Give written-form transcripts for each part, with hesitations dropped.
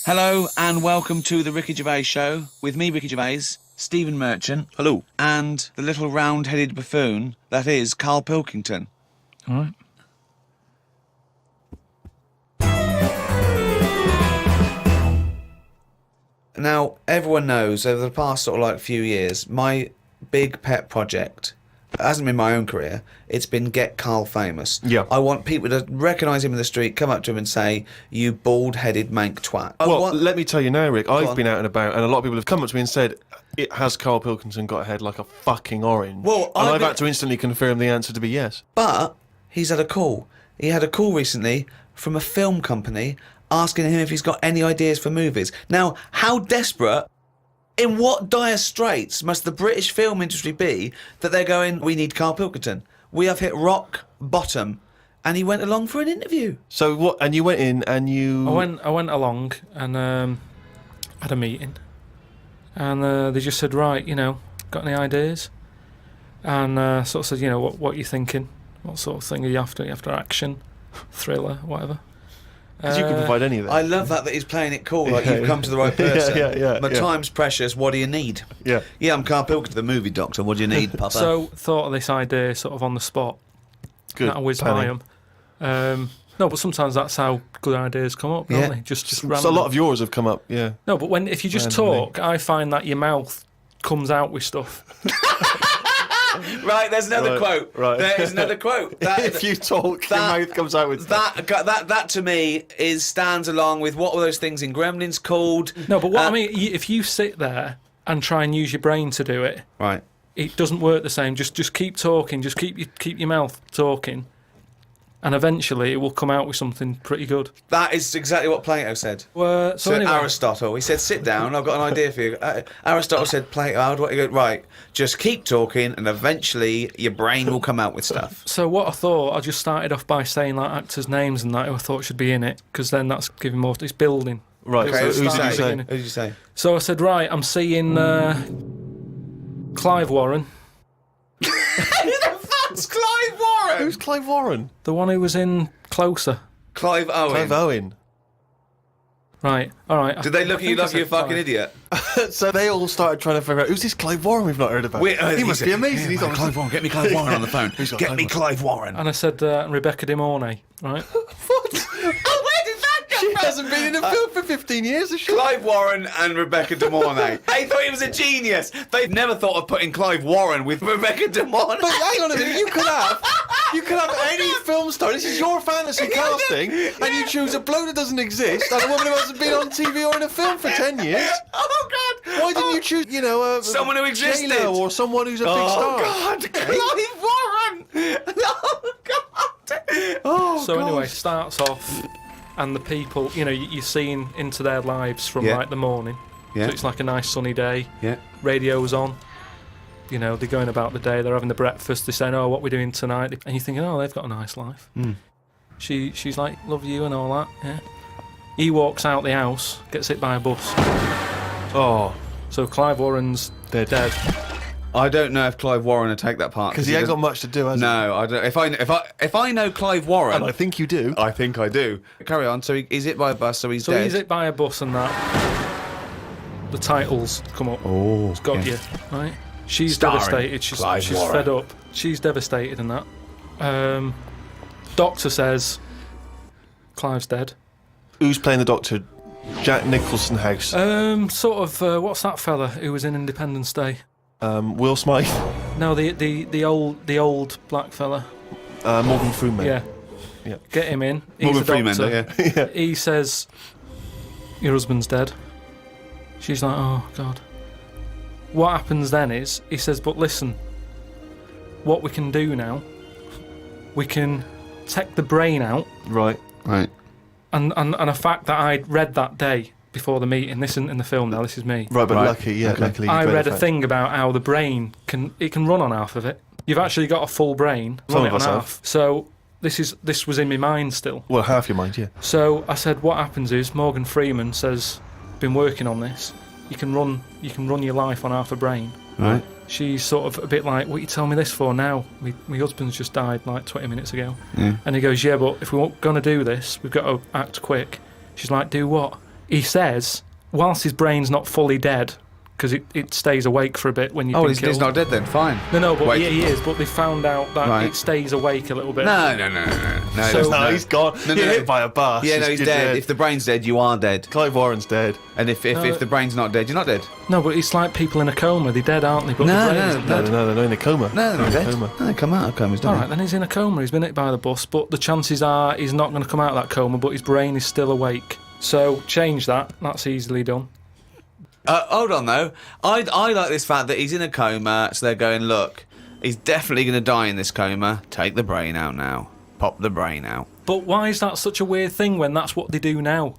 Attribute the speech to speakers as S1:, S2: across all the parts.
S1: Hello and welcome to the Ricky Gervais Show with me, Ricky Gervais, Stephen Merchant.
S2: Hello.
S1: And the little round-headed buffoon that is Carl Pilkington.
S3: All right.
S1: Now, everyone knows over the past few years, my big pet project, it hasn't been my own career, it's been get Carl famous.
S2: Yeah.
S1: I want people to recognise him in the street, come up to him and say, "You bald-headed mank twat."
S2: Let me tell you now, Rick, I've been out and about, and a lot of people have come up to me and said, has Carl Pilkington got a head like a fucking orange?
S1: Well,
S2: and I've had to instantly confirm the answer to be yes.
S1: But he's had a call. He had a call recently from a film company asking him if he's got any ideas for movies. Now, how desperate, in what dire straits must the British film industry be that they're going, "We need Carl Pilkington. We have hit rock bottom." And he went along for an interview.
S2: So what? And you went in and you...
S3: I went along and had a meeting, and they just said, "Right, got any ideas?" And sort of said, what are you thinking? What sort of thing are you after? Are you after action, thriller, whatever?
S2: Because you can provide any of that.
S1: I love that he's playing it cool, like you've come to the right person.
S2: Yeah.
S1: My time's precious, what do you need?
S2: Yeah.
S1: Yeah, I'm Carl Pilkington, the movie doctor, what do you need, Papa?
S3: So, thought of this idea sort of on the spot.
S2: Good.
S3: That whiz by them. No, but sometimes that's how good ideas come up, don't they? Just random.
S2: So a lot of yours have come up, yeah.
S3: No, but if you just talk, I find that your mouth comes out with stuff.
S1: Right, there's another quote.
S2: Right.
S1: There's another quote.
S2: If you talk, your mouth comes out with stuff.
S1: That to me stands along with what were those things in Gremlins called?
S3: No, but what I mean, if you sit there and try and use your brain to do it,
S1: right,
S3: it doesn't work the same. Just keep talking. Just keep your mouth talking, and eventually it will come out with something pretty good.
S1: That is exactly what Plato said.
S3: So anyway,
S1: Aristotle, he said, "Sit down, I've got an idea for you." Aristotle said, "Plato, how do I go?" Right, just keep talking, and eventually your brain will come out with stuff.
S3: So what I thought, I just started off by saying like actors' names and that who I thought should be in it, because then that's giving more. It's building.
S2: Right.
S1: Okay,
S2: So who did you say?
S1: Who did you say?
S3: So I said, right, I'm seeing Clive Warren.
S1: Who the fuck's Clive Warren?
S2: Who's Clive Warren?
S3: The one who was in Closer.
S1: Clive Owen.
S2: Clive Owen.
S3: Right, all right.
S1: Did they look at you like you're a fucking idiot?
S2: So they all started trying to figure out, who's this Clive Warren we've not heard about? He must be amazing. He's on
S1: Clive Warren. Get me Clive Warren on the phone. Get me Clive Warren.
S3: And I said Rebecca De Mornay, right?
S2: What?
S1: Where did that come
S2: She
S1: from?
S2: hasn't been in a film for 15 years, has she?
S1: Any Warren and Rebecca De Mornay. They thought he was a genius. They've never thought of putting Clive Warren with Rebecca De Mornay.
S2: But hang on a minute, you could have any film star. This is your fantasy casting, and you choose a bloke that doesn't exist and a woman who hasn't been on TV or in a film for 10 years.
S1: Oh, God.
S2: Why didn't you choose,
S1: someone who existed?
S2: J-Lo or someone who's a big star?
S1: Oh, God. Clive Warren. Oh, God. Oh,
S3: So
S1: God.
S3: anyway, starts off, and the people, you're seeing into their lives from like the morning.
S1: Yeah.
S3: So it's like a nice sunny day.
S1: Yeah.
S3: Radio's on. They're going about the day. They're having the breakfast. They're saying, "Oh, what we're doing tonight?" And you're thinking, "Oh, they've got a nice life."
S1: Mm.
S3: She's like, "Love you" and all that. Yeah. He walks out the house, gets hit by a bus.
S2: Oh,
S3: So Clive Warren's dead.
S1: I don't know if Clive Warren would take that part
S2: because he ain't got much to do, has he?
S1: No, I don't. If I know Clive Warren,
S2: And I think you do.
S1: I think I do. Carry on. So he's hit by a bus. So he's
S3: So
S1: dead.
S3: he's hit by a bus and that. The titles come up.
S1: Oh,
S3: It's got you, right? She's
S1: Starring
S3: devastated. She's
S1: Clive Warren.
S3: fed up. She's devastated and that. Doctor says Clive's dead.
S2: Who's playing the Doctor? Jack Nicholson House.
S3: What's that fella who was in Independence Day?
S2: Will Smythe.
S3: No, the old black fella.
S2: Morgan Freeman.
S3: Yeah. Get him in. He's
S1: Morgan
S3: a
S1: Freeman.
S3: doctor.
S1: Yeah.
S3: He says, "Your husband's dead." She's like, "Oh God." What happens then is he says, "But listen, what we can do now, we can take the brain out."
S2: Right.
S3: And a fact that I'd read that day before the meeting. This isn't in the film now. This is me.
S2: Right, but
S1: Right.
S2: luckily,
S1: Okay.
S2: you
S3: I read
S2: the
S3: a
S2: fact.
S3: thing about how the brain can run on half of it. You've actually got a full brain,
S2: Some
S3: run
S2: of
S3: it on
S2: us have.
S3: half. So this was in my mind still.
S2: Well, half your mind, yeah.
S3: So I said, what happens is Morgan Freeman says, "Been working on this. You can run your life on half a brain."
S1: Right.
S3: She's sort of a bit like, "What are you telling me this for now? My husband's just died like 20 minutes ago."
S1: Yeah.
S3: And he goes, "Yeah, but if we're going to do this, we've got to act quick." She's like, "Do what?" he says, whilst his brain's not fully dead, because it stays awake for a bit when you've been killed.
S1: He's not dead then. Fine.
S3: No, but
S1: Wait.
S3: he is. But they found out that it stays awake a little bit.
S1: No.
S3: So-
S2: No, he's gone.
S1: No,
S2: You're
S1: no.
S2: hit by a bus.
S1: Yeah, no, he's dead. If the brain's dead, you are dead.
S2: Clive Warren's dead.
S1: And if the brain's not dead, you're not dead.
S3: No, but it's like people in a coma. They're dead, aren't they? But the brain's dead.
S2: No, they're in a coma.
S1: No, they're not
S2: They're
S1: dead.
S2: in a coma.
S1: No, they come out of comas, don't
S3: All right, then he's in a coma. He's been hit by the bus, but the chances are he's not going to come out of that coma, but his brain is still awake. So change that. That's easily done.
S1: Hold on though. I like this fact that he's in a coma, so they're going, look, he's definitely going to die in this coma. Take the brain out now. Pop the brain out.
S3: But why is that such a weird thing when that's what they do now?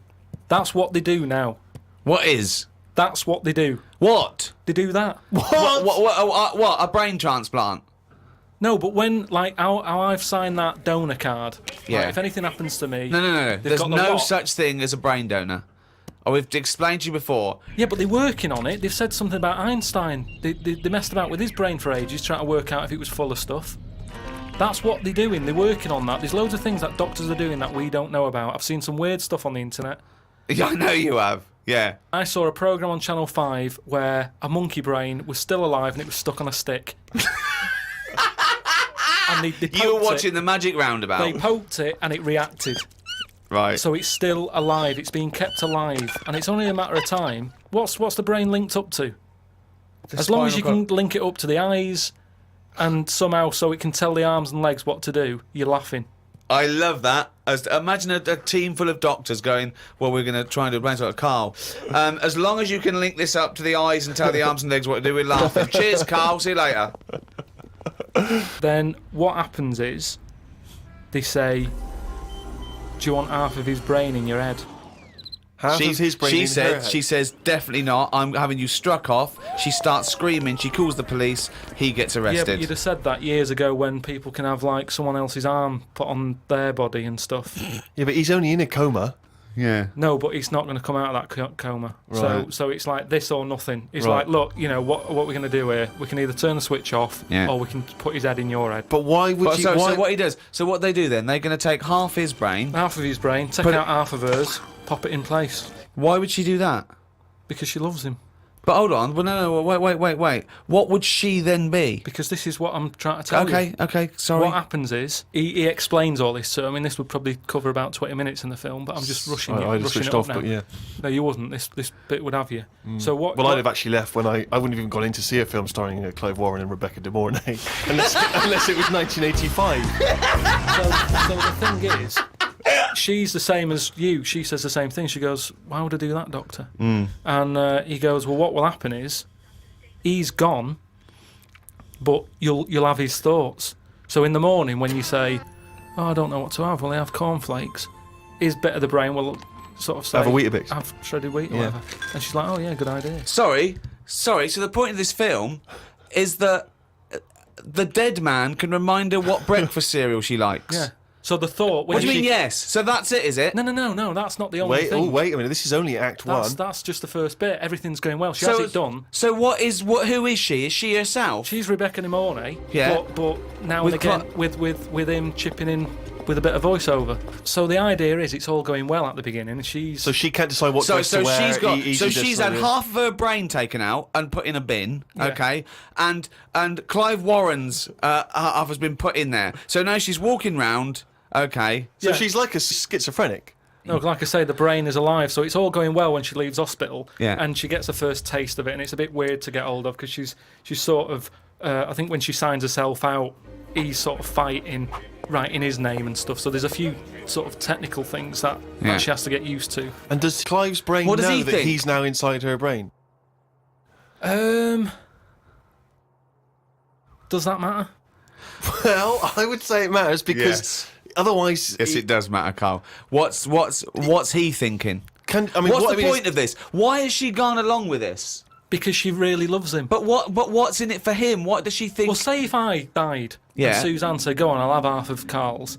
S3: That's what they do now.
S1: What is?
S3: That's what they do.
S1: What?
S3: They do that.
S1: What? A brain transplant?
S3: No, but when, like, how I've signed that donor card,
S1: Yeah.
S3: like, if anything happens to me...
S1: No.
S3: they've
S1: There's
S3: got the
S1: no
S3: lot.
S1: such thing as a brain donor. Oh, we've explained to you before.
S3: Yeah, but they're working on it. They've said something about Einstein. They messed about with his brain for ages, trying to work out if it was full of stuff. That's what they're doing. They're working on that. There's loads of things that doctors are doing that we don't know about. I've seen some weird stuff on the internet.
S1: Yeah, I know you have. Yeah.
S3: I saw a programme on Channel 5 where a monkey brain was still alive and it was stuck on a stick. And they
S1: You were
S3: poked
S1: watching
S3: it.
S1: the Magic Roundabout.
S3: They poked it and it reacted.
S1: Right.
S3: So it's still alive. It's being kept alive, and it's only a matter of time. What's the brain linked up to? As long as you can link it up to the eyes, and somehow so it can tell the arms and legs what to do, you're laughing.
S1: I love that. Imagine a team full of doctors going, well, we're going to try and do a brain transplant. Carl, as long as you can link this up to the eyes and tell the arms and legs what to do, we're laughing. Cheers, Carl. See you later.
S3: Then what happens is they say, do you want half of his brain in your head?
S2: Half of his brain in her head.
S1: She says, definitely not. I'm having you struck off. She starts screaming. She calls the police. He gets
S3: Yeah,
S1: arrested.
S3: but you'd have said that years ago when people can have like someone else's arm put on their body and stuff.
S2: Yeah, but he's only in a coma.
S1: Yeah.
S3: No, but he's not going to come out of that coma.
S2: Right.
S3: So it's like this or nothing. It's
S2: Right.
S3: like, look, you know, what we're going to do here? We can either turn the switch off,
S1: Yeah.
S3: or we can put his head in your head.
S2: But why would you...
S1: So
S2: why...
S1: what he does? So what they do then? They're going to take half his brain.
S3: Half of his brain, take
S1: Put
S3: out half of hers, pop it in place
S1: Why would she do that?
S3: because she loves him.
S1: But hold on. Well, no. Wait. What would she then be?
S3: Because this is what I'm trying to tell you.
S1: Okay. Sorry.
S3: What happens is he explains all this. So I mean, this would probably cover about 20 minutes in the film, but I'm just rushing
S2: I just
S3: rushing
S2: switched
S3: it
S2: off,
S3: up now.
S2: but yeah.
S3: No, you wouldn't. This bit would have you. So what?
S2: Well,
S3: what,
S2: I'd have actually left when I wouldn't have even gone in to see a film starring Clive Warren and Rebecca De Mornay, unless it was 1985.
S3: So the thing is, she's the same as you. She says the same thing. She goes, "Why would I do that, doctor?" And he goes, "Well, what will happen is, he's gone, but you'll have his thoughts. So in the morning when you say, oh, I don't know what to have, well, I have cornflakes. His bit of the brain will sort of say,
S2: Have a Weetabix.
S3: have shredded wheat or
S2: Yeah.
S3: whatever." And she's like, "Oh yeah, good idea."
S1: Sorry. So the point of this film is that the dead man can remind her what breakfast cereal she likes.
S3: Yeah. So the thought.
S1: What do you mean? Yes. So that's it, is it?
S3: No. That's not the only
S2: Wait,
S3: thing.
S2: wait a minute. This is only Act One.
S3: That's just the first bit. Everything's going well. She has it done.
S1: So who is she? Is she herself?
S3: She's Rebecca De Mornay.
S1: Yeah.
S3: But now
S1: With
S3: and again with him chipping in with a bit of voiceover. So the idea is it's all going well at the beginning. And she's
S2: So she can't decide what
S1: So
S2: dress to wear.
S1: she's got.
S2: He
S1: So
S2: just
S1: she's
S2: like
S1: had
S2: this.
S1: half of her brain taken out and put in a bin.
S3: Yeah.
S1: Okay, and Clive Warren's half has been put in there. So now she's walking round. Okay.
S2: So
S3: Yeah.
S2: she's like a schizophrenic.
S3: No, like I say, the brain is alive, so it's all going well when she leaves hospital,
S1: Yeah.
S3: and she gets a first taste of it, and it's a bit weird to get hold of because she's sort of, I think when she signs herself out, he's sort of fighting right in his name and stuff. So there's a few sort of technical things that she has to get used to.
S2: And does Clive's brain
S1: What does
S2: know
S1: he
S2: that
S1: think?
S2: he's now inside her brain?
S3: Does that matter?
S2: Well, I would say it matters because
S1: Yes.
S2: otherwise,
S1: Yes, it does matter, Carl. What's he thinking?
S2: What's
S1: What's the point of this? Why has she gone along with this?
S3: Because she really loves him.
S1: But what's in it for him? What does she think?
S3: Well, say if I died
S1: Yeah.
S3: and Suzanne said, "Go on, I'll have half of Carl's,"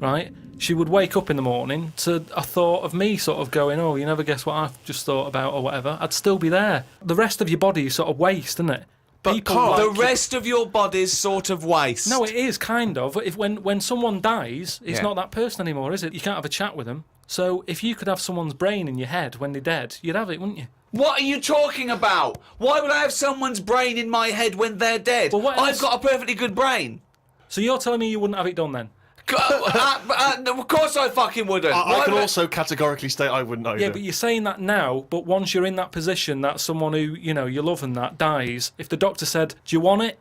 S3: right? She would wake up in the morning to a thought of me sort of going, "Oh, you never guess what I've just thought about," or whatever. I'd still be there. The rest of your body is sort of waste, isn't it?
S2: But Carl,
S1: the rest of your body's sort of waste.
S3: No, it is kind of. If when someone dies, it's
S1: Yeah.
S3: not that person anymore, is it? You can't have a chat with them. So if you could have someone's brain in your head when they're dead, you'd have it, wouldn't you?
S1: What are you talking about? Why would I have someone's brain in my head when they're dead?
S3: Well, what
S1: I've
S3: else?
S1: got a perfectly good brain.
S3: So you're telling me you wouldn't have it done then?
S1: Of course I fucking wouldn't.
S2: I
S1: Why
S2: can
S1: would
S2: also categorically state I wouldn't either.
S3: Yeah, but you're saying that now, but once you're in that position that someone who, you know, you love and that dies, if the doctor said, do you want it?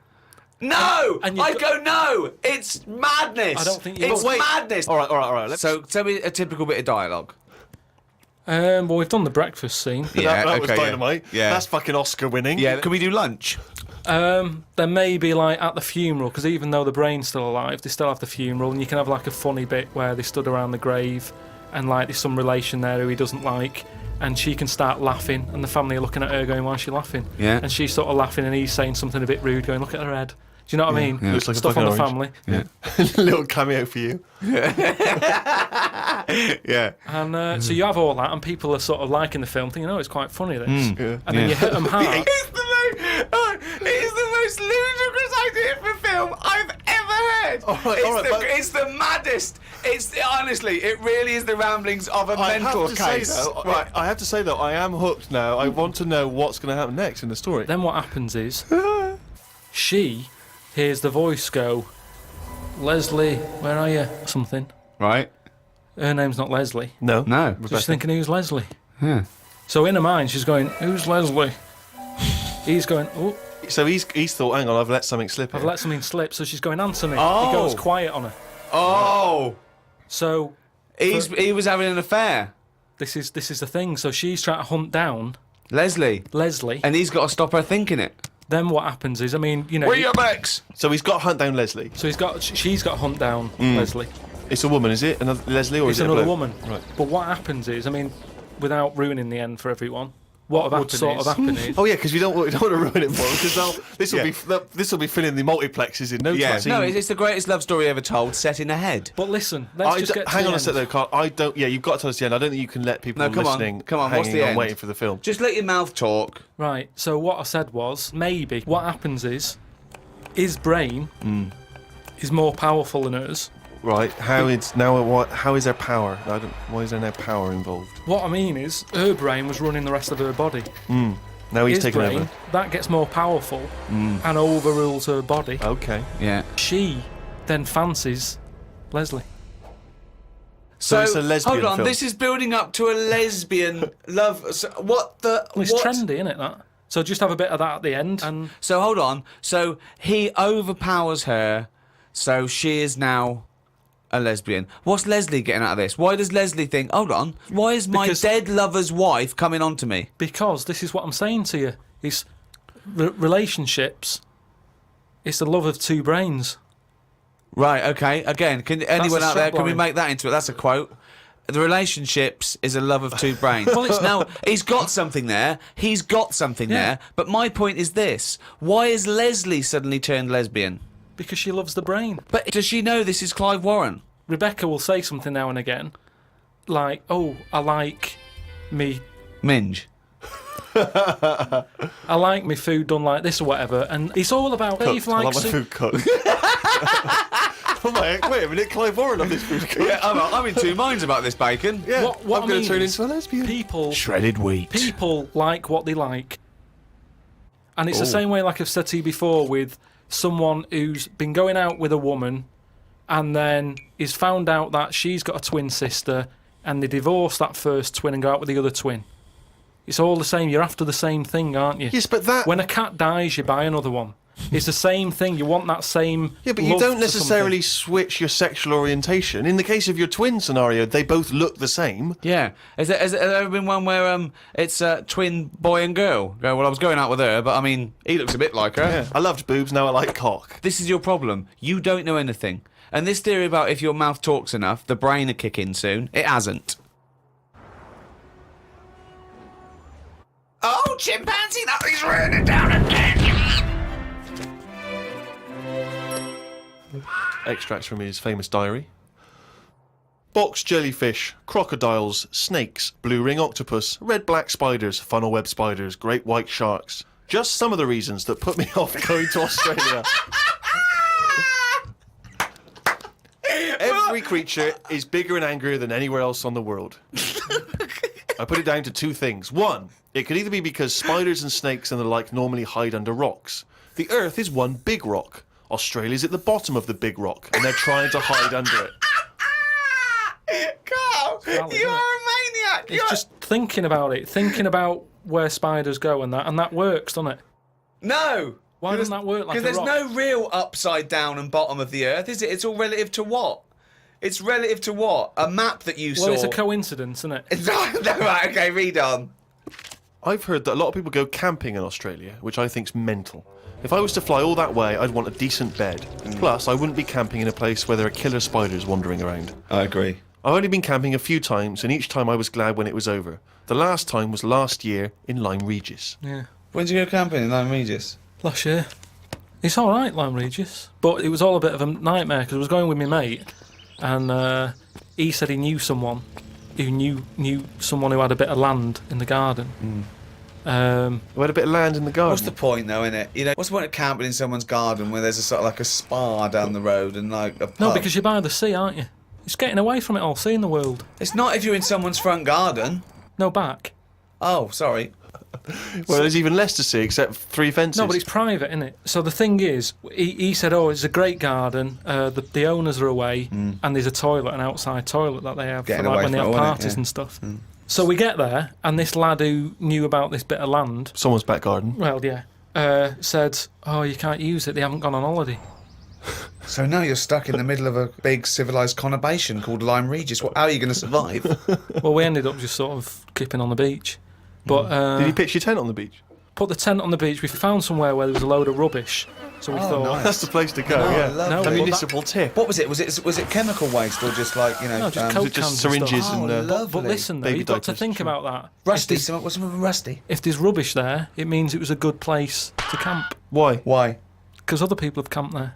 S1: No!
S3: And you've
S1: I'd go, no! It's madness!
S3: I don't think you
S1: It's
S3: would.
S1: madness!
S2: All right. Let's...
S1: So, tell me a typical bit of dialogue.
S3: Well, we've done the breakfast scene.
S1: Yeah,
S2: that was
S1: okay,
S2: dynamite.
S1: yeah.
S2: That's fucking Oscar winning.
S1: Yeah, can we do lunch?
S3: There may be like at the funeral, because even though the brain's still alive, they still have the funeral, and you can have like a funny bit where they stood around the grave, and like there's some relation there who he doesn't like, and she can start laughing, and the family are looking at her going, why is she laughing?
S1: Yeah.
S3: And she's sort of laughing, and he's saying something a bit rude, going, look at her head. Do you know what I mean?
S2: Yeah. Looks like a
S3: Stuff on the
S2: fucking
S3: family.
S1: Yeah.
S2: Little cameo for you.
S1: Yeah.
S3: And so you have all that, and people are sort of liking the film, thinking, oh, it's quite funny, this.
S2: Yeah.
S3: And then you hit them hard.
S1: It's the most ludicrous idea for film I've ever heard. It's the maddest. Honestly, it really is the ramblings of a mental case.
S2: Right. I have to say though, I am hooked now. I want to know what's going to happen next in the story.
S3: Then what happens is, she hears the voice go, Leslie, where are you? Something.
S1: Right.
S3: Her name's not Leslie.
S2: No.
S1: No.
S3: So she's thinking, who's Leslie?
S1: Yeah.
S3: So in her mind, she's going, who's Leslie? He's going, oh,
S2: So he's thought, hang on, I've let something slip.
S3: I've
S2: here.
S3: let something slip. So she's going, answer me.
S1: Oh.
S3: He goes quiet on her.
S1: Oh.
S3: So
S1: He was having an affair.
S3: this is the thing. So she's trying to hunt down
S1: Leslie.
S3: Leslie.
S1: And he's got to stop her thinking it.
S3: Then what happens is, I mean, you know.
S1: Where your Bex?
S2: So he's got to hunt down Leslie.
S3: So she's got to hunt down Leslie.
S2: It's a woman, is it? Another Leslie, or
S3: It's
S2: is it
S3: another
S2: a bloke?
S3: woman.
S2: Right.
S3: But what happens is, I mean, without ruining the end for everyone, what would sort of happen is.
S2: Oh yeah, because we don't want to ruin it for them. Because this will be filling the multiplexes in no time.
S1: No, it's the greatest love story ever told, set in a head.
S3: But listen, let's just get to
S2: hang
S3: the
S2: on a
S3: end.
S2: sec though, Carl. I don't. Yeah, you've got to tell us the end. I don't think you can let people
S1: No, come on,
S2: listening
S1: come on, what's
S2: hanging
S1: the
S2: on
S1: end?
S2: waiting for the film.
S1: Just let your mouth talk.
S3: Right, so what I said was, maybe what happens is, his brain is more powerful than hers.
S2: Right. How is there power? Why is there no power involved?
S3: What I mean is, her brain was running the rest of her body.
S2: Now he's
S3: His
S2: taken
S3: brain,
S2: over.
S3: that gets more powerful and overrules her body.
S2: Okay.
S1: Yeah.
S3: She then fancies Leslie.
S2: So it's a lesbian
S1: hold on,
S2: film.
S1: this is building up to a lesbian love. So what the?
S3: Well, it's
S1: what?
S3: trendy, isn't it, that? So just have a bit of that at the end. And
S1: So hold on. So he overpowers her, so she is now a lesbian. What's Leslie getting out of this? Why does Leslie think, hold on, why is my
S3: Because-
S1: dead lover's wife coming on to me?
S3: because this is what I'm saying to you, it's relationships, it's the love of two brains.
S1: Right, okay. Again, can anyone
S3: a
S1: out there, can we
S3: strapline.
S1: make that into it? That's a quote. The relationships is a love of two brains.
S3: Well, it's-
S1: Now, he's got something there. He's got something there. But my point is this. Why is Leslie suddenly turned lesbian?
S3: Because she loves the brain.
S1: But does she know this is Clive Warren?
S3: Rebecca will say something now and again, like, oh, I like me
S1: Minge.
S3: I like my food done like this or whatever, and it's all about
S2: Cooked.
S3: Dave
S2: I like
S3: likes
S2: my
S3: to-
S2: food cooked. Oh my, wait a minute, Clive Warren on this food cooked.
S1: Yeah, I'm in two minds about this bacon.
S2: Yeah,
S3: What I
S2: I'm going
S3: mean
S2: to turn
S3: is,
S2: into a lesbian.
S3: people
S1: Shredded wheat.
S3: people like what they like, and it's the same way, like I've said to you before, with someone who's been going out with a woman, and then is found out that she's got a twin sister, and they divorce that first twin and go out with the other twin. It's all the same. You're after the same thing, aren't you?
S2: Yes, but that...
S3: When a cat dies, you buy another one. It's the same thing. You want that same.
S2: Yeah, but you
S3: love
S2: don't
S3: for
S2: necessarily switch your sexual orientation. In the case of your twin scenario, they both look the same.
S1: Yeah. Has there ever been one where it's a twin boy and girl? Go, well, I was going out with her, but I mean, he looks a bit like her.
S2: Yeah, I loved boobs, now I like cock.
S1: This is your problem. You don't know anything. And this theory about if your mouth talks enough, the brain will kick in soon. It hasn't. Oh, chimpanzee, that is raining down again.
S2: Extracts from his famous diary. Box jellyfish, crocodiles, snakes, blue ring octopus, red-black spiders, funnel web spiders, great white sharks. Just some of the reasons that put me off going to Australia.
S1: Every
S2: Every creature is bigger and angrier than anywhere else on the world. I put it down to two things. One, it could either be because spiders and snakes and the like normally hide under rocks. The Earth is one big rock. Australia's at the bottom of the big rock, and they're trying to hide under it.
S1: Carl,
S3: valid,
S1: you
S3: isn't
S1: are
S3: it?
S1: a maniac.
S3: It's just thinking about it, thinking about where spiders go and that works, doesn't it?
S1: No.
S3: Why doesn't that work like a
S1: Because there's
S3: rock?
S1: no real upside down and bottom of the Earth, is it? It's all relative to what? It's relative to what? A map that you saw.
S3: Well, it's a coincidence, isn't it?
S1: No, right, okay, read on.
S2: I've heard that a lot of people go camping in Australia, which I think's mental. If I was to fly all that way, I'd want a decent bed. Plus, I wouldn't be camping in a place where there are killer spiders wandering around.
S1: I agree.
S2: I've only been camping a few times, and each time I was glad when it was over. The last time was last year in Lyme Regis.
S3: Yeah.
S1: When did you go camping in Lyme Regis?
S3: Last year. It's all right, Lyme Regis, but it was all a bit of a nightmare because I was going with my mate, and he said he knew someone who knew someone who had a bit of land in the garden.
S2: We had a bit of land in the garden.
S1: What's the point, though, innit? You know, what's the point of camping in someone's garden where there's a sort of like a spa down the road and like a pub?
S3: No, because you're by the sea, aren't you? It's getting away from it all, seeing the world.
S1: It's not if you're in someone's front garden.
S3: No, back.
S1: Oh, sorry.
S2: Well, there's even less to see except 3 fences.
S3: No, but it's private, isn't it? So the thing is, he said, oh, it's a great garden, the owners are away, and there's a toilet, an outside toilet that they have
S1: Getting
S3: for, like,
S1: away
S3: when they
S1: from
S3: have
S1: it, innit?
S3: parties
S1: Yeah.
S3: and stuff. So we get there, and this lad who knew about this bit of land,
S2: Someone's back garden.
S3: well, yeah, said, oh, you can't use it, they haven't gone on holiday.
S1: So now you're stuck in the middle of a big civilised conurbation called Lyme Regis. How are you going to survive?
S3: Well, we ended up just sort of keeping on the beach. But
S2: Did you pitch your tent on the beach?
S3: put the tent on the beach. We found somewhere where there was a load of rubbish. So we thought,
S1: nice.
S2: That's the place to go,
S1: Oh,
S2: yeah.
S1: lovely.
S3: No,
S2: A
S3: but
S2: municipal tip.
S1: What was it? Was it chemical waste or just like, you know...
S3: no, just
S1: um,
S3: Coke
S2: it just
S3: cans and
S2: syringes
S3: stuff.
S2: and,
S3: But listen, though,
S2: baby
S3: you've got to
S2: diapers,
S3: think
S2: sure.
S3: about that.
S1: Rusty,
S3: If there's,
S1: what's something with rusty?
S3: if there's rubbish there, it means it was a good place to camp.
S2: Why?
S1: Why?
S3: Because other people have camped there.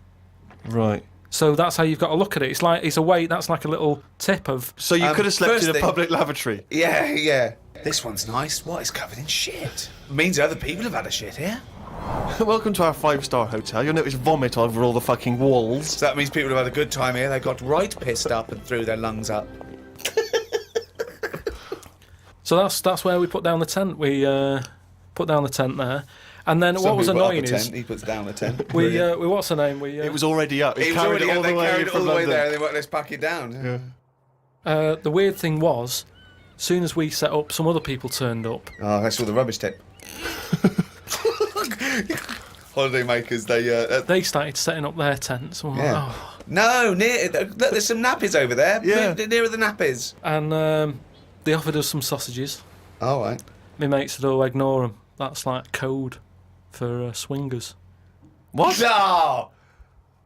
S2: Right.
S3: So that's how you've got to look at it. It's like, it's a way, that's like a little tip of...
S2: So you could have slept
S1: first
S2: in a
S1: thing-
S2: public lavatory.
S1: Yeah. This one's nice. What? It's covered in shit. Means other people have had a shit here.
S2: Welcome to our 5-star hotel. You'll notice vomit over all the fucking walls.
S1: So that means people have had a good time here. They got right pissed up and threw their lungs up.
S3: So that's where we put down the tent. We put down the tent there. And then what
S1: Some
S3: was
S1: people put up
S3: annoying
S1: a
S3: is...
S1: tent, he puts down a tent.
S3: We what's her name? We
S2: It was already up. It
S1: He was
S2: carried
S1: already
S2: it all
S1: they
S2: the way
S1: carried it
S2: from
S1: all the way
S2: London.
S1: there and they went, let's pack it down.
S3: the weird thing was, as soon as we set up, some other people turned up.
S1: Oh, that's all the rubbish tip. Holiday makers,
S3: They started setting up their tents. And we're
S1: Yeah.
S3: like, oh.
S1: No, look, there's some nappies over there.
S2: Yeah.
S1: Move nearer the nappies.
S3: And they offered us some sausages.
S1: All right.
S3: My mate said, "Oh, ignore them. That's like code for swingers."
S2: What?
S1: No!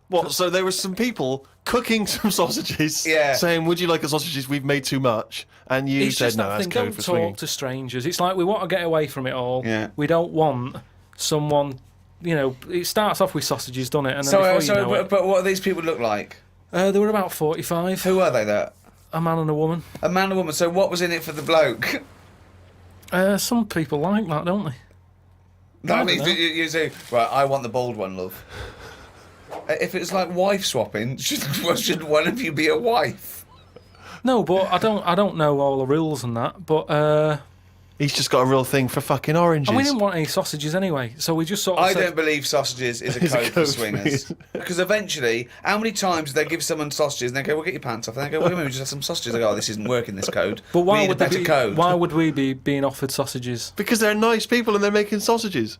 S2: What? So there were some people cooking some sausages,
S1: Yeah.
S2: saying, "Would you like the sausages? We've made too much." And you
S3: It's
S2: said,
S3: just
S2: "No,
S3: that
S2: that's
S3: thing.
S2: code
S3: Don't
S2: for
S3: talk
S2: swinging."
S3: to strangers. It's like we want to get away from it all.
S1: Yeah.
S3: We don't want someone. You know, it starts off with sausages, doesn't it? And then
S1: So,
S3: before you know
S1: but what do these people look like?
S3: it, they were about 45.
S1: Who are they, there?
S3: A man and a woman.
S1: A man and a woman. So what was in it for the bloke?
S3: Some people like that, don't they?
S1: No,
S3: I
S1: I mean,
S3: don't know.
S1: you say, right, I want the bald one, love. If it's like wife swapping, should one of you be a wife?
S3: No, but I don't know all the rules and that. But
S2: He's just got a real thing for fucking oranges.
S3: and we didn't want any sausages anyway, so we just sort of
S1: I
S3: said,
S1: don't believe sausages is a
S2: Is a
S1: code for
S2: code for
S1: swingers. Because eventually, how many times do they give someone sausages and they go, "Well, get your pants off," and they go, "Well, we just have some sausages." They go, "Oh, this isn't working, this code.
S3: But
S1: We
S3: why
S1: need
S3: would
S1: a better
S3: they be,
S1: code."
S3: Why would we be being offered sausages?
S2: Because they're nice people and they're making sausages.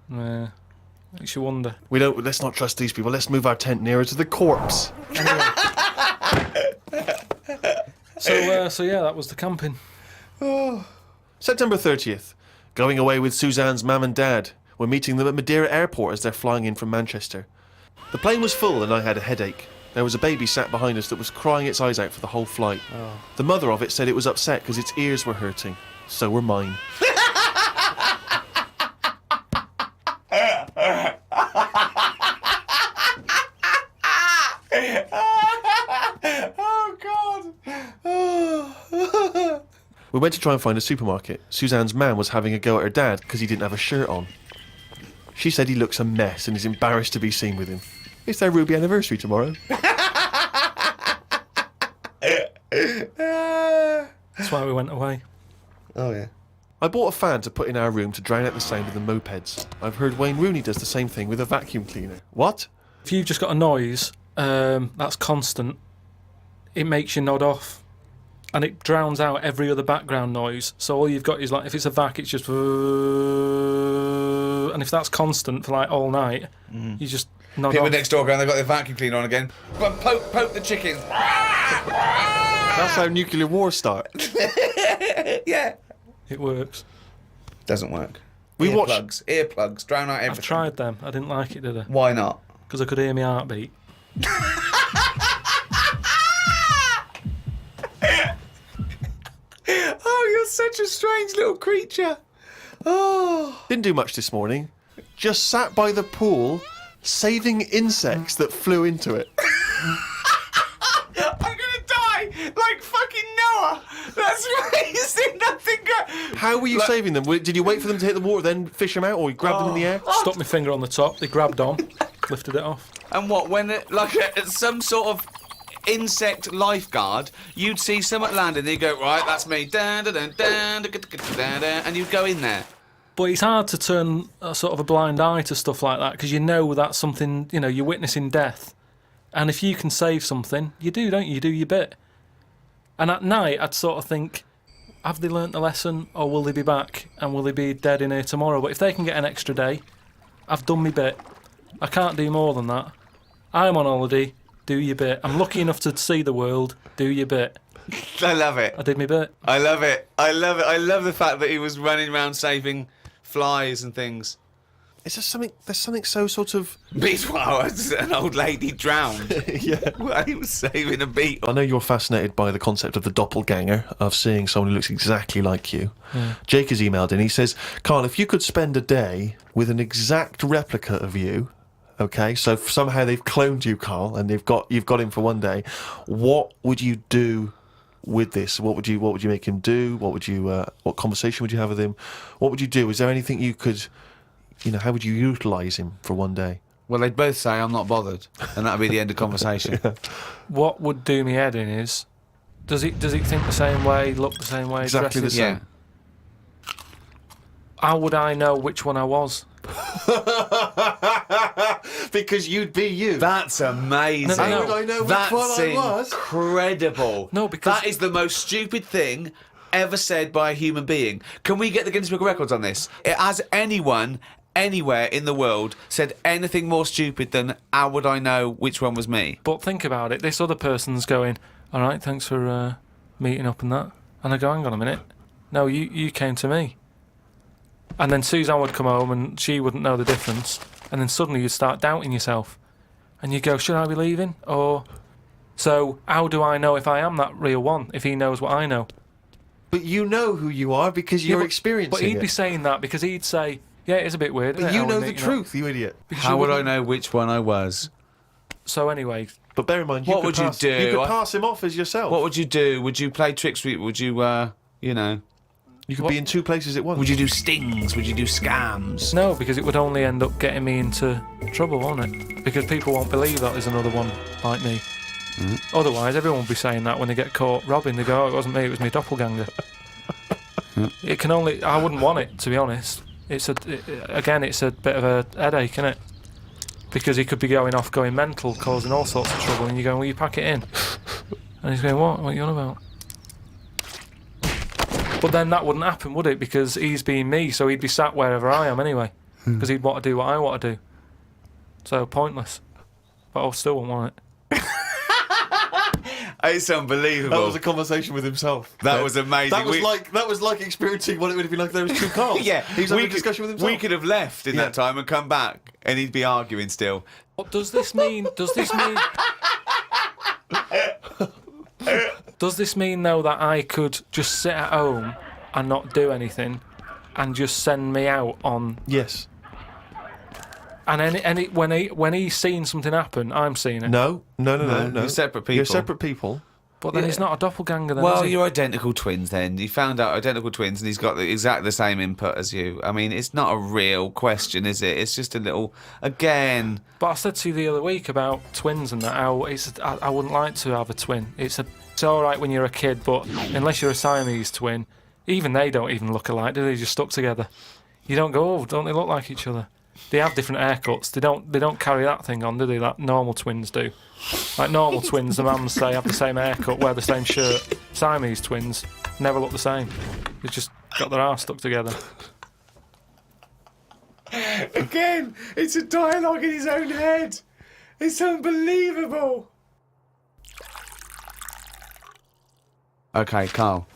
S3: Makes you wonder.
S2: We don't. Let's not trust these people. Let's move our tent nearer to the corpse.
S3: So yeah, that was the camping.
S2: September 30th. Going away with Suzanne's mum and dad. We're meeting them at Madeira Airport as they're flying in from Manchester. The plane was full and I had a headache. There was a baby sat behind us that was crying its eyes out for the whole flight. The mother of it said it was upset because its ears were hurting. So were mine.
S1: Oh God!
S2: We went to try and find a supermarket. Suzanne's man was having a go at her dad because he didn't have a shirt on. She said he looks a mess and is embarrassed to be seen with him. It's their Ruby anniversary tomorrow.
S3: That's why we went away.
S1: Oh, yeah.
S2: I bought a fan to put in our room to drown out the sound of the mopeds. I've heard Wayne Rooney does the same thing with a vacuum cleaner. What?
S3: If you've just got a noise that's constant, it makes you nod off. And it drowns out every other background noise. So all you've got is, like, if it's a vac, it's just... And if that's constant for, like, all night, you just nod
S1: People
S3: off.
S1: next door going, they've got their vacuum cleaner on again. But poke the chickens.
S2: That's how nuclear wars start.
S1: Yeah.
S3: It works.
S1: Doesn't work.
S2: We watched-
S1: Earplugs, drown out everything.
S3: I've tried them. I didn't like it, did I?
S1: Why not?
S3: Because I could hear my heartbeat.
S1: Oh, you're such a strange little creature. Oh.
S2: Didn't do much this morning. Just sat by the pool, saving insects that flew into it.
S1: I'm gonna die like fucking Noah. That's amazing. Nothing good.
S2: How were you saving them? Did you wait for them to hit the water, then fish them out, or you grabbed them in the air?
S3: Stuck my finger on the top. They grabbed on, lifted it off.
S1: And what, when it, like some sort of insect lifeguard, you'd see someone landing, and you go, right, that's me, dun, dun, dun, dun, dun, dun, dun, dun, dun, and you'd go in there.
S3: But it's hard to turn a sort of a blind eye to stuff like that because you know that's something, you know, you're witnessing death. And if you can save something, you do, don't you? You do your bit. And at night, I'd sort of think, have they learnt the lesson or will they be back and will they be dead in here tomorrow? But if they can get an extra day, I've done my bit. I can't do more than that. I'm on holiday, do your bit. I'm lucky enough to see the world, do your bit.
S1: I love it.
S3: I did my bit.
S1: I love it. I love it. I love the fact that he was running around saving flies and things.
S2: Is there something? There's something so sort of.
S1: Meanwhile, an old lady drowned
S2: Yeah.
S1: while he was saving a beetle.
S2: I know you're fascinated by the concept of the doppelganger, of seeing someone who looks exactly like you. Jake has emailed in. He says, Carl, if you could spend a day with an exact replica of you, okay, so somehow they've cloned you, Carl, and you've got him for one day, what would you do with this? What would you make him do? What conversation would you have with him? What would you do? Is there anything you could, how would you utilise him for one day?
S1: Well, they'd both say, I'm not bothered. And that'd be the end of conversation.
S3: What would do me head in is, does he think the same way, look the same way,
S2: Exactly
S3: dress
S2: the
S3: the
S2: same.
S3: How would I know which one I was?
S2: Because you'd be you.
S1: That's amazing.
S3: No.
S2: How would I know which
S1: That's
S2: one I was?
S1: incredible.
S3: No, because-
S1: that is the most stupid thing ever said by a human being. Can we get the Guinness Book of Records on this? Has anyone anywhere in the world said anything more stupid than how would I know which one was me?
S3: But think about it. This other person's going, all right, thanks for meeting up and that. And I go, hang on a minute. No, you came to me. And then Suzanne would come home and she wouldn't know the difference. And then suddenly you'd start doubting yourself. And you go, should I be leaving? Or... So how do I know if I am that real one, if he knows what I know?
S2: But you know who you are because you're experiencing
S3: But he'd
S2: it.
S3: be saying that because he'd say, yeah, it's a bit weird.
S2: But
S3: isn't it,
S2: you
S3: how
S2: know
S3: we
S2: the
S3: meet,
S2: truth, you idiot.
S3: Because
S1: How
S3: you
S1: would I
S3: wouldn't-
S1: know which one I was?
S3: So anyway,
S2: But bear in mind,
S1: What would you do?
S2: You could pass him off as yourself.
S1: What would you do? Would you play tricks? Would you,
S2: You could be in two places at once.
S1: would you do stings? Would you do scams?
S3: no, because it would only end up getting me into trouble, won't it? Because people won't believe that there's another one like me. Otherwise, everyone would be saying that when they get caught robbing. They go, oh, it wasn't me, it was my doppelganger. It can only... I wouldn't want it, to be honest. It's a bit of a headache, isn't it? Because he could be going off, going mental, causing all sorts of trouble, and you're going, will you pack it in? And he's going, what? What are you on about? But then that wouldn't happen, would it? Because he's being me, so he'd be sat wherever I am anyway. Because he'd want to do what I want to do. So, pointless. But I still wouldn't want it.
S1: It's unbelievable.
S2: That was a conversation with himself.
S1: That was amazing.
S2: That was like experiencing what it would have been like if there was two Carls.
S1: Yeah,
S2: he was having a discussion with himself.
S1: We could have left in that time and come back, and he'd be arguing still.
S3: What does this mean? Does this mean... Does this mean, though, that I could just sit at home and not do anything and just send me out on...
S2: Yes.
S3: And when he's seeing something happen, I'm seeing it.
S2: No.
S1: You're separate people.
S2: You're separate people.
S3: But then he's not a doppelganger then,
S1: Well,
S3: is he?
S1: you're identical twins then. You found out identical twins and he's got exactly the same input as you. I mean, it's not a real question, is it? It's just a little... Again...
S3: But I said to you the other week about twins and that, how I wouldn't like to have a twin. It's alright when you're a kid, but unless you're a Siamese twin, even they don't even look alike, do they? They're just stuck together. You don't go, oh, don't they look like each other? They have different haircuts. They don't carry that thing on, do they? That normal twins do. Like normal twins, the mums say have the same haircut, wear the same shirt. Siamese twins never look the same. They've just got their arse stuck together.
S1: Again, it's a dialogue in his own head. It's unbelievable. Okay, Carl.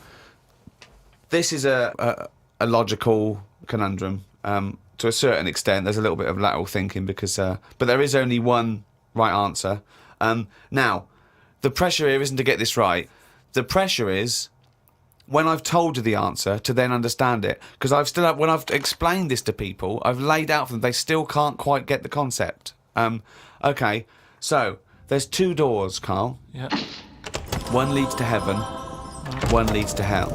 S1: This is a logical conundrum. To a certain extent, there's a little bit of lateral thinking because, but there is only one right answer. Now, the pressure here isn't to get this right. The pressure is when I've told you the answer to then understand it. Because when I've explained this to people, I've laid out for them, they still can't quite get the concept. Okay, so there's 2 doors, Carl.
S3: Yeah.
S1: One leads to heaven, one leads to hell.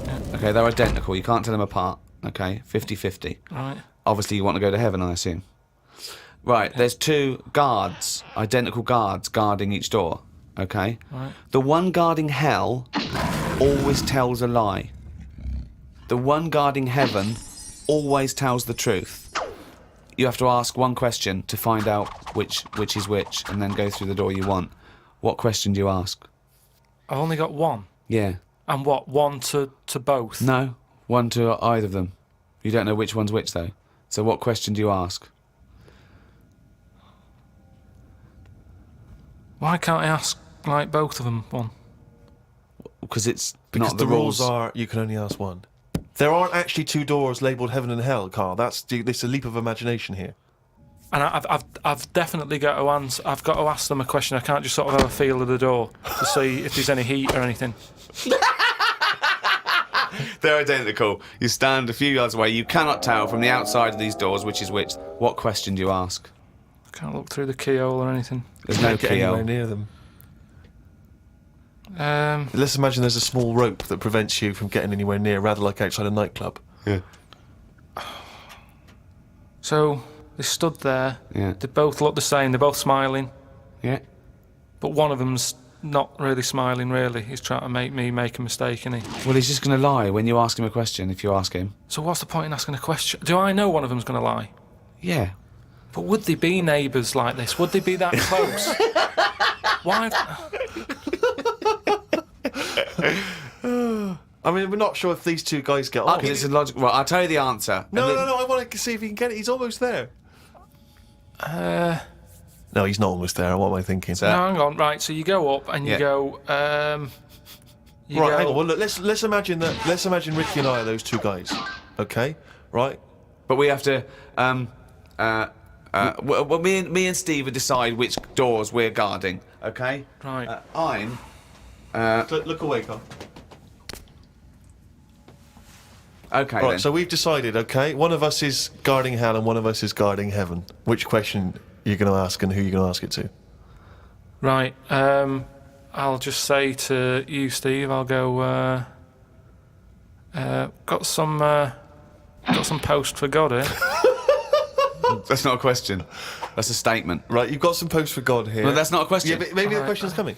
S3: Yeah.
S1: Okay, they're identical. You can't tell them apart. Okay, 50-50.
S3: Right.
S1: Obviously, you want to go to heaven, I assume. Right, there's 2 guards, identical guards, guarding each door. Okay?
S3: Right.
S1: The one guarding hell always tells a lie. The one guarding heaven always tells the truth. You have to ask one question to find out which is which, and then go through the door you want. What question do you ask?
S3: I've only got one.
S1: Yeah.
S3: And what? One to both?
S1: No, one to either of them. You don't know which one's which, though. So what question do you ask?
S3: Why can't I ask, like, both of them one?
S1: Because it's
S2: Because
S1: not
S2: the rules are you can only ask one. There aren't actually 2 doors labelled heaven and hell, Carl. It's a leap of imagination here.
S3: And I've definitely got to answer. I've got to ask them a question. I can't just sort of have a feel of the door to see if there's any heat or anything.
S1: They're identical. You stand a few yards away. You cannot tell from the outside of these doors which is which. What question do you ask?
S3: I can't look through the keyhole or anything.
S1: There's no
S2: Can't get anywhere
S1: keyhole.
S2: near them.
S3: Um,
S2: Let's imagine there's a small rope that prevents you from getting anywhere near, rather like outside a nightclub.
S1: Yeah.
S3: so they stood there.
S1: Yeah.
S3: They both look the same. They're both smiling.
S1: Yeah.
S3: But one of them's not really smiling, really. He's trying to make me make a mistake, isn't he?
S1: Well, he's just going to lie when you ask him a question, if you ask him.
S3: So what's the point in asking a question? Do I know one of them's going to lie?
S1: Yeah.
S3: But would they be neighbours like this? Would they be that close? Why?
S2: I mean, we're not sure if these 2 guys get on.
S1: Because it's a logical... Well, I'll tell you the answer.
S2: No, I want to see if he can get it. He's almost there. No, he's not almost there. What am I thinking?
S1: So-
S3: No, hang on. Right, so you go up and you
S1: Yeah.
S3: go. You
S2: Right,
S3: go,
S2: hang on. Well, look, let's imagine that. Let's imagine Ricky and I are those 2 guys. Okay, right?
S1: But we have to... well, me and Steve will decide which doors we're guarding, okay?
S3: Right.
S1: I'm...
S2: Look away, Carl.
S1: Okay,
S2: Right,
S1: then.
S2: so we've decided. Okay, one of us is guarding hell and one of us is guarding heaven. Which question are you going to ask and who are you going to ask it to?
S3: Right. I'll just say to you, Steve. I'll go. Got some post for God here.
S1: That's not a question. That's a statement.
S2: Right, you've got some posts for God here.
S1: No, that's not a question.
S2: Yeah, but maybe the
S3: Alright.
S2: question's coming.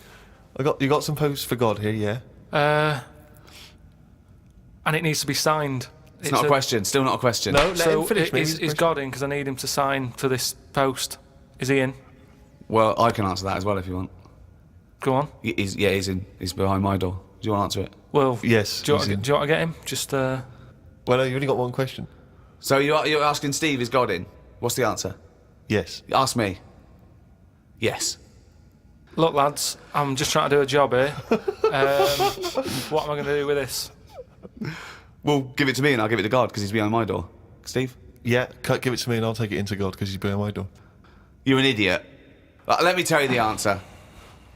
S2: You got some posts for God here, yeah.
S3: And it needs to be signed.
S1: It's not a question. Still not a question.
S2: No, let
S3: So
S2: him finish. Maybe
S3: is
S2: it's a question.
S3: God in? Because I need him to sign for this post. Is he in?
S1: Well, I can answer that as well if you want.
S3: Go on.
S1: He's in. He's behind my door. Do you want to answer it?
S3: Well,
S2: Yes,
S3: Do you,
S2: he's
S3: want,
S2: in.
S3: do you want to get him? Just
S2: Well, no, you've only got one question.
S1: So you're asking Steve, is God in? What's the answer?
S2: Yes.
S1: Ask me. Yes.
S3: look, lads. I'm just trying to do a job here. What am I going to do with this?
S1: Well, give it to me and I'll give it to God because he's behind my door. Steve?
S2: Yeah, give it to me and I'll take it into God because he's behind my door.
S1: You're an idiot. Let me tell you the answer.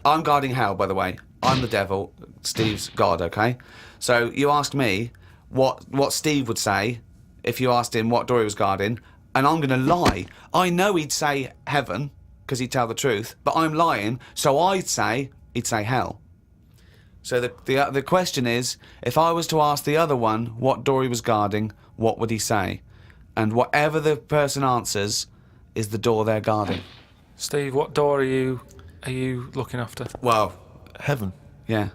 S1: I'm guarding hell, by the way. I'm the devil. Steve's God, okay? So you asked me what Steve would say if you asked him what door he was guarding, and I'm going to lie. I know he'd say heaven because he'd tell the truth, but I'm lying, so I'd say he'd say hell. So the question is, if I was to ask the other one what door he was guarding, what would he say? And whatever the person answers is the door they're guarding.
S3: Steve, what door are you looking after?
S1: Well,
S2: Heaven.
S1: yeah.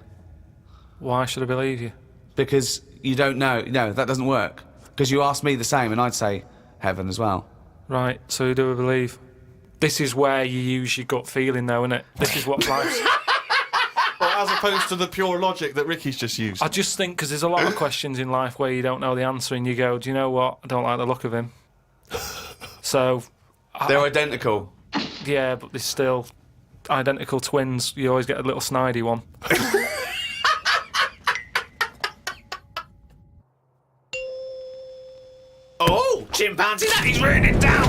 S3: Why should I believe you?
S1: Because you don't know. No, that doesn't work. Because you asked me the same, and I'd say heaven as well.
S3: Right, so who do I believe? This is where you use your gut feeling, though, isn't it? This is what life's...
S2: Well, as opposed to the pure logic that Ricky's just used.
S3: I just think, because there's a lot of questions in life where you don't know the answer, and you go, do you know what? I don't like the look of him. So...
S1: They're identical.
S3: Yeah, but they're still identical twins. You always get a little snidey one.
S1: Oh, chimpanzee, that he's written it down.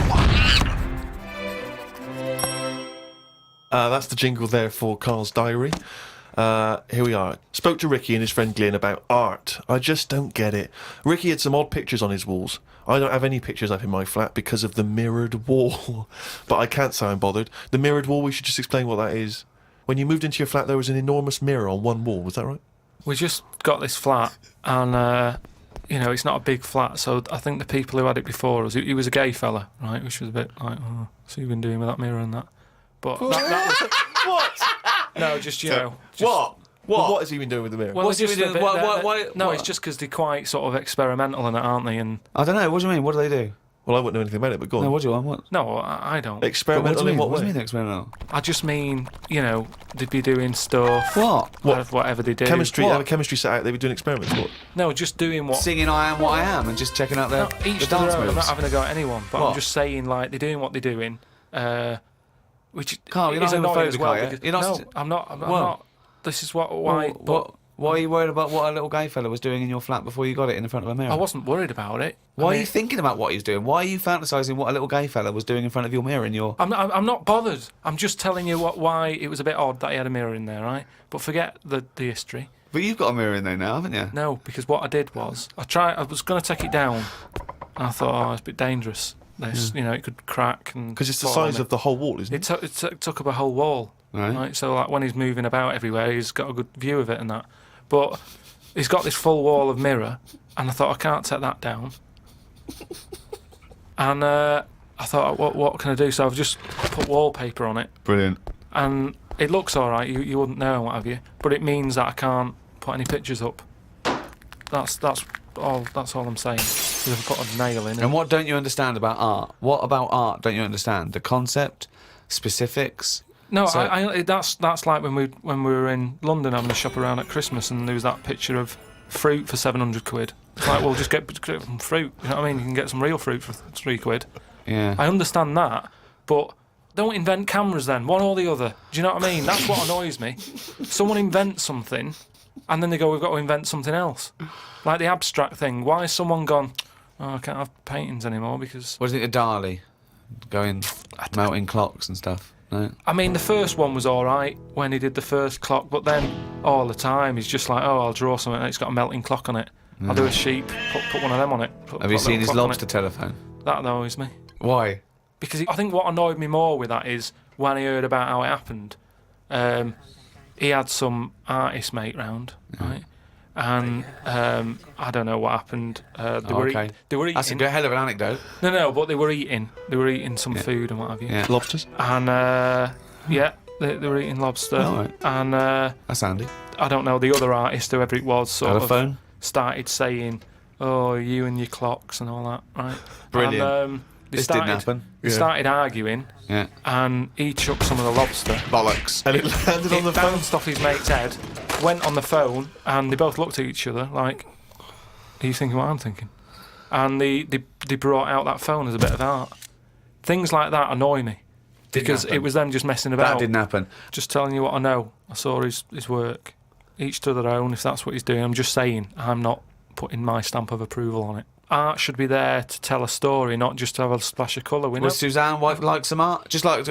S2: That's the jingle there for Carl's diary. Here we are. Spoke to Ricky and his friend Glyn about art. I just don't get it. Ricky had some odd pictures on his walls. I don't have any pictures up in my flat because of the mirrored wall. But I can't say I'm bothered. The mirrored wall, we should just explain what that is. When you moved into your flat, there was an enormous mirror on one wall. Was that right?
S3: We just got this flat, and it's not a big flat, so I think the people who had it before us, he was a gay fella, right, which was a bit like, oh, so you've been doing with that mirror and that. But that was...
S2: What?
S3: No, just, Just,
S2: What? What has he been doing with the mirror?
S3: Well,
S1: What's he
S3: just
S1: been
S3: a
S1: doing?
S3: bit- No,
S1: What?
S3: it's just because they're quite sort of experimental in it, aren't they? And
S1: I don't know. What do you mean? What do they do?
S2: Well, I wouldn't know anything about it, but go on.
S1: No, what do you want? What?
S3: no, I don't.
S2: Experimental in what
S1: What do
S2: way?
S1: you mean experimental?
S3: I just mean, they'd be doing stuff.
S1: What?
S3: Whatever they do.
S2: Chemistry.
S1: What?
S2: Have a chemistry set out. They were doing experiments. What?
S3: No, just doing what.
S1: Singing "I Am What I Am" and just checking out
S3: No,
S1: the
S3: each to
S1: dance
S3: their own. I'm not
S1: moves.
S3: having a go at anyone, but
S1: What?
S3: I'm just saying, like, they're doing what they're doing, which
S1: Carl, you're
S3: is
S1: not
S3: annoying as well.
S1: homophobic, are you?
S3: Because,
S1: You're not
S3: no,
S1: st-
S3: I'm not. I'm
S1: What?
S3: not. This is why. But
S1: Why are you worried about what a little gay fella was doing in your flat before you got it in front of a mirror?
S3: I wasn't worried about it.
S1: Why are you thinking about what he was doing? Why are you fantasising what a little gay fella was doing in front of your mirror in your...
S3: I'm not bothered. I'm just telling you why it was a bit odd that he had a mirror in there, right? But forget the history.
S1: But you've got a mirror in there now, haven't you?
S3: No, because what I did was I was going to take it down, and I thought, it's a bit dangerous. This, it could crack and
S2: Because it's the
S3: fall on
S2: size
S3: me.
S2: of the whole wall, isn't it?
S3: It took up a whole wall,
S1: Right.
S3: right? So like when he's moving about everywhere, he's got a good view of it and that. But he's got this full wall of mirror, and I thought I can't take that down. And I thought, what can I do? So I've just put wallpaper on it,
S1: Brilliant.
S3: and it looks all right. You wouldn't know, what have you? But it means that I can't put any pictures up. That's all. That's all I'm saying. 'Cause I've put a nail in.
S1: And what don't you understand about art? What about art don't you understand? The concept? Specifics?
S3: No,
S1: So-
S3: that's like when we were in London having a shop around at Christmas, and there was that picture of fruit for 700 quid. It's like, well, just get some fruit. You know what I mean? You can get some real fruit for £3.
S1: Yeah.
S3: I understand that, but don't invent cameras then, one or the other. Do you know what I mean? That's what annoys me. Someone invents something, and then they go, we've got to invent something else. Like the abstract thing. Why has someone gone, I can't have paintings anymore because...
S1: What do you think of Dali? Going, melting clocks and stuff? No?
S3: I mean, the first one was all right when he did the first clock, but then all the time he's just like, I'll draw something and it's got a melting clock on it. I'll do a sheep, put one of them on it.
S1: Have you seen his lobster telephone?
S3: That annoys me.
S1: Why?
S3: Because I think what annoyed me more with that is when I heard about how it happened, he had some artist mate round, right? And I don't know what happened. They were
S1: okay.
S3: They were eating.
S1: That's a hell of an anecdote.
S3: No, but they were eating. They were eating some food and what have you.
S1: Yeah.
S2: Lobsters?
S3: And they were eating lobster.
S1: All right.
S3: And
S1: That's handy.
S3: I don't know, the other artist, whoever it was, sort
S1: Telephone?
S3: of started saying, "Oh, you and your clocks and all that," right?
S1: Brilliant.
S3: And,
S1: This didn't happen.
S3: They started arguing,
S1: Yeah.
S3: and he chucked some of the lobster.
S1: Bollocks.
S2: And it landed on the
S3: It
S2: phone.
S3: bounced off his mate's head, went on the phone, and they both looked at each other like, "Are you thinking what I'm thinking?" And they brought out that phone as a bit of art. Things like that annoy me because
S1: happen.
S3: it was them just messing about.
S1: That didn't happen.
S3: Just telling you what I know. I saw his work. Each to their own, if that's what he's doing. I'm just saying, I'm not putting my stamp of approval on it. Art should be there to tell a story, not just to have a splash of colour. We know.
S1: Well, Suzanne like some art? Just like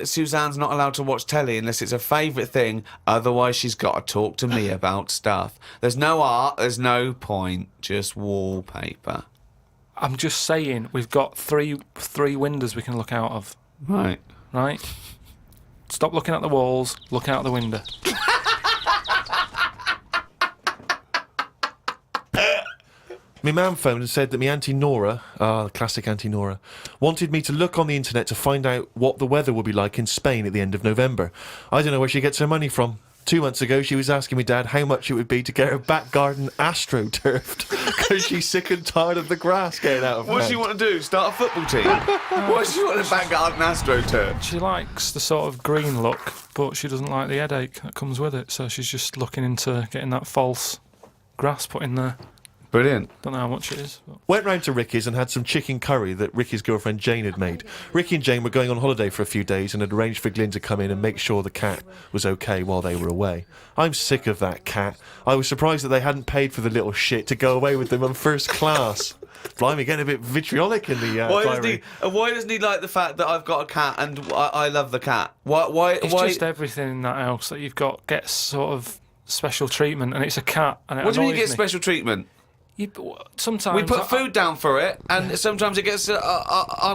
S1: Suzanne's not allowed to watch telly unless it's her favourite thing. Otherwise, she's got to talk to me about stuff. There's no art. There's no point. Just wallpaper.
S3: I'm just saying, we've got three windows we can look out of.
S1: Right.
S3: Right? Stop looking at the walls. Look out the window.
S2: My mum phoned and said that my Auntie Nora, the classic Auntie Nora, wanted me to look on the internet to find out what the weather would be like in Spain at the end of November. I don't know where she gets her money from. 2 months ago, she was asking me dad how much it would be to get her back garden astroturfed because she's sick and tired of the grass getting out of
S1: What does
S2: hand.
S1: she want to do? Start a football team? Why does she want a back garden astroturf?
S3: She likes the sort of green look, but she doesn't like the headache that comes with it. So she's just looking into getting that false grass put in there.
S1: Brilliant.
S3: Don't know how much it is. But.
S2: Went round to Ricky's and had some chicken curry that Ricky's girlfriend Jane had made. Ricky and Jane were going on holiday for a few days and had arranged for Glyn to come in and make sure the cat was okay while they were away. I'm sick of that cat. I was surprised that they hadn't paid for the little shit to go away with them on first class. Blimey, getting a bit vitriolic in the diary.
S1: Why doesn't he like the fact that I've got a cat and I love the cat? Why?
S3: It's just everything in that house that you've got gets sort of special treatment, and it's a cat. And it
S1: What do you mean
S3: annoys
S1: you get
S3: me.
S1: special treatment?
S3: Sometimes
S1: We put food down for it, and sometimes it gets on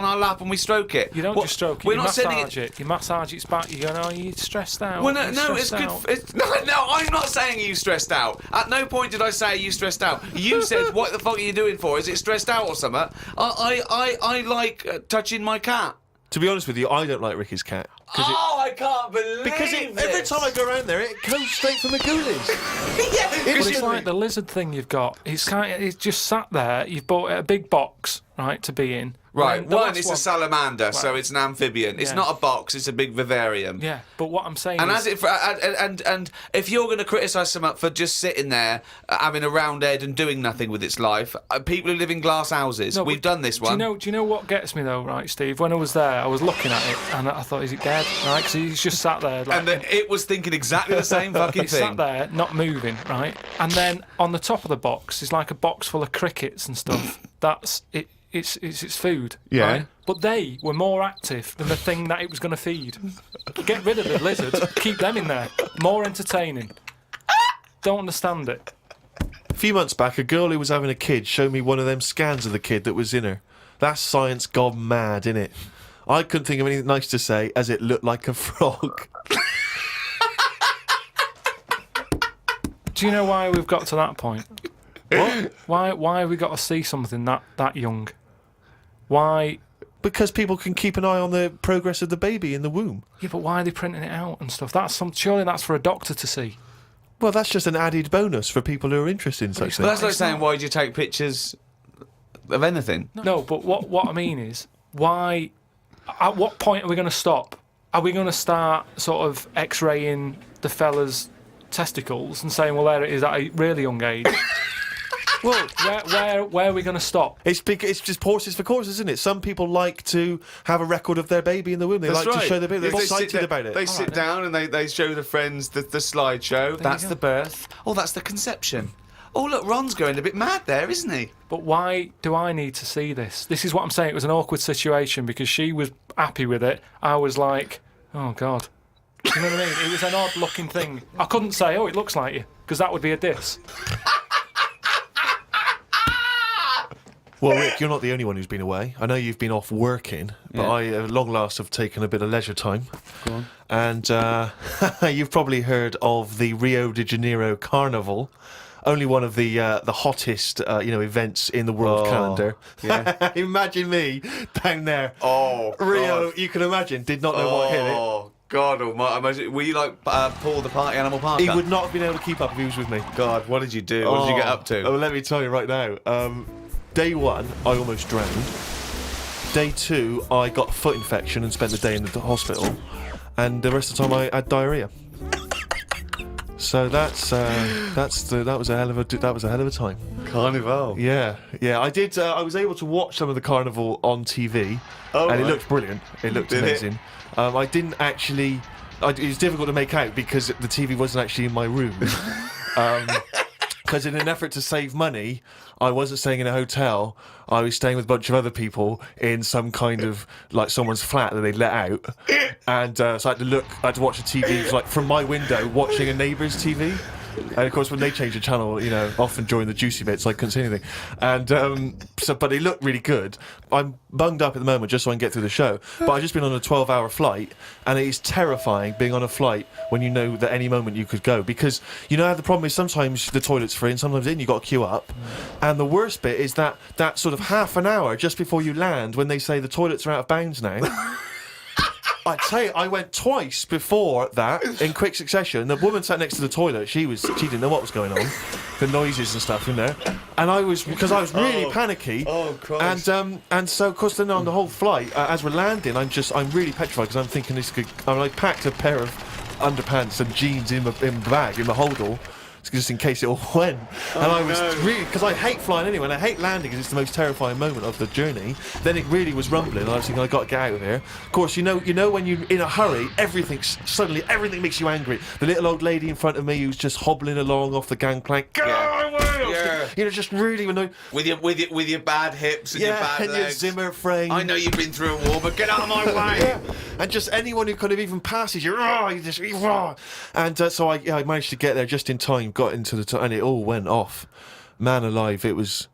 S1: our lap and we stroke it.
S3: You don't
S1: What-
S3: just stroke it.
S1: We're
S3: You
S1: not sending
S3: massage it. You massage its back. You go, "No, you're stressed out."
S1: Well,
S3: You're
S1: no, it's
S3: stressed
S1: good.
S3: out."
S1: No, I'm not saying you stressed out. At no point did I say you stressed out. You said, "What the fuck are you doing for? Is it stressed out or something?" I like touching my cat.
S2: To be honest with you, I don't like Ricky's cat.
S1: I can't believe
S2: Because every time I go around there, it goes straight for my ghoulies.
S1: yeah,
S3: But it's like the lizard thing you've got. It's just sat there. You've bought a big box, right, to be in.
S1: Right,
S3: And the
S1: one,
S3: last
S1: it's a salamander, so
S3: Right.
S1: it's an amphibian. It's
S3: Yeah.
S1: not a box, it's a big vivarium.
S3: Yeah, but what I'm saying
S1: And
S3: is,
S1: as it and if you're going to criticise someone for just sitting there, having a round head and doing nothing with its life, people who live in glass houses,
S3: No,
S1: we've
S3: but
S1: done this one.
S3: Do you know what gets me though, right, Steve? When I was there, I was looking at it and I thought, is it dead? Right, because he's just sat there. Like,
S1: And then it was thinking exactly the same fucking
S3: It's sat
S1: thing.
S3: there, not moving, right? And then on the top of the box is like a box full of crickets and stuff. That's it. It's its food.
S2: Yeah.
S3: Right? But they were more active than the thing that it was going to feed. Get rid of the lizards. Keep them in there. More entertaining. Don't understand it.
S2: A few months back, a girl who was having a kid showed me one of them scans of the kid that was in her. That's science gone mad, innit? I couldn't think of anything nice to say, as it looked like a frog.
S3: Do you know why we've got to that point? What? Why have we got to see something that young? Why?
S2: Because people can keep an eye on the progress of the baby in the womb.
S3: Yeah, but why are they printing it out and stuff? Surely that's for a doctor to see.
S2: Well, that's just an added bonus for people who are interested in such
S1: But
S2: things.
S1: that's like saying, why do you take pictures of anything?
S3: No, but what I mean is, why? At what point are we going to stop? Are we going to start sort of X-raying the fella's testicles and saying, well, there it is at a really young age? Well, where are we going to stop?
S2: It's just horses for courses, isn't it? Some people like to have a record of their baby in the womb. They
S1: That's
S2: like
S1: right.
S2: to show their baby. They're
S1: They sit
S2: excited
S1: there-
S2: about it.
S1: They sit down and they show the friends the slideshow. That's
S3: go.
S1: the birth. Oh, that's the conception. Oh, look, Ron's going a bit mad there, isn't he?
S3: But why do I need to see this? This is what I'm saying. It was an awkward situation because she was happy with it. I was like, oh, God. You know what I mean? It was an odd-looking thing. I couldn't say, oh, it looks like you, because that would be a diss.
S2: Well, Rick, you're not the only one who's been away. I know you've been off working, but
S1: Yeah.
S2: I, at long last, have taken a bit of leisure time.
S1: Go on.
S2: And you've probably heard of the Rio de Janeiro Carnival. Only one of the hottest events in the world calendar.
S1: yeah.
S2: Imagine me down there.
S1: Oh,
S2: Rio,
S1: God.
S2: you can imagine, did not know what hit it.
S1: Oh, God almighty. Were you like Paul the Party Animal Parker?
S2: He would not have been able to keep up if he was with me.
S1: God, what did you do? What did you get up to?
S2: Oh, let me tell you right now. Day one, I almost drowned. Day two, I got a foot infection and spent the day in the hospital. And the rest of the time, I had diarrhea. So that was a hell of a time.
S1: Carnival.
S2: Yeah. I did. I was able to watch some of the carnival on TV,
S1: Oh,
S2: and it
S1: right.
S2: looked brilliant. It looked
S1: Did it?
S2: amazing. I didn't actually. It was difficult to make out because the TV wasn't actually in my room. Because in an effort to save money, I wasn't staying in a hotel. I was staying with a bunch of other people in some kind of like someone's flat that they let out, and so I had to watch the TV like from my window, watching a neighbour's TV. And of course, when they changed the channel, you know, often during the juicy bits, I couldn't see anything. And but it looked really good. I'm bunged up at the moment just so I can get through the show. But I've just been on a 12-hour flight, and it is terrifying being on a flight when you know that any moment you could go. Because you know how the problem is sometimes the toilet's free, and sometimes you've got to queue up. And the worst bit is that sort of half an hour just before you land, when they say the toilets are out of bounds now. I tell you, I went twice before that in quick succession. The woman sat next to the toilet. She didn't know what was going on, the noises and stuff in there. And I was really panicky.
S1: Oh Christ!
S2: And so of course then on the whole flight, as we're landing, I'm really petrified because I'm thinking I packed a pair of underpants and jeans in the bag in the holdall. Just in case it all went. And I was really, because I hate flying anyway, and I hate landing because it's the most terrifying moment of the journey. Then it really was rumbling, and I was thinking, I've got to get out of here. Of course, you know when you're in a hurry, everything makes you angry. The little old lady in front of me who's just hobbling along off the gangplank, go away! Yeah. You know, just really annoyed.
S1: With your bad hips and your bad
S2: and
S1: legs.
S2: your Zimmer frame.
S1: I know you've been through a war, but get out of my way!
S2: Yeah. And just anyone who kind of even passes you, and so I managed to get there just in time. Got into and it all went off. Man alive, it was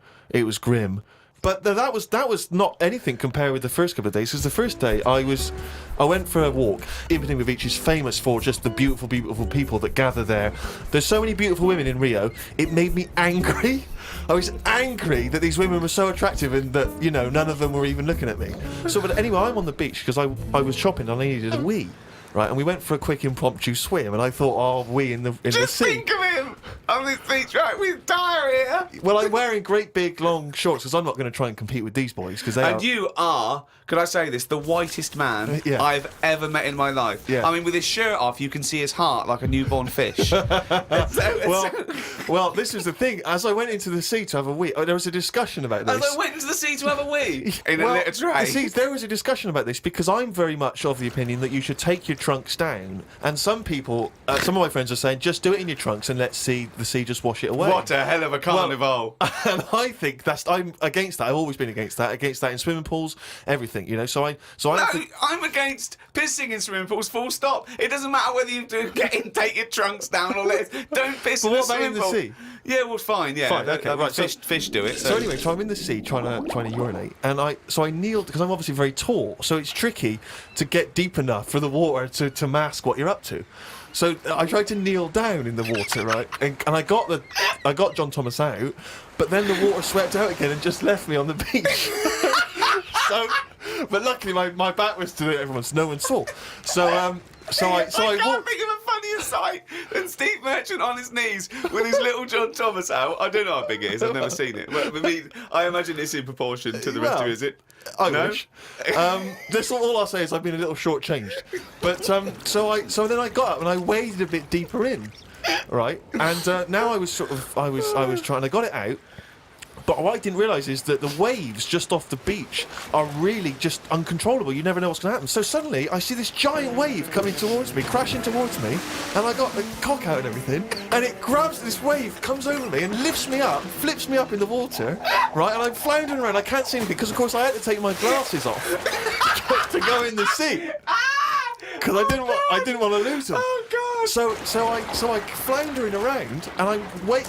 S2: grim. But that was not anything compared with the first couple of days. Because the first day I went for a walk. Ipponia Beach is famous for just the beautiful, beautiful people that gather there. There's so many beautiful women in Rio. It made me angry. I was angry that these women were so attractive and that, you know, none of them were even looking at me. So, but anyway, I'm on the beach because I was shopping and I needed a wee. Right, and we went for a quick impromptu swim, and I thought, oh, we in the sea.
S1: Just think of him on this beach, right, with diarrhea.
S2: Well, I'm wearing great big long shorts because I'm not going to try and compete with these boys because they
S1: And you are, could I say this, the whitest man I've ever met in my life.
S2: Yeah.
S1: I mean, with his shirt off, you can see his heart like a newborn fish.
S2: Well, this is the thing. As I went into the sea to have a wee, there was a discussion about this.
S1: As I went into the sea to have a wee in a litter tray.
S2: See, there was a discussion about this because I'm very much of the opinion that you should take your trunks down. And some people, some of my friends are saying, just do it in your trunks and let the sea just wash it away.
S1: What a hell of a carnival!
S2: And I think I'm against that. I've always been against that in swimming pools, everything, you know.
S1: I'm against pissing in swimming pools. Full stop. It doesn't matter whether you do take your trunks down or don't piss
S2: But
S1: in the
S2: what about
S1: swimming
S2: in the
S1: pool.
S2: sea?
S1: Yeah, well, fine. Yeah,
S2: Fine, okay, right.
S1: Fish do it.
S2: So anyway, I'm in the sea trying to urinate, and I kneeled because I'm obviously very tall, so it's tricky to get deep enough for the water to mask what you're up to. So I tried to kneel down in the water, right, and I got John Thomas out, but then the water swept out again and just left me on the beach. But luckily my back was to everyone, so no one saw. I
S1: can't think of a funnier sight than Steve Merchant on his knees with his little John Thomas out. I don't know how big it is. I've never seen it. But I imagine it's in proportion to the rest of it, is it?
S2: I wish. That's all I'll say is I've been a little shortchanged. But so then I got up and I waded a bit deeper in, right? And now I was trying. I got it out. But what I didn't realise is that the waves just off the beach are really just uncontrollable. You never know what's going to happen. So suddenly I see this giant wave coming towards me, crashing towards me, and I got the cock out and everything, and it grabs this wave, comes over me, and lifts me up, flips me up in the water, right? And I'm floundering around. I can't see anything because, of course, I had to take my glasses off to go in the sea because I didn't want to lose them.
S1: Oh God!
S2: So I floundering around, and I'm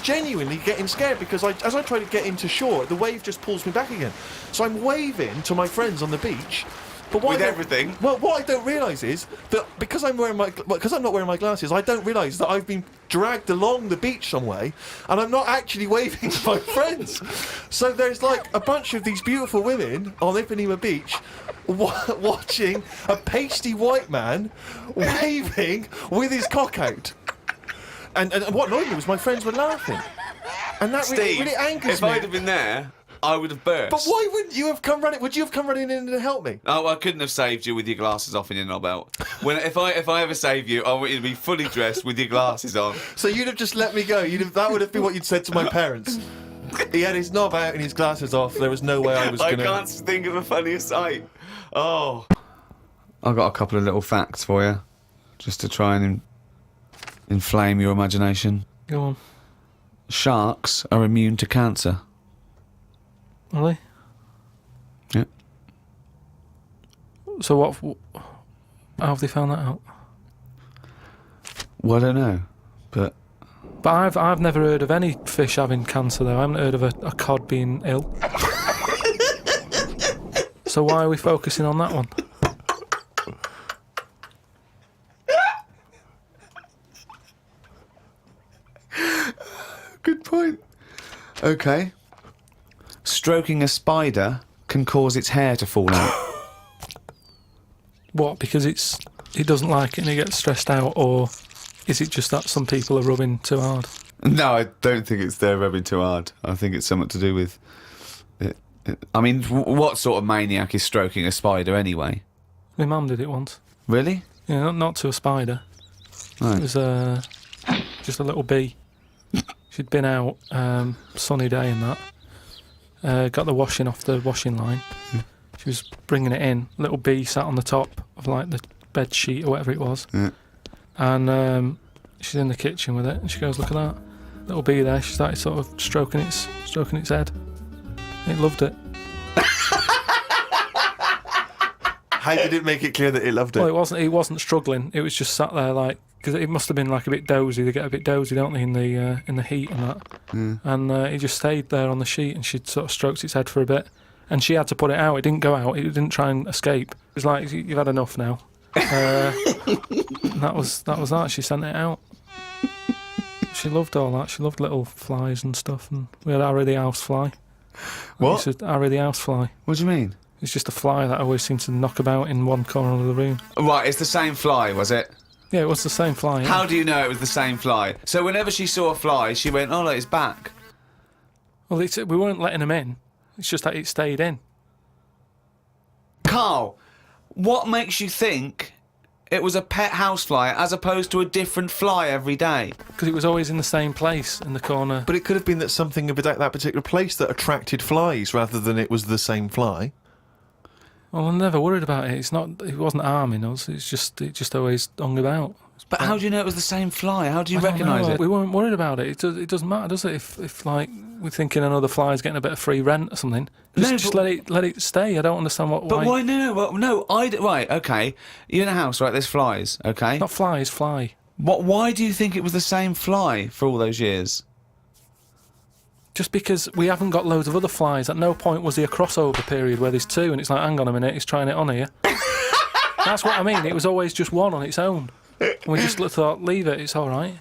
S2: genuinely getting scared because as I try to get into shore, the wave just pulls me back again. So I'm waving to my friends on the beach. But
S1: with everything.
S2: Well, what I don't realise is that because I'm not wearing my glasses, I don't realise that I've been dragged along the beach some way, and I'm not actually waving to my friends. So there's like a bunch of these beautiful women on Ipponia Beach watching a pasty white man waving with his cock out. And what annoyed me was my friends were laughing, and that
S1: Steve,
S2: really angers
S1: if
S2: me.
S1: I'd have been there, I would have burst.
S2: But why wouldn't you have come running? Would you have come running in to help me?
S1: Oh, I couldn't have saved you with your glasses off and your knob out. If I ever save you, I want you to be fully dressed with your glasses on.
S2: So you'd have just let me go. That would have been what you'd said to my parents. He had his knob out and his glasses off. There was no way I was going to...
S1: I can't think of a funnier sight. Oh. I've got a couple of little facts for you, just to try and inflame your imagination.
S3: Go on.
S1: Sharks are immune to cancer.
S3: Are they?
S1: Yeah.
S3: So how have they found that out?
S1: Well, I don't know, but
S3: But I've never heard of any fish having cancer, though. I haven't heard of a cod being ill. So why are we focusing on that one?
S1: Good point. Okay. Stroking a spider can cause its hair to fall out.
S3: What, because it doesn't like it and it gets stressed out, or is it just that some people are rubbing too hard?
S1: No, I don't think it's they're rubbing too hard. I think it's something to do with it. I mean, what sort of maniac is stroking a spider anyway?
S3: My mum did it once.
S1: Really?
S3: Yeah, not to a spider.
S1: Right.
S3: It was just a little bee. She'd been out, sunny day and that. Got the washing off the washing line. She was bringing it in. Little bee sat on the top of like the bed sheet or whatever it was.
S1: Yeah.
S3: And she's in the kitchen with it, and she goes, "Look at that little bee there." She started sort of stroking its head. It loved it.
S2: How did it make it clear that it loved it?
S3: Well, it wasn't struggling. It was just sat there like, because it must have been like a bit dozy. They get a bit dozy, don't they, in the heat and that.
S1: Yeah.
S3: And it just stayed there on the sheet, and she'd sort of stroked its head for a bit, and she had to put it out. It didn't go out. It didn't try and escape. It was like, "You've had enough now." That was that. She sent it out. She loved all that. She loved little flies and stuff. And we had Harry the housefly.
S2: What?
S3: Harry the housefly.
S1: What do you mean?
S3: It's just a fly that always seemed to knock about in one corner of the room.
S1: Right, it's the same fly, was it?
S3: Yeah, it was the same fly. Yeah.
S1: How do you know it was the same fly? So whenever she saw a fly, she went, "Oh, look, it's back."
S3: Well, we weren't letting him in. It's just that it stayed in.
S1: Carl, what makes you think it was a pet housefly as opposed to a different fly every day?
S3: Because it was always in the same place in the corner.
S2: But it could have been that something about that particular place that attracted flies rather than it was the same fly.
S3: Well, I'm never worried about it. It wasn't harming us. It just always hung about.
S1: But how do you know it was the same fly? How do you
S3: I don't
S1: recognise
S3: know.
S1: it?
S3: We weren't worried about it. It doesn't matter, does it? If like we're thinking another fly's getting a bit of free rent or something, just let it stay. I don't understand what.
S1: But why? No. Right. Okay. You're in a house, right? There's flies. Okay.
S3: Not flies, fly.
S1: What? Why do you think it was the same fly for all those years?
S3: Just because we haven't got loads of other flies. At no point was there a crossover period where there's two, and it's like, hang on a minute, he's trying it on here. That's what I mean. It was always just one on its own. And we just thought, leave it, it's all right.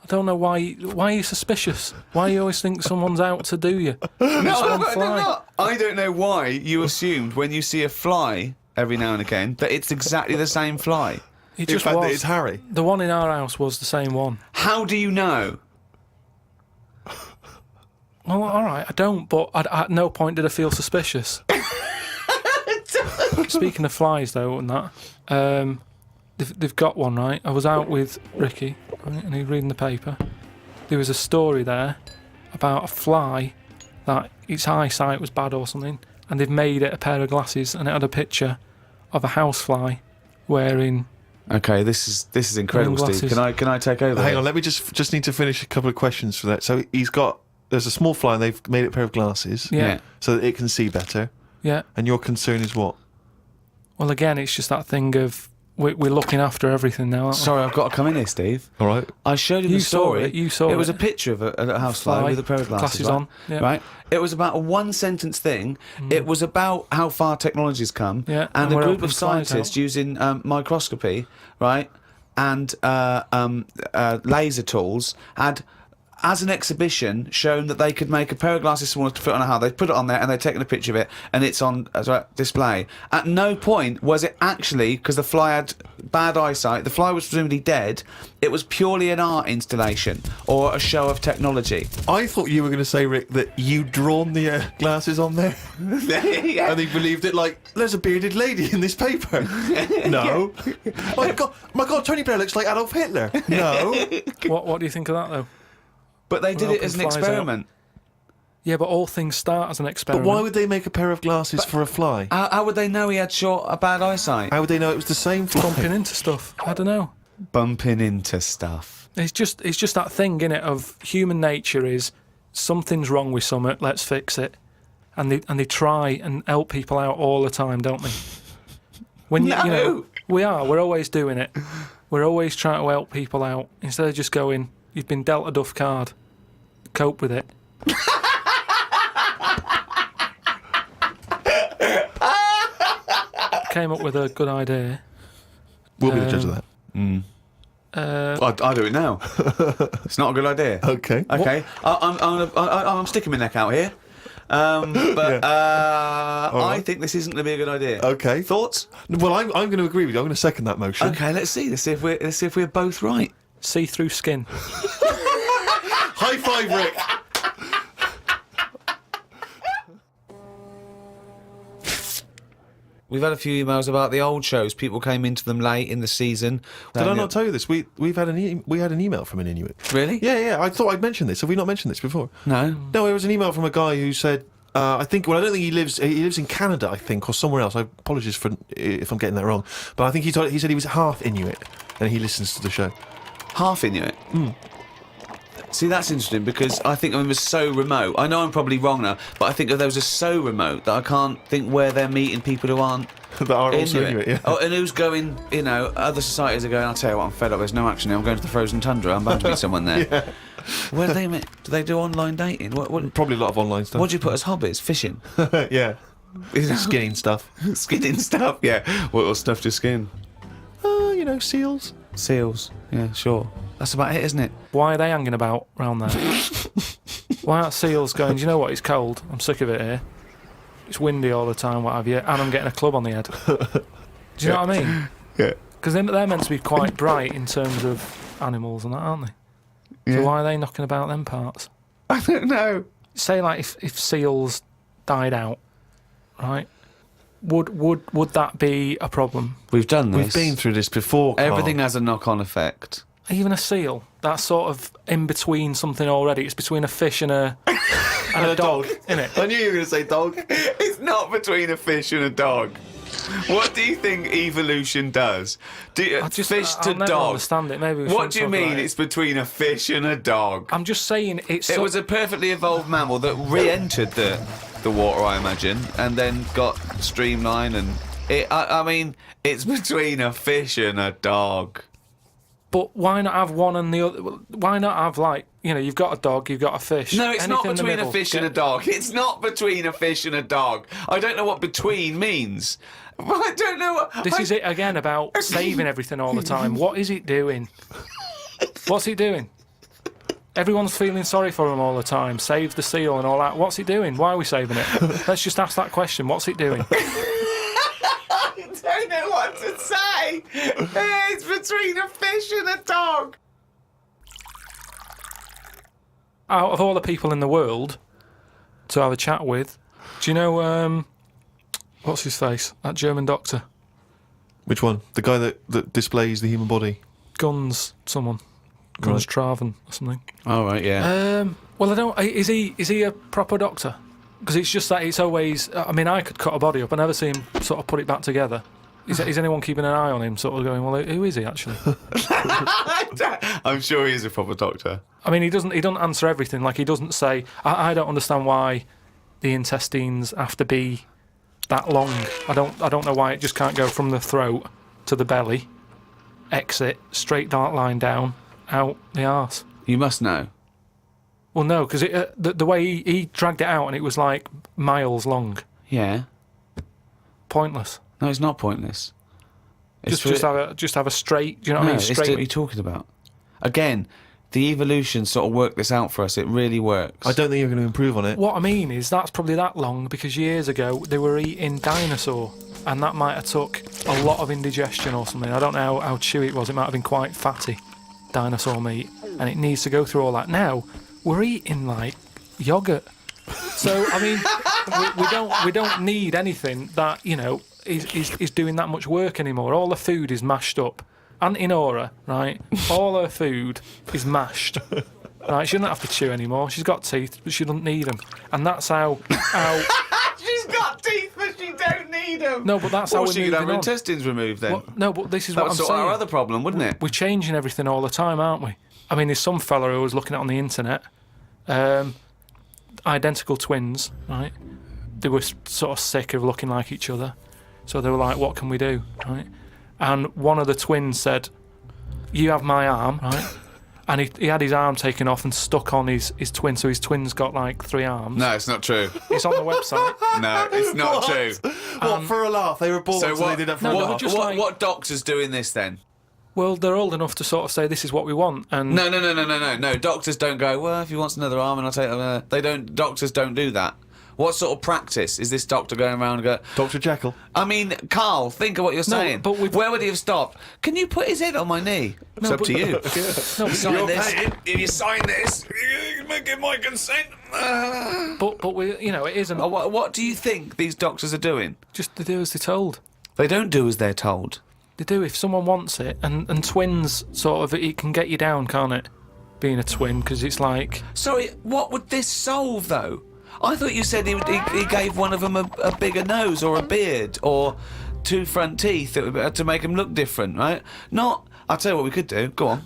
S3: I don't know why are you suspicious? Why you always think someone's out to do you?
S1: No, I don't know why you assumed when you see a fly every now and again that it's exactly the same fly.
S3: It
S2: In
S3: just
S2: fact,
S3: was.
S2: that it's Harry.
S3: The one in our house was the same one.
S1: How do you know?
S3: Well, all right, I don't, but at no point did I feel suspicious. Speaking of flies, though, and that, they've got one, right? I was out with Ricky, right, and he was reading the paper. There was a story there about a fly that its eyesight was bad or something, and they've made it a pair of glasses, and it had a picture of a housefly wearing.
S1: Okay, this is incredible, Steve.
S3: Glasses.
S1: Can I take over?
S2: Hang
S1: here?
S2: on, let me just need to finish a couple of questions for that. So there's a small fly and they've made it a pair of glasses
S3: Yeah.
S2: so that it can see better.
S3: Yeah.
S2: And your concern is what?
S3: Well, again, it's just that thing of we're looking after everything now, aren't we?
S1: Sorry, I've got to come in here, Steve.
S2: All right.
S1: I showed him
S3: You
S1: the story.
S3: You saw it.
S1: It was a picture of a housefly
S3: Fly,
S1: with a pair of glasses
S3: glasses
S1: right?
S3: on, yeah.
S1: Right. It was about a one-sentence thing. It was about how far technology's come,
S3: Yeah,
S1: and
S3: and
S1: a
S3: we're
S1: group
S3: helping
S1: of
S3: flies
S1: scientists
S3: out.
S1: using microscopy, right, and laser tools had. As an exhibition, shown that they could make a pair of glasses smaller to fit on a hat. They put it on there and they'd taken a picture of it, and it's on display. At no point was it actually, because the fly had bad eyesight, the fly was presumably dead. It was purely an art installation or a show of technology.
S2: I thought you were going to say, Rick, that you'd drawn the glasses on there.
S1: Yeah.
S2: And they believed it like, there's a bearded lady in this paper. No. my God, Tony Blair looks like Adolf Hitler. No.
S3: What do you think of that, though?
S1: But they did it as an
S3: Helping flies
S1: experiment.
S3: Yeah, but all things start as an
S2: But
S3: experiment.
S2: why would they make a pair of glasses for a fly?
S1: How would they know he had bad eyesight?
S2: How would they know it was the same fly?
S3: bumping into stuff? I don't know.
S1: Bumping into stuff.
S3: It's just that thing, innit, of human nature is something's wrong with something, let's fix it. And they try and help people out all the time, don't they? When you know, we're always doing it. We're always trying to help people out instead of just going, You've been dealt a duff card. Cope with it. Came up with a good idea.
S2: We'll be the judge of that.
S1: I'll do it now. It's not a good idea.
S2: Okay.
S1: Okay. I'm sticking my neck out here. I think this isn't going to be a good idea.
S2: Okay.
S1: Thoughts?
S2: Well, I'm going to agree with you. I'm going to second that motion.
S1: Okay, let's see. Let's see if we're both right.
S3: See-through skin.
S2: High five, Rick.
S1: We've had a few emails about the old shows. People came into them late in the season.
S2: Did I not tell you this? We had an email from an Inuit.
S1: Really?
S2: Yeah. I thought I'd mentioned this. Have we not mentioned this before?
S1: No.
S2: No, it was an email from a guy who said, I don't think he lives in Canada, I think, or somewhere else. I apologise for if I'm getting that wrong. But I think he said he was half Inuit and he listens to the show.
S1: Half Inuit? See, that's interesting because I think it was so remote. I know I'm probably wrong now, but I think that those are so remote that I can't think where they're meeting people who aren't
S2: That are also Inuit, yeah.
S1: Oh, and who's going, other societies are going, I'll tell you what, I'm fed up, there's no action here, I'm going to the frozen tundra, I'm bound to meet someone there.
S2: Yeah.
S1: Where do they meet? Do they do online dating? What
S2: Probably a lot of online stuff.
S1: do you put as hobbies? Fishing?
S2: Yeah. Skinning stuff.
S1: Skinning stuff, yeah. What stuff to skin?
S2: Seals.
S1: Seals, yeah, sure. That's about it, isn't it?
S3: Why are they hanging about round there? Why aren't seals going, do you know what, it's cold, I'm sick of it here. It's windy all the time, what have you, and I'm getting a club on the head. Do you know what I mean?
S1: Yeah.
S3: Because they're meant to be quite bright in terms of animals and that, aren't they?
S1: Yeah.
S3: So why are they knocking about them parts?
S1: I don't know.
S3: Say, like, if seals died out, right? Would that be a problem?
S1: We've done this.
S2: We've been through this before, Carl.
S1: Everything has a knock-on effect.
S3: Even a seal, that's sort of in between something already. It's between a fish and a dog, isn't it?
S2: I knew you were going to say dog.
S1: It's not between a fish and a dog. What do you think evolution does?
S3: I'll never
S1: dog.
S3: understand it. Maybe.
S1: What do you mean it's between a fish and a dog?
S3: I'm just saying it's.
S1: It was a perfectly evolved mammal that re-entered the water, I imagine, and then got streamlined. And I mean, it's between a fish and a dog.
S3: But why not have one and the other? Why not have, like, you've got a dog, you've got a fish.
S1: No, it's not
S3: anything in the
S1: between a
S3: middle.
S1: fish and a dog. It's not between a fish and a dog. I don't know what between means. I don't know what...
S3: This is it again about saving everything all the time. What is it doing? What's it doing? Everyone's feeling sorry for him all the time. Save the seal and all that. What's it doing? Why are we saving it? Let's just ask that question. What's it doing?
S1: I don't know what to say. It's between a fish and a dog.
S3: Out of all the people in the world to have a chat with, do you know, what's his face? That German doctor.
S2: Which one? The guy that displays the human body?
S3: Guns Traven or something.
S1: All right, yeah.
S3: Well, I don't. Is he a proper doctor? Because it's just that it's always. I mean, I could cut a body up. I never see him sort of put it back together. Is anyone keeping an eye on him? Sort of going, well, who is he actually?
S1: I'm sure he is a proper doctor.
S3: I mean, he doesn't answer everything. Like, he doesn't say. I don't understand why the intestines have to be that long. I don't know why it just can't go from the throat to the belly, exit straight dark line down, out the arse.
S1: You must know.
S3: Well, no, because the way he dragged it out and it was like miles long.
S1: Yeah.
S3: Pointless.
S1: No, it's not pointless.
S3: Just have a straight. Do you know what I mean? Straight.
S1: What are you talking about? Again, the evolution sort of worked this out for us. It really works.
S2: I don't think you're going to improve on it.
S3: What I mean is that's probably that long because years ago they were eating dinosaur, and that might have took a lot of indigestion or something. I don't know how chewy it was. It might have been quite fatty, dinosaur meat, and it needs to go through all that. Now we're eating like yogurt. So I mean, we don't need anything that is doing that much work anymore. All the food is mashed up. Auntie Nora, right? All her food is mashed. Right? She doesn't have to chew anymore. She's got teeth, but she doesn't need them. And that's how
S1: She's got teeth, but she don't need them.
S3: No, but that's how we're
S1: she
S3: moving
S1: could have her
S3: on.
S1: intestines removed then.
S3: Well, no, but this is
S1: that
S3: what
S1: would
S3: I'm
S1: sort
S3: saying.
S1: our other problem, wouldn't it?
S3: We're changing everything all the time, aren't we? I mean, there's some fella who was looking at on the internet, identical twins, right? They were sort of sick of looking like each other, so they were like, "What can we do?" Right? And one of the twins said, "You have my arm, right? And he had his arm taken off and stuck on his twin, so his twin's got like 3 arms.
S1: No, it's not true.
S3: It's on the website.
S1: No, it's not true.
S2: What, for a laugh? They were born, so they did that for a laugh.
S1: What doctor's doing this then?
S3: Well, they're old enough to sort of say this is what we want. And
S1: No. Doctors don't go, well, if he wants another arm, and I'll take it. They don't. Doctors don't do that. What sort of practice is this doctor going around and go?
S2: Dr. Jekyll.
S1: I mean, Carl, think of what you're saying.
S3: but
S1: where would he have stopped? Can you put his head on my knee? It's up to you.
S3: No,
S1: Sign this. If you sign this, you give my consent.
S3: But we, it isn't.
S1: What do you think these doctors are doing?
S3: Just they do as they're told.
S1: They don't do as they're told.
S3: They do if someone wants it, and twins sort of it can get you down, can't it? Being a twin, because it's like.
S1: Sorry, what would this solve though? I thought you said he gave one of them a bigger nose or a beard or 2 front teeth to make him look different, right? Not. I'll tell you what we could do. Go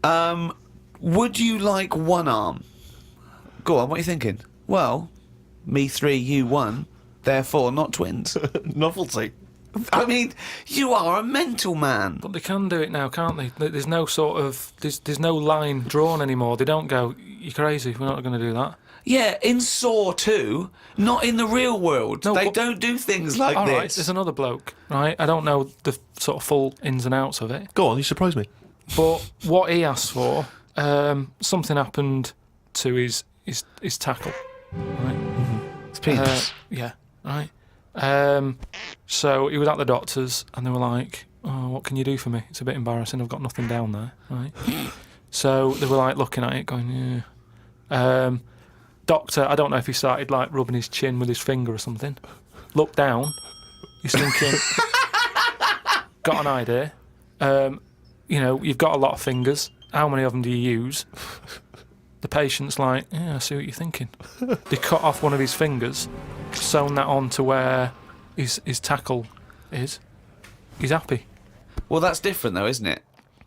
S1: on. Would you like 1 arm? Go on. What are you thinking? Well, me 3, you 1. Therefore, not twins.
S2: Novelty.
S1: I mean, you are a mental man.
S3: But they can do it now, can't they? There's no sort of there's no line drawn anymore. They don't go, "You're crazy. We're not going to do that."
S1: Yeah, in Saw 2, not in the real world.
S3: No,
S1: they don't do things like
S3: all
S1: this.
S3: Right, there's another bloke, right? I don't know the sort of full ins and outs of it.
S2: Go on, you surprise me.
S3: But what he asked for, something happened to his tackle, right?
S1: It's penis.
S3: Yeah, right. So he was at the doctor's, and they were like, "Oh, what can you do for me? It's a bit embarrassing. I've got nothing down there." Right. So they were like looking at it, going, "Yeah." Doctor, I don't know if he started like rubbing his chin with his finger or something. Looked down. He's thinking, got an idea. You've got a lot of fingers. How many of them do you use? The patient's like, yeah, I see what you're thinking. They cut off one of his fingers, sewn that on to where his tackle is. He's happy.
S1: Well, that's different though, isn't it?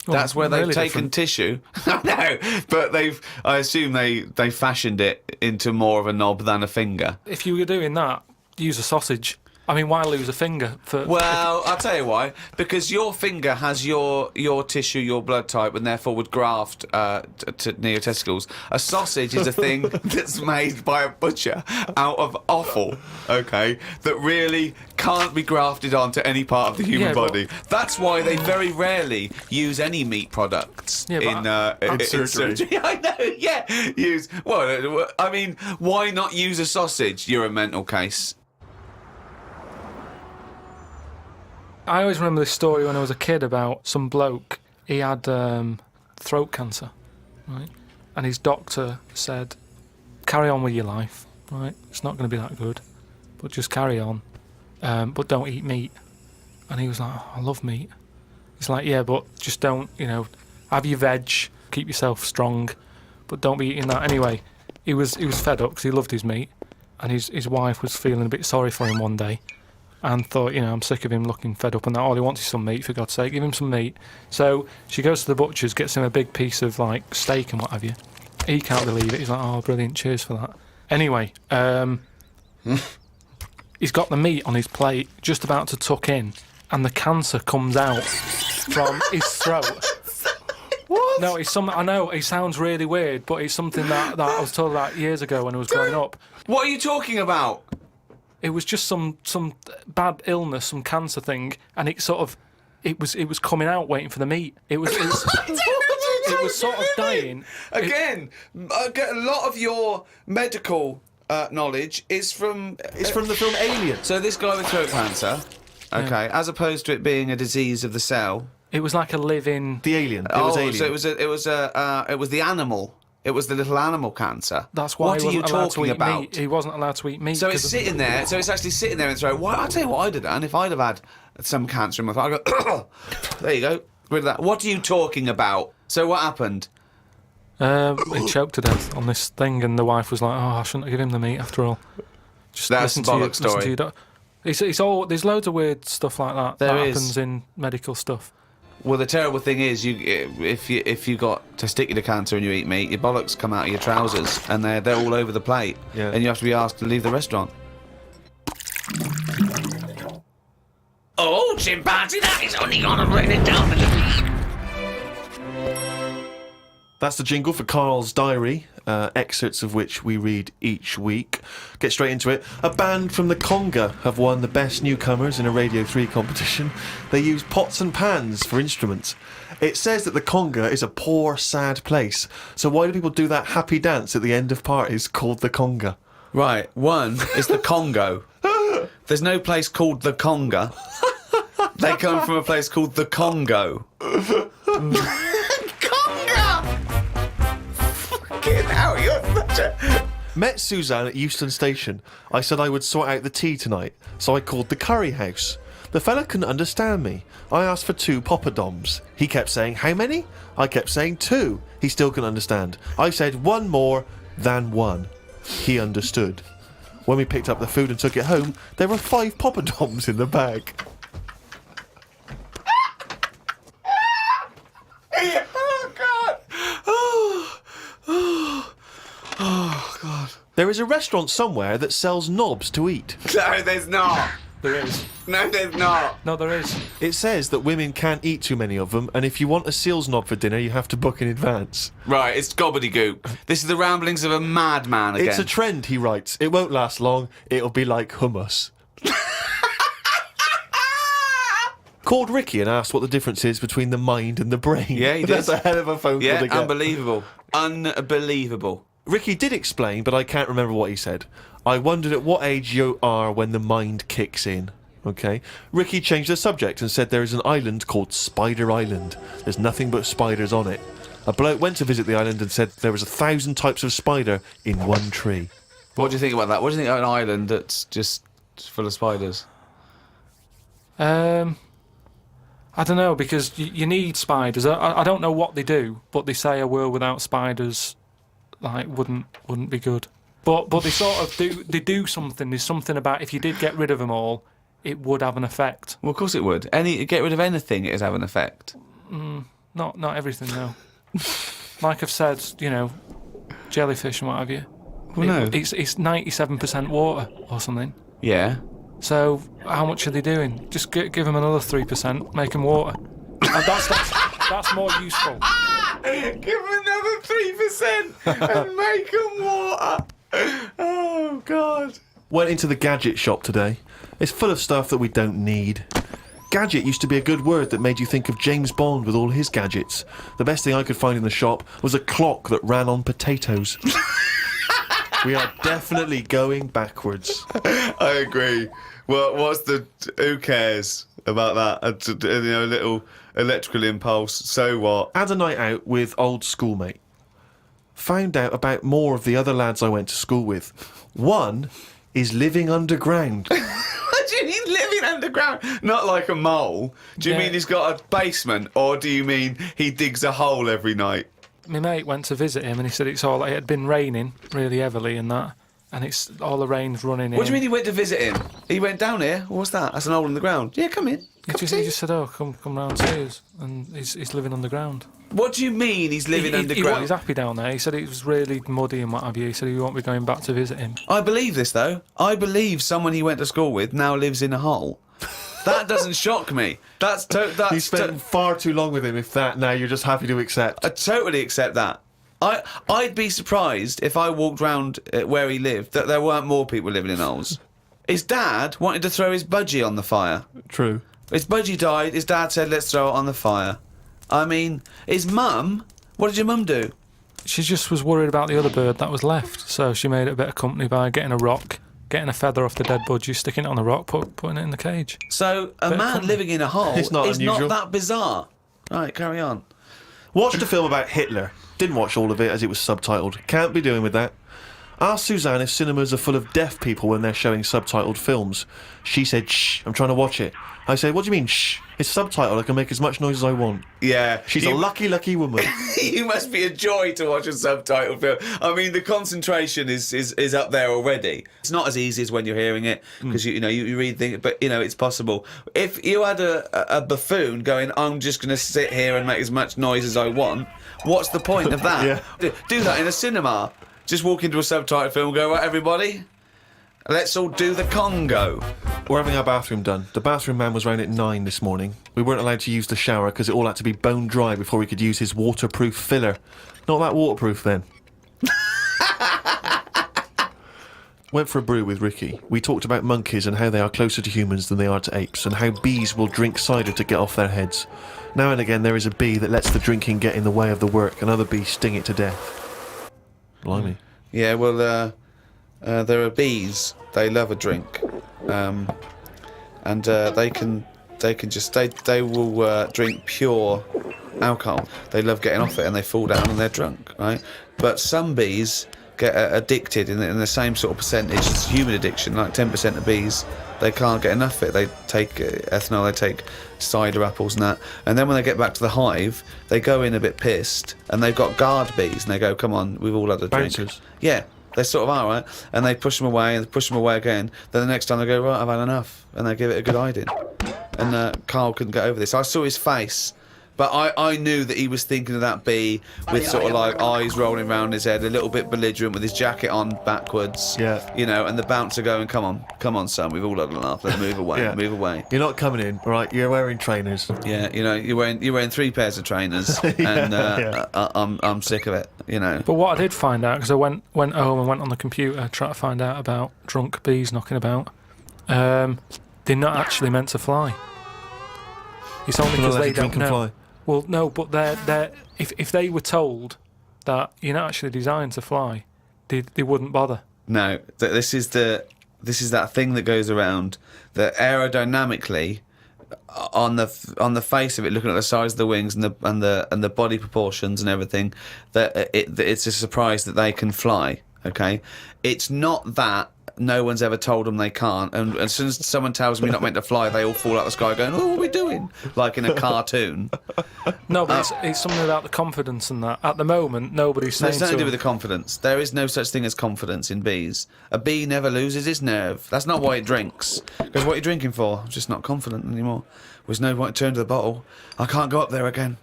S3: Well,
S1: That's where they've
S3: really
S1: taken
S3: different.
S1: tissue. No, but I assume they fashioned it into more of a knob than a finger.
S3: If you were doing that, use a sausage. I mean, why lose a finger?
S1: Well, I'll tell you why. Because your finger has your tissue, your blood type, and therefore would graft near your testicles. A sausage is a thing that's made by a butcher out of offal, okay, that really can't be grafted onto any part of the human body. That's why they very rarely use any meat products in surgery. I know, yeah. Well, I mean, why not use a sausage? You're a mental case.
S3: I always remember this story when I was a kid about some bloke. He had throat cancer, right? And his doctor said, carry on with your life, right? It's not going to be that good, but just carry on. But don't eat meat. And he was like, oh, I love meat. He's like, yeah, but just don't, have your veg, keep yourself strong, but don't be eating that. Anyway, he was fed up because he loved his meat, and his wife was feeling a bit sorry for him one day. And thought, I'm sick of him looking fed up and that. All he wants is some meat, for God's sake. Give him some meat. So she goes to the butcher's, gets him a big piece of, like, steak and what have you. He can't believe it. He's like, oh, brilliant, cheers for that. Anyway, he's got the meat on his plate, just about to tuck in, and the cancer comes out from his throat.
S2: What?
S3: No, it's something, I know, it sounds really weird, but it's something that I was told about years ago when I was growing up.
S1: What are you talking about?
S3: It was just some bad illness, some cancer thing, and it sort of, it was coming out waiting for the meat. It was sort of dying.
S1: Again, a lot of your medical knowledge is from
S2: the film Alien.
S1: So this guy with throat cancer, okay, as opposed to it being a disease of the cell.
S3: It was like a living.
S2: The alien. It was alien.
S1: So it was the animal. It was the little animal cancer.
S3: That's why
S1: what
S3: he
S1: are you
S3: wasn't allowed to
S1: talking
S3: eat
S1: about?
S3: meat. He wasn't allowed to eat meat.
S1: So it's sitting there. So it's actually sitting there in the throat. Why? I'll tell you what I'd have done if I'd have had some cancer in my throat. I'd go, there you go, rid of that. What are you talking about? So what happened?
S3: He choked to death on this thing, and the wife was like, "Oh, I shouldn't have given him the meat after all." Just
S1: That's a bollock story.
S3: It's all. There's loads of weird stuff like that
S1: There
S3: that
S1: is.
S3: happens in medical stuff.
S1: Well, the terrible thing is, if you got testicular cancer and you eat meat, your bollocks come out of your trousers and they're all over the plate, and you have to be asked to leave the restaurant. Oh, chimpanzee, that is only gonna bring it down a little.
S2: That's the jingle for Carl's diary, excerpts of which we read each week. Get straight into it. A band from the Conga have won the Best Newcomers in a Radio 3 competition. They use pots and pans for instruments. It says that the Conga is a poor, sad place. So why do people do that happy dance at the end of parties called the Conga?
S1: Right, one is the Congo. There's no place called the Conga. They come from a place called the Congo.
S2: Met Suzanne at Euston Station. I said I would sort out the tea tonight, so I called the curry house. The fella couldn't understand me. I asked for 2 poppadoms. He kept saying, how many? I kept saying 2. He still couldn't understand. I said 1 more than 1. He understood. When we picked up the food and took it home, there were 5 poppadoms in the bag.
S1: Oh, God. Oh, God.
S2: There is a restaurant somewhere that sells knobs to eat.
S1: No, there's not.
S3: There is.
S1: No, there's not.
S3: No, there is.
S2: It says that women can't eat too many of them, and if you want a seal's knob for dinner, you have to book in advance.
S1: Right, it's gobbledygook. This is the ramblings of a madman again.
S2: It's a trend, he writes. It won't last long. It'll be like hummus. Called Ricky and asked what the difference is between the mind and the brain.
S1: Yeah, he did.
S2: That's a hell of a phone call to get.
S1: Unbelievable. Unbelievable.
S2: Ricky did explain, but I can't remember what he said. I wondered at what age you are when the mind kicks in. Okay. Ricky changed the subject and said there is an island called Spider Island. There's nothing but spiders on it. A bloke went to visit the island and said there was 1,000 types of spider in one tree.
S1: What do you think about that? What do you think of an island that's just full of spiders?
S3: I don't know, because you need spiders. I don't know what they do, but they say a world without spiders wouldn't be good. But they sort of do something. There's something about if you did get rid of them all, it would have an effect.
S1: Well, of course it would. Get rid of anything, it'd have an effect.
S3: Not everything though. Like I've said, jellyfish and what have you.
S1: Well, no.
S3: It's 97% water or something.
S1: Yeah.
S3: So how much are they doing? Just give them another 3%, make them water. And that's more useful.
S1: Give them another 3% and make them water. Oh, God.
S2: Went into the gadget shop today. It's full of stuff that we don't need. Gadget used to be a good word that made you think of James Bond with all his gadgets. The best thing I could find in the shop was a clock that ran on potatoes. We are definitely going backwards.
S1: I agree. Well, who cares about that? A little electrical impulse. So what?
S2: Had a night out with old schoolmate. Found out about more of the other lads I went to school with. One is living underground.
S1: What do you mean living underground? Not like a mole. Do you mean he's got a basement, or do you mean he digs a hole every night?
S3: My mate went to visit him and he said it had been raining really heavily and that, and it's all the rain's running in.
S1: What do you mean he went to visit him? He went down here? What's that? That's an hole in the ground. Yeah, come in.
S3: He just said, "Oh, come round see us," and he's living underground.
S1: What do you mean he's living underground?
S3: He's happy down there. He said it was really muddy and what have you. He said he won't be going back to visit him.
S1: I believe this though. I believe someone he went to school with now lives in a hole. That doesn't shock me.
S2: You spent far too long with him. If that now you're just happy to accept.
S1: I totally accept that. I'd be surprised if I walked round where he lived that there weren't more people living in holes. His dad wanted to throw his budgie on the fire.
S2: True.
S1: His budgie died. His dad said, "Let's throw it on the fire." I mean, his mum. What did your mum do?
S3: She just was worried about the other bird that was left, so she made it a bit of company by getting a rock, getting a feather off the dead budgie, sticking it on the rock, putting it in the cage.
S1: So a man living in a hole
S2: is not
S1: that bizarre. Right, carry on.
S2: Watched a film about Hitler. Didn't watch all of it as it was subtitled. Can't be doing with that. Asked Suzanne if cinemas are full of deaf people when they're showing subtitled films. She said, "Shh, I'm trying to watch it." I said, "What do you mean, shh? It's subtitled. I can make as much noise as I want."
S1: Yeah.
S2: She's a lucky woman.
S1: You must be a joy to watch a subtitled film. I mean, the concentration is up there already. It's not as easy as when you're hearing it, because you read things, but it's possible. If you had a buffoon going, "I'm just going to sit here and make as much noise as I want," what's the point of that?
S2: Yeah.
S1: Do that in a cinema. Just walk into a subtitled film and go, "Right, everybody, Let's all do the Congo.
S2: We're having our bathroom done. The bathroom man was round at 9 this morning. We weren't allowed to use the shower because it all had to be bone dry before we could use his waterproof filler. Not that waterproof then. Went for a brew with Ricky. We talked about monkeys and how they are closer to humans than they are to apes, and how bees will drink cider to get off their heads. Now and again there is a bee that lets the drinking get in the way of the work, and other bees sting it to death. Blimey.
S1: Yeah, well, there are bees. They love a drink, and they will drink pure alcohol. They love getting off it, and they fall down and they're drunk, right? But some bees get addicted in the same sort of percentage. It's human addiction. Like 10% of bees, they can't get enough of it. They take ethanol, they take cider apples and that, and then when they get back to the hive, they go in a bit pissed, and they've got guard bees, and they go, "Come on, we've all had a drink."
S2: Bouncers.
S1: Yeah, they sort of are, right? And they push them away, and push them away again. Then the next time they go, "Right, I've had enough," and they give it a good hiding. And Carl couldn't get over this. I saw his face, but I knew that he was thinking of that bee with sort of like eyes rolling around his head, a little bit belligerent with his jacket on backwards.
S2: Yeah.
S1: You know, and the bouncer going, come on, son, we've all had enough. Let's move away,
S2: Yeah.
S1: move away.
S2: You're not coming in, right? You're wearing trainers.
S1: Yeah, you know, you're wearing 3 pairs of trainers, and I'm sick of it. You know.
S3: But what I did find out, because I went home and went on the computer trying to find out about drunk bees knocking about, they're not actually meant to fly. It's only because they don't know.
S2: Fly.
S3: Well, no, but they're if they were told that you're not actually designed to fly, they wouldn't bother.
S1: No, this is that thing that goes around that aerodynamically, on the face of it, looking at the size of the wings and the body proportions and everything, that it's a surprise that they can fly. Okay, it's not that. No one's ever told them they can't, and as soon as someone tells me you're not meant to fly, they all fall out of the sky going, "Oh, what are we doing?" Like in a cartoon.
S3: No, but it's something about the confidence and that. At the moment, nobody's saying.
S1: It's nothing to do with the confidence. There is no such thing as confidence in bees. A bee never loses its nerve. That's not why it drinks. Because what are you drinking for? I'm just not confident anymore. There's no point to turn to the bottle. I can't go up there again.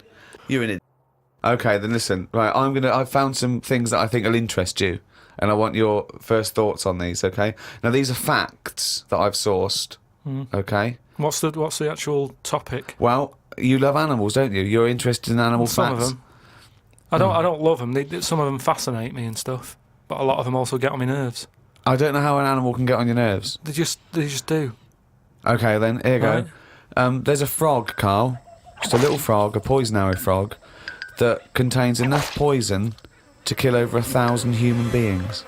S1: You're in it. Okay, then listen. Right, I've found some things that I think will interest you, and I want your first thoughts on these. Okay. Now these are facts that I've sourced. Okay.
S3: What's the actual topic?
S1: Well, you love animals, don't you? You're interested in animal
S3: Some
S1: facts.
S3: of them. I don't love them. Some of them fascinate me and stuff, but a lot of them also get on my nerves.
S1: I don't know how an animal can get on your nerves.
S3: They just do.
S1: Okay, then here you
S3: Right.
S1: go. There's a frog, Carl. Just a little frog, a poison arrow frog, that contains enough poison to kill over 1,000 human beings.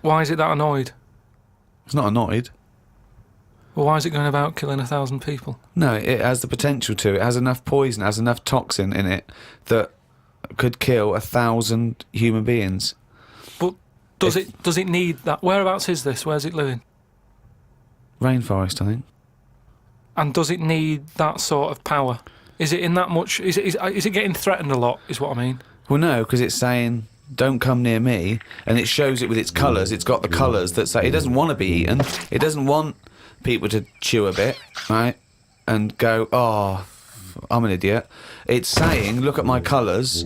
S3: Why is it that annoyed?
S1: It's not annoyed.
S3: Well, why is it going about killing 1,000 people?
S1: No, it has the potential to. It has enough poison, it has enough toxin in it that could kill 1,000 human beings.
S3: But does it need that? Whereabouts is this? Where's it living?
S1: Rainforest, I think.
S3: And does it need that sort of power? Is it in that much? Is it getting threatened a lot? Is what I mean.
S1: Well, no, because it's saying, "Don't come near me," and it shows it with its colours. It's got the colours that say it doesn't want to be eaten. It doesn't want people to chew a bit, right, and go, "Oh, I'm an idiot." It's saying, "Look at my colours.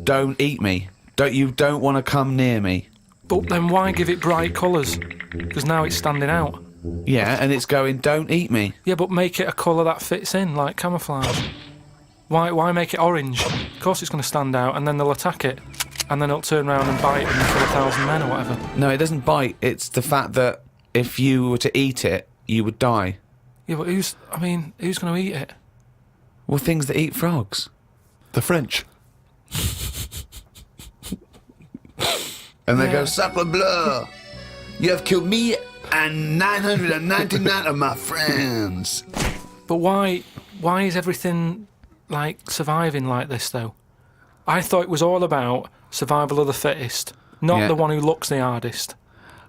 S1: Don't eat me. You don't want to come near me."
S3: But then why give it bright colours? Because now it's standing out.
S1: Yeah, and it's going, "Don't eat me."
S3: Yeah, but make it a colour that fits in, like camouflage. Why make it orange? Of course it's going to stand out, and then they'll attack it, and then it'll turn around and bite and kill 1,000 men or whatever.
S1: No, it doesn't bite. It's the fact that if you were to eat it, you would die.
S3: Yeah, but who's going to eat it?
S1: Well, things that eat frogs.
S2: The French.
S1: And they go, "Sacre bleu! You have killed me and 999 of my friends."
S3: But why is everything like surviving like this though? I thought it was all about survival of the fittest, not
S1: Yeah.
S3: the one who looks the hardest.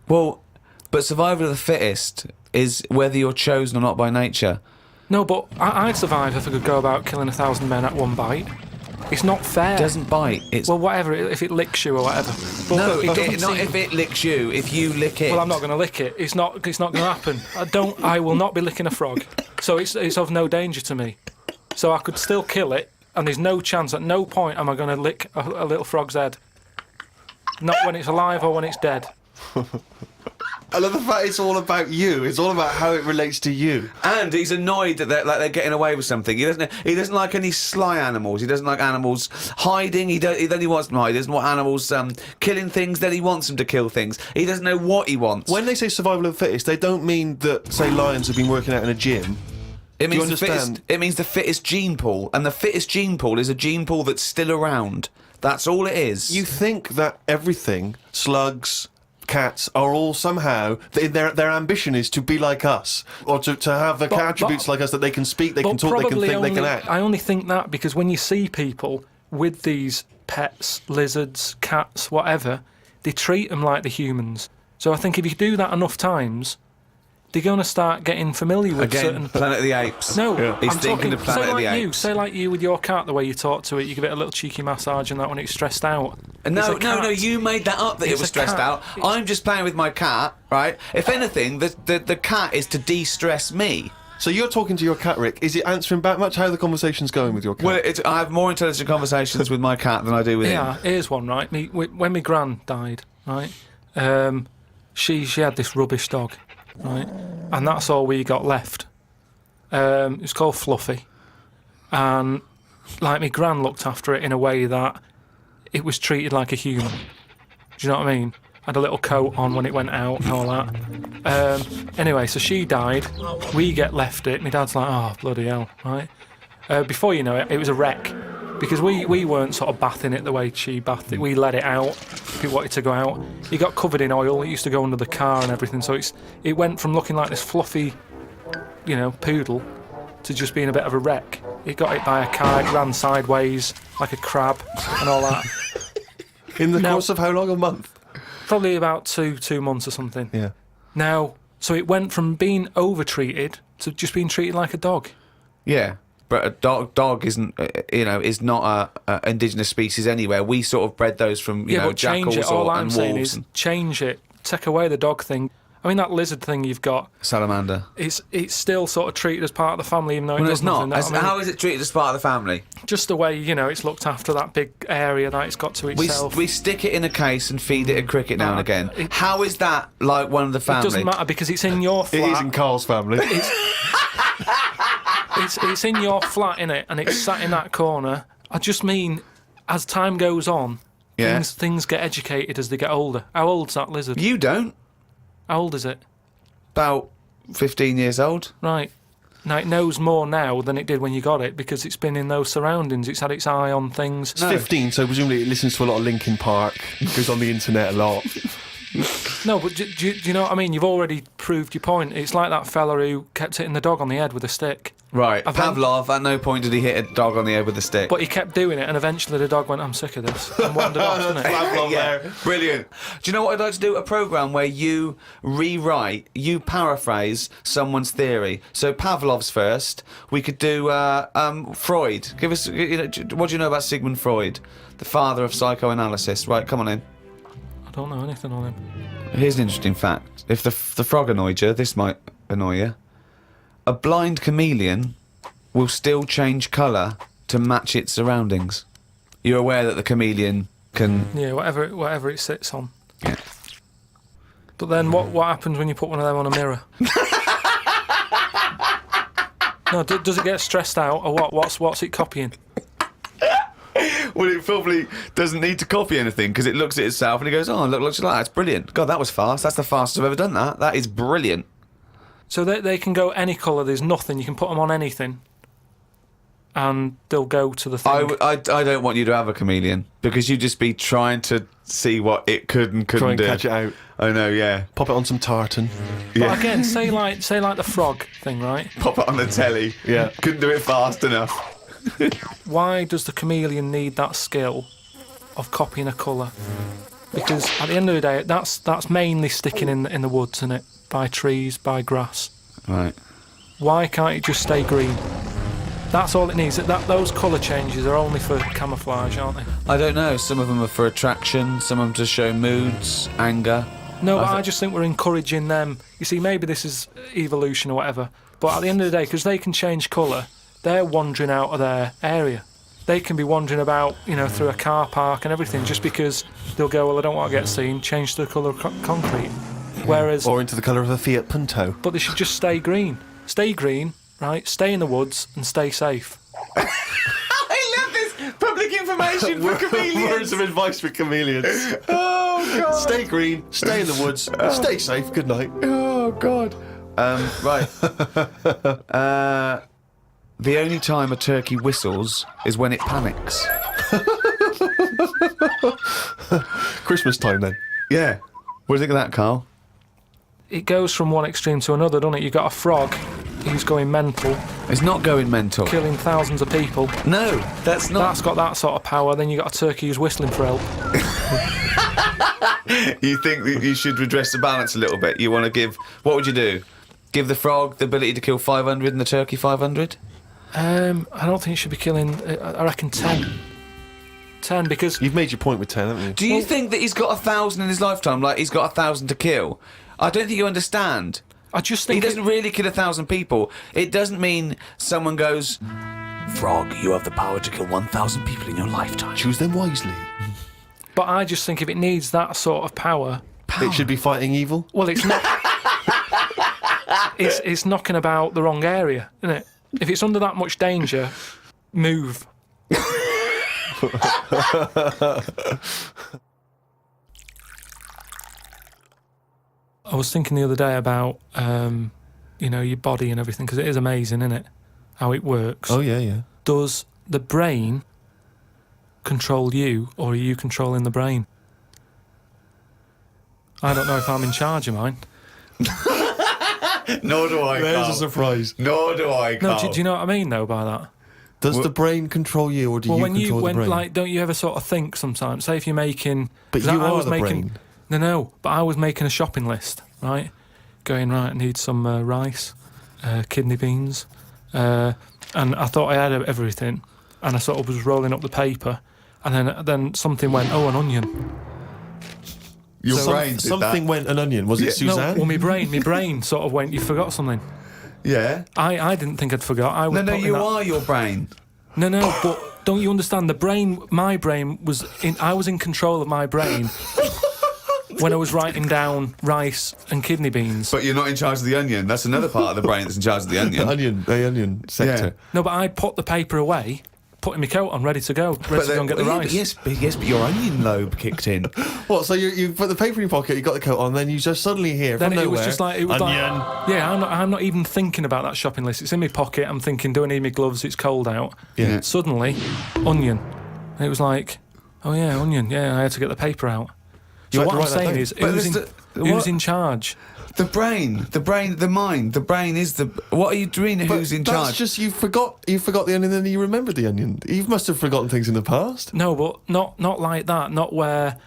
S1: Well, but survival of the fittest is whether you're chosen or not by nature.
S3: No, but I'd survive if I could go about killing 1,000 men at one bite. It's not fair.
S1: It doesn't bite. It's
S3: Well, whatever, if it licks you or whatever. But
S1: no,
S3: it doesn't
S1: not
S3: seem-
S1: if it licks you. If you lick it.
S3: Well, I'm not going to lick it. It's not going to happen. I will not be licking a frog. So it's of no danger to me. So I could still kill it, and there's no chance, at no point am I going to lick a little frog's head. Not when it's alive or when it's dead.
S2: I love the fact it's all about you. It's all about how it relates to you.
S1: And he's annoyed that they're getting away with something. He doesn't like any sly animals. He doesn't like animals hiding. Then he wants them hide. He doesn't want animals killing things. Then he wants them to kill things. He doesn't know what he wants.
S2: When they say survival of the fittest, they don't mean that, say, lions have been working out in a gym.
S1: It
S2: Do you
S1: means
S2: understand?
S1: it means the fittest gene pool, and the fittest gene pool is a gene pool that's still around. That's all it is.
S2: You think that everything, slugs, cats, are all somehow, their ambition is to be like us, or to have the attributes like us, that they can speak, they can talk, they can think, they can act.
S3: I only think that because when you see people with these pets, lizards, cats, whatever, they treat them like the humans. So I think if you do that enough times, they're going to start getting familiar with
S1: Again,
S3: certain...
S1: Planet of the Apes.
S3: No,
S1: He's
S3: I'm
S1: thinking
S3: talking,
S1: of Planet of the Apes.
S3: Say like you with your cat, the way you talk to it, you give it a little cheeky massage and that when it's stressed out.
S1: No, you made that up that it
S3: It's
S1: was
S3: a
S1: stressed
S3: cat.
S1: out. I'm just playing with my cat, right? If anything, the cat is to de-stress me.
S2: So you're talking to your cat, Rick. Is it answering back much? How are the conversations going with your cat?
S1: Well, I have more intelligent conversations with my cat than I do with him.
S3: Yeah, here's one, right? When my gran died, right, she had this rubbish dog, right, and that's all we got left. It was called Fluffy, and like my gran looked after it in a way that it was treated like a human. Do you know what I mean? Had a little coat on when it went out and all that. Anyway, so she died. We get left it. My dad's like, oh, bloody hell, right? Before you know it, it was a wreck. Because we weren't sort of bathing it the way she bathed it. We let it out if it wanted to go out. It got covered in oil. It used to go under the car and everything. So it went from looking like this fluffy, poodle to just being a bit of a wreck. It got hit by a car. It ran sideways like a crab and all that.
S2: In the course of how long? A month?
S3: Probably about two months or something.
S2: Yeah.
S3: Now, so it went from being over-treated to just being treated like a dog.
S1: Yeah, but a dog isn't, is not a indigenous species anywhere. We sort of bred those from,
S3: but change
S1: jackals
S3: it. All I'm
S1: and
S3: saying
S1: wolves.
S3: is change it. Take away the dog thing. I mean, that lizard thing you've got,
S1: Salamander.
S3: it's still sort of treated as part of the family, even though it
S1: Well,
S3: does
S1: it's not.
S3: nothing.
S1: How is it treated as part of the family?
S3: Just the way, it's looked after, that big area that it's got to itself.
S1: We stick it in a case and feed it a cricket now and again. How is that like one of the family?
S3: It doesn't matter because it's in your flat.
S2: It is in Carl's family.
S3: It's in your flat, innit? And it's sat in that corner. I just mean, as time goes on,
S1: Yeah.
S3: things get educated as they get older. How old's that lizard?
S1: You don't.
S3: How old is it?
S1: About 15 years old.
S3: Right. Now, it knows more now than it did when you got it because it's been in those surroundings. It's had its eye on things.
S2: It's 15, so presumably it listens to a lot of Linkin Park, goes on the internet a lot.
S3: No, but do you know what I mean? You've already proved your point. It's like that fella who kept hitting the dog on the head with a stick.
S1: Right.
S3: I've had-
S1: Pavlov, at no point did he hit a dog on the head with a stick.
S3: But he kept doing it, and eventually the dog went, I'm sick of this, and wandered off, didn't it?
S2: Pavlov
S1: Yeah,
S2: there.
S1: brilliant. Do you know what I'd like to do? A programme where you you paraphrase someone's theory. So Pavlov's first. We could do Freud. Give us, what do you know about Sigmund Freud, the father of psychoanalysis? Right, come on in.
S3: I don't know anything on him.
S1: Here's an interesting fact. If the frog annoyed you, this might annoy you. A blind chameleon will still change colour to match its surroundings. You're aware that the chameleon can...
S3: Yeah, whatever it sits on.
S1: Yeah.
S3: But then what happens when you put one of them on a mirror? No, does it get stressed out, or what? What's it copying?
S1: Well, it probably doesn't need to copy anything because it looks at itself and it goes, oh, look like that. That's brilliant. God, that was fast. That's the fastest I've ever done that. That is brilliant.
S3: So they can go any colour, there's nothing, you can put them on anything, and they'll go to the thing.
S1: I don't want you to have a chameleon because you'd just be trying to see what it could and couldn't
S2: Try and
S1: do.
S2: catch it out.
S1: I know, yeah.
S2: Pop it on some tartan.
S3: But again, say like the frog thing, right?
S1: Pop it on the telly.
S2: Yeah.
S1: Couldn't do it fast enough.
S3: Why does the chameleon need that skill of copying a colour? Because at the end of the day, that's mainly sticking in the woods, isn't it? By trees, by grass.
S1: Right.
S3: Why can't it just stay green? That's all it needs. Those colour changes are only for camouflage, aren't they?
S1: I don't know. Some of them are for attraction. Some of them to show moods, anger.
S3: No, but I just think we're encouraging them. You see, maybe this is evolution or whatever, but at the end of the day, because they can change colour, they're wandering out of their area. they can be wandering about, through a car park and everything, just because they'll go, well, I don't want to get seen, change the colour of concrete. Whereas,
S2: Or into the colour of a Fiat Punto.
S3: but they should just stay green. Stay green, right? Stay in the woods and stay safe.
S1: I love this public information for chameleons.
S2: Words of advice for chameleons.
S1: Oh God.
S2: Stay green, stay in the woods, stay safe, good night.
S1: Oh God. Right. The only time a turkey whistles is when it panics.
S2: Christmas time then.
S1: Yeah. What do you think of that, Carl?
S3: It goes from one extreme to another, doesn't it? You've got a frog who's going mental,
S1: It's not going mental.
S3: killing thousands of people.
S1: No, that's not.
S3: That's got that sort of power. Then you've got a turkey who's whistling for help.
S1: You think that you should redress the balance a little bit? You want to give... What would you do? Give the frog the ability to kill 500 and the turkey 500?
S3: I don't think it should be killing... I reckon 10. 10, because...
S2: You've made your point with 10, haven't you?
S1: Do you think that he's got 1,000 in his lifetime, like he's got 1,000 to kill? I don't think you understand.
S3: I just
S1: He
S3: think...
S1: doesn't really kill 1,000 people. It doesn't mean someone goes, Frog, you have the power to kill 1,000 people in your lifetime.
S2: Choose them wisely.
S3: But I just think if it needs that sort of power...
S2: It should be fighting evil.
S3: Well, it's not... it's knocking about the wrong area, isn't it? If it's under that much danger, move. I was thinking the other day about, your body and everything, because it is amazing, isn't it? How it works.
S2: Oh, yeah.
S3: Does the brain control you, or are you controlling the brain? I don't know if I'm in charge of mine.
S1: Nor do I,
S2: There's a surprise.
S1: Nor do I,
S3: No, do you know what I mean, though, by that?
S2: Does the brain control you, or do you control the brain?
S3: Don't you ever sort of think sometimes? Say if you're making,
S2: But
S3: 'cause
S2: you
S3: I
S2: are
S3: was
S2: the
S3: making,
S2: brain.
S3: No, but I was making a shopping list, right? Going right, I need some rice, kidney beans, and I thought I had everything, and I sort of was rolling up the paper, and then something went, oh, an onion.
S1: Your brain did
S2: Something
S1: that.
S2: went an onion. Was it Suzanne?
S3: No, well, my brain sort of went, you forgot something.
S1: Yeah.
S3: I didn't think I'd forgot. I was
S1: No,
S3: putting
S1: you
S3: that-
S1: are your brain.
S3: No, but don't you understand? My brain was I was in control of my brain when I was writing down rice and kidney beans.
S1: But you're not in charge of the onion. That's another part of the brain that's in charge of the onion.
S2: The onion sector.
S3: No, but I put the paper away, putting my coat on, ready to go and get the rice.
S1: Yes, but your onion lobe kicked in.
S2: What? So you put the paper in your pocket, you got the coat on, then you just suddenly hear
S3: Then
S2: from
S3: it
S2: nowhere,
S3: was just like
S2: onion.
S3: yeah. I'm not even thinking about that shopping list. It's in my pocket. I'm thinking, do I need my gloves? It's cold out.
S2: Yeah.
S3: Suddenly, onion. And it was like, oh yeah, onion. Yeah, I had to get the paper out.
S2: You
S3: So
S2: had
S3: what
S2: to
S3: I'm
S2: write that
S3: saying
S2: down.
S3: is,
S1: But
S3: who's
S1: what?
S3: in charge?
S1: The brain, the mind. The brain is the... What are you doing?
S2: But
S1: Who's in
S2: that's
S1: charge?
S2: just you forgot the onion, then you remembered the onion. You must have forgotten things in the past.
S3: No, but not like that. Not where,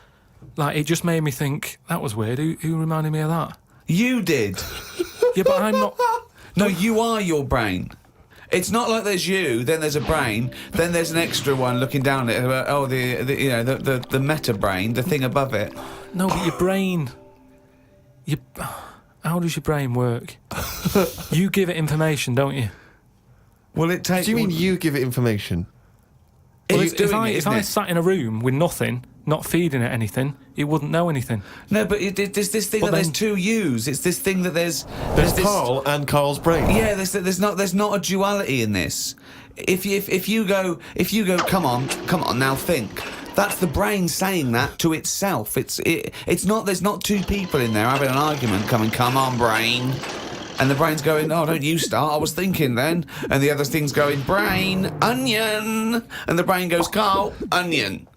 S3: like, it just made me think that was weird. Who reminded me of that?
S1: You did.
S3: Yeah, but I'm not.
S1: No, you are your brain. It's not like there's you, then there's a brain, then there's an extra one looking down at it. Oh, the meta brain, the thing above it.
S3: No, but your brain. How does your brain work? You give it information, don't you?
S1: Well, it takes.
S2: Do you mean you give it information?
S1: It's
S3: if
S1: doing it, isn't
S3: I
S1: it?
S3: sat in a room with nothing, not feeding it anything, it wouldn't know anything.
S1: No, but there's this thing
S3: But
S1: that there's
S3: then-
S1: two yous. It's this thing that there's
S2: There's
S1: this,
S2: Carl and Carl's brain.
S1: Yeah, there's not a duality in this. If you go, come on, now think. That's the brain saying that to itself. It's not. There's not two people in there having an argument. Come on, brain. And the brain's going, oh, don't you start, I was thinking then. And the other thing's going, brain, onion. And the brain goes, Carl, onion.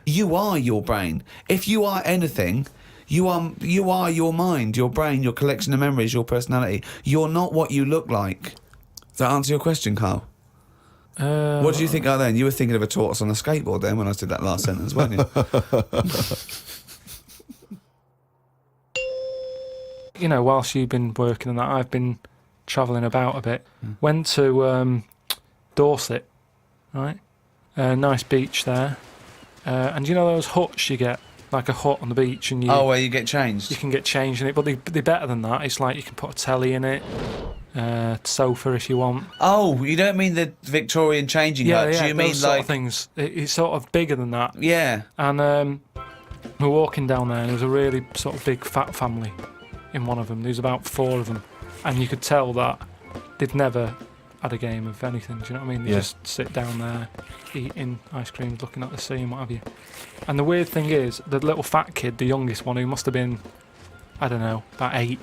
S1: You are your brain. If you are anything, you are your mind, your brain, your collection of memories, your personality. You're not what you look like. Does that answer your question, Carl? What did you think of then? You were thinking of a tortoise on a skateboard then when I did that last sentence, weren't you?
S3: You know, whilst you've been working on that, I've been travelling about a bit. Went to Dorset, right? Nice beach there. And you know those huts you get? Like a hut on the beach, and
S1: Oh, where you get changed?
S3: you can get changed in it, but they're better than that. It's like you can put a telly in it. sofa if you want.
S1: Oh, you don't mean the Victorian changing hut? Do you
S3: those
S1: mean
S3: sort
S1: like
S3: of things? It's sort of bigger than that.
S1: Yeah.
S3: And we were walking down there, and there was a really sort of big fat family in one of them. There was about 4 of them, and you could tell that they'd never had a game of anything. Do you know what I mean? They just sit down there, eating ice creams, looking at the sea and what have you. And the weird thing is, the little fat kid, the youngest one, who must have been, I don't know, about 8,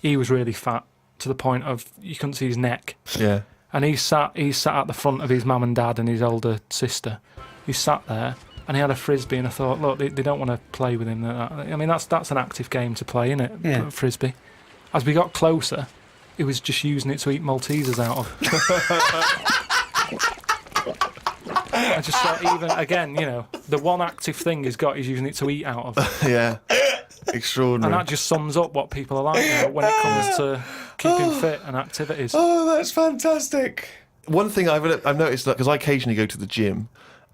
S3: he was really fat to the point of you couldn't see his neck.
S2: Yeah.
S3: And he sat at the front of his mum and dad and his older sister. He sat there and he had a frisbee, and I thought, look, they don't want to play with him. I mean, that's an active game to play, isn't it?
S1: Yeah.
S3: Frisbee. As we got closer, he was just using it to eat Maltesers out of. I just thought, even again, you know, the one active thing he's got, he's using it to eat out of.
S2: Yeah. Extraordinary.
S3: And that just sums up what people are like now when it comes to keeping fit and activities.
S1: Oh, that's fantastic.
S2: One thing I've noticed, that because I occasionally go to the gym,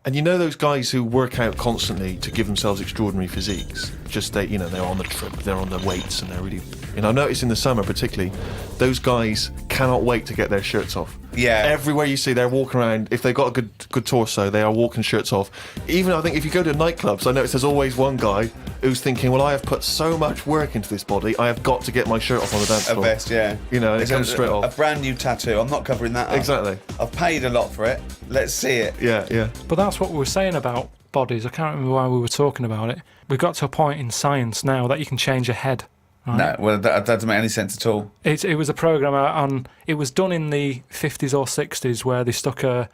S2: and you know those guys who work out constantly to give themselves extraordinary physiques. Just they're on the trip, they're on the weights, and they're really. And I've noticed in the summer particularly, those guys cannot wait to get their shirts off.
S1: Yeah.
S2: Everywhere you see, they're walking around. If they've got a good torso, they are walking shirts off. Even I think if you go to nightclubs, I notice there's always one guy who's thinking, well, I have put so much work into this body, I have got to get my shirt off on the dance
S1: A
S2: floor.
S1: vest, yeah.
S2: You know, and
S1: It's
S2: it comes straight
S1: a
S2: off.
S1: brand new tattoo. I'm not covering that up.
S2: Exactly.
S1: I've paid a lot for it. Let's see it.
S2: Yeah, yeah.
S3: But that's what we were saying about bodies. I can't remember why we were talking about it. We've got to a point in science now that you can change your head. Right?
S1: No, well, that doesn't make any sense at all.
S3: It was a program on. It was done in the 50s or 60s where they stuck a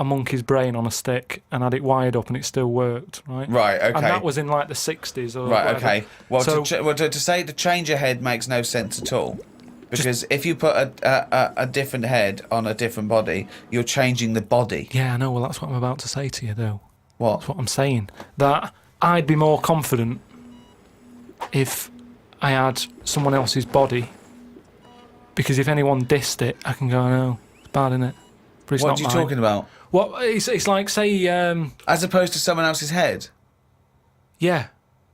S3: monkey's brain on a stick and had it wired up and it still worked. Right.
S1: Right. Okay.
S3: And that was in like the 60s or
S1: right.
S3: whatever.
S1: Okay. Well,
S3: So-
S1: to say to change your head makes no sense at all. Because if you put a different head on a different body, you're changing the body.
S3: Yeah, I know. Well, that's what I'm about to say to you, though.
S1: What?
S3: That's what I'm saying. That I'd be more confident if I had someone else's body, because if anyone dissed it, I can go, no, it's bad, innit? But it's
S1: What
S3: not
S1: are you
S3: mine.
S1: talking about?
S3: Well, it's like, say,
S1: As opposed to someone else's head?
S3: yeah.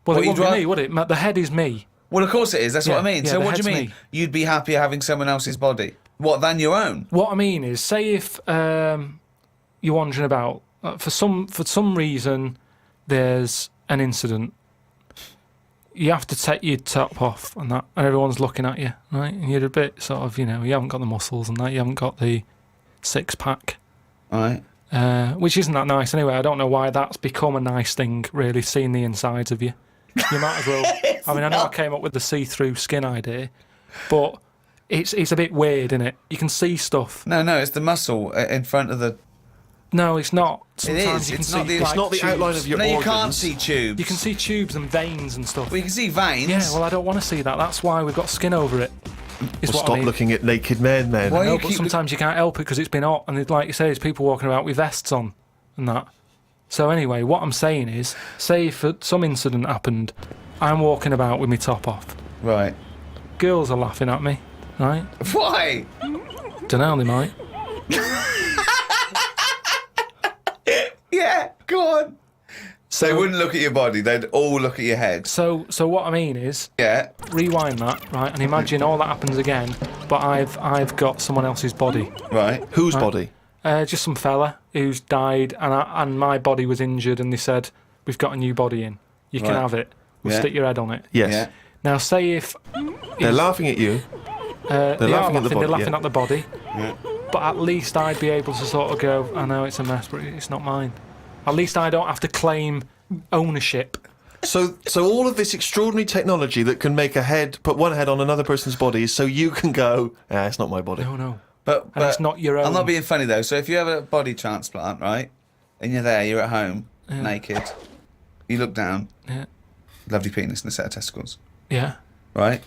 S3: Well,
S1: What,
S3: it
S1: you'd
S3: wouldn't be
S1: rather-
S3: me, would it? The head is me.
S1: Well, of course it is. That's what I mean.
S3: Yeah,
S1: So
S3: the
S1: what do you
S3: head's
S1: mean?
S3: me.
S1: You'd be happier having someone else's body? What, than your own?
S3: What I mean is, say if you're wandering about, for some reason, there's an incident. You have to take your top off and that, and everyone's looking at you, right? And you're a bit sort of, you haven't got the muscles and that, you haven't got the 6-pack,
S1: Right.
S3: which isn't that nice anyway. I don't know why that's become a nice thing, really, seeing the insides of you. You might as well. I mean, I know I came up with the see-through skin idea, but it's a bit weird, isn't it? You can see stuff.
S1: No, it's the muscle in front of the...
S3: No, it's not.
S1: It
S3: Sometimes
S1: is.
S3: you can
S1: It's
S3: see
S1: not the-
S2: It's
S3: like,
S2: not the
S3: tubes.
S2: outline of your
S1: No, you
S2: organs.
S1: can't see tubes.
S3: You can see tubes and veins and stuff.
S1: Well, you can see veins.
S3: Yeah, well, I don't want to see that. That's why we've got skin over it. Is
S2: Well,
S3: what
S2: stop
S3: I mean.
S2: looking at naked men, then.
S1: Why-
S3: No,
S1: you
S3: but
S1: keep-
S3: sometimes you can't help it because it's been hot, and like you say, there's people walking about with vests on and that. So anyway, what I'm saying is, say if some incident happened, I'm walking about with my top off.
S1: Right.
S3: Girls are laughing at me, right?
S1: Why?
S3: Don't know, they might.
S1: Yeah, go on. They wouldn't look at your body. They'd all look at your head.
S3: So what I mean is,
S1: Yeah.
S3: rewind that, right, and imagine all that happens again, but I've got someone else's body.
S1: Right.
S2: Whose body?
S3: Just some fella who's died, and my body was injured, and they said, we've got a new body in. You can
S1: Right.
S3: have it. We'll
S1: Yeah.
S3: stick your head on it.
S2: Yes.
S1: Yeah.
S3: Now, say if
S2: They're laughing at you.
S3: they are
S2: laughing at the
S3: they're
S2: body,
S3: laughing
S2: yeah.
S3: at the body,
S1: Yeah.
S3: but at least I'd be able to sort of go, I know it's a mess, but it's not mine. At least I don't have to claim ownership.
S2: So all of this extraordinary technology that can make put one head on another person's body is so you can go, it's not my body.
S3: No.
S1: But
S3: And it's not your own.
S1: I'm not being funny though. So if you have a body transplant, right, and you're there, you're at home, naked, you look down,
S3: Yeah.
S1: lovely penis and a set of testicles,
S3: Yeah.
S1: right?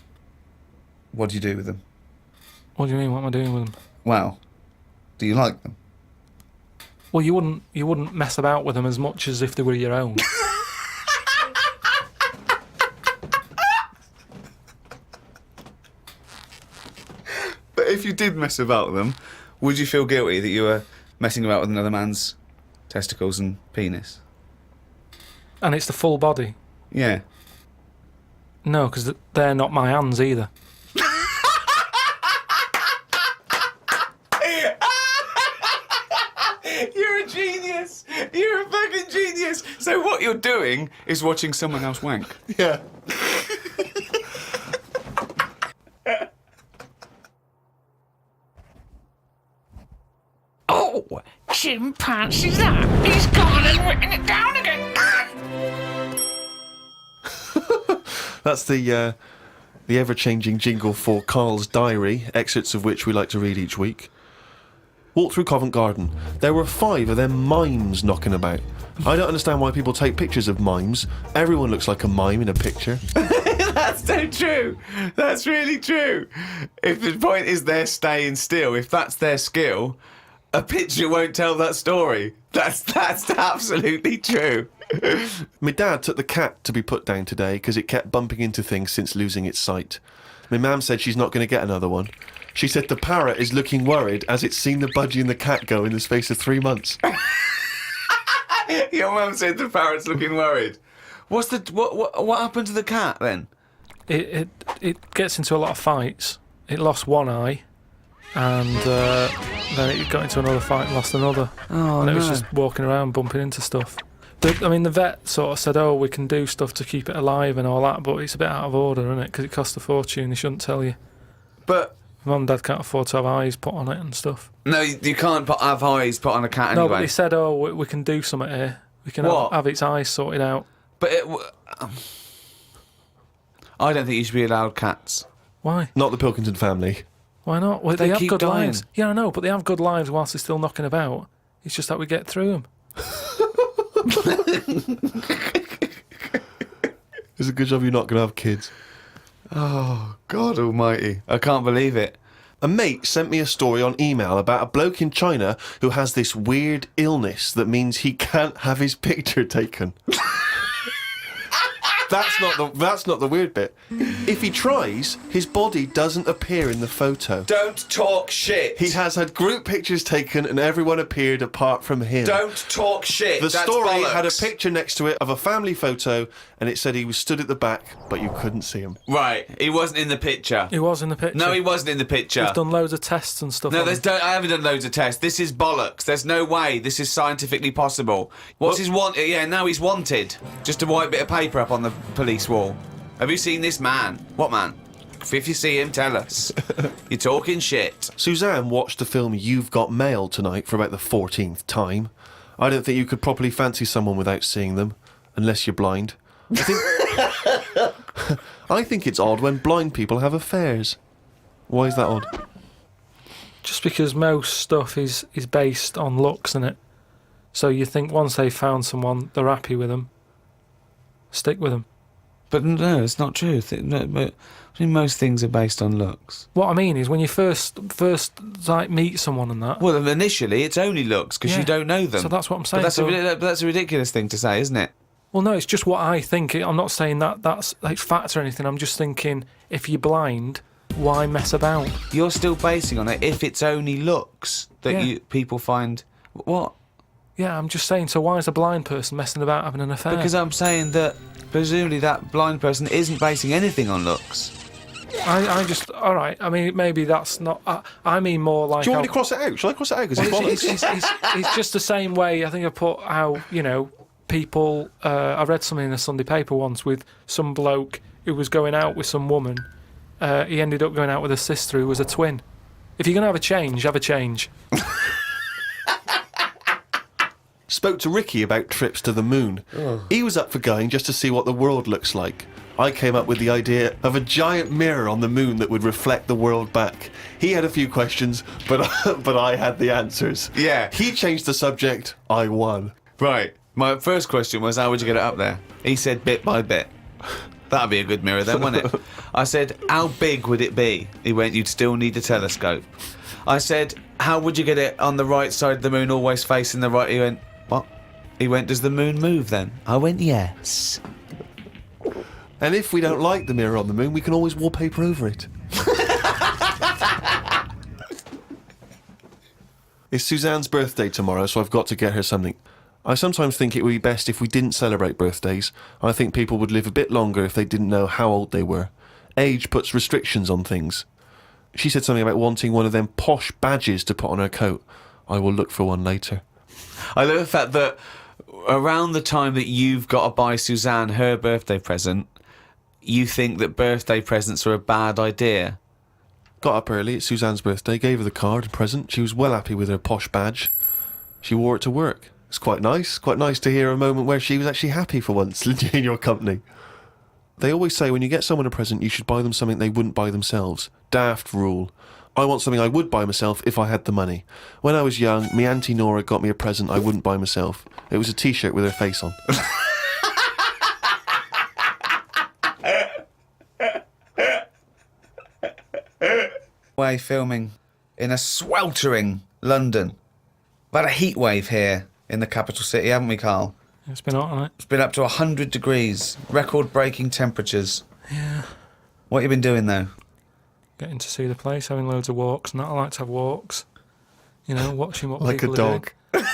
S1: What do you do with them?
S3: What do you mean? What am I doing with them?
S1: Well, do you like them?
S3: Well, you wouldn't mess about with them as much as if they were your own.
S1: But if you did mess about with them, would you feel guilty that you were messing about with another man's testicles and penis?
S3: And it's the full body.
S1: Yeah.
S3: No, because they're not my hands either.
S1: So what you're doing is watching someone else wank.
S2: Yeah.
S4: Oh, chimpanzee's that? He's gone and written it down again.
S2: That's the ever-changing jingle for Carl's diary, excerpts of which we like to read each week. Walked through Covent Garden. There were 5 of them mimes knocking about. I don't understand why people take pictures of mimes. Everyone looks like a mime in a picture.
S1: That's so true. That's really true. If the point is they're staying still, if that's their skill, a picture won't tell that story. That's absolutely true.
S2: My dad took the cat to be put down today because it kept bumping into things since losing its sight. My mum said she's not going to get another one. She said the parrot is looking worried as it's seen the budgie and the cat go in the space of 3 months.
S1: Your mum said the parrot's looking worried. What happened to the cat then?
S3: It gets into a lot of fights. It lost one eye, and then it got into another fight and lost another.
S1: Oh,
S3: and it was
S1: no.
S3: just walking around bumping into stuff. The vet sort of said, oh, we can do stuff to keep it alive and all that, but it's a bit out of order, isn't it? Because it costs a fortune, they shouldn't tell you.
S1: But
S3: Mum and Dad can't afford to have eyes put on it and stuff.
S1: no, you can't have eyes put on a cat
S3: No,
S1: anyway.
S3: but they said, oh, we can do something here. We can
S1: What?
S3: have its eyes sorted out.
S1: But I don't think you should be allowed cats.
S3: Why?
S2: Not the Pilkington family.
S3: Why not? Well,
S1: They
S3: they have
S1: keep
S3: good
S1: dying.
S3: lives. Yeah, I know, but they have good lives whilst they're still knocking about. It's just that we get through them.
S2: It's a good job you're not going to have kids.
S1: Oh, God almighty. I can't believe it.
S2: A mate sent me a story on email about a bloke in China who has this weird illness that means he can't have his picture taken. That's not the weird bit. If he tries, his body doesn't appear in the photo.
S1: Don't talk shit.
S2: He has had group pictures taken and everyone appeared apart from him.
S1: Don't talk shit.
S2: The
S1: That's
S2: story
S1: bollocks.
S2: had a picture next to it of a family photo and it said he was stood at the back, but you couldn't see him.
S1: Right, he wasn't in the picture.
S3: He was in the picture.
S1: No, he wasn't in the picture.
S3: We've done loads of tests and stuff.
S1: No,
S3: on him.
S1: I haven't done loads of tests. This is bollocks. There's no way this is scientifically possible. What's his want? Yeah, now he's wanted. Just a white bit of paper up on the police wall. Have you seen this man? What man? If you see him, tell us. You're talking shit.
S2: Suzanne watched the film You've Got Mail tonight for about the 14th time. I don't think you could properly fancy someone without seeing them, unless you're blind. I think it's odd when blind people have affairs. Why is that odd?
S3: Just because most stuff is based on looks, isn't it? So you think once they've found someone, they're happy with them. Stick with them.
S1: But no, it's not true. But I mean, most things are based on looks.
S3: What I mean is when you first like meet someone and that.
S1: Well, initially it's only looks because
S3: Yeah.
S1: you don't know them.
S3: So that's what I'm saying.
S1: But
S3: So-
S1: that's a ridiculous thing to say, isn't it?
S3: Well, no, it's just what I think. I'm not saying that's like fact or anything. I'm just thinking if you're blind, why mess about?
S1: You're still basing on it if it's only looks that
S3: Yeah.
S1: people find. What?
S3: Yeah, I'm just saying. So why is a blind person messing about having an affair?
S1: Because I'm saying that presumably that blind person isn't basing anything on looks.
S3: I just all right. I mean, maybe that's not. I mean more like.
S2: Do you want me
S3: how-
S2: to cross it out? Shall I cross it out? Because
S3: Well,
S2: it's bollocks.
S3: it's just the same way. I think I put how people. I read something in a Sunday paper once with some bloke who was going out with some woman. He ended up going out with a sister who was a twin. If you're gonna have a change, have a change.
S2: Spoke to Ricky about trips to the moon. He was up for going just to see what the world looks like. I came up with the idea of a giant mirror on the moon that would reflect the world back. He had a few questions, but I had the answers.
S1: Yeah.
S2: He changed the subject. I won.
S1: Right. My first question was, how would you get it up there? He said bit by bit. That'd be a good mirror then, wouldn't it? I said, how big would it be? He went, you'd still need a telescope. I said, how would you get it on the right side of the moon, always facing the right? He went, what? He went, does the moon move then? I went, yes.
S2: And if we don't like the mirror on the moon, we can always wallpaper over it. It's Suzanne's birthday tomorrow, so I've got to get her something. I sometimes think it would be best if we didn't celebrate birthdays. I think people would live a bit longer if they didn't know how old they were. Age puts restrictions on things. She said something about wanting one of them posh badges to put on her coat. I will look for one later.
S1: I love the fact that around the time that you've got to buy Suzanne her birthday present, you think that birthday presents are a bad idea?
S2: Got up early, it's Suzanne's birthday, gave her the card and present. She was well happy with her posh badge. She wore it to work. It's quite nice to hear a moment where she was actually happy for once in your company. They always say when you get someone a present, you should buy them something they wouldn't buy themselves. Daft rule. I want something I would buy myself if I had the money. When I was young, me Auntie Nora got me a present I wouldn't buy myself. It was a t-shirt with her face on.
S1: Way filming in a sweltering London. We've had a heat wave here in the capital city, haven't we, Carl?
S3: It's been hot, hasn't it?
S1: It's been up to 100 degrees, record-breaking temperatures.
S3: Yeah.
S1: What have you been doing, though?
S3: Getting to see the place, having loads of walks, and that. I like to have walks. You know, watching what
S2: Like
S3: people
S2: a
S3: are
S2: dog.
S3: doing.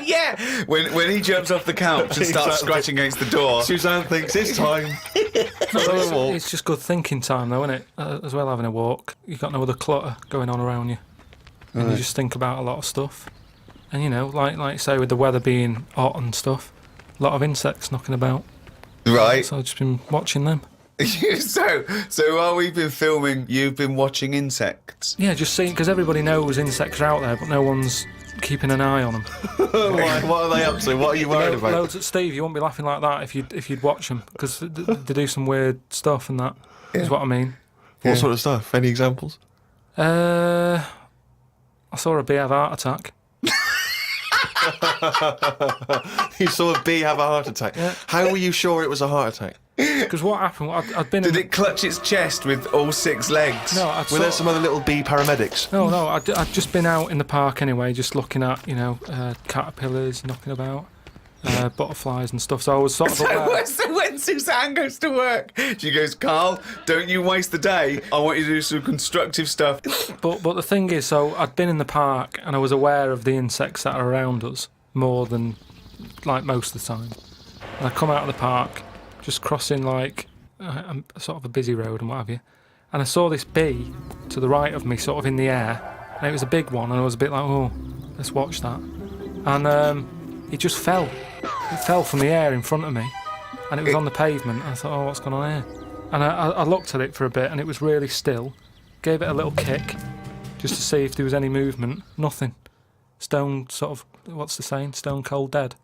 S1: Yeah! When he jumps off the couch and starts
S2: Exactly.
S1: scratching against the door.
S2: Suzanne thinks it's time.
S3: It's just good thinking time, though, isn't it? As well, having a walk. You've got no other clutter going on around you. And you just think about a lot of stuff. And, you know, like say, with the weather being hot and stuff, a lot of insects knocking about.
S1: Right.
S3: So I've just been watching them.
S1: so while we've been filming, you've been watching insects.
S3: Yeah, just seeing, because everybody knows insects are out there, but no one's keeping an eye on them.
S2: Why? What are they up to? What are you worried about?
S3: Loads of Steve, you won't be laughing like that if you'd watch them, because they do some weird stuff and that is what I mean.
S2: What sort of stuff? Any examples?
S3: I saw a bee have a heart attack.
S2: You saw a bee have a heart attack.
S3: Yeah.
S2: How were you sure it was a heart attack?
S3: Because what happened? I'd been.
S1: Did it clutch its chest with all 6 legs?
S3: No,
S2: Were there some other little bee paramedics?
S3: No, I'd just been out in the park anyway, just looking at caterpillars knocking about, butterflies and stuff. So I was sort of aware.
S1: So when Suzanne goes to work, she goes, Carl, don't you waste the day. I want you to do some constructive stuff.
S3: But the thing is, so I'd been in the park and I was aware of the insects that are around us more than like most of the time. And I come out of the park, just crossing like sort of a busy road and what have you, and I saw this bee to the right of me, sort of in the air, and it was a big one, and I was a bit like, oh, let's watch that. And it just fell. It fell from the air in front of me, and it was on the pavement. I thought, oh, what's going on here? And I looked at it for a bit, and it was really still. Gave it a little kick, just to see if there was any movement. Nothing. Stone sort of, what's the saying? Stone cold dead.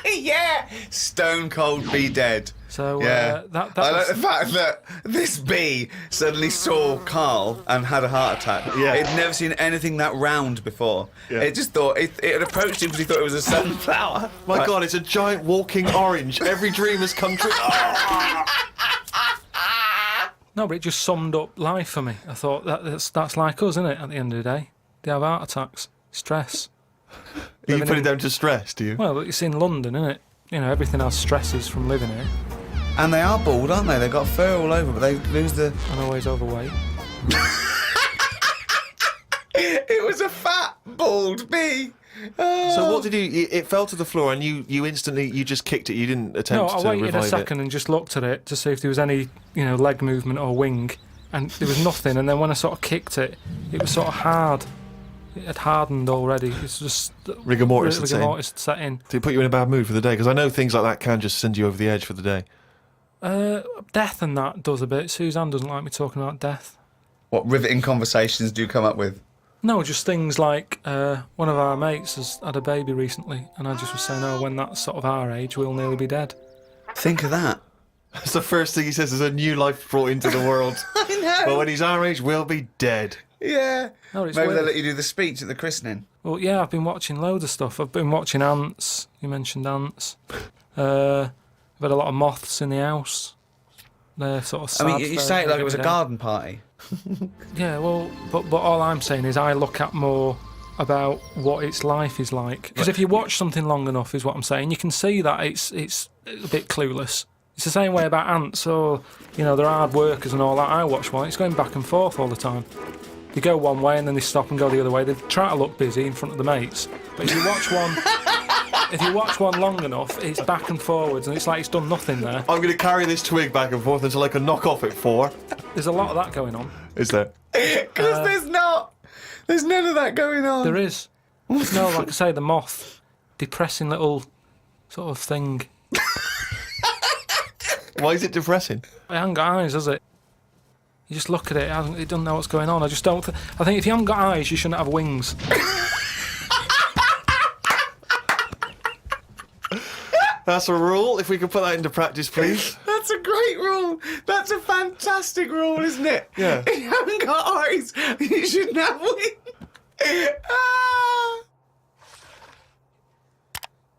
S1: Yeah! Stone cold bee dead.
S3: So
S1: Yeah.
S3: that
S1: I like
S3: was,
S1: the fact that this bee suddenly saw Carl and had a heart attack.
S2: Yeah.
S1: It'd never seen anything that round before.
S2: Yeah.
S1: It just thought, it had approached him because he thought it was a sunflower.
S2: My God, it's a giant walking orange. Every dream has come true.
S3: no, but it just summed up life for me. I thought that's like us, isn't it? At the end of the day, they have heart attacks, stress.
S2: You
S3: Living
S2: put it
S3: in-
S2: down to stress, do you?
S3: Well, it's in London, isn't it? You know, everything has stresses from living here.
S1: And they are bald, aren't they? They've got fur all over, but they lose the...
S3: I'm always overweight.
S1: It was a fat, bald bee.
S2: So what did you? It fell to the floor, and you instantly just kicked it. You didn't
S3: No,
S2: attempt
S3: I
S2: to
S3: waited
S2: revive
S3: a second and just looked at it to see if there was any, leg movement or wing, and there was nothing. And then when I sort of kicked it, it was sort of hard. It had hardened already. It's just
S2: Rigor mortis had set in.
S3: rigor mortis had set in.
S2: Did it put you in a bad mood for the day? Because I know things like that can just send you over the edge for the day.
S3: Death and that does a bit. Suzanne doesn't like me talking about death.
S1: What riveting conversations do you come up with?
S3: No, just things like one of our mates has had a baby recently, and I just was saying, oh, when that's sort of our age, we'll nearly be dead.
S1: Think of that.
S2: That's the first thing he says. There's a new life brought into the world.
S1: I know.
S2: But when he's our age, we'll be dead.
S1: Yeah.
S3: No, it's
S1: Maybe
S3: weird.
S1: they'll let you do the speech at the christening.
S3: Well, yeah, I've been watching loads of stuff. I've been watching ants. You mentioned ants. I've had a lot of moths in the house. They're sort of sad.
S1: I mean, you say it like it was a garden party.
S3: Yeah, well, but all I'm saying is I look at more about what its life is like. Because if you watch something long enough, is what I'm saying, you can see that it's a bit clueless. It's the same way about ants. Or, they're hard workers and all that. I watch one. It's going back and forth all the time. They go one way and then they stop and go the other way. They try to look busy in front of the mates. But if you watch one long enough, it's back and forwards, and it's like it's done nothing there.
S2: I'm going to carry this twig back and forth until I can knock off at 4.
S3: There's a lot of that going on.
S2: Is there?
S1: Because there's not. There's none of that going on.
S3: There is. No, like I say, the moth. depressing little sort of thing.
S2: Why is it depressing?
S3: It hasn't got eyes, has it? You just look at it, it doesn't know what's going on. I just don't. I think if you haven't got eyes, you shouldn't have wings.
S2: That's a rule. If we could put that into practice, please.
S1: That's a great rule. That's a fantastic rule, isn't it?
S2: Yeah.
S1: If you haven't got eyes, you shouldn't have wings. Ah.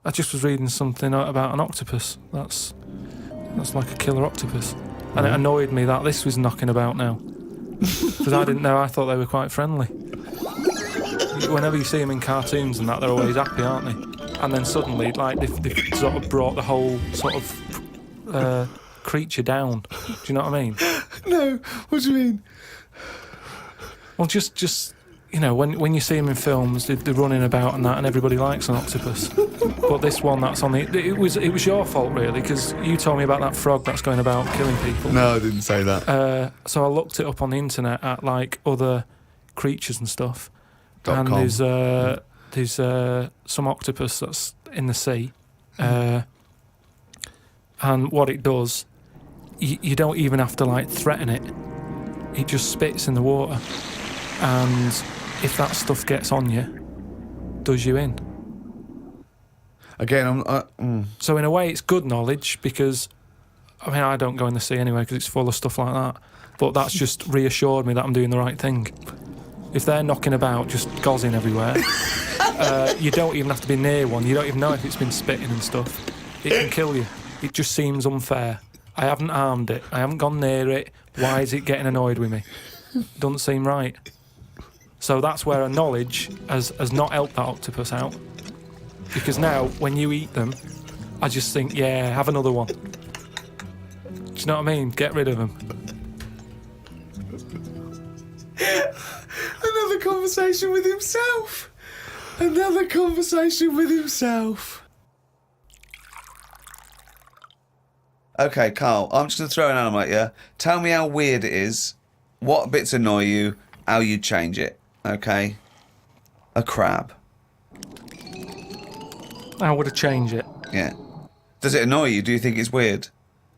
S3: I just was reading something about an octopus. That's like a killer octopus. And it annoyed me that this was knocking about now. Because I didn't know, I thought they were quite friendly. Whenever you see them in cartoons and that, they're always happy, aren't they? And then suddenly, like, they've sort of brought the whole sort of creature down. Do you know what I mean?
S1: No, what do you mean?
S3: Well, just you know, when you see them in films, they're running about and that, and everybody likes an octopus. But this one that's on it was your fault, really, because you told me about that frog that's going about killing people.
S1: No, I didn't say that.
S3: So I looked it up on the internet at, like, other creatures and stuff.
S1: .com.
S3: And there's some octopus that's in the sea. And what it does, you don't even have to, like, threaten it. It just spits in the water. And if that stuff gets on you, does you in.
S1: Again,
S3: So in a way, it's good knowledge because, I mean, I don't go in the sea anyway because it's full of stuff like that. But that's just reassured me that I'm doing the right thing. If they're knocking about, just gozzing everywhere, you don't even have to be near one. You don't even know if it's been spitting and stuff. It can kill you. It just seems unfair. I haven't harmed it. I haven't gone near it. Why is it getting annoyed with me? Doesn't seem right. So that's where a knowledge has not helped that octopus out. Because now, when you eat them, I just think, yeah, have another one. Do you know what I mean? Get rid of them.
S1: another conversation with himself. Another conversation with himself. Okay, Carl, I'm just going to throw an animal at you. Tell me how weird it is, what bits annoy you, how you'd change it. Okay? A crab.
S3: How would I change it?
S1: Yeah. Does it annoy you? Do you think it's weird?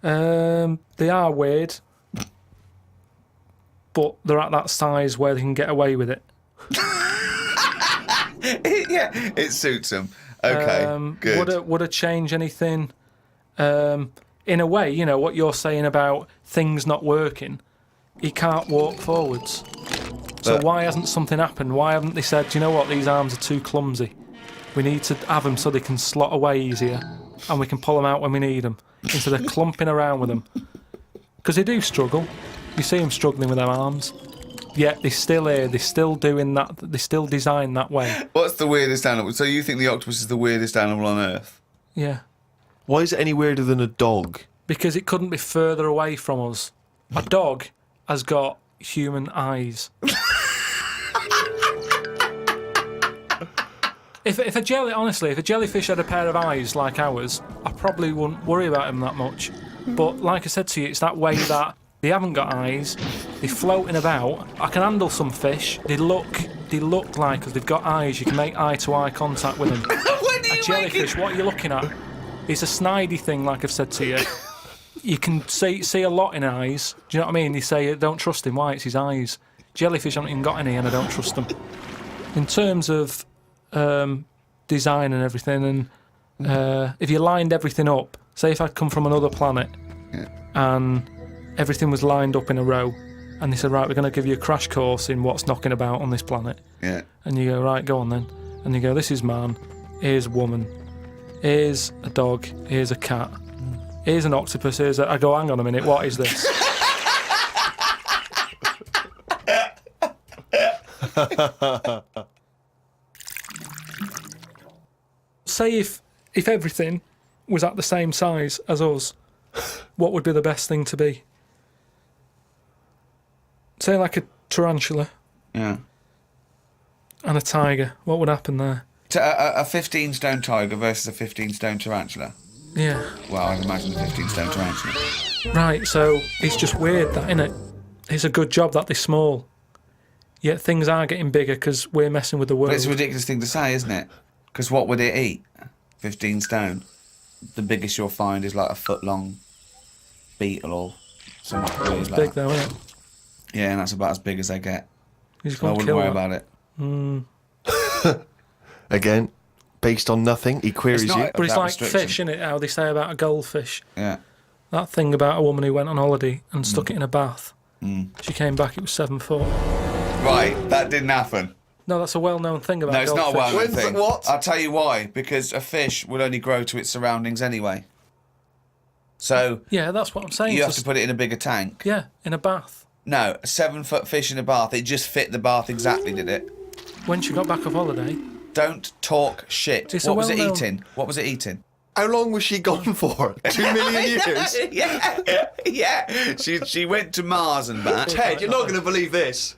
S3: They are weird, but they're at that size where they can get away with it.
S1: Yeah, it suits them. Okay, good.
S3: Would it change anything? In a way, you know, what you're saying about things not working, he can't walk forwards. So
S1: But-
S3: why hasn't something happened? Why haven't they said, do you know what, these arms are too clumsy? We need to have them so they can slot away easier and we can pull them out when we need them, instead of clumping around with them. Because they do struggle. You see them struggling with their arms. Yet they're still here, they're still doing that, they're still designed that way.
S1: What's the weirdest animal? So you think the octopus is the weirdest animal on Earth?
S3: Yeah.
S2: Why is it any weirder than a dog?
S3: Because it couldn't be further away from us. A dog has got human eyes. If a jellyfish had a pair of eyes like ours, I probably wouldn't worry about him that much. But like I said to you, it's that way that they haven't got eyes, they're floating about. I can handle some fish. They look like us. They've got eyes. You can make eye-to-eye contact with them. A jellyfish, what are you looking at? It's a snidey thing, like I've said to you. You can see a lot in eyes. Do you know what I mean? They say, don't trust him. Why? It's his eyes. Jellyfish haven't even got any, and I don't trust them. In terms of design and everything, and if you lined everything up, say if I'd come from another planet and everything was lined up in a row, and they said, right, we're going to give you a crash course in what's knocking about on this planet.
S1: Yeah.
S3: And you go, right, go on then. And you go, this is man, here's a woman, here's a dog, here's a cat, here's an octopus, I go, hang on a minute, what is this? Say if everything was at the same size as us, what would be the best thing to be? Say like a tarantula
S1: Yeah.
S3: and a tiger. What would happen there?
S1: A 15-stone tiger versus a 15-stone tarantula.
S3: Yeah.
S1: Well, I'd imagine a 15-stone tarantula.
S3: Right, so it's just weird that, innit? It's a good job that they're small. Yet things are getting bigger because we're messing with the world.
S1: But it's a ridiculous thing to say, isn't it? Because what would it eat? 15 stone. The biggest you'll find is like a foot long beetle or something weird like
S3: Big
S1: that.
S3: though, isn't it?
S1: Yeah, and that's about as big as they get.
S3: He's
S1: So I
S3: going to
S1: wouldn't
S3: kill
S1: worry
S3: that.
S1: about it.
S2: Again, based on nothing, he queries
S1: It's not-
S2: you.
S3: But it's
S1: that
S3: like
S1: restriction.
S3: fish, isn't it? How they say about a goldfish.
S1: Yeah.
S3: That thing about a woman who went on holiday and stuck it in a bath. She came back, it was 7 foot.
S1: Right, that didn't happen.
S3: No, that's a well-known thing about
S1: No, it's not a
S3: goldfish.
S1: well-known
S2: When's
S1: thing.
S2: the- what?
S1: I'll tell you why. Because a fish will only grow to its surroundings anyway. So
S3: Yeah, that's what I'm saying.
S1: you have
S3: It's
S1: to put it in a bigger tank.
S3: yeah, in a bath.
S1: No, a 7-foot fish in a bath. It just fit the bath exactly, did it?
S3: When she got back off holiday,
S1: Don't talk shit.
S3: It's a
S1: What was it
S3: well-known-
S1: eating? What was it eating?
S2: How long was she gone for? 2 million years?
S1: yeah. She went to Mars and back.
S2: Ted, you're not going to believe this.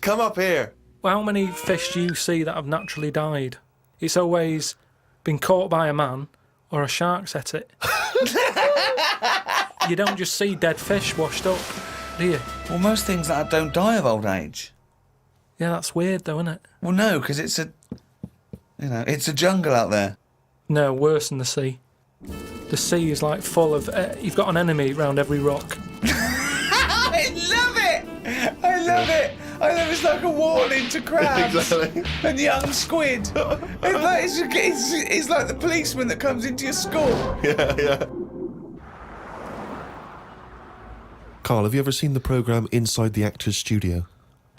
S2: Come up here.
S3: well, how many fish do you see that have naturally died? It's always been caught by a man or a shark's at it. You don't just see dead fish washed up, do you?
S1: Well, most things that don't die of old age.
S3: Yeah, that's weird though, isn't it?
S1: Well, no, because it's a jungle out there.
S3: No, worse than the sea. The sea is like full of... you've got an enemy around every rock.
S1: I love it. I love it. It's like a warning to crabs
S2: Exactly.
S1: and young squid. It's like the policeman that comes into your school.
S2: Yeah. Carl, have you ever seen the programme Inside the Actors Studio?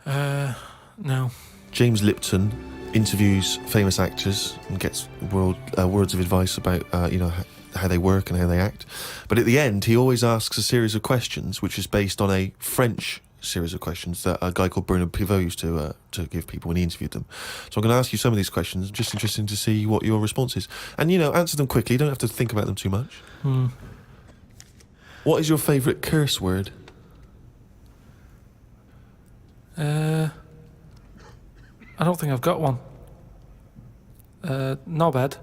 S3: No.
S2: James Lipton interviews famous actors and gets words of advice about how they work and how they act. But at the end, he always asks a series of questions, which is based on a French series of questions that a guy called Bernard Pivot used to give people when he interviewed them. So I'm going to ask you some of these questions. Just interesting to see what your response is, and answer them quickly. You don't have to think about them too much. What is your favourite curse word?
S3: I don't think I've got one. Knobhead.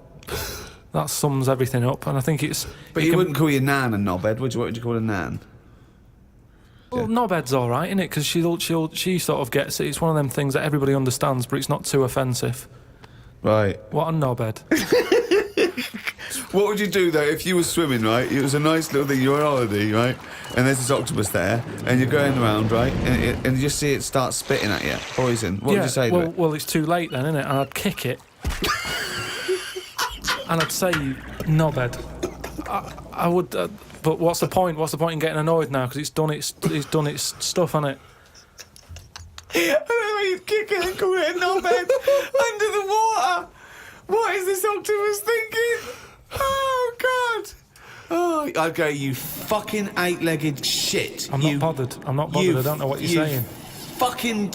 S3: That sums everything up, and I think it's...
S1: But you wouldn't call your nan a knobhead, would you? What would you call a nan?
S3: Well, knobhead's all right, isn't it? Because she sort of gets it. It's one of them things that everybody understands, but it's not too offensive.
S1: Right.
S3: What a knobhead.
S1: What would you do though if you were swimming, right? It was a nice little thing. You're on holiday, right? And there's this octopus there, and you're going around, right? And you just see it start spitting at you, poison. What would you say to it?
S3: Well, it's too late then, isn't it? And I'd kick it. And I'd say, knobhead. I would, but what's the point? What's the point in getting annoyed now? Because it's done its stuff, hasn't it?
S1: I don't know why you'd kick it and call it a knobhead under the water. What is this octopus thinking? Oh, God. Oh, I'd go, you fucking 8-legged shit.
S3: I'm not bothered. I don't know what you're saying.
S1: Fucking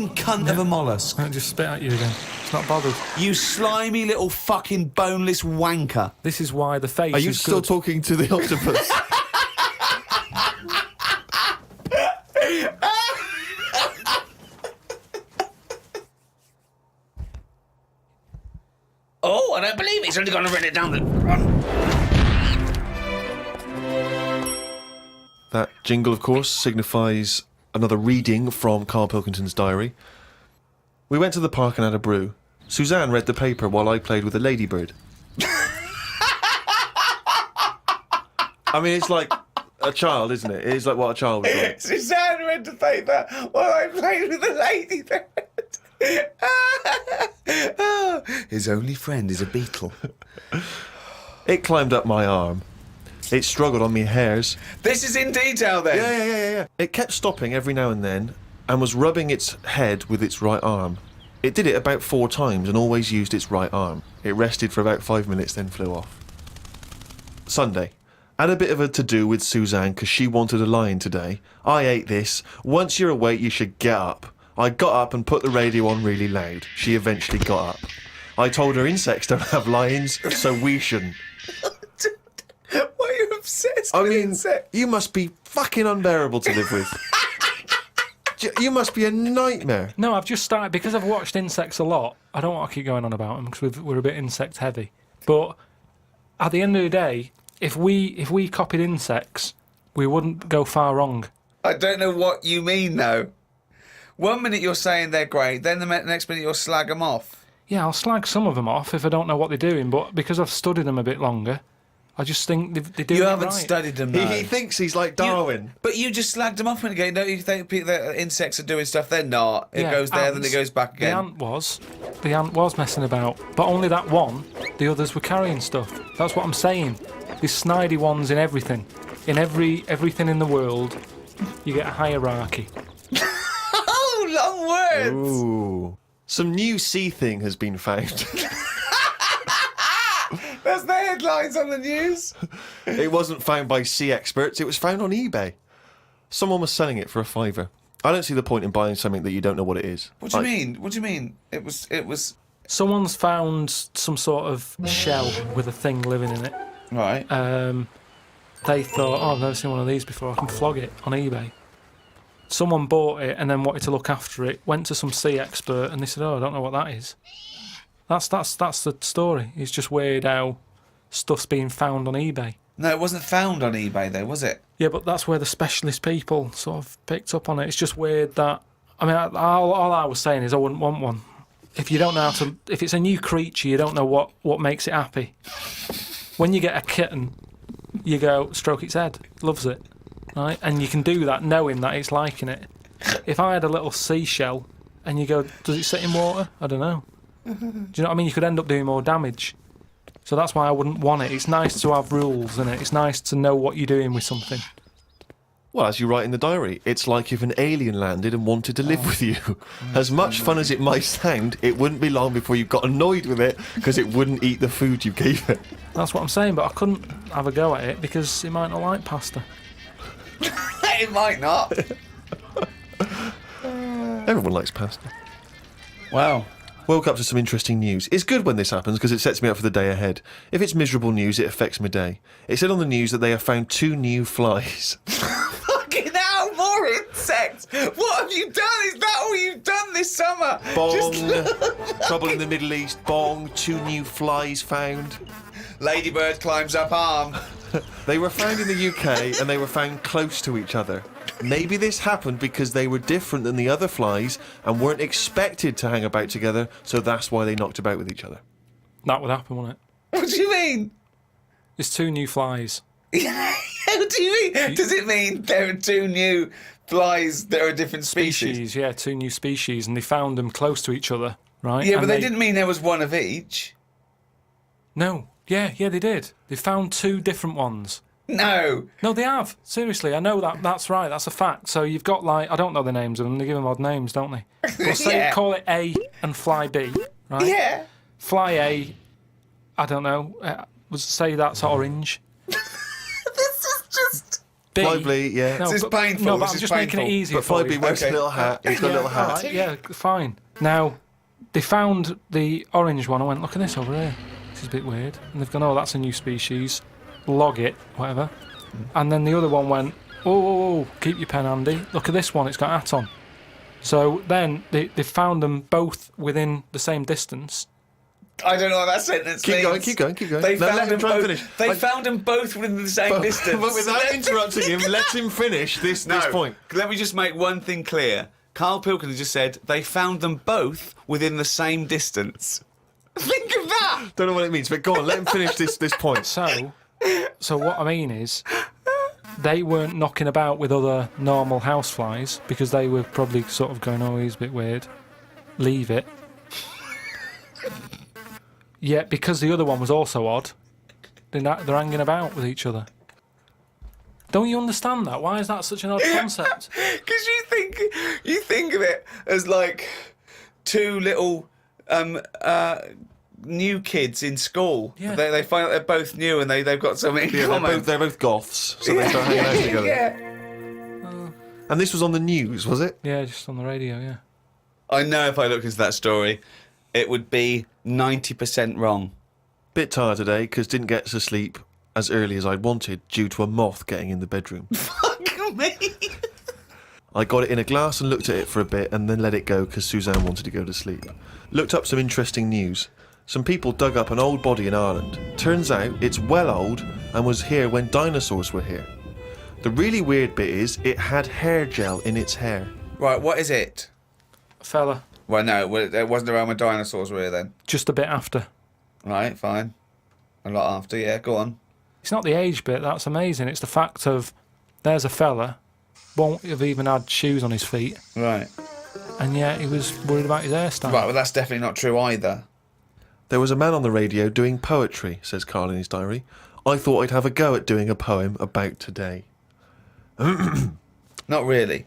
S1: cunt of a mollusk.
S3: I'll just spit at you again. It's not bothered.
S1: You slimy little fucking boneless wanker.
S3: This is why the face
S2: Are you
S3: is
S2: still
S3: good.
S2: talking to the octopus?
S4: Oh, I don't believe it. He's only going to run it down the run.
S2: That jingle, of course, signifies another reading from Carl Pilkington's diary. We went to the park and had a brew. Suzanne read the paper while I played with a ladybird. I mean, it's like a child, isn't it? It is like what a child would do.
S1: Suzanne read the paper while I played with the ladybird. Oh, his only friend is a beetle.
S2: It climbed up my arm. It struggled on me hairs.
S1: This is in detail then.
S2: Yeah. It kept stopping every now and then and was rubbing its head with its right arm. It did it about 4 times and always used its right arm. It rested for about 5 minutes, then flew off. Sunday. Had a bit of a to-do with Suzanne because she wanted a lion today. I ate this. Once you're awake, you should get up. I got up and put the radio on really loud. She eventually got up. I told her insects don't have lions, so we shouldn't.
S1: Why are you obsessed
S2: I
S1: with
S2: mean,
S1: insects?
S2: you must be fucking unbearable to live with. You must be a nightmare.
S3: No, I've just started because I've watched insects a lot. I don't want to keep going on about them because we're a bit insect heavy. But at the end of the day, if we copied insects, we wouldn't go far wrong.
S1: I don't know what you mean though. 1 minute you're saying they're great, then the next minute you'll slag them off.
S3: Yeah, I'll slag some of them off if I don't know what they're doing, but because I've studied them a bit longer, I just think they do
S1: You
S3: it
S1: haven't
S3: right.
S1: studied them,
S2: He,
S1: though.
S2: he thinks he's like Darwin.
S1: But you just slagged them off again. Don't you think that insects are doing stuff? They're not. It
S3: Yeah,
S1: goes there, then it
S3: ants.
S1: goes back again.
S3: The ant was messing about, but only that one. The others were carrying stuff. That's what I'm saying. These snidey ones in everything, in everything in the world, you get a hierarchy.
S1: Oh, long words!
S2: Ooh. Some new sea thing has been found.
S1: That's the headlines on the news.
S2: It wasn't found by sea experts, it was found on eBay. Someone was selling it for £5. I don't see the point in buying something that you don't know what it is.
S1: What do you mean? What do you mean? It was...
S3: Someone's found some sort of shell with a thing living in it.
S1: Right.
S3: They thought, oh, I've never seen one of these before, I can flog it on eBay. Someone bought it and then wanted to look after it, went to some sea expert and they said, oh, I don't know what that is. That's the story. It's just weird how stuff's being found on eBay.
S1: No, it wasn't found on eBay, though, was it?
S3: Yeah, but that's where the specialist people sort of picked up on it. It's just weird that... I mean, all I was saying is I wouldn't want one. If you don't know how to... If it's a new creature, you don't know what makes it happy. When you get a kitten, you go, stroke its head. Loves it. Right? And you can do that knowing that it's liking it. If I had a little seashell and you go, does it sit in water? I don't know. Do you know what I mean? You could end up doing more damage. So that's why I wouldn't want it. It's nice to have rules in it. It's nice to know what you're doing with something.
S2: Well, as you write in the diary, it's like if an alien landed and wanted to live with you. As much fun as it might sound, it wouldn't be long before you got annoyed with it because it wouldn't eat the food you gave it.
S3: That's what I'm saying, but I couldn't have a go at it because it might not like pasta.
S1: It might not.
S2: Everyone likes pasta.
S1: Wow.
S2: Woke up to some interesting news. It's good when this happens because it sets me up for the day ahead. If it's miserable news, it affects my day. It said on the news that they have found 2 new flies.
S1: Fucking hell, more insects! What have you done? Is that all you've done this summer?
S2: Bong. Trouble in the Middle East. Bong. 2 new flies found.
S1: Ladybird climbs up arm.
S2: They were found in the UK and they were found close to each other. Maybe this happened because they were different than the other flies and weren't expected to hang about together, so that's why they knocked about with each other.
S3: That would happen, wouldn't it?
S1: What do you mean?
S3: There's 2 new flies.
S1: What do you mean? Does it mean there are 2 new flies that are a different species?
S3: Yeah, 2 new species, and they found them close to each other, right?
S1: Yeah,
S3: And
S1: but they didn't mean there was one of each.
S3: No. Yeah, they did. They found 2 different ones.
S1: No.
S3: No, they have. Seriously, I know that. That's right. That's a fact. So you've got, like, I don't know the names of them. They give them odd names, don't they? Well, say,
S1: Yeah.
S3: call it A and Fly B, right?
S1: Yeah.
S3: Fly A, I don't know. Say that's orange.
S1: This is just...
S3: B.
S2: Fly B, yeah.
S3: No,
S1: This is
S3: but-
S1: painful,
S3: No, but
S1: this
S3: I'm
S1: is
S3: just making it
S1: painful.
S3: easier
S2: But
S3: for
S2: Fly B
S3: you.
S2: wears
S1: Okay.
S2: a little hat. He's got a little hat.
S3: Right, yeah, fine. Now, they found the orange one. I went, look at this over here. This is a bit weird. And they've gone, oh, that's a new species. Log it, whatever. And then the other one went, oh, keep your pen handy. Look at this one, it's got a hat on. So then they found them both within the same distance.
S1: I don't know what that sentence
S2: Keep
S1: means.
S2: going, keep going, keep going.
S1: They
S2: No,
S1: found
S2: let him
S1: them
S2: try and
S1: both.
S2: finish.
S1: They found them both within the same distance.
S2: But without interrupting him, let him finish this point.
S1: Let me just make one thing clear. Carl Pilkins just said they found them both within the same distance. Think of that!
S2: Don't know what it means, but go on, let him finish this point.
S3: So what I mean is, they weren't knocking about with other normal houseflies because they were probably sort of going, oh, he's a bit weird. Leave it. Yet because the other one was also odd, they're hanging about with each other. Don't you understand that? Why is that such an odd concept?
S1: Because you think of it as like 2 little new kids in school.
S3: Yeah.
S1: They find out they're both new and they've got something in
S2: Yeah,
S1: common.
S2: they're both goths, so they start hanging out together.
S1: Yeah.
S2: And this was on the news, was it?
S3: Yeah, just on the radio, yeah.
S1: I know if I looked into that story, it would be 90% wrong.
S2: Bit tired today because didn't get to sleep as early as I'd wanted due to a moth getting in the bedroom.
S1: Fuck me.
S2: I got it in a glass and looked at it for a bit and then let it go because Suzanne wanted to go to sleep. Looked up some interesting news. Some people dug up an old body in Ireland. Turns out it's well old and was here when dinosaurs were here. The really weird bit is it had hair gel in its hair.
S1: Right, what is it?
S3: Fella,
S1: Well, no, it wasn't around when dinosaurs were here then.
S3: Just a bit after.
S1: Right, fine. A lot after, yeah, go on.
S3: It's not the age bit that's amazing. It's the fact of there's a fella, won't have even had shoes on his feet,
S1: Right.
S3: and yet he was worried about his hairstyle.
S1: Right, well, that's definitely not true either.
S2: There was a man on the radio doing poetry, says Carl in his diary. I thought I'd have a go at doing a poem about today.
S1: Not really.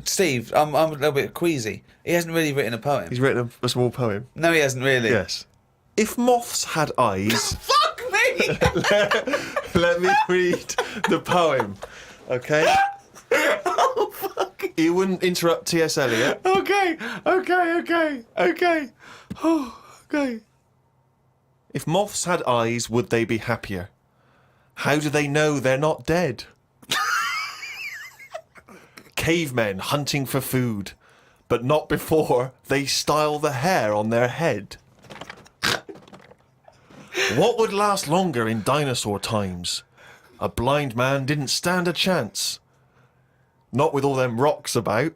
S1: Steve, I'm a little bit queasy. He hasn't really written a poem.
S2: He's written a small poem.
S1: No, he hasn't really.
S2: Yes. If moths had eyes...
S1: Fuck me!
S2: Let me read the poem, okay?
S1: Oh, fuck.
S2: You wouldn't interrupt T.S. Eliot.
S1: Okay. Oh, okay.
S2: If moths had eyes, would they be happier? How do they know they're not dead? Cavemen hunting for food, but not before they style the hair on their head. What would last longer in dinosaur times? A blind man didn't stand a chance. Not with all them rocks about.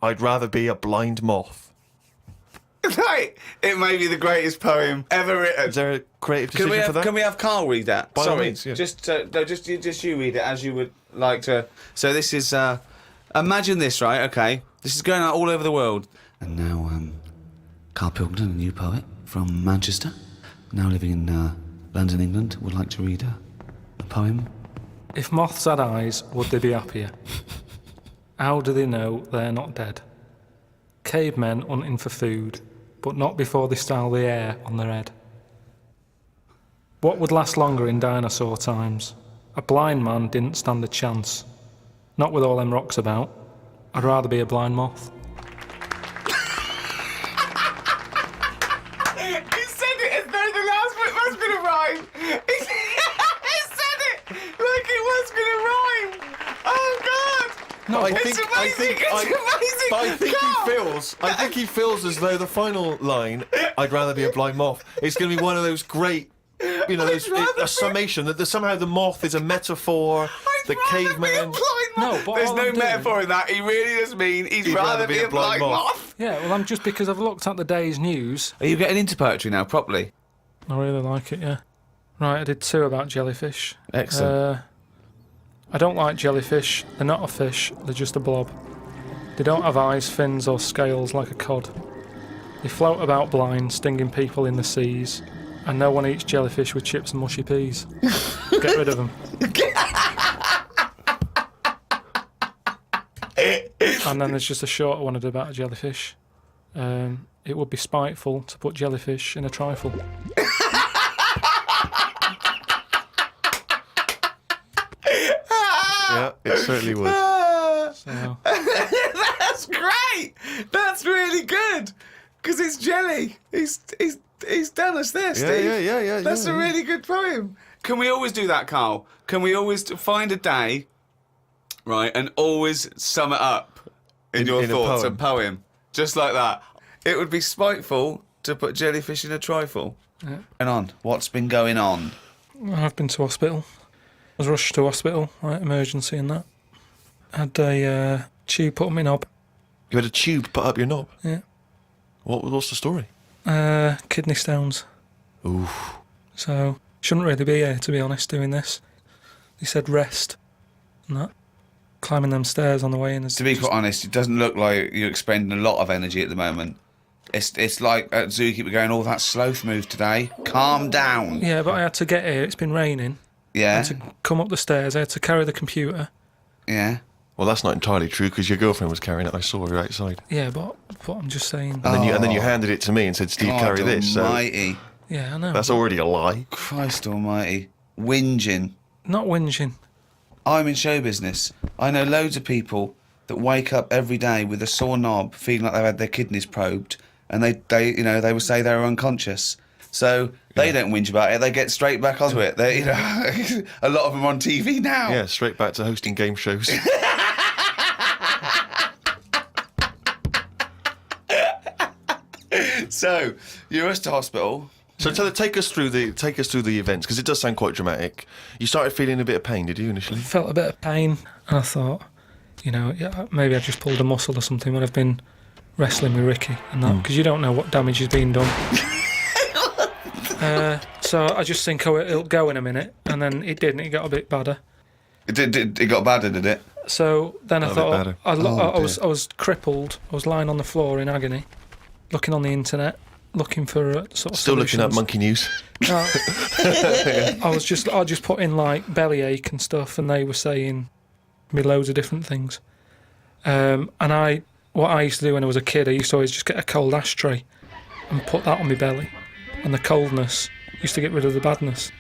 S2: I'd rather be a blind moth.
S1: Right. It may be the greatest poem ever written.
S2: Is there a creative decision for that?
S1: Can we have Carl read that?
S2: By all
S1: Sorry,
S2: means, yeah.
S1: just you read it as you would like to. So this is imagine this, right? Okay, this is going out all over the world. And now, Carl Pilkington, a new poet from Manchester, now living in London, England, would like to read a poem.
S3: If moths had eyes, would they be happier? How do they know they're not dead? Cavemen hunting for food, but not before they style the hair on their head. What would last longer in dinosaur times? A blind man didn't stand a chance. Not with all them rocks about. I'd rather be a blind moth.
S1: He said it as though the last bit was going to rhyme. He said it like it was going to rhyme. Oh God!
S3: No,
S1: It's amazing.
S2: I think he feels as though the final line, I'd rather be a blind moth, is going to be one of those great, a summation that somehow the moth is a metaphor, the caveman.
S3: No, but
S1: there's
S3: all
S1: no
S3: I'm doing-
S1: metaphor in that. He really does mean he'd rather be a blind moth.
S3: Yeah, well, I'm just because I've looked at the day's news.
S1: Are you getting into poetry now, properly?
S3: I really like it, yeah. Right, I did 2 about jellyfish.
S1: Excellent.
S3: I don't like jellyfish. They're not a fish, they're just a blob. They don't have eyes, fins or scales like a cod. They float about blind, stinging people in the seas. And no one eats jellyfish with chips and mushy peas. Get rid of them. And then there's just a shorter one I did about a jellyfish. It would be spiteful to put jellyfish in a trifle.
S2: Yeah, it certainly would.
S3: So,
S1: That's great. That's really good. Because it's jelly. He's done us there, Steve.
S2: Yeah.
S1: That's a really good poem. Can we always do that, Carl? Can we always find a day, right, and always sum it up in your
S2: in a
S1: thoughts,
S2: poem.
S1: a poem, just like that? It would be spiteful to put jellyfish in a trifle.
S3: Yeah.
S1: And on. What's been going on?
S3: I've been to hospital. I was rushed to hospital, right, emergency and that. Had a tube put on my knob.
S2: You had a tube put up your knob?
S3: Yeah.
S2: What's the story?
S3: Kidney stones.
S2: Oof.
S3: So, shouldn't really be here, to be honest, doing this. He said rest and that. Climbing them stairs on the way in.
S1: To be quite honest, it doesn't look like you're expending a lot of energy at the moment. It's like at Zookeeper going, oh, that sloth move today. Calm down.
S3: Yeah, but I had to get here. It's been raining. I
S1: Yeah,
S3: had to come up the stairs. I had to carry the computer.
S1: yeah.
S2: Well, that's not entirely true because your girlfriend was carrying it. I saw her outside.
S3: Yeah, but I'm just saying.
S2: And then you handed it to me and said, Steve,
S1: God
S2: carry this. So
S1: almighty.
S3: Yeah, I know.
S2: that's already a lie.
S1: Christ almighty. Whinging.
S3: Not whinging.
S1: I'm in show business. I know loads of people that wake up every day with a sore knob, feeling like they've had their kidneys probed, and they would say they were unconscious. So they don't whinge about it. They get straight back onto it. They, a lot of them are on TV now.
S2: Yeah, straight back to hosting game shows.
S1: So you're rushed to hospital.
S2: So take us through the events because it does sound quite dramatic. You started feeling a bit of pain, did you initially?
S3: Felt a bit of pain, and I thought, yeah, maybe I just pulled a muscle or something when I've been wrestling with Ricky and that, because you don't know what damage is being done. So I just think, it'll go in a minute, and then it didn't. It got a bit badder.
S1: It got badder, did it?
S3: So then I
S2: Got a bit
S3: thought
S2: badder.
S3: I was crippled. I was lying on the floor in agony, looking on the internet, looking for sort of
S2: Still looking at
S3: solutions.
S2: monkey news.
S3: I just put in like bellyache and stuff, and they were saying me loads of different things. And what I used to do when I was a kid, I used to always just get a cold ashtray and put that on my belly, and the coldness used to get rid of the badness.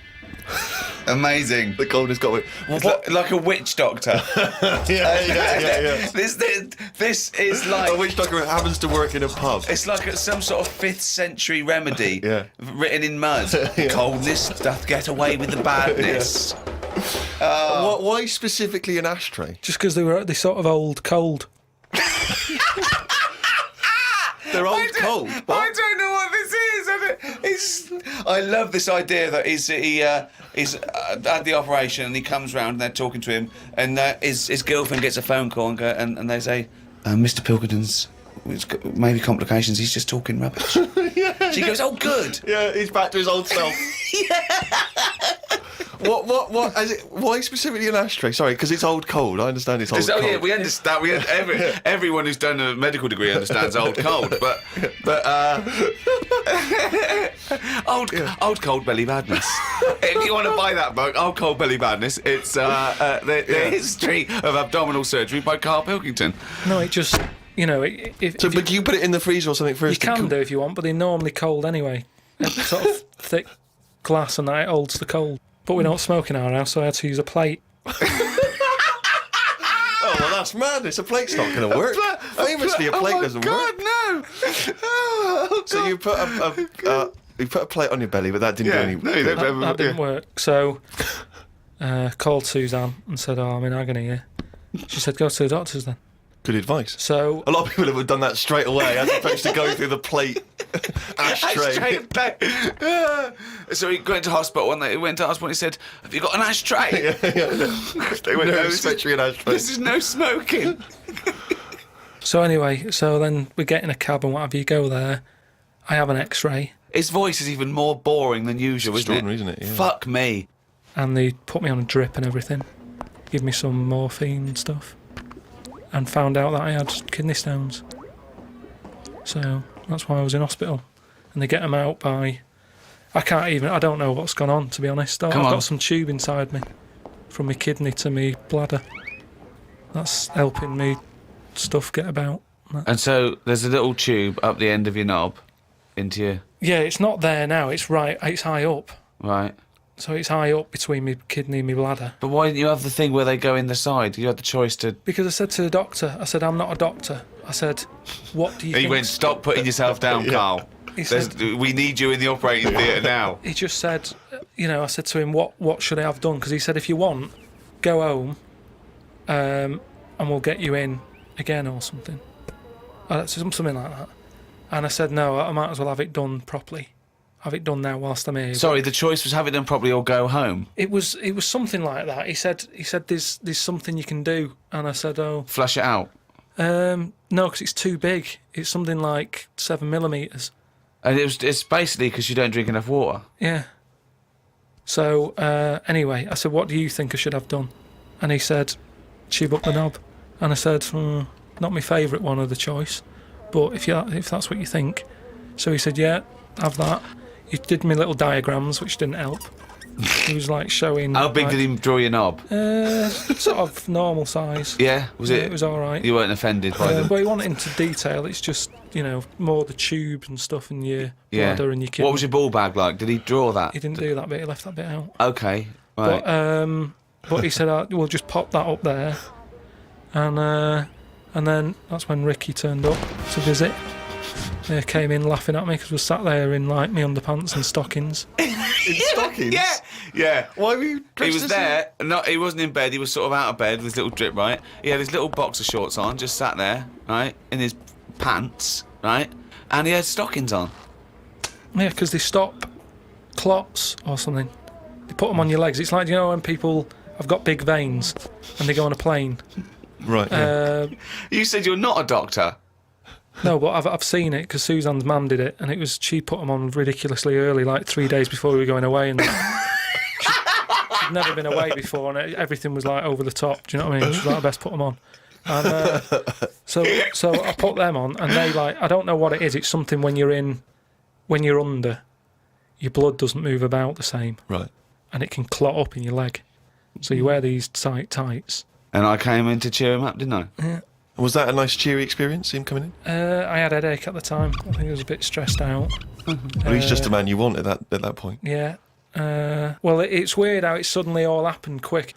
S1: Amazing.
S2: The coldness got me.
S1: It's like a witch doctor.
S2: Yeah.
S1: This is like
S2: A witch doctor happens to work in a pub.
S1: it's like some sort of 5th century remedy
S2: Yeah.
S1: written in mud. Coldness doth get away with the badness.
S2: Why specifically an ashtray?
S3: Just because they sort of old cold.
S2: They're old cold.
S1: I don't know what this is. I love this idea that he's had the operation and he comes round and they're talking to him and his girlfriend gets a phone call and they say, Mr. Pilkington's maybe complications. He's just talking rubbish. She goes, oh, good.
S2: Yeah, he's back to his old self. What? Why specifically an ashtray? Sorry, because it's old cold. I understand it's old cold.
S1: Oh yeah, we understand. Everyone who's done a medical degree understands old cold, but old cold belly badness. If you want to buy that book, Old Cold Belly Badness, it's the history of abdominal surgery by Carl Pilkington.
S3: No, it just
S2: But you put it in the freezer or something
S3: you
S2: first?
S3: can do if you want, but they're normally cold anyway. It's sort of thick glass and that it holds the cold. But we don't smoke in our house, so I had to use a plate.
S2: Oh well, that's madness. A plate's not going to work. Famously, a plate doesn't work.
S1: No!
S2: So you put a plate on your belly, but that didn't do any.
S3: That didn't work. So called Suzanne and said, "Oh, I'm in agony here." She said, "Go to the doctors then."
S2: Good advice.
S3: So
S2: A lot of people have done that straight away, as opposed to going through the plate ashtray.
S1: So he went to hospital and he said, have you got an ashtray? They went,
S2: No,
S1: no,
S2: especially an ashtray.
S1: this is no smoking.
S3: So anyway, so then we get in a cab and what have you, go there. I have an X-ray
S1: His voice is even more boring than usual,
S2: Extraordinary, isn't it? Yeah.
S1: Fuck me.
S3: and they put me on a drip and everything. Give me some morphine and stuff. And found out that I had kidney stones. So that's why I was in hospital. And they get them out by... I don't know what's gone on, to be honest. I've got some tube inside me. From my kidney to my bladder. That's helping me stuff get about.
S1: And so there's a little tube up the end of your knob into your...
S3: Yeah, it's not there now. It's high up.
S1: Right.
S3: So it's high up between my kidney and my bladder.
S1: But why didn't you have the thing where they go in the side? You had the choice to...
S3: Because I said to the doctor, I'm not a doctor. I said, what do you think?
S1: He went, stop putting yourself down, Carl.
S3: He said,
S1: We need you in the operating theatre now.
S3: he just said, I said to him, what should I have done? Because he said, if you want, go home and we'll get you in again or something. Something like that. And I said, no, I might as well have it done properly. Have it done now whilst I'm here.
S1: Sorry, the choice was have it done properly or go home.
S3: It was something like that. He said there's something you can do. And I said, oh.
S1: Flush it out.
S3: No, because it's too big. It's something like 7mm.
S1: And it's basically because you don't drink enough water.
S3: Yeah. So, anyway, I said, what do you think I should have done? And he said, tube up the knob. And I said, not my favourite one of the choice, but if that's what you think. So he said, yeah, have that. He did me little diagrams, which didn't help. He was like showing...
S1: How big did he draw your knob?
S3: Sort of normal size.
S1: Yeah? Was it?
S3: It was all right.
S1: You weren't offended by them?
S3: But he wanted into detail. It's just, more the tube and stuff in your bladder and your kidney.
S1: What was your ball bag like? Did he draw that?
S3: He didn't do that bit. He left that bit out.
S1: Okay, right.
S3: But he said, we'll just pop that up there. And then that's when Ricky turned up to visit. They came in laughing at me because we sat there in like my underpants and stockings.
S2: In stockings?
S1: Yeah.
S2: Why were you dressed
S1: He was
S2: as
S1: there. No, he wasn't in bed. He was sort of out of bed with his little drip, right? He had his little boxer shorts on, just sat there, right, in his pants, right, and he had stockings on.
S3: Yeah, because they stop clots or something. They put them on your legs. It's like, when people have got big veins and they go on a plane.
S2: Right. Yeah.
S1: You said you're not a doctor.
S3: No, but I've seen it because Suzanne's mum did it, and she put them on ridiculously early, like 3 days before we were going away, and she'd never been away before, and everything was like over the top. Do you know what I mean? She's like, I best put them on. And so I put them on, and they I don't know what it is. It's something when you're under, your blood doesn't move about the same,
S2: Right.
S3: and it can clot up in your leg. So you wear these tight tights.
S1: And I came in to cheer him up, didn't I?
S3: Yeah.
S2: Was that a nice cheery experience, him coming in?
S3: I had a headache at the time. I think I was a bit stressed out.
S2: Well, he's just a man you want at that point.
S3: Yeah. Well, it's weird how it suddenly all happened quick.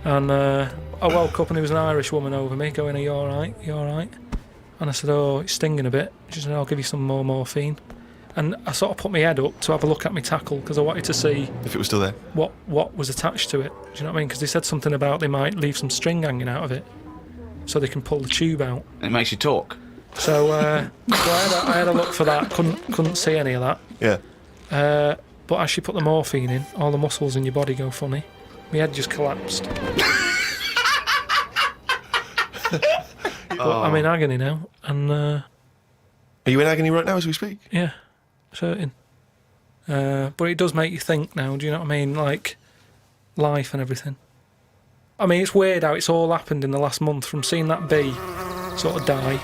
S3: And I woke up and there was an Irish woman over me going, "Are you all right? You all right?" And I said, "Oh, it's stinging a bit." She said, "I'll give you some more morphine." And I sort of put my head up to have a look at my tackle because I wanted to see
S2: If it was still there.
S3: what was attached to it. Do you know what I mean? Because they said something about they might leave some string hanging out of it so they can pull the tube out.
S1: It makes you talk.
S3: So, I had a look for that. Couldn't see any of that.
S2: Yeah.
S3: But as she put the morphine in, all the muscles in your body go funny. My head just collapsed. But I'm in agony now, and
S2: Are you in agony right now as we speak?
S3: yeah, certain. But it does make you think now. Do you know what I mean? Like life and everything. I mean, it's weird how it's all happened in the last month. From seeing that bee sort of die.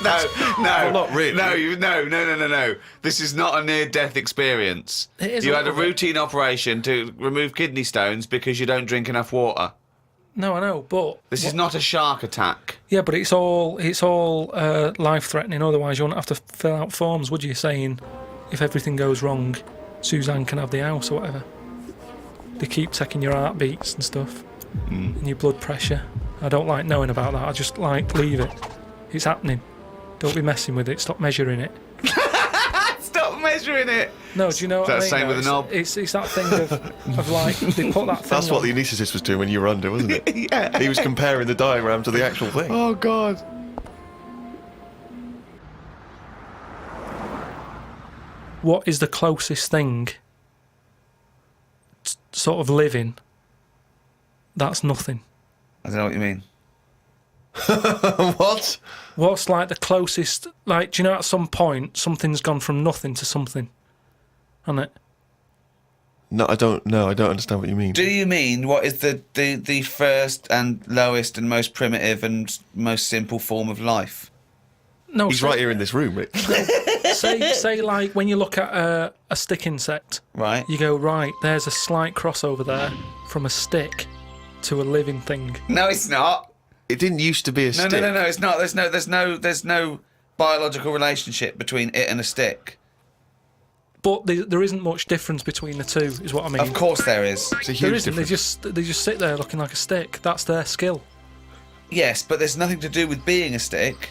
S1: No,
S2: Well, not really.
S1: No. This is not a near-death experience.
S3: It is
S1: You
S3: a
S1: had a
S3: little bit.
S1: routine operation to remove kidney stones because you don't drink enough water.
S3: No, I know, but
S1: This is not a shark attack.
S3: yeah, but it's all life-threatening. Otherwise, you wouldn't have to fill out forms, would you? Saying if everything goes wrong, Suzanne can have the house or whatever. They keep checking your heartbeats and stuff, and your blood pressure. I don't like knowing about that. I just leave it. It's happening. Don't be messing with it. Stop measuring it.
S1: Stop measuring it.
S3: No, do you know what I mean?
S1: That's the same
S3: though?
S1: with a knob.
S3: It's that thing of like they put that thing.
S2: That's what
S3: on.
S2: the anaesthetist was doing when you were under, wasn't it?
S1: Yeah.
S2: He was comparing the diagram to the actual thing.
S1: Oh, God.
S3: What is the closest thing sort of living that's nothing?
S1: I don't know what you mean.
S2: What?
S3: What's like the closest, like, do you know at some point something's gone from nothing to something, hasn't it?
S2: No, I don't know. I don't understand what you mean.
S1: Do you mean what is the first and lowest and most primitive and most simple form of life?
S3: No,
S2: He's right here in this room, Rick.
S3: say like when you look at a stick insect,
S1: Right.
S3: you go, right, there's a slight crossover there from a stick to a living thing.
S1: No, it's not.
S2: It didn't used to be a
S1: No,
S2: stick.
S1: no, it's not. There's no biological relationship between it and a stick.
S3: But there isn't much difference between the two, is what I mean.
S1: Of course there is.
S2: It's a
S3: There
S2: huge
S3: isn't.
S2: difference.
S3: They just sit there looking like a stick. That's their skill.
S1: Yes, but there's nothing to do with being a stick.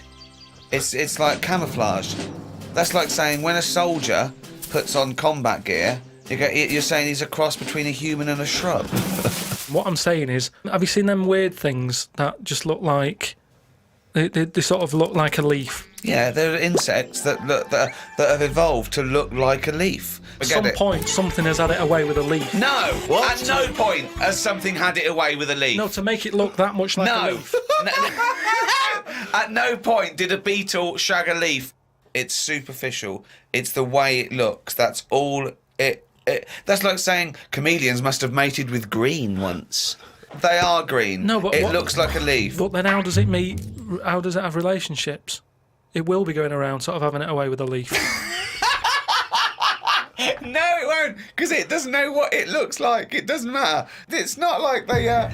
S1: It's like camouflage. That's like saying when a soldier puts on combat gear, you're saying he's a cross between a human and a shrub.
S3: What I'm saying is, have you seen them weird things that just look like they sort of look like a leaf?
S1: Yeah, there are insects that have evolved to look like a leaf.
S3: At some point, something has had it away with a leaf.
S1: No,
S2: What?
S1: at no point has something had it away with a leaf.
S3: No, to make it look that much like a
S1: No.
S3: leaf.
S1: At no point did a beetle shag a leaf. It's superficial. It's the way it looks. That's all it. That's like saying chameleons must have mated with green once. They are green.
S3: No, but
S1: it
S3: what-
S1: looks like a leaf.
S3: But then how does it meet? How does it have relationships? It will be going around sort of having it away with a leaf.
S1: No, it won't, because it doesn't know what it looks like. It doesn't matter. It's not like a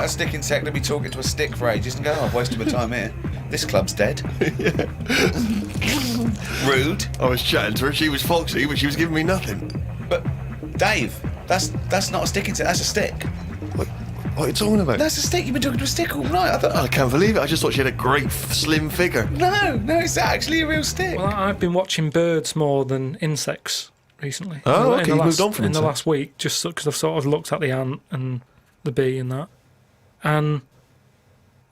S1: stick insect will be talking to a stick for ages and go, "Oh, I've wasted my time here. This club's dead." Rude.
S2: I was chatting to her. She was foxy, but she was giving me nothing.
S1: But Dave, that's not a stick insect. That's a stick.
S2: What are you talking about?
S1: That's a stick. You've been talking to a stick all night. I thought.
S2: I can't believe it. I just thought she had a great slim figure.
S1: No, it's actually a real stick.
S3: Well, I've been watching birds more than insects recently.
S2: Oh,
S3: In
S2: okay,
S3: the
S2: you moved
S3: last-
S2: on from
S3: in the
S2: insects.
S3: last week, just because I've sort of looked at the ant and the bee and that. And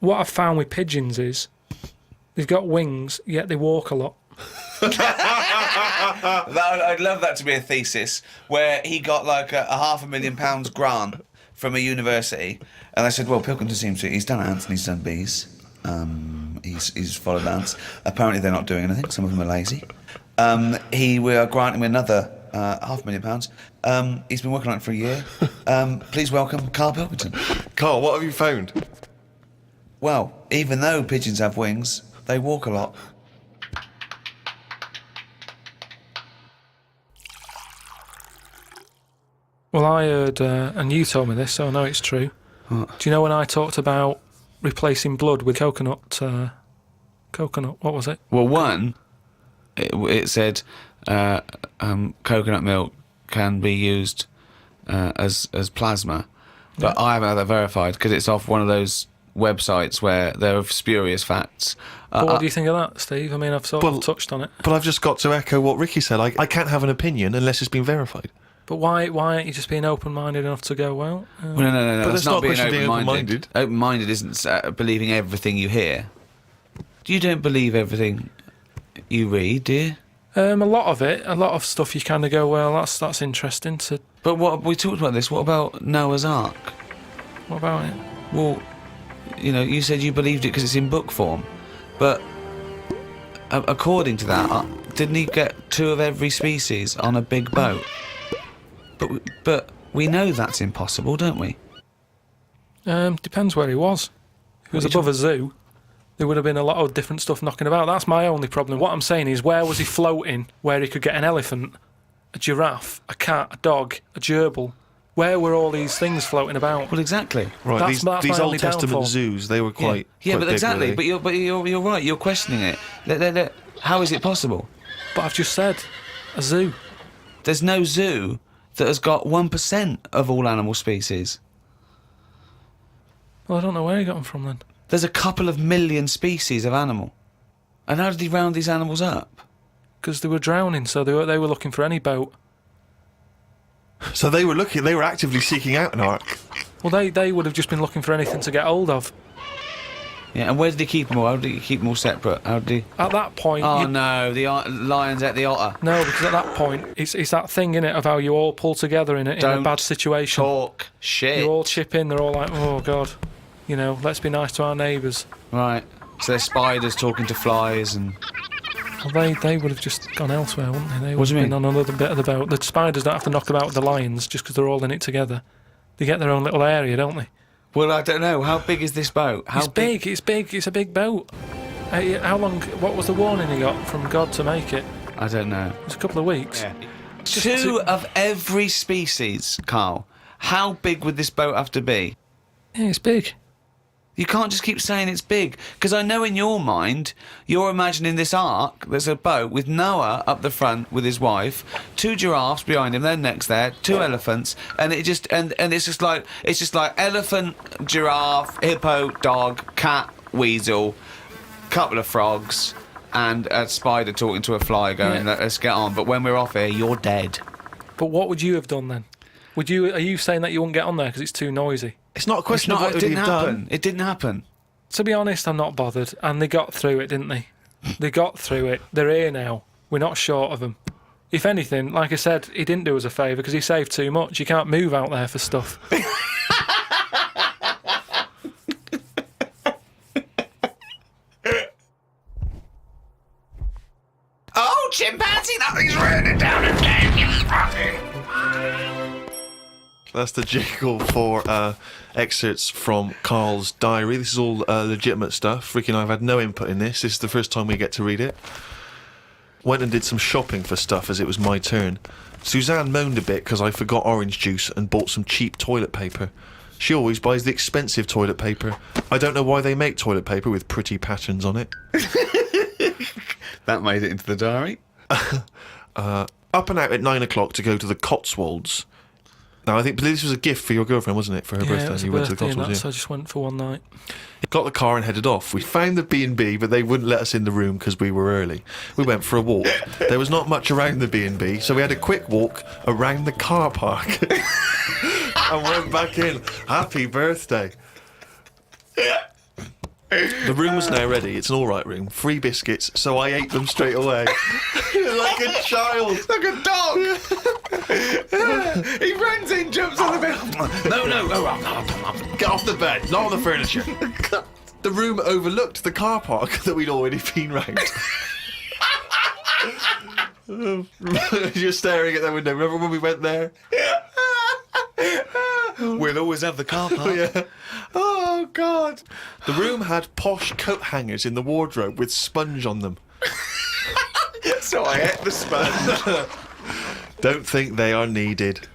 S3: what I've found with pigeons is they've got wings, yet they walk a lot.
S1: I'd love that to be a thesis where he got like a £500,000 grant from a university, and I said, "Well, Pilkington seems to. He's done ants and he's done bees, and he's followed Lance. Apparently they're not doing anything. Some of them are lazy. We are granting him another £500,000. He's been working on it for a year. Please welcome Carl Pilkington.
S2: Carl, what have you found?
S1: Well, even though pigeons have wings, they walk a lot.
S3: Well, I heard, and you told me this, so I know it's true.
S1: What?
S3: Do you know when I talked about replacing blood with coconut, what was it?
S1: Well, one, it said coconut milk can be used as plasma, but I haven't had that verified because it's off one of those websites where there are spurious facts.
S3: But what do you think of that, Steve? I mean, I've sort of touched on it.
S2: But I've just got to echo what Ricky said. I can't have an opinion unless it's been verified.
S3: But why aren't you just being open-minded enough to go, well...
S1: Well, no.
S2: But
S1: That's
S2: that's not a
S1: being
S2: question of being
S1: open-minded. Open-minded isn't believing everything you hear. You don't believe everything you read, do you?
S3: A lot of stuff you kind of go, well, that's interesting to...
S1: But what we talked about this. What about Noah's Ark?
S3: What about it?
S1: Well, you said you believed it because it's in book form, but according to that, didn't he get 2 of every species on a big boat? But we know that's impossible, don't we?
S3: Depends where he was. If he was above a zoo, there would have been a lot of different stuff knocking about. That's my only problem. What I'm saying is, where was he floating where he could get an elephant, a giraffe, a cat, a dog, a gerbil? Where were all these things floating about?
S1: Well, exactly.
S2: Right,
S3: That's
S2: these
S3: my
S2: Old
S3: only
S2: Testament
S3: downfall.
S2: zoos, they were quite...
S1: Yeah,
S2: quite
S1: but
S2: big,
S1: exactly.
S2: really.
S1: But you're right. You're questioning it. How is it possible?
S3: But I've just said, a zoo.
S1: There's no zoo that has got 1% of all animal species.
S3: Well, I don't know where he got them from then.
S1: There's a couple of million species of animal. And how did he round these animals up?
S3: Because they were drowning, so they were looking for any boat.
S2: So they were actively seeking out an ark.
S3: Well, they would have just been looking for anything to get hold of.
S1: Yeah, and where did he keep them all? How did he keep them all separate? How did he...
S3: At that point...
S1: Oh, no, the lions at the otter.
S3: No, because at that point, it's that thing, innit, of how you all pull together in a bad situation.
S1: Talk shit.
S3: You all chip in, they're all like, oh, God, let's be nice to our neighbours.
S1: Right, so there's spiders talking to flies and...
S3: Well, they would have just gone elsewhere, wouldn't they? They would
S1: What do you
S3: have been
S1: mean?
S3: on another bit of the boat. The spiders don't have to knock about the lions just because they're all in it together. They get their own little area, don't they?
S1: Well, I don't know. How big is this boat?
S3: It's big. It's a big boat. How long... What was the warning he got from God to make it?
S1: I don't know.
S3: It was a couple of weeks.
S1: Yeah. 2 of every species, Carl. How big would this boat have to be?
S3: Yeah, it's big.
S1: You can't just keep saying it's big, because I know in your mind you're imagining this ark. There's a boat with Noah up the front with his wife, 2 giraffes behind him, their necks there, 2 elephants, and it just and it's just like elephant, giraffe, hippo, dog, cat, weasel, couple of frogs, and a spider talking to a fly going, let's get on. But when we're off here, you're dead.
S3: But what would you have done then? Are you saying that you wouldn't get on there because it's too noisy?
S2: It's not a question of what
S1: It
S2: would he
S1: didn't
S2: have
S1: happen.
S2: done.
S1: It didn't happen.
S3: To be honest, I'm not bothered. And they got through it, didn't they? They got through it. They're here now. We're not short of them. If anything, like I said, he didn't do us a favour because he saved too much. You can't move out there for stuff.
S4: Oh, chimpanzee, nothing's raining down again, you fucking...
S2: That's the jingle for excerpts from Carl's diary. This is all legitimate stuff. Ricky and I have had no input in this. This is the first time we get to read it. Went and did some shopping for stuff as it was my turn. Suzanne moaned a bit because I forgot orange juice and bought some cheap toilet paper. She always buys the expensive toilet paper. I don't know why they make toilet paper with pretty patterns on it.
S1: That made it into the diary.
S2: Up and out at 9 o'clock to go to the Cotswolds. Now, I think this was a gift for your girlfriend, wasn't it, for her
S3: Yeah,
S2: birthday?
S3: it was a
S2: You went to the
S3: birthday and
S2: Cotswolds,
S3: that, so I just went for one night.
S2: Got the car and headed off. We found the B&B, but they wouldn't let us in the room because we were early. We went for a walk. There was not much around the B&B, so we had a quick walk around the car park and went back in. Happy birthday. The room was now ready. It's an all right room. 3 biscuits, so I ate them straight away. Like a child.
S1: Like a dog. He runs in, jumps on the bed.
S2: No. Get off the bed, not on the furniture. The room overlooked the car park that we'd already been round. You're staring at that window. Remember when we went there?
S1: We'll always have the car park.
S2: Yeah.
S1: Oh, God.
S2: The room had posh coat hangers in the wardrobe with sponge on them.
S1: So I ate the sponge.
S2: Don't think they are needed.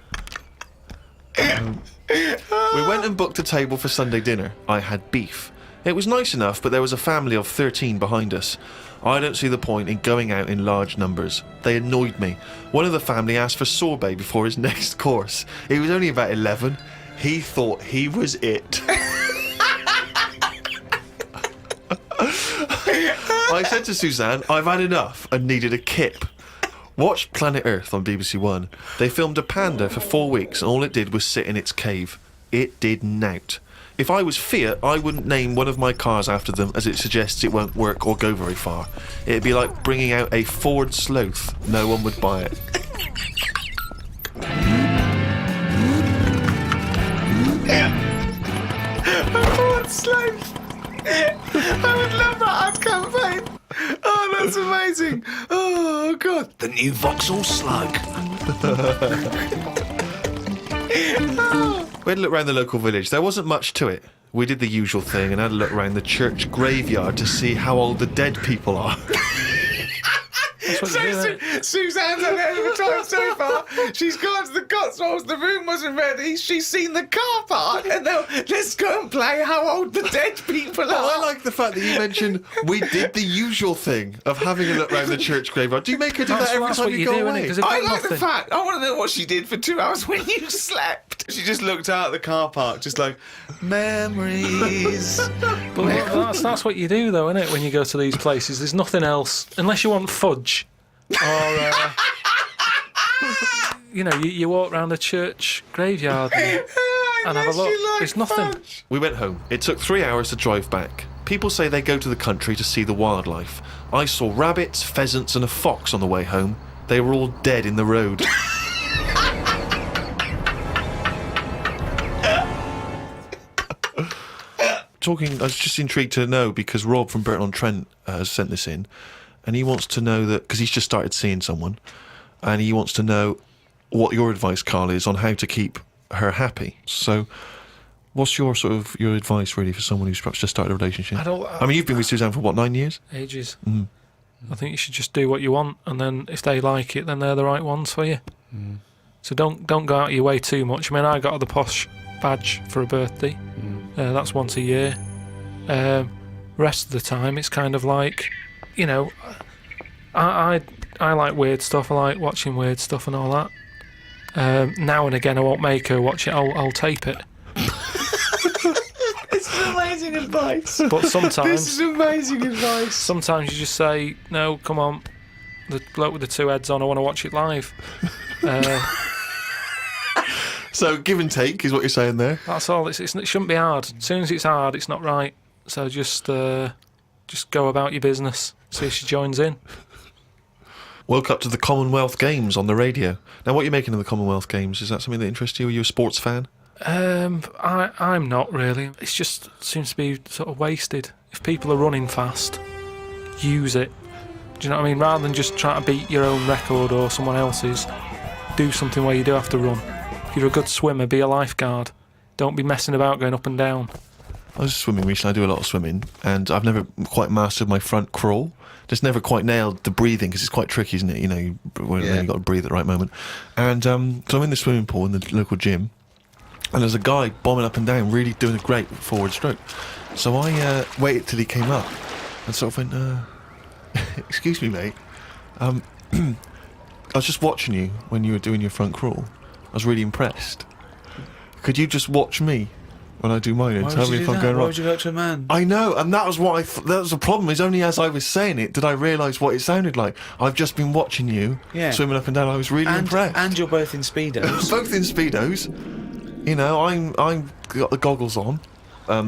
S2: We went and booked a table for Sunday dinner. I had beef. It was nice enough, but there was a family of 13 behind us. I don't see the point in going out in large numbers. They annoyed me. One of the family asked for sorbet before his next course. He was only about 11. He thought he was it. I said to Suzanne, I've had enough and needed a kip. Watched Planet Earth on BBC One. They filmed a panda for 4 weeks and all it did was sit in its cave. It did nout. If I was Fiat, I wouldn't name one of my cars after them as it suggests it won't work or go very far. It'd be like bringing out a Ford Sloth. No one would buy it.
S1: Ford Sloth. I would love that ad campaign. Oh, that's amazing. Oh, God. The new Vauxhall Slug.
S2: We had a look around the local village. There wasn't much to it. We did the usual thing and had a look around the church graveyard to see how old the dead people are.
S3: That's what you do, isn't it?
S1: Suzanne's had it over time so far. She's gone to the Cotswolds. The room wasn't ready. She's seen the car park. And now let's go and play how old the dead people are.
S2: I like the fact that you mentioned we did the usual thing of having a look around the church graveyard. Do you make her do that every
S3: That's
S2: time
S3: what
S2: you
S3: you
S2: go
S3: do, isn't
S2: away?
S3: it? 'Cause they've
S1: I
S3: got
S1: like the
S3: nothing.
S1: fact. I want to know what she did for 2 hours when you slept. She just looked out at the car park, just like, memories.
S3: But that's what you do, though, isn't it? When you go to these places, there's nothing else unless you want fudge, or you know, you walk around the church graveyard and have a look. There's nothing.
S2: We went home. It took 3 hours to drive back. People say they go to the country to see the wildlife. I saw rabbits, pheasants, and a fox on the way home. They were all dead in the road. I was just intrigued to know because Rob from Burton-on-Trent has sent this in, and he wants to know that because he's just started seeing someone, and he wants to know what your advice, Carl, is on how to keep her happy. So, what's your advice really for someone who's perhaps just started a relationship? I mean, you've been with Suzanne for what, 9 years?
S3: Ages. I think you should just do what you want, and then if they like it, then they're the right ones for you. So don't go out of your way too much. I mean, I got the posh badge for a birthday. That's once a year. Rest of the time, it's kind of like, you know, I like weird stuff. I like watching weird stuff and all that. Now and again, I won't make her watch it. I'll tape it.
S1: This is amazing advice.
S3: But sometimes,
S1: This is amazing advice.
S3: sometimes you just say, no, come on, the bloke with the 2 heads on, I want to watch it live.
S2: So, give and take is what you're saying there.
S3: That's all. It shouldn't be hard. As soon as it's hard, it's not right. So just go about your business. See if she joins in.
S2: Woke up to the Commonwealth Games on the radio. Now, what are you making of the Commonwealth Games? Is that something that interests you? Are you a sports fan?
S3: I'm not really. It just seems to be sort of wasted. If people are running fast, use it. Do you know what I mean? Rather than just trying to beat your own record or someone else's, do something where you do have to run. If you're a good swimmer, be a lifeguard. Don't be messing about going up and down.
S2: I was swimming recently. I do a lot of swimming, and I've never quite mastered my front crawl. Just never quite nailed the breathing because it's quite tricky, isn't it? You know, you've got to breathe at the right moment. And so I'm in the swimming pool in the local gym, and there's a guy bombing up and down, really doing a great forward stroke. So I waited till he came up and sort of went, excuse me, mate. I was just watching you when you were doing your front crawl. I was really impressed. Could you just watch me when I do mine and tell me if I'm going
S1: Why
S2: wrong?
S1: would you go to a man?
S2: I know, and that was what that was the problem. Is only as I was saying it did I realise what it sounded like. I've just been watching you swimming up and down. I was really impressed.
S1: And you're both in Speedos.
S2: Both in speedos. You know, I'm got the goggles on,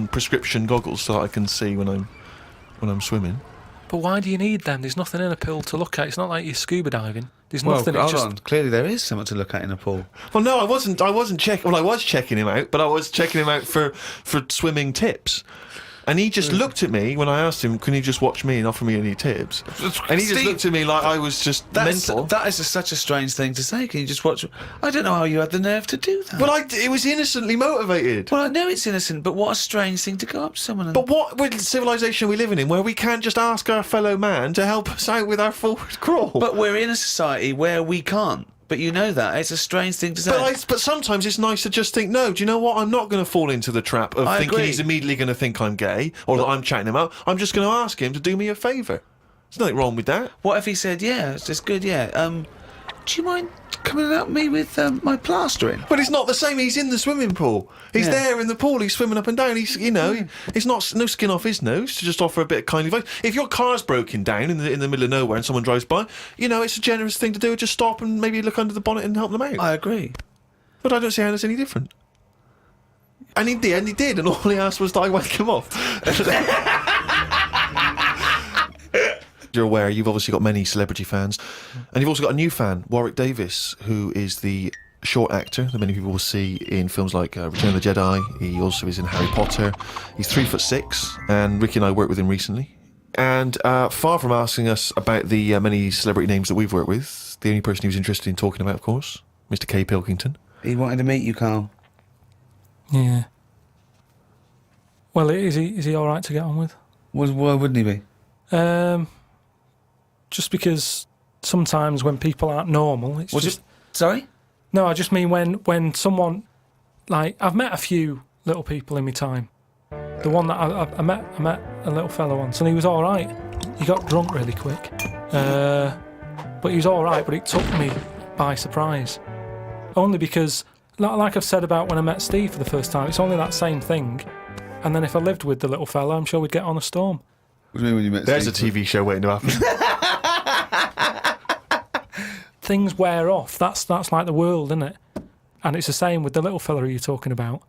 S2: prescription goggles, so that I can see when I'm swimming.
S3: But why do you need them? There's nothing in a pool to look at. It's not like you're scuba diving. There's
S1: Well,
S3: nothing.
S1: hold on. Clearly there is something to look at in a pool.
S2: Well, no, I wasn't checking. Well, I was checking him out, but I was checking him out for swimming tips. And he just looked at me when I asked him, can you just watch me and offer me any tips? And he just
S1: Steve,
S2: looked at me like I was just mental.
S1: That is such a strange thing to say. Can you just watch? I don't know how you had the nerve to do that.
S2: Well, it was innocently motivated.
S1: Well, I know it's innocent, but what a strange thing to go up to someone and...
S2: But what civilization are we living in where we can't just ask our fellow man to help us out with our forward crawl?
S1: But we're in a society where we can't. But you know that. It's a strange thing to say.
S2: But sometimes it's nice to just think, no, do you know what? I'm not going to fall into the trap of thinking
S1: agree.
S2: he's immediately going to think I'm gay or that I'm chatting him up. I'm just going to ask him to do me a favour. There's nothing wrong with that.
S1: What if he said, yeah, it's good, yeah. Do you mind coming and help me with my plastering?
S2: But it's not the same. He's in the swimming pool. He's there in the pool. He's swimming up and down. He's, it's not no skin off his nose to just offer a bit of kindly advice. If your car's broken down in the middle of nowhere and someone drives by, it's a generous thing to do. Just stop and maybe look under the bonnet and help them out.
S1: I agree.
S2: But I don't see how that's any different. And in the end, he did, and all he asked was that I wake him off. You're aware, you've obviously got many celebrity fans, and you've also got a new fan, Warwick Davis, who is the short actor that many people will see in films like Return of the Jedi. He also is in Harry Potter. He's 3'6", and Ricky and I worked with him recently. And far from asking us about the many celebrity names that we've worked with, the only person he was interested in talking about, of course, Mr. K. Pilkington.
S1: He wanted to meet you, Carl.
S3: Yeah. Well, is he all right to get on with?
S1: Why wouldn't he be?
S3: Just because sometimes when people aren't normal, it's just...
S1: Sorry?
S3: No, I just mean when someone... Like, I've met a few little people in my time. The one that I met a little fella once, and he was all right. He got drunk really quick. But he was all right, but it took me by surprise. Only because, like I've said about when I met Steve for the first time, it's only that same thing. And then if I lived with the little fella, I'm sure we'd get on a storm.
S1: What do you mean when you met
S2: There's
S1: Steve?
S2: a TV show waiting to happen.
S3: Things wear off. That's like the world, isn't it? And it's the same with the little fella you're talking about.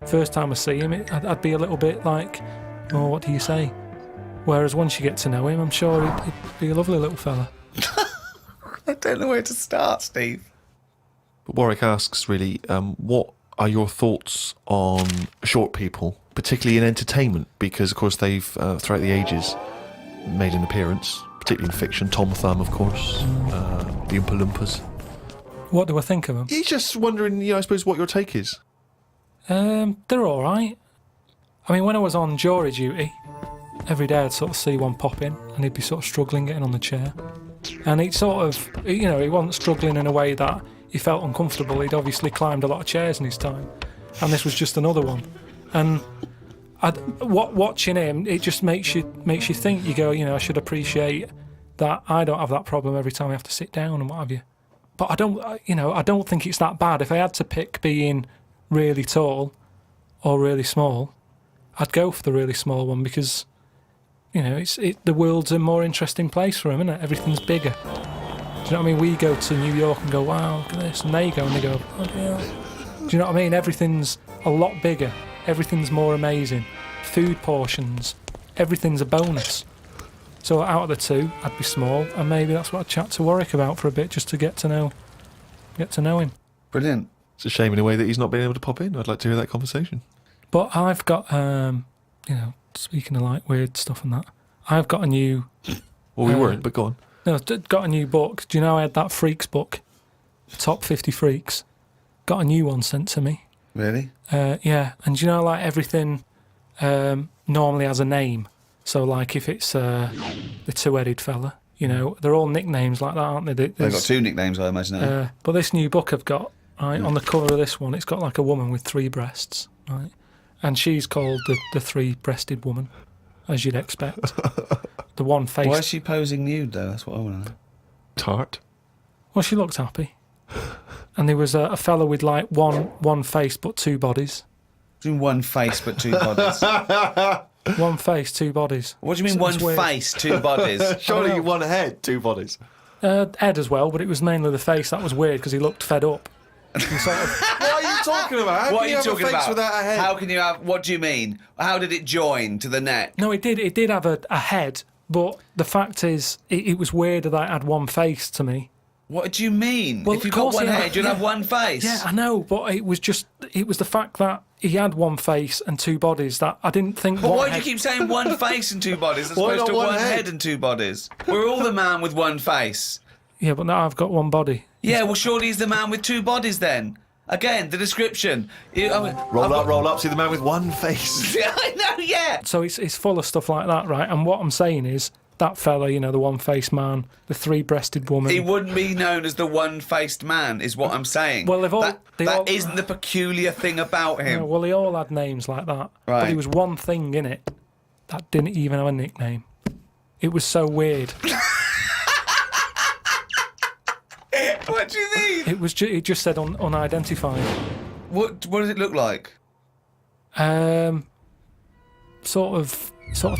S3: First time I see him, I'd be a little bit like, oh, what do you say? Whereas once you get to know him, I'm sure he'd be a lovely little fella.
S1: I don't know where to start, Steve.
S2: But Warwick asks, really, what are your thoughts on short people, particularly in entertainment? Because, of course, they've, throughout the ages, made an appearance, particularly in fiction. Tom Thumb, of course, the Oompa Loompas.
S3: What do I think of them?
S2: He's just wondering, I suppose, what your take is.
S3: They're all right. I mean, when I was on jury duty, every day I'd sort of see one pop in, and he'd be sort of struggling getting on the chair. And he'd sort of, he wasn't struggling in a way that he felt uncomfortable. He'd obviously climbed a lot of chairs in his time, and this was just another one. And watching him, it just makes you think. You go, I should appreciate that I don't have that problem every time I have to sit down and what have you. But I don't think it's that bad. If I had to pick being really tall or really small, I'd go for the really small one because, the world's a more interesting place for him, isn't it? Everything's bigger. Do you know what I mean? We go to New York and go, wow, look at this. And they go and they go, oh, yeah. Do you know what I mean? Everything's a lot bigger. Everything's more amazing. Food portions. Everything's a bonus. So out of the two, I'd be small, and maybe that's what I'd chat to Warwick about for a bit, just to get to know him.
S1: Brilliant.
S2: It's a shame in a way that he's not been able to pop in. I'd like to hear that conversation.
S3: But I've got, speaking of like weird stuff and that, I've got a new...
S2: Well, we weren't, but go on.
S3: No, got a new book. Do you know I had that Freaks book? Top 50 Freaks. Got a new one sent to me.
S1: Really?
S3: Yeah, and do you know like everything normally has a name? So like if it's the two-headed fella, they're all nicknames like that, aren't they?
S1: They've got two nicknames, I imagine.
S3: But this new book I've got, right, on the cover of this one, it's got like a woman with three breasts, right? And she's called the three-breasted woman, as you'd expect. The one face.
S1: Why is she posing nude, though? That's what I want to know.
S2: Tart.
S3: Well, she looked happy. And there was a fella with like one face but two bodies.
S1: Doing one face but two bodies.
S3: One face, two bodies.
S1: What do you mean
S3: It's
S1: one
S3: weird.
S1: face, two bodies?
S2: Surely one head, two bodies.
S3: Ed as well, but it was mainly the face that was weird because he looked fed up. He sort of,
S2: What are you talking about? How
S1: What
S2: can
S1: are you
S2: have a
S1: talking
S2: face
S1: about?
S2: without a head?
S1: How can you have... What do you mean? How did it join to the neck?
S3: no, it did have a head, but the fact is, it was weird that it had one face to me.
S1: What do you mean?
S3: Well,
S1: if you've
S3: of
S1: got
S3: course
S1: one
S3: he had-
S1: head, you'd
S3: yeah.
S1: have one face.
S3: Yeah, I know, but it was the fact that he had one face and two bodies. That I didn't think.
S1: But
S3: what
S1: why do you
S3: head-
S1: keep saying one face and two bodies as
S2: Why
S1: opposed
S2: not
S1: to
S2: one
S1: one
S2: head?
S1: head and two bodies? We're all the man with one face.
S3: Yeah, but now I've got one body.
S1: Yeah, well, surely he's the man with two bodies then. Again, the description.
S2: Roll up, see the man with one face.
S1: Yeah, I know, yeah.
S3: So it's full of stuff like that, right? And what I'm saying is that fella, you know, the one-faced man, the three-breasted woman.
S1: He wouldn't be known as the one-faced man, is what I'm saying.
S3: Well, they all-
S1: that isn't the peculiar thing about him.
S3: Yeah, well, they all had names like that. But
S1: Right.
S3: there was one thing in it that didn't even have a nickname. It was so weird.
S1: What do you mean?
S3: It just said unidentified.
S1: What does it look like?
S3: Sort of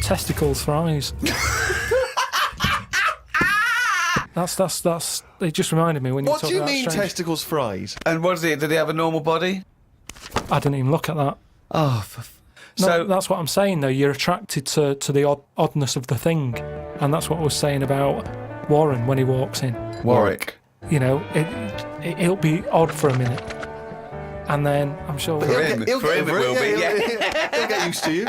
S3: testicles for eyes. That's. It just reminded me when you
S2: What
S3: talk
S2: do you
S3: about
S2: mean
S3: strange.
S2: testicles for eyes?
S1: And what is it? Did he have a normal body?
S3: I didn't even look at that.
S1: Oh,
S3: No,
S1: so
S3: that's what I'm saying though. You're attracted to the oddness of the thing, and that's what I was saying about Warren when he walks in.
S1: Warwick.
S3: You know, it'll be odd for a minute, and then I'm sure
S1: For him it will be, yeah.
S2: He'll get used to you.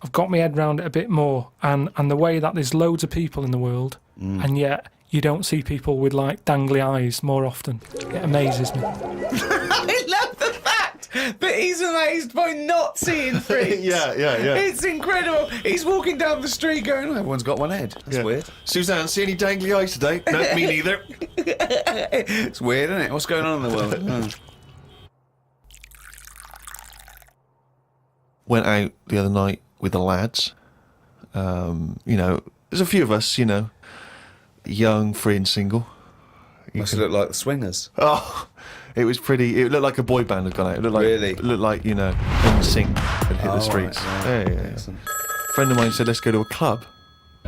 S3: I've got my head round it a bit more, and the way that there's loads of people in the world, and yet you don't see people with like dangly eyes more often. It amazes me.
S1: I love the fact that he's amazed by not seeing freaks.
S2: Yeah.
S1: It's incredible. He's walking down the street going, oh, everyone's got one head. That's
S2: Yeah.
S1: weird.
S2: Suzanne, see any dangly eyes today? No, me neither.
S1: It's weird, isn't it? What's going on in the world? Oh.
S2: Went out the other night with the lads. You know, there's a few of us, you know, young, free and single.
S1: Must look like the Swingers.
S2: Oh, it was pretty. It looked like a boy band had gone out. It looked like,
S1: Really?
S2: It looked like, you know, NSYNC had hit the streets.
S1: right,
S2: Yeah.
S1: Excellent.
S2: A friend of mine said, let's go to a club.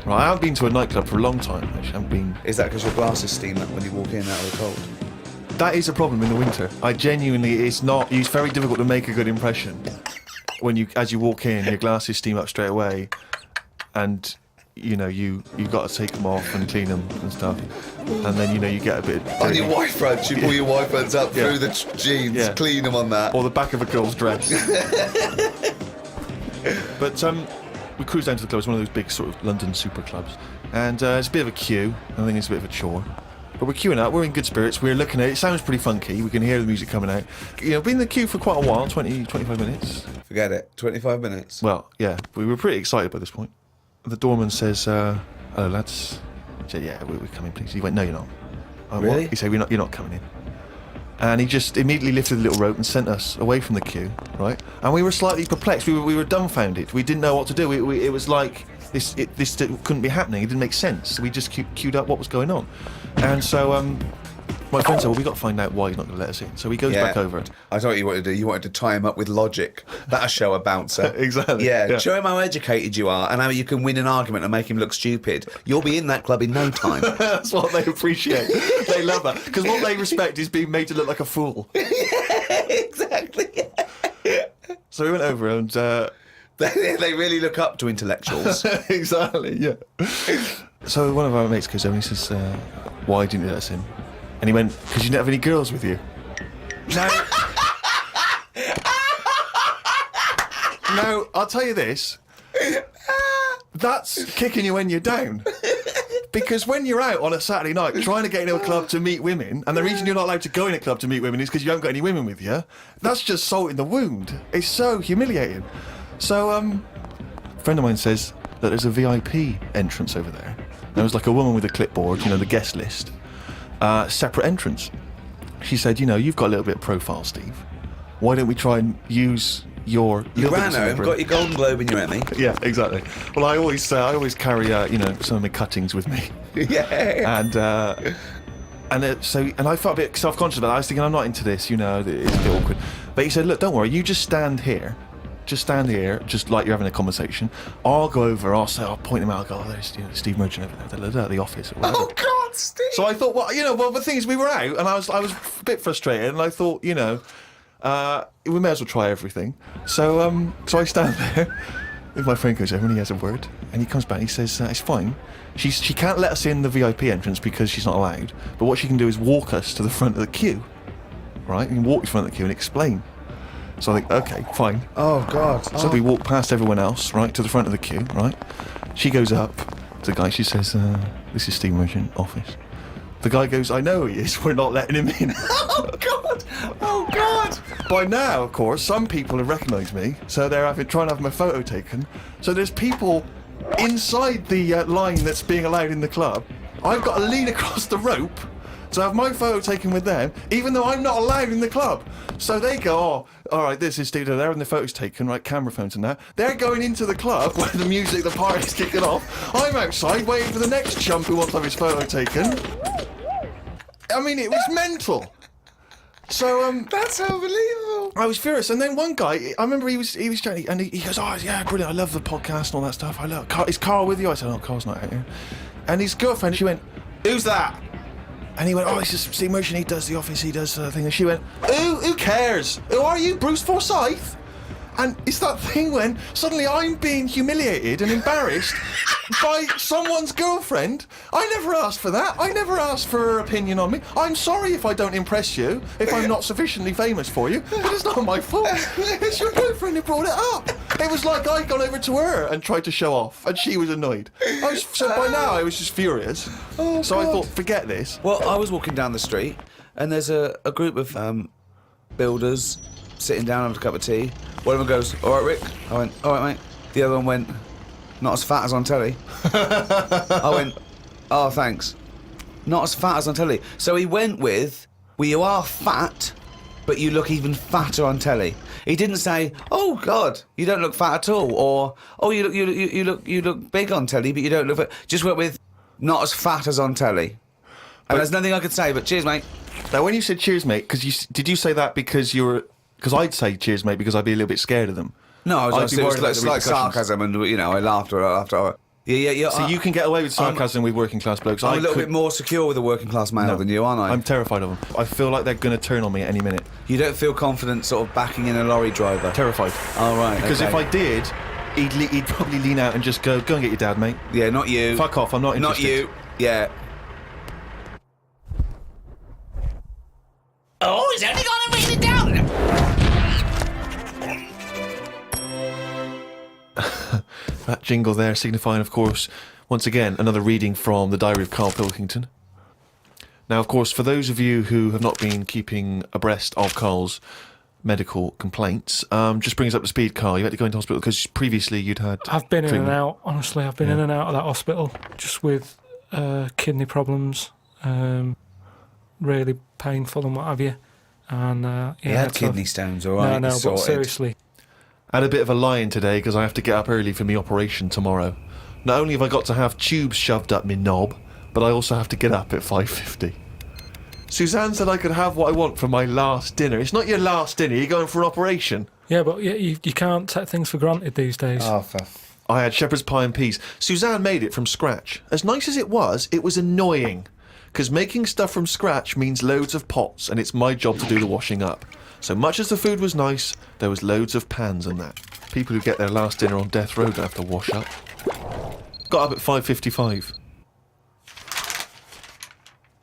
S2: Right, I haven't been to a nightclub for a long time, actually. I haven't been.
S1: Is that because your glasses steam up when you walk in out of the cold?
S2: That is a problem in the winter. I genuinely, it's very difficult to make a good impression when as you walk in, your glasses steam up straight away, and you know you got to take them off and clean them and stuff, and then you know you get a bit.
S1: On your white fronts, you pull your white fronts up
S2: Yeah.
S1: through the jeans,
S2: Yeah.
S1: clean them on that.
S2: Or the back of a girl's dress. But we cruised down to the club. It's one of those big sort of London super clubs, and it's a bit of a queue. I think it's a bit of a chore. But we're queuing up, we're in good spirits, we're looking at it, it sounds pretty funky, we can hear the music coming out. You know, been in the queue for quite a while, 20, 25 minutes.
S1: Forget it. 25 minutes.
S2: Well, yeah, we were pretty excited by this point. The doorman says, hello lads. I said, yeah, we're coming please. He went, no you're not. I went,
S1: Really?
S2: "What?" He said, you're not coming in. And he just immediately lifted the little rope and sent us away from the queue, right? And we were slightly perplexed, we were dumbfounded, we didn't know what to do. It was like, this couldn't be happening, it didn't make sense. We just queued up what was going on. And so my friend said, well, we got to find out why he's not going to let us in. So he goes back over.
S1: I thought what you wanted to do. You wanted to tie him up with logic. That'll show a bouncer.
S2: Exactly.
S1: Yeah, show him how educated you are and how you can win an argument and make him look stupid. You'll be in that club in no time.
S2: That's what they appreciate. They love that. Because what they respect is being made to look like a fool.
S1: Exactly.
S2: So we went over and...
S1: They really look up to intellectuals.
S2: exactly, yeah. So one of our mates goes over and he says, why didn't you let us in? And he went, because you didn't have any girls with you. Now, I'll tell you this. That's kicking you when you're down. Because when you're out on a Saturday night trying to get into a club to meet women, and the reason you're not allowed to go in a club to meet women is because you haven't got any women with you, that's just salt in the wound. It's so humiliating. So, a friend of mine says that there's a VIP entrance over there. There was like a woman with a clipboard, you know, the guest list. Separate entrance. She said, you know, you've got a little bit of profile, Steve. Why don't we try and use your...
S1: You
S2: little bit
S1: ran
S2: of
S1: home,
S2: celebrity-
S1: got your Golden Globe and your Emmy.
S2: Yeah, exactly. Well, I always carry, you know, some of my cuttings with me.
S1: Yeah.
S2: And I felt a bit self-conscious about it. I was thinking, I'm not into this, you know, it's a bit awkward. But he said, look, don't worry, you just stand here. Just stand here, just like you're having a conversation. I'll go over, I'll point him out, I'll go, oh, there's Steve Merchant over there, at the office or whatever.
S1: Oh, God, Steve.
S2: So I thought, well, the thing is, we were out, and I was a bit frustrated, and I thought, you know, we may as well try everything. So I stand there, and my friend goes over and he has a word, and he comes back and he says, it's fine. She can't let us in the VIP entrance because she's not allowed, but what she can do is walk us to the front of the queue, right? You can walk to the front of the queue and explain. So I think, okay, fine.
S1: Oh, God.
S2: So we walk past everyone else, right, to the front of the queue, right? She goes up to the guy, she says, this is Steve Merchant office. The guy goes, I know he is, we're not letting him in.
S1: Oh, God. Oh, God.
S2: By now, of course, some people have recognised me, so they're trying to have my photo taken. So there's people inside the line that's being allowed in the club. I've got to lean across the rope to have my photo taken with them, even though I'm not allowed in the club. So they go, oh, all right, this is Steve, they're having the photos taken, right, camera phones and that. They're going into the club where the music, the party's kicking off. I'm outside waiting for the next chump who wants to have his photo taken. I mean, it was mental. So,
S1: That's unbelievable.
S2: I was furious, and then one guy, I remember he was chatting, and he goes, oh, yeah, brilliant, I love the podcast and all that stuff. I love, is Carl with you? I said, oh, Carl's not out here. And his girlfriend, she went, who's that? And he went, oh, it's just Steve Merchant, he does the office, he does the thing. And she went, who cares? Who are you, Bruce Forsyth? And it's that thing when suddenly I'm being humiliated and embarrassed by someone's girlfriend. I never asked for that. I never asked for her opinion on me. I'm sorry if I don't impress you, if I'm not sufficiently famous for you, but it's not my fault. It's your girlfriend who brought it up. It was like I'd gone over to her and tried to show off, and she was annoyed. So by now I was just furious.
S1: Oh,
S2: so I
S1: God.
S2: thought, forget this.
S1: Well, I was walking down the street, and there's a group of builders sitting down having a cup of tea. One of them goes, all right, Rick. I went, all right, mate. The other one went, not as fat as on telly. I went, oh, thanks. Not as fat as on telly. So he went with, well, you are fat, but you look even fatter on telly. He didn't say, oh, God, you don't look fat at all, or, oh, you look big on telly, but you don't look fat. Just went with, not as fat as on telly. And there's nothing I could say, but cheers, mate.
S2: Now, when you said cheers, mate, did you say that because you were... Because I'd say cheers, mate, because I'd be a little bit scared of them.
S1: No, I was
S2: I'd
S1: just,
S2: be
S1: it
S2: worried about
S1: was
S2: the
S1: like
S2: repercussions.
S1: sarcasm, and I laughed after. Yeah.
S2: So you can get away with sarcasm with working class blokes.
S1: I'm a little bit more secure with a working class male than you, aren't I?
S2: I'm terrified of them. I feel like they're going to turn on me at any minute.
S1: You don't feel confident sort of backing in a lorry driver?
S2: Terrified.
S1: Oh, right.
S2: Because
S1: okay.
S2: if I did, he'd probably lean out and just go and get your dad, mate.
S1: Yeah, not you.
S2: Fuck off, I'm not interested.
S1: Not you. Yeah.
S4: Oh, he's only gonna read it down.
S2: That jingle there signifying, of course, once again, another reading from the Diary of Carl Pilkington. Now, of course, for those of you who have not been keeping abreast of Carl's medical complaints, just bring us up to speed, Carl. You had to go into hospital because previously you'd had
S3: I've been in
S2: treatment.
S3: and out, honestly. I've been in and out of that hospital just with kidney problems, really painful and what have you. And
S1: He had kidney stones, all right?
S3: No, but
S1: sorted.
S3: seriously.
S2: I had a bit of a lie-in today because I have to get up early for my operation tomorrow. Not only have I got to have tubes shoved up my knob, but I also have to get up at 5:50. Suzanne said I could have what I want for my last dinner. It's not your last dinner, you're going for an operation.
S3: Yeah, but you can't take things for granted these days.
S1: Oh, for...
S2: I had shepherd's pie and peas. Suzanne made it from scratch. As nice as it was annoying. Because making stuff from scratch means loads of pots, and it's my job to do the washing up. So much as the food was nice, there was loads of pans and that. People who get their last dinner on death row don't have to wash up. Got up at 5:55.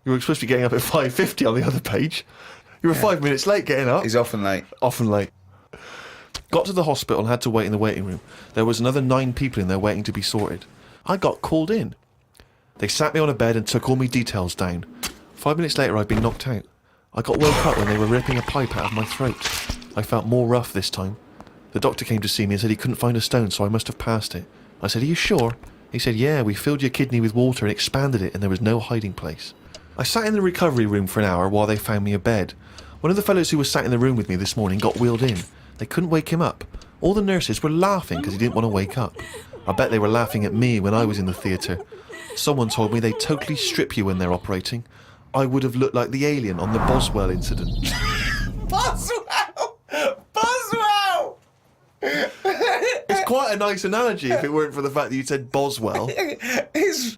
S2: You were supposed to be getting up at 5:50 on the other page. You were 5 minutes late getting up.
S1: He's often late.
S2: Often late. Got to the hospital and had to wait in the waiting room. There was another 9 people in there waiting to be sorted. I got called in. They sat me on a bed and took all my details down. 5 minutes later, I'd been knocked out. I got woke up when they were ripping a pipe out of my throat. I felt more rough this time. The doctor came to see me and said he couldn't find a stone, so I must have passed it. I said, are you sure? He said, yeah, we filled your kidney with water and expanded it, and there was no hiding place. I sat in the recovery room for an hour while they found me a bed. One of the fellows who was sat in the room with me this morning got wheeled in. They couldn't wake him up. All the nurses were laughing because he didn't want to wake up. I bet they were laughing at me when I was in the theatre. Someone told me they totally strip you when they're operating. I would have looked like the alien on the Boswell incident.
S1: Boswell! Boswell!
S2: It's quite a nice analogy if it weren't for the fact that you said Boswell.
S1: It's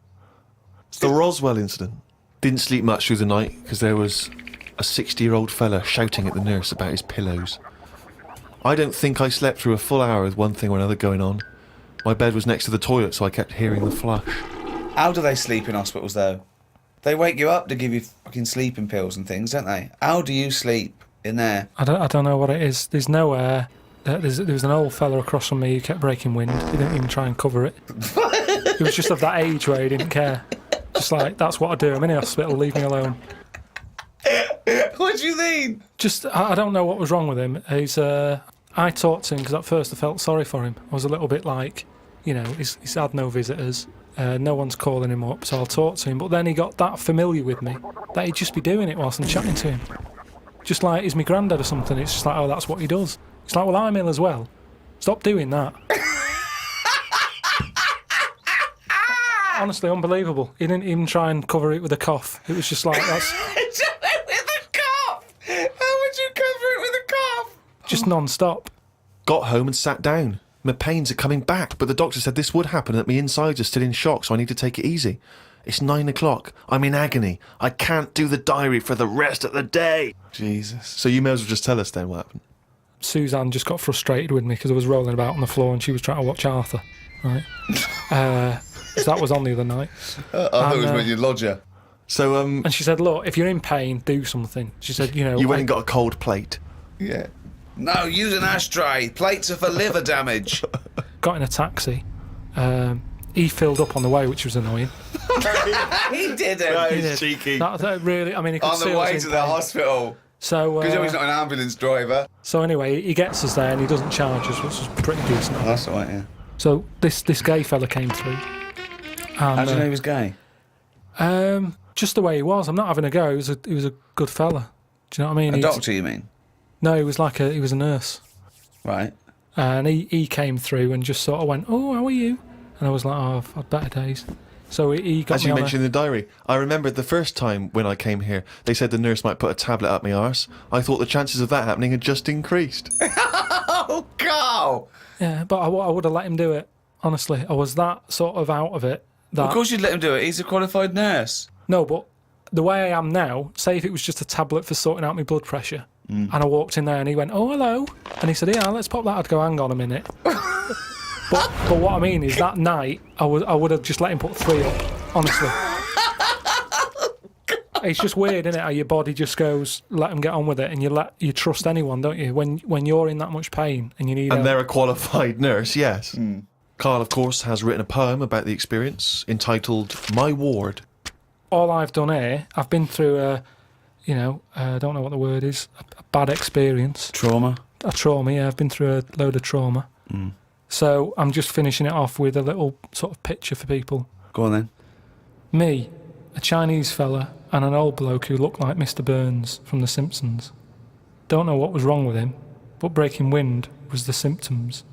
S2: The Roswell incident. Didn't sleep much through the night because there was a 60-year-old fella shouting at the nurse about his pillows. I don't think I slept through a full hour with one thing or another going on. My bed was next to the toilet, so I kept hearing the flush.
S1: How do they sleep in hospitals, though? They wake you up to give you fucking sleeping pills and things, don't they? How do you sleep? in there.
S3: I don't know what it is. There's no air. There was an old fella across from me who kept breaking wind. He didn't even try and cover it. He was just of that age where he didn't care. Just like, that's what I do. I'm in the hospital, leave me alone.
S1: What do you mean?
S3: Just, I don't know what was wrong with him. I talked to him because at first I felt sorry for him. I was a little bit like, you know, he's had no visitors. No one's calling him up, so I'll talk to him. But then he got that familiar with me that he'd just be doing it whilst I'm chatting to him. Just like he's my granddad or something. It's just like, oh, that's what he does. It's like, well, I'm ill as well. Stop doing that. Honestly, unbelievable. He didn't even try and cover it with a cough. It was just like, that's
S1: With a cough! How would you cover it with a cough?
S3: just non-stop.
S2: Got home and sat down. My pains are coming back, but the doctor said this would happen, that my insides are still in shock, so I need to take it easy. It's 9 o'clock. I'm in agony. I can't do the diary for the rest of the day.
S1: Jesus.
S2: So you may as well just tell us then what happened.
S3: Suzanne just got frustrated with me because I was rolling about on the floor and she was trying to watch Arthur, right? So that was on the other night.
S1: I thought it was when you lodger.
S2: So,
S3: And she said, look, if you're in pain, do something. She said, you know...
S2: you went and got a cold plate.
S1: Yeah. No, use an ashtray. Plates are for liver damage.
S3: Got in a taxi. He filled up on the way, which was annoying.
S1: He didn't.
S2: That
S3: He
S2: is
S3: did.
S2: cheeky.
S3: That really... I mean, he could
S1: On
S3: see
S1: the
S3: I was
S1: way
S3: in
S1: to the
S3: pain.
S1: hospital.
S3: So,
S1: Because he's not an ambulance driver.
S3: so anyway, he gets us there and he doesn't charge us, which is pretty decent.
S1: That's all right, yeah.
S3: So this gay fella came through. And,
S1: How do you know he was gay?
S3: just the way he was. I'm not having a go. He was a good fella. Do you know what I mean?
S1: A
S3: He's-
S1: doctor, you mean?
S3: No, he was a nurse.
S1: Right.
S3: And he came through and just sort of went, oh, how are you? And I was like, oh, I've had better days. So he got
S2: As
S3: me
S2: you
S3: on
S2: mentioned in the diary, I remember the first time when I came here, they said the nurse might put a tablet up my arse. I thought the chances of that happening had just increased.
S1: Oh, God!
S3: Yeah, but I would have let him do it. Honestly, I was that sort of out of it. That,
S1: Of course you'd let him do it. He's a qualified nurse.
S3: No, but the way I am now, say if it was just a tablet for sorting out my blood pressure, and I walked in there and he went, oh, hello. And he said, yeah, let's pop that. I'd go, hang on a minute. But what I mean is that night, I would have just let him put 3 up, honestly. It's just weird, isn't it, how your body just goes, let him get on with it, and you trust anyone, don't you? When you're in that much pain and you need
S2: And
S3: help.
S2: they're a qualified nurse, yes. Carl, of course, has written a poem about the experience entitled My Ward.
S3: All I've done here, I've been through I don't know what the word is, a bad experience.
S1: Trauma.
S3: A trauma, yeah, I've been through a load of trauma. So I'm just finishing it off with a little sort of picture for people.
S1: Go on then.
S3: Me, a Chinese fella, and an old bloke who looked like Mr. Burns from The Simpsons. Don't know what was wrong with him, but breaking wind was the symptoms.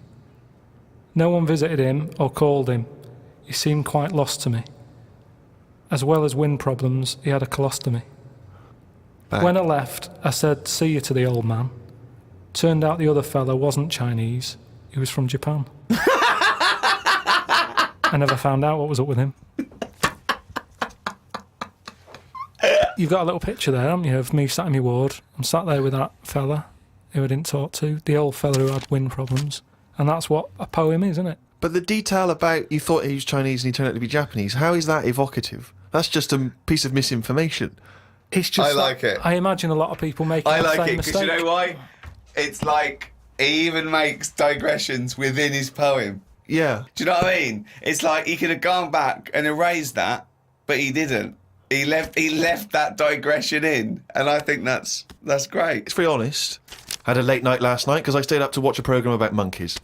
S3: No one visited him or called him. He seemed quite lost to me. As well as wind problems, he had a colostomy.
S2: Back.
S3: When I left, I said, see you to the old man. Turned out the other fella wasn't Chinese. He was from Japan. I never found out what was up with him. You've got a little picture there, haven't you, of me sat in my ward. I'm sat there with that fella who I didn't talk to, the old fella who had wind problems. And that's what a poem is, isn't it?
S2: But the detail about you thought he was Chinese and he turned out to be Japanese, how is that evocative? That's just a piece of misinformation.
S3: It's just
S1: I like it.
S3: I imagine a lot of people making
S1: I
S3: the
S1: like
S3: same
S1: it because
S3: mistake.
S1: you know why? It's like he even makes digressions within his poem.
S2: Yeah.
S1: Do you know what I mean? It's like he could have gone back and erased that, but he didn't. He left that digression in, and I think that's great.
S2: It's very honest. Had a late night last night because I stayed up to watch a programme about monkeys.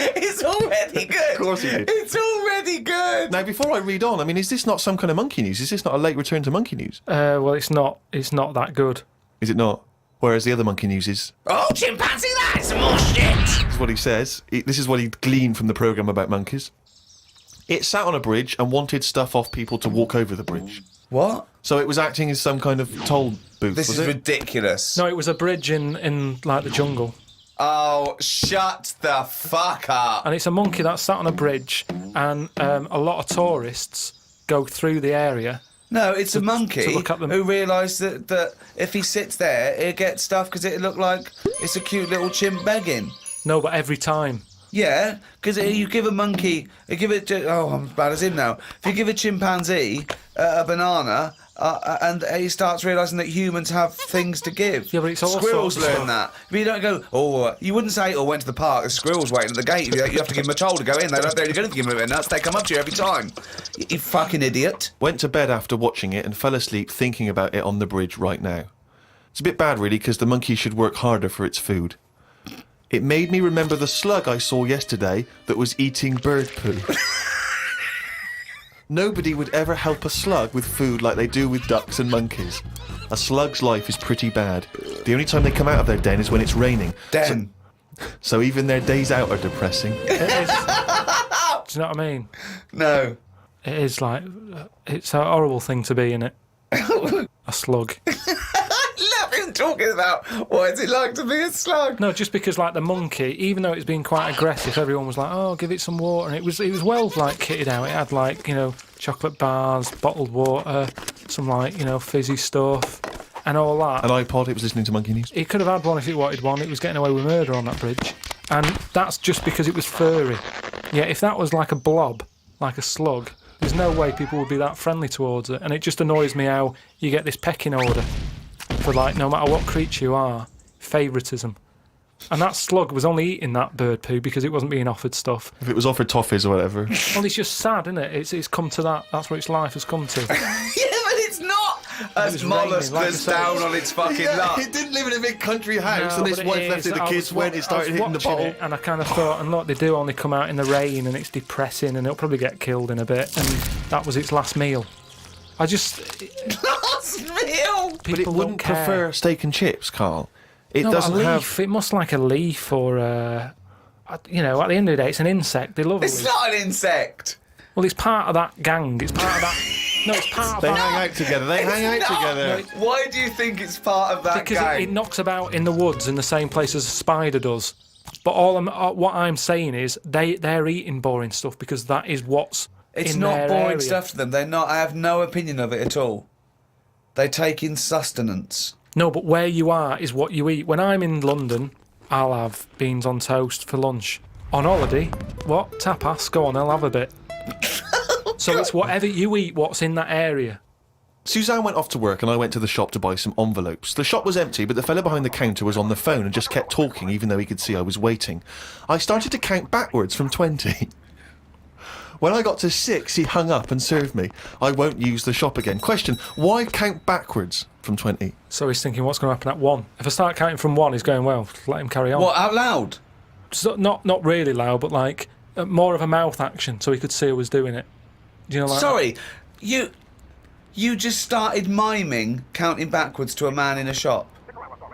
S1: It's already good.
S2: Of course he did.
S1: It's already good.
S2: Now, before I read on, I mean, is this not some kind of monkey news? Is this not a late return to monkey news?
S3: Well, it's not that good.
S2: Is it not? Whereas the other monkey news is,
S4: Oh, chimpanzee, that's some more shit.
S2: this is what he says. This is what he gleaned from the programme about monkeys. It sat on a bridge and wanted stuff off people to walk over the bridge.
S1: What?
S2: So it was acting as some kind of toll booth,
S1: This
S2: was
S1: is
S2: it?
S1: ridiculous.
S3: No, it was a bridge in like the jungle.
S1: Oh, shut the fuck up.
S3: And it's a monkey that sat on a bridge, and a lot of tourists go through the area.
S1: No, it's a monkey
S3: to look at them.
S1: who realised that if he sits there, he'll get stuff because it look like it's a cute little chimp begging.
S3: No, but every time.
S1: Yeah, because you give a monkey, I'm as bad as him now. If you give a chimpanzee a banana and he starts realising that humans have things to give.
S3: Yeah, but it's all
S1: squirrels
S3: sorts of
S1: learn that. But you don't go, you wouldn't say, went to the park, there's squirrels waiting at the gate. You have to give them a toll to go in. They're only going to give them a nuts. They come up to you every time. You fucking idiot.
S2: Went to bed after watching it and fell asleep thinking about it on the bridge right now. It's a bit bad, really, because the monkey should work harder for its food. It made me remember the slug I saw yesterday that was eating bird poo. Nobody would ever help a slug with food like they do with ducks and monkeys. A slug's life is pretty bad. The only time they come out of their den is when it's raining.
S1: Den.
S2: So even their days out are depressing.
S3: It is. Do you know what I mean?
S1: No.
S3: It is like, it's a horrible thing to be, innit? A slug.
S1: I love him talking about what is it like to be a slug.
S3: No, just because like the monkey, even though it's been quite aggressive, everyone was like, "Oh, give it some water," and it was well like kitted out. It had like chocolate bars, bottled water, some like fizzy stuff, and all that.
S2: An iPod. It was listening to Monkey News.
S3: It could have had one if it wanted one. It was getting away with murder on that bridge, and that's just because it was furry. Yeah, if that was like a blob, like a slug, there's no way people would be that friendly towards it. And it just annoys me how you get this pecking order for like no matter what creature you are, favouritism. And that slug was only eating that bird poo because it wasn't being offered stuff.
S2: If it was offered toffees or whatever.
S3: Well, it's just sad, isn't it? It's come to that. That's what its life has come to.
S1: Yeah, but it's not as
S3: was
S1: mollusk
S3: raining, like
S1: that's
S3: I said.
S1: down on its fucking luck.
S2: It didn't live in a big country house,
S3: No,
S2: and his
S3: but
S2: wife
S3: it
S2: left
S3: is.
S2: it. The kids went. It started hitting the
S3: watching
S2: bottle.
S3: it, and I kind of thought, and look, they do only come out in the rain, and it's depressing, and it'll probably get killed in a bit. And that was its last meal. I just
S1: Last meal.
S3: people
S2: But it wouldn't
S3: don't care.
S2: prefer steak and chips, Carl. It
S3: No, but
S2: doesn't
S3: a
S2: have.
S3: leaf. It must like a leaf or at the end of the day, it's an insect. They love a
S1: It's
S3: leaf.
S1: not an insect.
S3: Well, it's part of that gang. It's part of that. No, it's part of
S2: They
S3: that.
S2: hang out together. They hang out
S1: It's not.
S2: together.
S1: Why do you think it's part of that
S3: Because
S1: gang?
S3: it knocks about in the woods in the same place as a spider does. But what I'm saying is they're eating boring stuff because that is what's
S1: It's
S3: in
S1: not
S3: their
S1: boring
S3: area.
S1: stuff to them. They're not. I have no opinion of it at all. They take in sustenance.
S3: No, but where you are is what you eat. When I'm in London, I'll have beans on toast for lunch. On holiday, what? Tapas? Go on, I'll have a bit. So it's whatever you eat, what's in that area.
S2: Suzanne went off to work and I went to the shop to buy some envelopes. The shop was empty, but the fella behind the counter was on the phone and just kept talking even though he could see I was waiting. I started to count backwards from 20. When I got to 6, he hung up and served me. I won't use the shop again. Question, why count backwards from 20?
S3: So he's thinking, what's going to happen at 1? If I start counting from 1, he's going, well, let him carry on.
S1: What, out loud?
S3: So, not really loud, but like more of a mouth action so he could see who was doing it. Do you know, like
S1: Sorry, you just started miming counting backwards to a man in a shop.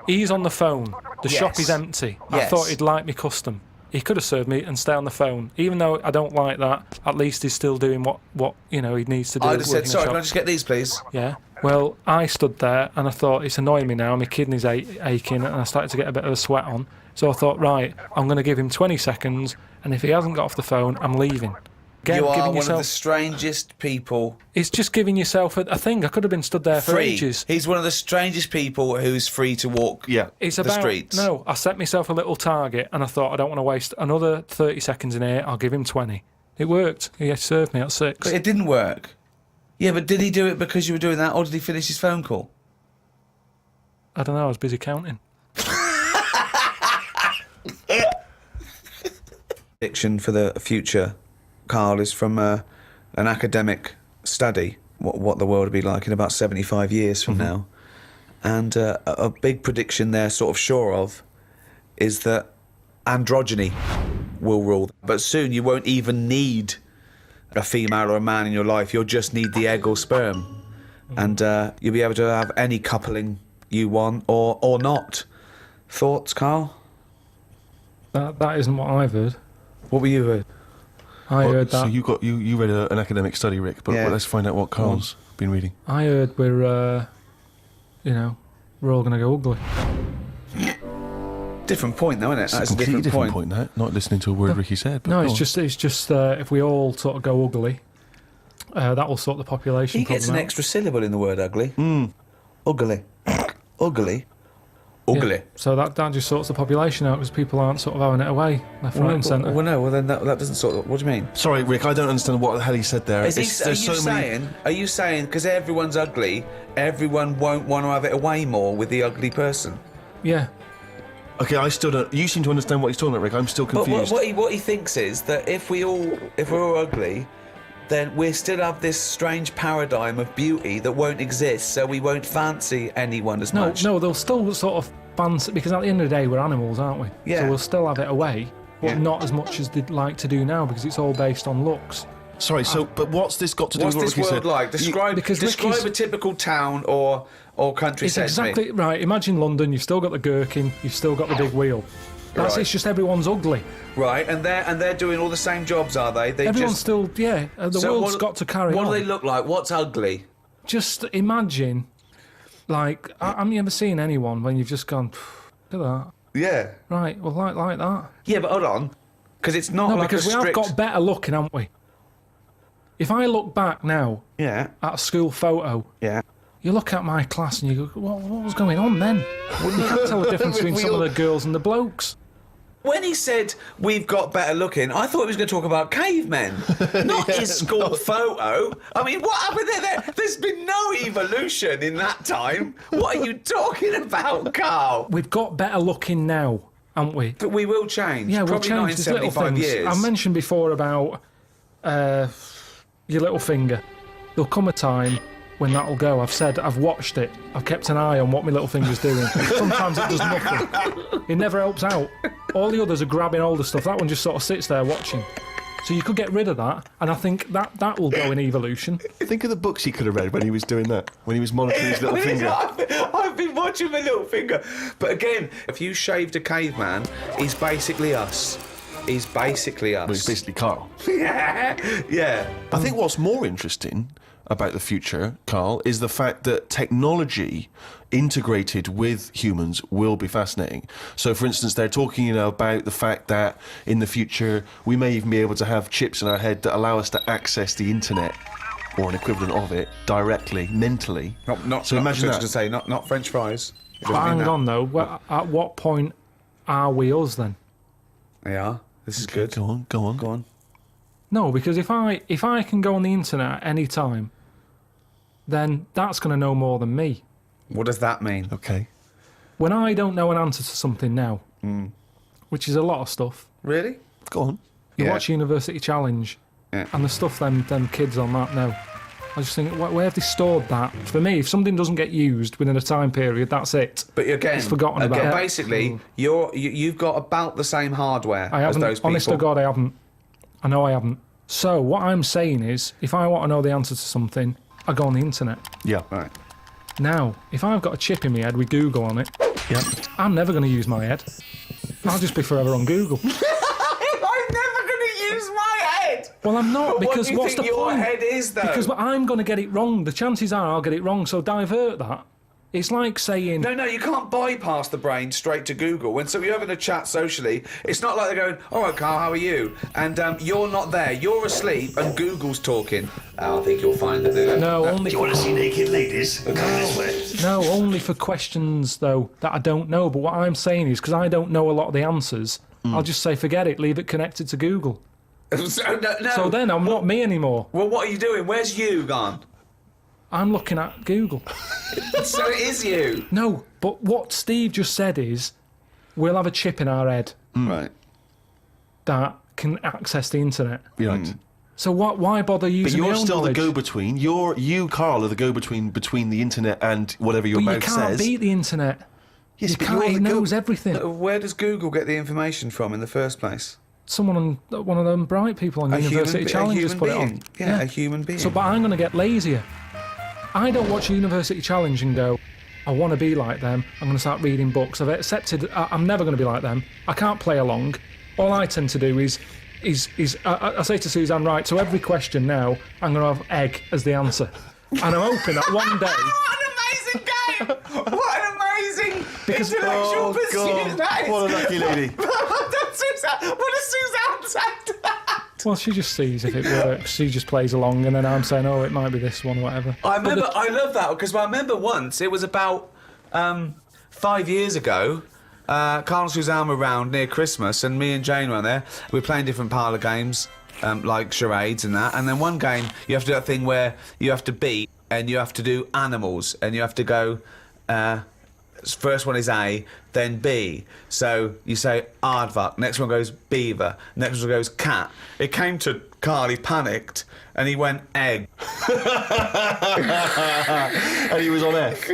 S3: He's on the phone. The
S1: Yes.
S3: shop is empty. I
S1: Yes.
S3: thought he'd like me custom. He could have served me and stay on the phone. Even though I don't like that, at least he's still doing what he needs to do.
S1: I'd have said,
S3: working in a
S1: sorry,
S3: shop.
S1: can I just get these, please?
S3: Yeah. Well, I stood there and I thought, it's annoying me now. My kidneys aching and I started to get a bit of a sweat on. So I thought, right, I'm going to give him 20 seconds and if he hasn't got off the phone, I'm leaving. Again,
S1: You are
S3: giving
S1: one
S3: yourself,
S1: of the strangest people.
S3: It's just giving yourself a thing. I could have been stood there for
S1: Free.
S3: ages.
S1: He's one of the strangest people who's free to walk
S2: Yeah.
S3: It's
S1: the
S3: about
S1: streets.
S3: No, I set myself a little target and I thought I don't want to waste another 30 seconds in here. I'll give him 20. It worked. He served me at 6.
S1: But it didn't work. Yeah, but did he do it because you were doing that, or did he finish his phone call?
S3: I don't know. I was busy counting.
S1: Prediction for the future, Carl, is from an academic study, what the world will be like in about 75 years from now. And a big prediction they're sort of sure of is that androgyny will rule. But soon you won't even need a female or a man in your life. You'll just need the egg or sperm. And you'll be able to have any coupling you want or not. Thoughts, Carl?
S3: That isn't what I've heard.
S1: What were you heard?
S3: I heard
S2: So
S3: that.
S2: you read an academic study, Rick, but
S1: Yeah.
S2: let's find out what Carl's been reading.
S3: I heard we're all going to go ugly.
S1: Different point, though, isn't it?
S2: It's
S1: That's
S2: a completely different point, that. Not listening to a word Ricky said. But
S3: No,
S2: go
S3: it's
S2: on.
S3: just if we all sort of go ugly, that will sort the population
S1: He gets an
S3: problem out.
S1: extra syllable in the word ugly. Ugly. Ugly. Ugly.
S3: Yeah. So that just sorts the population out because people aren't sort of having it away left, right, and centre.
S1: Well, no. Well, then that doesn't sort of. What do you mean?
S2: Sorry, Rick, I don't understand what the hell he said there.
S1: Are you saying because everyone's ugly, everyone won't want to have it away more with the ugly person?
S3: Yeah.
S2: Okay, I still don't. You seem to understand what he's talking about, Rick. I'm still confused.
S1: But what he thinks is that if we're all ugly, then we still have this strange paradigm of beauty that won't exist, so we won't fancy anyone as much.
S3: No, they'll still sort of fancy, because at the end of the day, we're animals, aren't we?
S1: Yeah.
S3: So we'll still have it away, but not as much as they'd like to do now, because it's all based on looks.
S2: Sorry, but what's this got to do with what
S1: What's
S2: Ricky
S1: this world
S2: said?
S1: like? Describe a typical town or countryside.
S3: It's exactly right. Imagine London, you've still got the gherkin, you've still got the big wheel. Right. It's just everyone's ugly.
S1: Right, and they're doing all the same jobs, are they?
S3: Everyone's still, the world's got to carry on.
S1: What do they look like? What's ugly?
S3: Just imagine, like, have you ever seen anyone when you've just gone, look at that?
S1: Yeah.
S3: Right, well, like that.
S1: Yeah, but hold on, because it's not like
S3: because
S1: a strict...
S3: we have got better looking, haven't we? If I look back now
S1: at
S3: a school photo, you look at my class and you go, what was going on then? You can't tell the difference between some of the girls and the blokes.
S1: When he said we've got better looking, I thought he was going to talk about cavemen, not his school photo. I mean, what happened there? There's been no evolution in that time. What are you talking about, Carl?
S3: We've got better looking now, haven't we?
S1: But we will change.
S3: Yeah, we'll
S1: Probably
S3: change.
S1: not in
S3: There's little
S1: 75
S3: things.
S1: years.
S3: I mentioned before about your little finger. There'll come a time when that'll go. I've watched it. I've kept an eye on what my little finger's doing. Sometimes it does nothing. It never helps out. All the others are grabbing all the stuff. That one just sort of sits there watching. So you could get rid of that, and I think that will go in evolution.
S2: Think of the books he could have read when he was doing that, when he was monitoring his little finger.
S1: I've been watching my little finger. But again, if you shaved a caveman, he's basically us. He's basically us.
S2: Well, he's basically Carl.
S1: Yeah.
S2: I think what's more interesting about the future, Carl, is the fact that technology integrated with humans will be fascinating. So, for instance, they're talking about the fact that in the future we may even be able to have chips in our head that allow us to access the internet or an equivalent of it directly, mentally. So imagine that.
S1: To say, not French fries.
S3: But hang on though, at what point are we us then?
S1: Yeah, this is good.
S2: Go on.
S3: No, because if I can go on the internet at any time, then that's going to know more than me.
S1: What does that mean?
S2: Okay.
S3: When I don't know an answer to something now, which is a lot of stuff.
S1: Really?
S2: Go on.
S3: You watch University Challenge, and the stuff them kids on that know. I just think, where have they stored that? For me, if something doesn't get used within a time period, that's it.
S1: But again,
S3: it's forgotten about.
S1: Basically, you've got about the same hardware as those people.
S3: Honest to God, I haven't. I know I haven't. So what I'm saying is, if I want to know the answer to something, I go on the internet.
S2: Yeah.
S1: Right.
S3: Now, if I've got a chip in my head with Google on it, I'm never going to use my head. I'll just be forever on Google.
S1: I'm never going to use my head.
S3: Well, I'm not, because
S1: what do you
S3: what's
S1: think
S3: the point?
S1: Your head is though.
S3: Because I'm going to get it wrong. The chances are I'll get it wrong. So divert that. It's like saying...
S1: No, you can't bypass the brain straight to Google. When you're having a chat socially, it's not like they're going, all right, Carl, how are you? And you're not there. You're asleep and Google's talking. I think you'll find that...
S3: No, only...
S5: Do you want to see naked ladies? Come this way.
S3: No, only for questions, though, that I don't know. But what I'm saying is, because I don't know a lot of the answers, I'll just say, forget it, leave it connected to Google. So then I'm not me anymore.
S1: Well, what are you doing? Where's you gone?
S3: I'm looking at Google.
S1: So it is you.
S3: No, but what Steve just said is, we'll have a chip in our head
S1: Right.
S3: that can access the internet.
S2: Right.
S3: So why bother using
S2: But
S3: my
S2: you're
S3: own
S2: still
S3: knowledge?
S2: the go-between. You, Carl, are the go-between between the internet and whatever your
S3: But
S2: mouth
S3: you can't
S2: says.
S3: beat the internet.
S2: Yes,
S3: You
S2: but
S3: can't,
S2: you're
S3: it
S2: the
S3: knows everything.
S1: Where does Google get the information from in the first place?
S3: Someone on one of them bright people on University Challenge has put it on.
S1: Yeah, a human being.
S3: So, but I'm going to get lazier. I don't watch University Challenge and go, I want to be like them. I'm going to start reading books. I've accepted I'm never going to be like them. I can't play along. All I tend to do is I say to Suzanne, right, so every question now, I'm going to have egg as the answer. And I'm hoping that one day...
S1: What an amazing game! What an amazing
S3: Because-
S1: intellectual pursuit that is.
S2: What a lucky lady.
S1: What does Suzanne say to that?
S3: Well, she just sees if it works. She just plays along, and then I'm saying, oh, it might be this one or whatever.
S1: I love that, because I remember once it was about 5 years ago, Carl and Suzanne were round near Christmas, and me and Jane were there. We were playing different parlour games, like charades and that. And then one game, you have to do that thing where you have to beat, and you have to do animals, and you have to go. First one is A, then B. So you say aardvark. Next one goes beaver. Next one goes cat. It came to Carl. He panicked, and he went egg.
S2: And he was on F.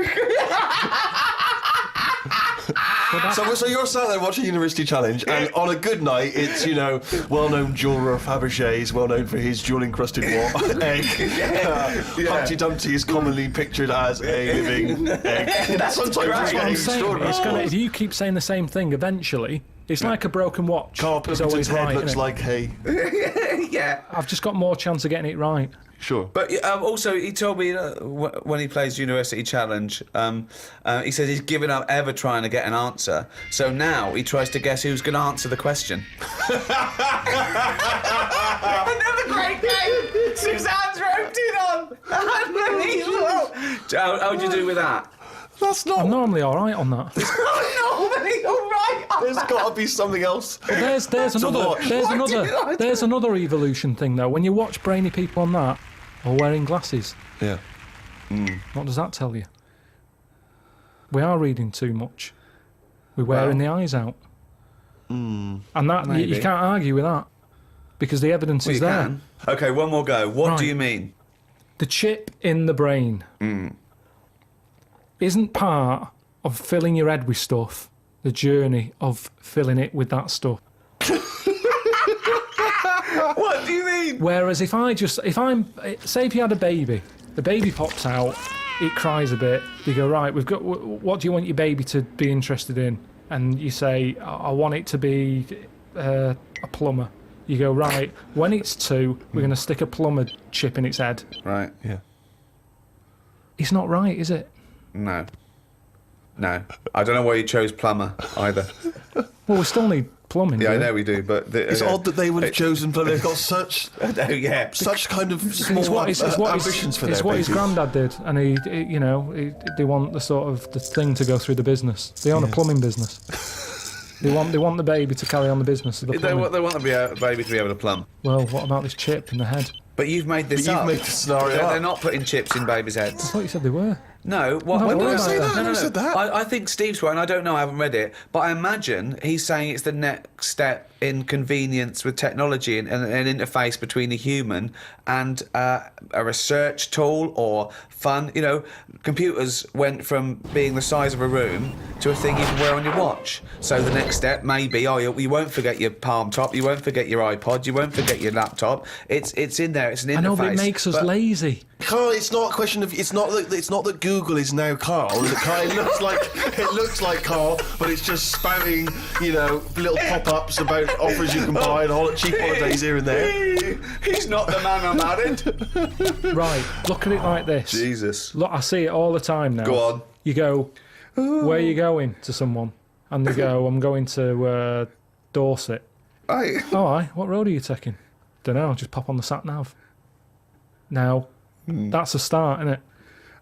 S2: So you're sat there watching University Challenge, and on a good night, it's, you know, well-known jeweller Fabergé is well known for his jewel-encrusted egg. Humpty Dumpty is commonly pictured as a living egg.
S1: That's
S2: Sometimes
S1: great.
S2: it's
S3: I'm
S2: getting
S3: saying,
S2: extraordinary.
S3: if you keep saying the same thing, eventually, it's like a broken watch.
S2: Carl
S3: It's
S2: Pilkington's
S3: always
S2: head
S3: right,
S2: looks
S3: innit?
S2: like hay.
S1: Yeah.
S3: I've just got more chance of getting it right.
S2: Sure.
S1: But also, he told me when he plays University Challenge, he says he's given up ever trying to get an answer. So now he tries to guess who's going to answer the question. Another great game. Suzanne's roped in on. Unbelievable. How would you do with that?
S2: That's not...
S3: I'm normally all right on that.
S1: Normally, all right.
S2: There's got to be something else.
S3: There's another
S2: watch.
S3: there's another evolution thing though. When you watch brainy people on that, or wearing glasses,
S2: Yeah.
S3: what does that tell you? We are reading too much. We're wearing the eyes out, and that you
S1: Maybe.
S3: can't argue with that because the evidence
S1: Well,
S3: is
S1: you
S3: there.
S1: can. Okay, one more go. What do
S3: Right.
S1: you mean?
S3: The chip in the brain isn't part of filling your head with stuff. The journey of filling it with that stuff.
S1: What do you mean?
S3: Whereas if say if you had a baby, the baby pops out, it cries a bit. You go, right, we've got. What do you want your baby to be interested in? And you say, I want it to be a plumber. You go, right. When it's 2, we're going to stick a plumber chip in its head.
S1: Right.
S2: Yeah.
S3: It's not right, is it?
S1: No. No. I don't know why you chose plumber either.
S3: Well, we still need plumbing.
S1: Yeah, I
S3: do we?
S1: know we do, but...
S2: It's odd that they would have chosen, but they've got such
S1: Oh, yeah.
S2: such kind of small
S3: It's what
S2: ambitions for
S3: it's
S2: their
S3: what his
S2: babies.
S3: granddad did, and they want the sort of the thing to go through the business. They own a plumbing business. They want the baby to carry on the business of the
S1: They
S3: plumbing.
S1: want the baby to be able to plumb.
S3: Well, what about this chip in the head?
S1: But you've made this
S2: But you've
S1: up.
S2: made the scenario
S1: They're
S2: up.
S1: not putting chips in babies'
S3: I
S1: heads.
S3: thought you said they were.
S1: No, what?
S3: No,
S1: what
S3: I didn't
S1: no,
S3: say that.
S2: I never said that.
S1: I think Steve's right, and I don't know. I haven't read it, but I imagine he's saying it's the next step in convenience with technology and an interface between a human and a research tool or fun. You know, computers went from being the size of a room to a thing you can wear on your watch. So the next step may be, you won't forget your Palm Top, you won't forget your iPod, you won't forget your laptop. It's in there. It's an interface.
S3: I know, but it makes us lazy.
S2: Carl, it's not a question of it's not that Google is now Carl. It looks like Carl, but it's just spouting, little pop-ups about offers you can buy and cheap holidays here and there.
S1: He's not the man I married.
S3: Right, look at it like this.
S1: Jesus.
S3: Look, I see it all the time now.
S1: Go on.
S3: You go, where are you going to someone? And they go, I'm going to Dorset.
S1: Hey.
S3: Oh, aye, what road are you taking? Don't know, just pop on the sat-nav. Now, that's a start, isn't it?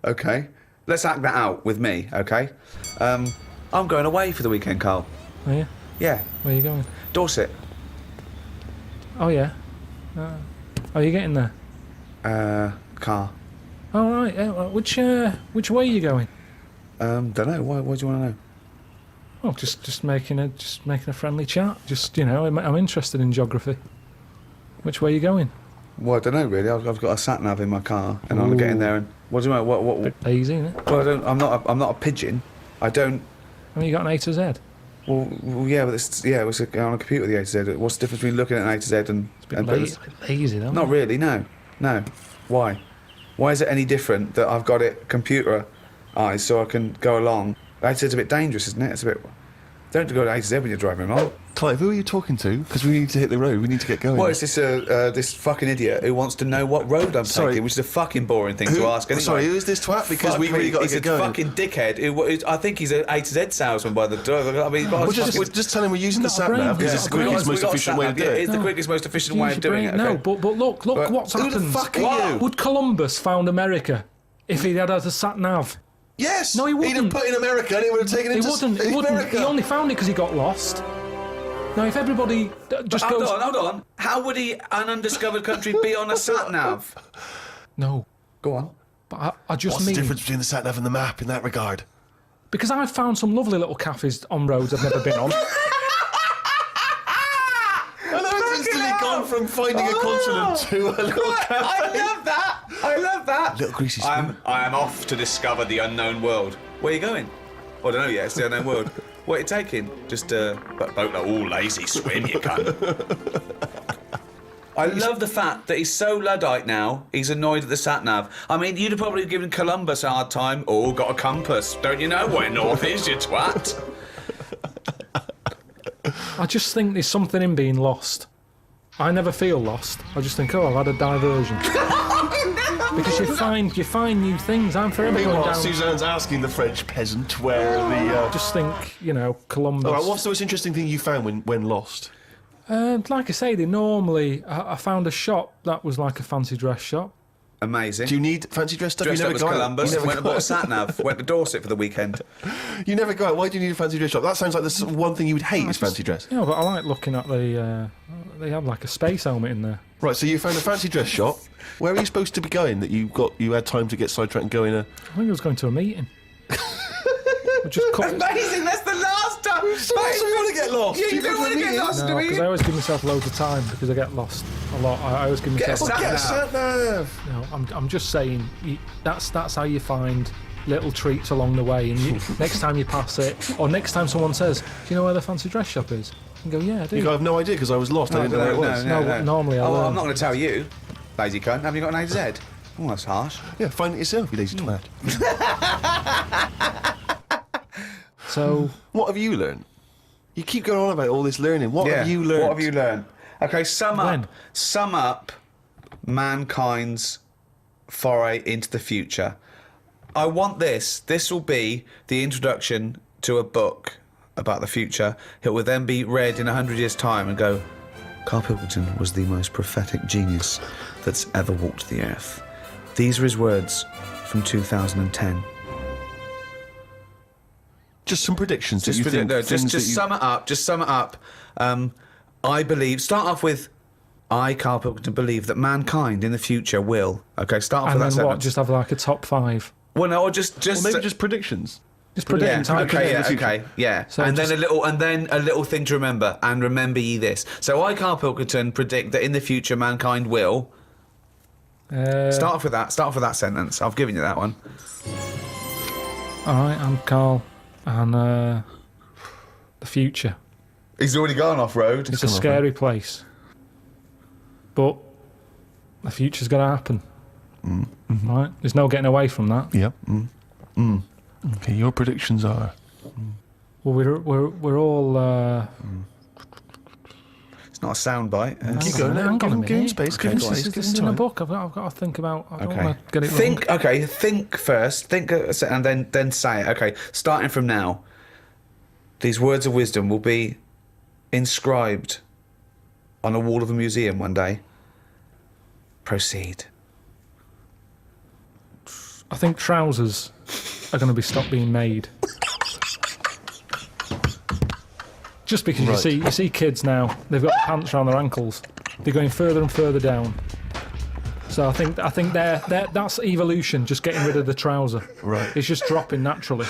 S1: Okay. Let's act that out with me, okay? I'm going away for the weekend, Carl.
S3: Are you?
S1: Yeah.
S3: Where are you going?
S1: Dorset.
S3: Oh, yeah. Are you getting there?
S1: Car.
S3: Oh, right. Yeah, well, which way are you going?
S1: Don't know. Why do you want to know?
S3: Oh, just making a friendly chat. I'm interested in geography. Which way are you going?
S1: Well, I don't know really. I've got a sat nav in my car, and I'm getting there. And what do you mean? What?
S3: Bit lazy, isn't it?
S1: Well, I'm not a pigeon. I don't.
S3: I mean, you got an A to Z.
S1: Well, yeah, but it's on a computer. The A to Z. What's the difference between looking at an A to Z and?
S3: Bit lazy, though.
S1: Not really. No. Why? Why is it any different that I've got it computerized so I can go along? A to Z's a bit dangerous, isn't it? It's a bit. Don't go to A to Z when you're driving along.
S2: Clive, who are you talking to? Because we need to hit the road. We need to get going.
S1: Well, it's this fucking idiot who wants to know what road I'm taking, which is a fucking boring thing to ask anyway.
S2: Sorry, who is this twat? Because
S1: Fuck
S2: we really
S1: me,
S2: got to
S1: he's
S2: get
S1: a
S2: going.
S1: fucking dickhead. I think he's an A to Z salesman by the door. I mean,
S2: We'll just tell him we're using the
S3: Got a
S2: sat
S3: brain.
S2: nav because
S3: Yeah.
S2: it's the
S3: We got-
S2: quickest,
S1: we
S2: most
S1: got a
S2: efficient
S1: sat
S2: way to
S1: nav,
S2: do
S1: yeah,
S2: it.
S1: it's the quickest, most efficient way
S3: Use
S1: of
S3: your
S1: doing it.
S3: brain.
S1: Okay?
S3: No, but look
S1: But
S3: what's
S2: Who the
S3: happened.
S2: fuck are you?
S3: Would Columbus found America if he had a sat nav?
S2: Yes.
S3: No, he
S2: He'd have
S3: wouldn't.
S2: put in America and he would have taken him
S3: He
S2: to
S3: wouldn't. He wouldn't.
S2: America.
S3: He only found it because he got lost. Now, if everybody just
S1: Hold
S3: goes...
S1: on, hold on. How would an undiscovered country be on a sat-nav?
S3: No,
S1: Go on.
S3: but I just
S2: What's
S3: mean...
S2: the difference between the sat nav and the map in that regard?
S3: Because I've found some lovely little cafes on roads I've never been on.
S2: And I've instantly gone from finding a continent to a little cafe.
S1: I love that. I love that.
S2: Little greasy spoon.
S1: I am off to discover the unknown world. Where are you going? Well, I don't know yet. It's the unknown world. What are you taking? Just a boat. Oh, lazy swim, you cunt. I love the fact that he's so Luddite now, he's annoyed at the sat-nav. I mean, you'd have probably given Columbus a hard time. Oh, got a compass. Don't you know where north is, you twat?
S3: I just think there's something in being lost. I never feel lost. I just think, oh, I've had a diversion. Because you find new things. I'm forever going
S2: Meanwhile,
S3: down...
S2: Suzanne's asking the French peasant where the...
S3: I just think, Columbus...
S2: All right, what's the most interesting thing you found when lost?
S3: Like I say, they normally... I found a shop that was like a fancy dress shop.
S1: Amazing.
S2: Do you need fancy dress stuff?
S1: Dressed
S2: you
S1: up
S2: never
S1: as
S2: go
S1: Columbus
S2: out. You
S1: and
S2: never
S1: went and
S2: go
S1: bought a
S2: out.
S1: sat-nav. Went to Dorset for the weekend.
S2: You never go out. Why do you need a fancy dress shop? That sounds like the one thing you would hate is fancy dress.
S3: Yeah, but I like looking at the... they have like a space helmet in there.
S2: Right, so you found a fancy dress shop. Where are you supposed to be going that you had time to get sidetracked and go in a...
S3: I think I was going to a meeting. I just cut...
S1: Amazing, that's the last time.
S2: So you want to get lost?
S1: Yeah, you don't want to get lost, do
S3: No, because I
S1: we?
S3: always give myself loads of time because I get lost a lot. I always give myself...
S1: Get a
S2: Get a sat-nav.
S3: I'm just saying, that's how you find little treats along the way. And next time you pass it, or next time someone says, "Do you know where the fancy dress shop is?" You go, "Yeah, I do."
S2: You go, I have no idea because I was lost. I didn't know where it was.
S3: No, but normally I
S1: Oh, well,
S3: learn.
S1: I'm not going to tell you, lazy cunt. Have you got an AZ? Oh, that's harsh.
S2: Yeah, find it yourself, you lazy twat.
S3: So
S2: What have you learned? You keep going on about all this learning. What have you learned?
S1: What have you learned? Okay, sum
S3: When?
S1: up mankind's foray into the future. I want this. This will be the introduction to a book about the future. It will then be read in 100 years' time and go, Carl Pilkington was the most prophetic genius that's ever walked the earth. These are his words from 2010.
S2: Just some predictions that you think.
S1: Just sum it up. Just sum it up. I believe. Start off with, I, Carl Pilkington, believe that mankind in the future will. Okay, start off
S3: and
S1: with that
S3: then what?
S1: sentence.
S3: Just have like a top 5.
S1: Well, no, or just
S2: Well, maybe just predictions.
S3: Just
S1: yeah,
S3: predicting time.
S1: okay,
S2: in
S1: yeah,
S2: the future.
S1: okay, yeah.
S3: So
S1: and
S3: just-
S1: then a little thing to remember. And remember ye this. So I, Carl Pilkington, predict that in the future mankind will. Start off with that. Start off with that sentence. I've given you that one.
S3: All right, I'm Carl, and the future.
S1: He's already gone off road.
S3: It's a scary place, but the future's going to happen. Right? There's no getting away from that.
S2: Yep. Okay, your predictions are.
S3: Well, we're all.
S1: It's not a sound bite.
S2: Keep going.
S3: Hang on a
S2: Give him
S3: minute.
S2: space.
S3: Okay,
S2: Give him
S3: this
S2: space. Give
S3: is
S2: him
S3: in a
S2: time.
S3: book. I've got to think about. I don't
S1: Okay.
S3: want to get it
S1: Think.
S3: wrong.
S1: Okay. Think first. Think and then say it. Okay. Starting from now. These words of wisdom will be inscribed on a wall of a museum one day. Proceed.
S3: I think trousers are going to be stopped being made. Just because
S2: Right.
S3: you see kids now, they've got pants around their ankles. They're going further and further down. So I think that's evolution, just getting rid of the trouser.
S2: Right.
S3: It's just dropping naturally.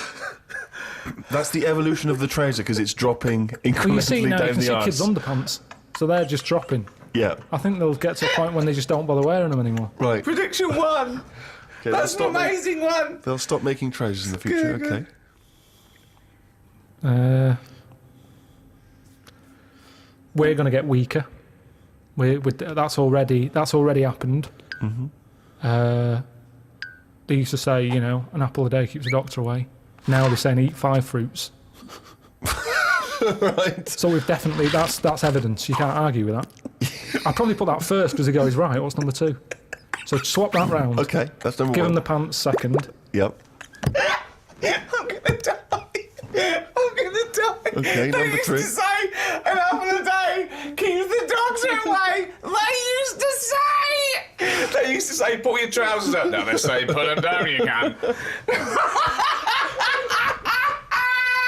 S2: That's the evolution of the trouser because it's dropping
S3: Well, you
S2: incrementally
S3: see now, you
S2: down
S3: can
S2: the
S3: see
S2: arse.
S3: kids' underpants, so they're just dropping.
S2: Yeah.
S3: I think they'll get to a point when they just don't bother wearing them anymore.
S2: Right.
S1: Prediction 1.
S2: Okay,
S1: That's an amazing one.
S2: They'll stop making trousers in the future.
S1: Good,
S2: Okay.
S3: We're going to get weaker. That's already happened. They used to say, an apple a day keeps the doctor away. Now they're saying eat 5 fruits.
S2: Right.
S3: So we've definitely that's evidence. You can't argue with that. I'd probably put that first because they go, he's right. What's number 2? So swap that round.
S2: Okay, that's number
S3: Give
S2: 1.
S3: him the pants second.
S2: Yep.
S1: I'm gonna die. I'm gonna die.
S2: Okay,
S1: They
S2: number
S1: used
S2: 3.
S1: to say an apple a day keeps the doctor away. They used to say put your trousers up. Now they say put them down. You can.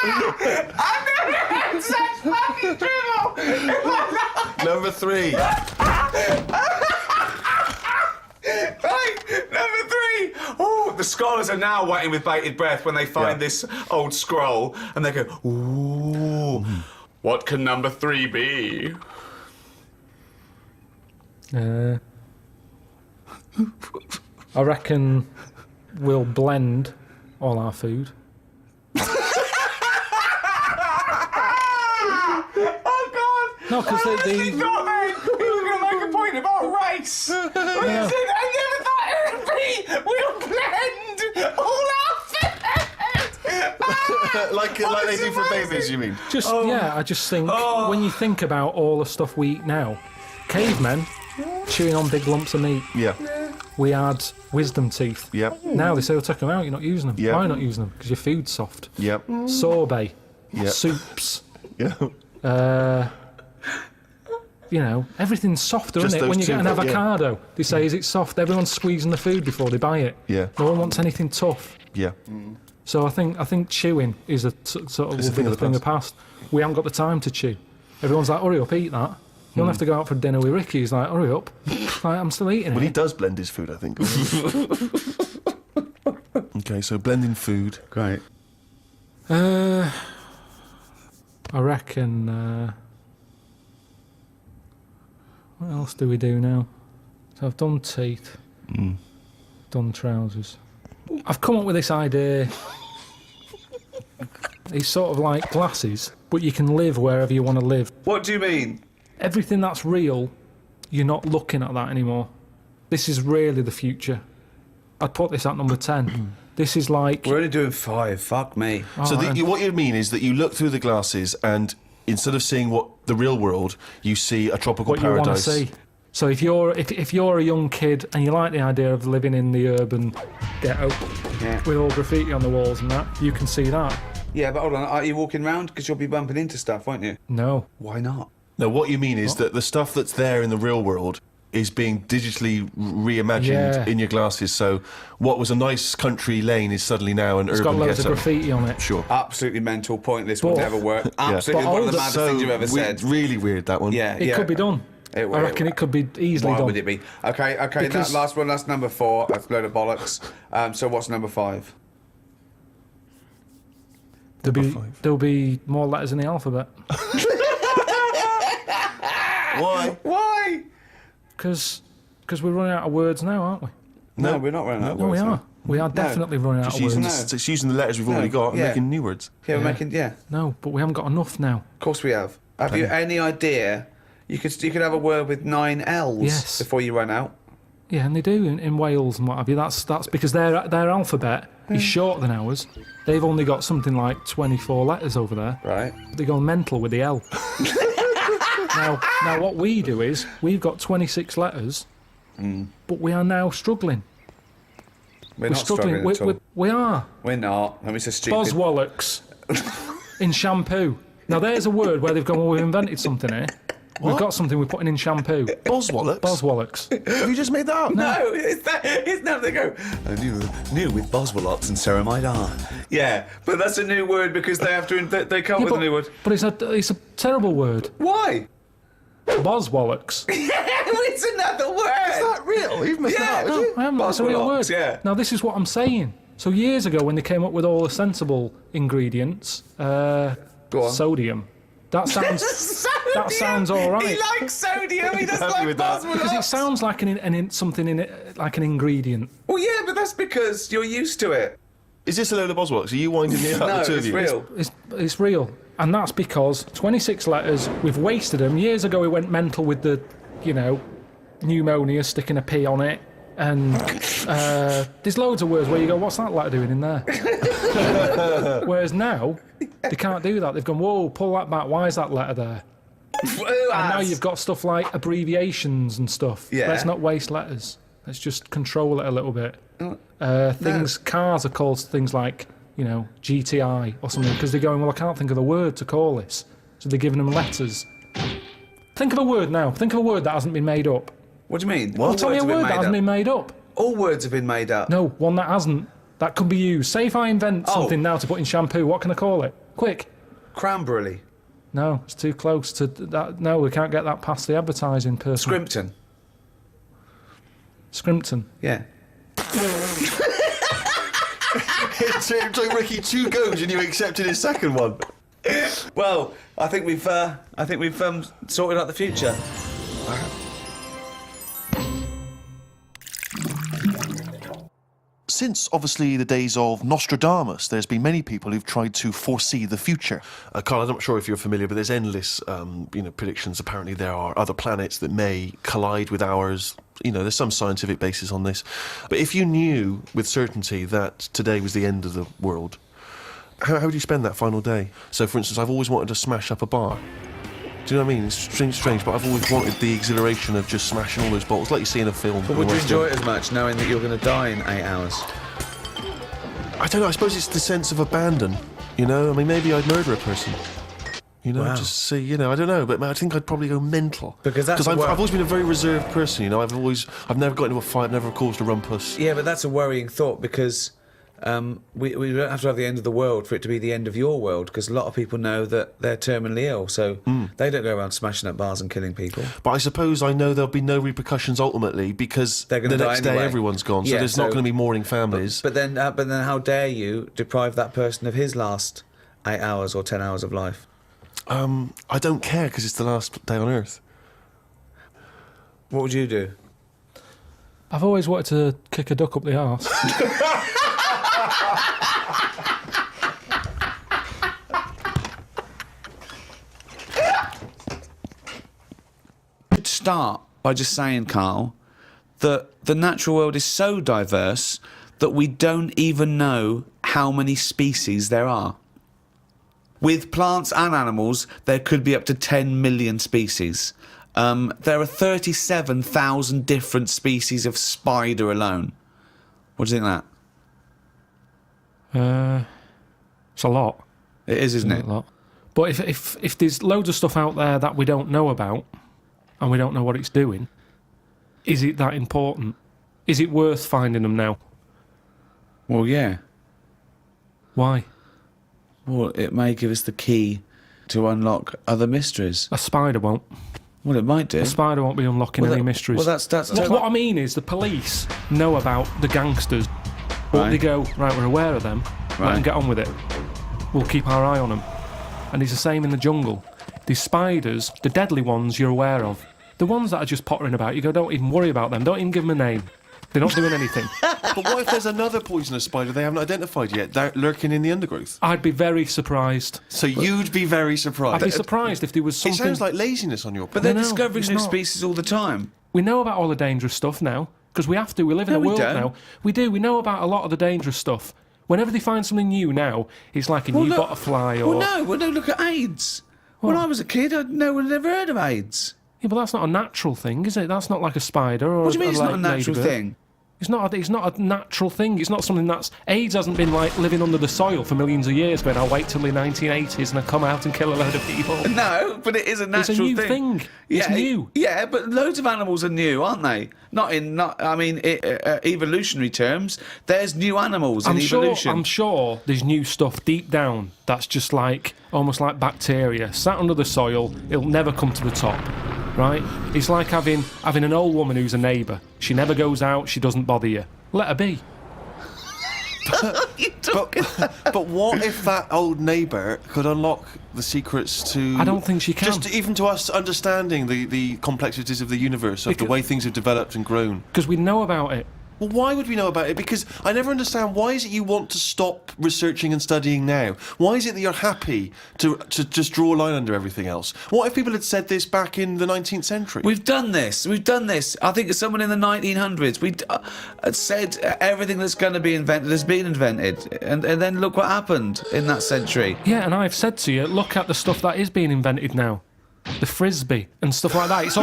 S1: had such fucking dribble.
S2: Number 3.
S1: Right, number 3. Oh, the scholars are now waiting with bated breath when they find this old scroll, and they go, "Ooh, what can number 3 be?"
S3: I reckon we'll blend all our food.
S1: Oh God!
S3: No, because
S1: I honestly thought then he was going to make a point about race. When he said, I never thought it would be, we'll blend all our food.
S2: like they do for babies, you mean?
S3: I just think when you think about all the stuff we eat now, cavemen chewing on big lumps of meat.
S2: Yeah.
S3: We had wisdom teeth.
S2: Yep.
S3: Now they say, "Well, take them out. You're not using them."
S2: Yep.
S3: Why are you not using them? Because your food's soft.
S2: Yep.
S3: Sorbet.
S2: Yep.
S3: Soups.
S2: Yeah.
S3: Everything's softer,
S2: Just
S3: isn't it? When
S2: those
S3: you get an
S2: two, yeah.
S3: avocado, they say, "Is it soft?" Everyone's squeezing the food before they buy it.
S2: Yeah.
S3: No one wants anything tough.
S2: Yeah.
S3: So I think chewing is a sort of
S2: It's a thing of the
S3: thing of the past. We haven't got the time to chew. Everyone's like, "Hurry up, eat that." You don't have to go out for dinner with Ricky. He's like, "Hurry up." Like, I'm still eating
S2: Well,
S3: it.
S2: he does blend his food, I think. Okay, so blending food.
S1: Great.
S3: I reckon. What else do we do now? So I've done teeth. Done trousers. I've come up with this idea. It's sort of like glasses, but you can live wherever you want to live.
S1: What do you mean?
S3: Everything that's real, you're not looking at that anymore. This is really the future. I'd put this at number 10. This is like...
S1: We're only doing 5. Fuck me.
S2: So what you mean is that you look through the glasses and instead of seeing the real world, you see a tropical
S3: what you want to
S2: paradise.
S3: see. So if you're a young kid and you like the idea of living in the urban ghetto with all graffiti on the walls and that, you can see that.
S1: Yeah, but hold on. Are you walking around? Because you'll be bumping into stuff, won't you?
S3: No.
S1: Why not?
S2: No, what you mean is that the stuff that's there in the real world is being digitally reimagined
S3: Yeah.
S2: in your glasses. So what was a nice country lane is suddenly now an
S3: It's
S2: urban
S3: got loads
S2: ghetto.
S3: of graffiti on it.
S2: Sure.
S1: Absolutely mental, pointless, will
S3: But-
S1: never work. Absolutely
S3: But
S1: one of the
S3: older-
S1: maddest things you've ever said.
S2: Really weird, that one.
S1: Yeah,
S3: It
S1: yeah.
S3: could be done. I reckon it could be easily
S1: Why
S3: done.
S1: would it be? Okay,
S3: Because-
S1: that last one, that's number 4. That's a load of bollocks. So what's number 5?
S3: There'll be more letters in the alphabet.
S2: Why?
S1: Why?
S3: Because we're running out of words now, aren't we?
S1: No, we're not running out of
S3: No, we
S1: words
S3: are.
S1: now.
S3: We are definitely running out
S2: Just
S3: of
S2: using,
S3: words.
S1: No.
S2: just using the letters we've already got and
S1: yeah.
S2: making new words.
S1: Yeah, we're making, yeah.
S3: No, but we haven't got enough now.
S1: Of course we have. Have you any idea? You could have a word with 9 L's
S3: Yes.
S1: before you run out.
S3: Yeah, and they do in Wales and what have you. That's because their alphabet is shorter than ours. They've only got something like 24 letters over there.
S1: Right.
S3: They go mental with the L. now, what we do is we've got 26 letters, but we are now struggling.
S1: We're not struggling at all.
S3: We are.
S1: We're not. I mean, it's a stupid...
S3: Boswallocks in shampoo. Now, there's a word where they've gone, well, we've invented something here. We've got something we're putting in shampoo.
S2: Boswallocks?
S3: Boswallocks.
S2: Have you just made that up?
S1: No, it's not. They go, new with Boswallots and ceramide R. Yeah, but that's a new word because they have to. They come up with a new word.
S3: But it's a terrible word.
S1: Why?
S3: Boswallocks.
S1: It's another word.
S2: Is that real? You've made that up,
S3: No,
S2: have you?
S3: I haven't. It's a real word.
S1: Boswallocks, yeah.
S3: Now, this is what I'm saying. So years ago, when they came up with all the sensible ingredients,
S1: Go on.
S3: sodium. That sounds
S1: Sodium.
S3: that sounds all right.
S1: He likes sodium. He doesn't
S2: Happy
S1: like
S2: with that.
S3: Because it
S1: Boswallots.
S3: sounds like something in it, like an ingredient.
S1: Well, yeah, but that's because you're used to it.
S2: Is this a load of Boswallocks? Are you winding me up?
S1: No,
S2: the two
S1: it's
S2: of you?
S1: real.
S3: It's real, and that's because 26 letters. We've wasted them. Years ago, we went mental with the, pneumonia, sticking a P on it, and there's loads of words where you go, "What's that letter doing in there?" Whereas now, they can't do that. They've gone, "Whoa, pull that back. Why is that letter there?" And now you've got stuff like abbreviations and stuff.
S1: Yeah.
S3: Let's not waste letters. Let's just control it a little bit.
S1: Mm.
S3: Cars are called things like, GTI or something, because they're going, well, I can't think of a word to call this. So they're giving them letters. Think of a word now. Think of a word that hasn't been made up.
S1: What do you mean?
S3: Well, tell me a word that hasn't been made up.
S1: All words have been made up.
S3: No, one that hasn't. That could be used. Say if I invent something now to put in shampoo, what can I call it? Quick.
S1: Cranberry.
S3: No, it's too close to that. No, we can't get that past the advertising person.
S1: Scrimpton.
S3: Scrimpton.
S1: Yeah.
S2: It took Ricky 2 goes and you accepted his second one.
S1: Well, I think we've sorted out the future.
S2: Since, obviously, the days of Nostradamus, there's been many people who've tried to foresee the future. Carl, I'm not sure if you're familiar, but there's endless, predictions. Apparently there are other planets that may collide with ours. There's some scientific basis on this. But if you knew with certainty that today was the end of the world, how would you spend that final day? So, for instance, I've always wanted to smash up a bar. Do you know what I mean? It's strange, but I've always wanted the exhilaration of just smashing all those bottles, like you see in a film.
S1: But would you enjoy it as much knowing that you're going to die in 8 hours?
S2: I don't know. I suppose it's the sense of abandon. I mean, maybe I'd murder a person.
S1: Wow.
S2: Just see. I don't know, but I think I'd probably go mental.
S1: Because
S2: I've always been a very reserved person. I've never got into a fight, never caused a rumpus.
S1: Yeah, but that's a worrying thought because we don't have to have the end of the world for it to be the end of your world, because a lot of people know that they're terminally ill, so they don't go around smashing up bars and killing people.
S2: But I suppose I know there'll be no repercussions ultimately, because
S1: They're gonna
S2: the
S1: die
S2: next day
S1: anyway.
S2: everyone's gone, so
S1: Yeah,
S2: there's not going to be mourning families.
S1: But then how dare you deprive that person of his last 8 hours or 10 hours of life?
S2: I don't care, because it's the last day on Earth.
S1: What would you do?
S3: I've always wanted to kick a duck up the arse.
S1: Start by just saying, Carl, that the natural world is so diverse that we don't even know how many species there are. With plants and animals, there could be up to 10 million species. There are 37,000 different species of spider alone. What do you think of that?
S3: It's a lot.
S1: It is, isn't it?
S3: A lot. But if there's loads of stuff out there that we don't know about, and we don't know what it's doing, is it that important? Is it worth finding them now?
S1: Well, yeah.
S3: Why?
S1: Well, it may give us the key to unlock other mysteries.
S3: A spider won't.
S1: Well, it might do.
S3: A spider won't be unlocking any mysteries.
S1: Well, that's
S3: What I mean is the police know about the gangsters, but
S1: Right.
S3: they go, right, we're aware of them, let
S1: Right.
S3: them get on with it. We'll keep our eye on them. And it's the same in the jungle. These spiders, the deadly ones you're aware of, the ones that are just pottering about, you go, don't even worry about them, don't even give them a name. They're not doing anything.
S2: But what if there's another poisonous spider they haven't identified yet, lurking in the undergrowth?
S3: I'd be very surprised.
S2: So you'd be very surprised.
S3: I'd be surprised if there was
S2: It
S3: something...
S2: sounds like laziness on your part.
S1: But they're
S3: No,
S1: discovering
S3: it's
S1: new
S3: not.
S1: species all the time.
S3: We know about all the dangerous stuff now, because we have to. We live in
S1: No,
S3: a
S1: we
S3: world
S1: don't.
S3: now. We do. We know about a lot of the dangerous stuff. Whenever they find something new now, it's like a new
S1: look-
S3: butterfly or...
S1: Well, no, look at AIDS. When I was a kid, no one had ever heard of AIDS.
S3: Yeah, but that's not a natural thing, is it? That's not like a spider or
S1: What do you mean it's not a
S3: la-
S1: natural
S3: ladybird.
S1: thing?
S3: It's not a natural thing. It's not something that's... AIDS hasn't been like living under the soil for millions of years, but I'll wait till the 1980s and I'll come out and kill a load of people.
S1: No, but it is a natural
S3: new thing. It's new.
S1: Yeah, but loads of animals are new, aren't they? Evolutionary terms. There's new animals in evolution.
S3: I'm sure there's new stuff deep down that's just like, almost like bacteria, sat under the soil, it'll never come to the top, right? It's like having an old woman who's a neighbour. She never goes out, she doesn't bother you. Let her be.
S2: But what if that old neighbour could unlock the secrets to...
S3: I don't think she can.
S2: Just even to us understanding the complexities of the universe, of the way things have developed and grown.
S3: Because we know about it.
S2: Well, why would we know about it? Because I never understand, why is it you want to stop researching and studying now? Why is it that you're happy to just draw a line under everything else? What if people had said this back in the 19th century?
S1: We've done this. I think someone in the 1900s said everything that's going to be invented has been invented, and then look what happened in that century.
S3: Yeah, and I've said to you, look at the stuff that is being invented now. The frisbee and stuff like that. It's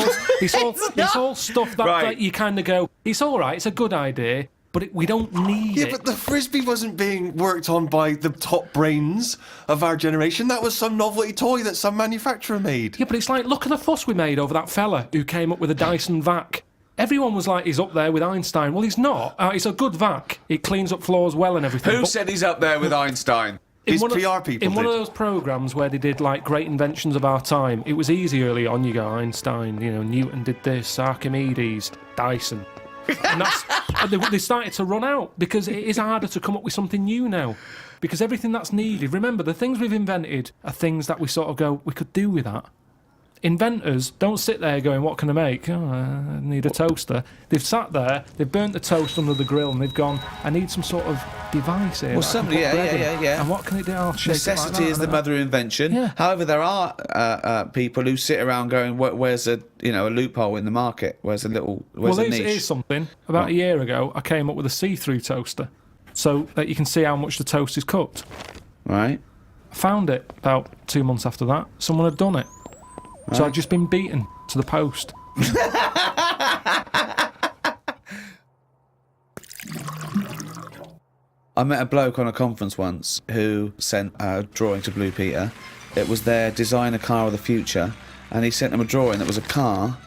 S3: all stuff that,
S1: Right.
S3: that you kind of go, it's all right, it's a good idea, but we don't need
S2: Yeah,
S3: it.
S2: but the frisbee wasn't being worked on by the top brains of our generation. That was some novelty toy that some manufacturer made.
S3: Yeah, but it's like, look at the fuss we made over that fella who came up with a Dyson vac. Everyone was like, he's up there with Einstein. Well, he's not. It's a good vac. It cleans up floors well and everything.
S1: Who
S3: but
S1: said he's up there with Einstein?
S2: These
S3: one of-
S2: PR people
S3: in one of
S2: did.
S3: those programs where they did like great inventions of our time, it was easy early on. You go Einstein, you know, Newton did this, Archimedes, Dyson, and they started to run out because it is harder to come up with something new now. Because everything that's needed, remember, the things we've invented are things that we sort of go, we could do with that. Inventors don't sit there going, what can I make? Oh, I need a toaster. They've sat there, they've burnt the toast under the grill, and they've gone, I need some sort of device here.
S1: Well,
S3: that I can
S1: somebody,
S3: put bread in.
S1: yeah.
S3: And what can it do? I'll shake it like
S1: Necessity
S3: that
S1: is
S3: and
S1: the
S3: that.
S1: mother of invention.
S3: Yeah.
S1: However, there are people who sit around going, "Where's a a loophole in the market? Where's a
S3: Well,
S1: niche?"
S3: here's something. About a year ago, I came up with a see-through toaster so that you can see how much the toast is cooked.
S1: Right.
S3: I found it about 2 months after that. Someone had done it. So I'd just been beaten to the post.
S1: I met a bloke on a conference once who sent a drawing to Blue Peter. It was their designer car of the future, and he sent them a drawing that was a car,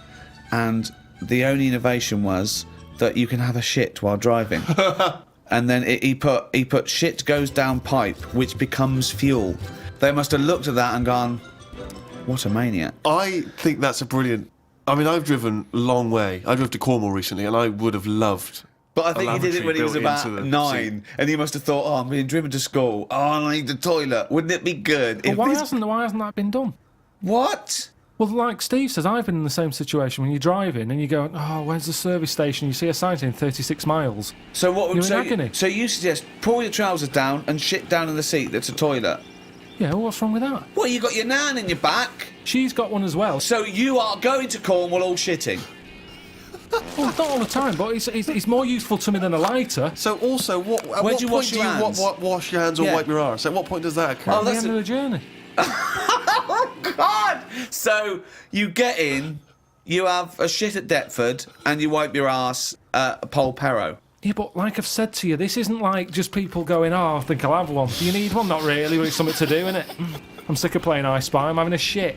S1: and the only innovation was that you can have a shit while driving. And then he put shit goes down pipe, which becomes fuel. They must have looked at that and gone, what a maniac.
S2: I think that's a brilliant... I mean, I've driven a long way. I drove to Cornwall recently, and I would have loved...
S1: But I think he did it when he was
S2: lavatory
S1: about
S2: built into the
S1: 9,
S2: seat.
S1: and he must have thought, I'm being driven to school. Oh, I need the toilet. Wouldn't it be good?
S3: But
S1: if
S3: why
S1: this-
S3: hasn't that been done?
S1: What?
S3: Well, like Steve says, I've been in the same situation when you're driving and you go, oh, where's the service station? You see a sign saying 36 miles.
S1: So what?
S3: You're in agony.
S1: So you suggest pull your trousers down and shit down in the seat that's a toilet?
S3: Yeah, well, what's wrong with that?
S1: Well, you got your nan in your back.
S3: She's got one as well.
S1: So you are going to Cornwall all shitting.
S3: Well, not all the time, but it's more useful to me than a lighter.
S2: So also, at
S1: Where
S2: what
S1: do you
S2: point
S1: wash
S2: do
S1: your
S2: you
S1: hands?
S2: wash your hands or
S1: Yeah.
S2: wipe your arse? At what point does that occur?
S1: Oh,
S3: At the
S1: that's
S3: end
S1: a-
S3: of the journey.
S1: Oh God! So you get in, you have a shit at Deptford, and you wipe your ass at Polperro.
S3: Yeah, but like I've said to you, this isn't like just people going, oh, I think I'll have one. Do you need one? Not really, but it's something to do, innit? I'm sick of playing I Spy, I'm having a shit.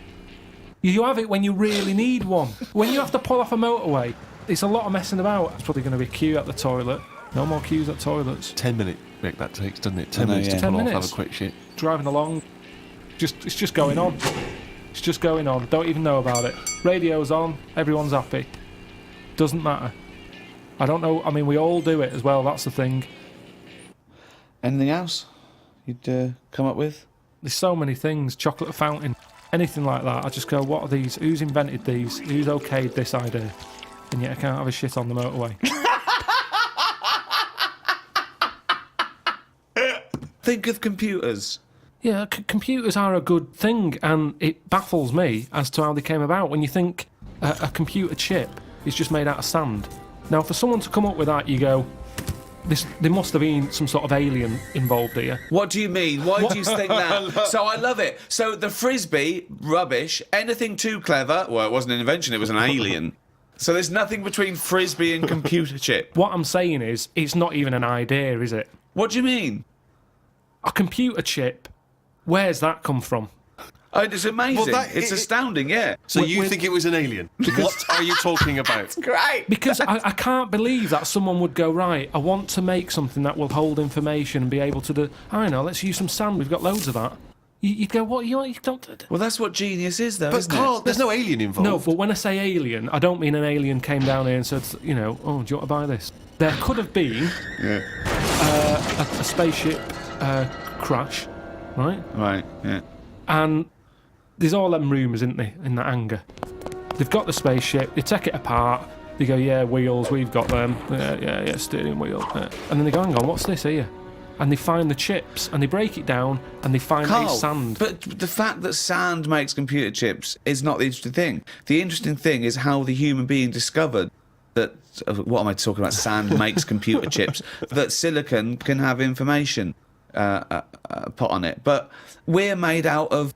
S3: You have it when you really need one. When you have to pull off a motorway, it's a lot of messing about. It's probably going to be a queue at the toilet. No more queues at toilets.
S2: 10-minute break that takes, doesn't it? 10
S1: know,
S2: minutes
S1: yeah.
S2: to
S3: 10
S2: pull off,
S3: minutes.
S2: have a quick shit.
S3: Driving along, it's just going on. It's just going on. Don't even know about it. Radio's on, everyone's happy. Doesn't matter. I don't know. I mean, we all do it as well. That's the thing.
S1: Anything else you'd come up with?
S3: There's so many things. Chocolate fountain, anything like that. I just go, what are these? Who's invented these? Who's okayed this idea? And yet I can't have a shit on the motorway.
S1: Think of computers.
S3: Yeah, computers are a good thing, and it baffles me as to how they came about. When you think a computer chip is just made out of sand. Now, for someone to come up with that, you go, there must have been some sort of alien involved here.
S1: What do you mean? Why do you think that? So I love it. So the frisbee, rubbish. Anything too clever? Well, it wasn't an invention, it was an alien. So there's nothing between frisbee and computer chip.
S3: What I'm saying is, it's not even an idea, is it?
S1: What do you mean?
S3: A computer chip, where's that come from?
S1: Oh, it's amazing.
S2: Well,
S1: It's astounding, yeah.
S2: So
S3: With-
S2: you
S3: with-
S2: think it was an alien? What are you talking about?
S1: Great.
S3: Because I can't believe that someone would go, right, I want to make something that will hold information and be able to do... I know, let's use some sand, we've got loads of that. You'd go, what, you don't...
S1: Well, that's what genius is, though,
S2: But
S1: isn't
S2: Carl,
S1: it?
S2: there's no alien involved.
S3: No, but when I say alien, I don't mean an alien came down here and said, you know, oh, do you want to buy this? There could have been a spaceship crash, right?
S1: Right, yeah.
S3: And there's all them rumours, isn't there, in that hangar. They've got the spaceship, they take it apart, they go, yeah, wheels, we've got them, yeah, steering wheel. Yeah. And then they go, hang on, what's this here? And they find the chips, and they break it down, and they find
S1: Carl,
S3: a sand.
S1: but the fact that sand makes computer chips is not the interesting thing. The interesting thing is how the human being discovered that, what am I talking about, sand makes computer chips, that silicon can have information put on it. But we're made out of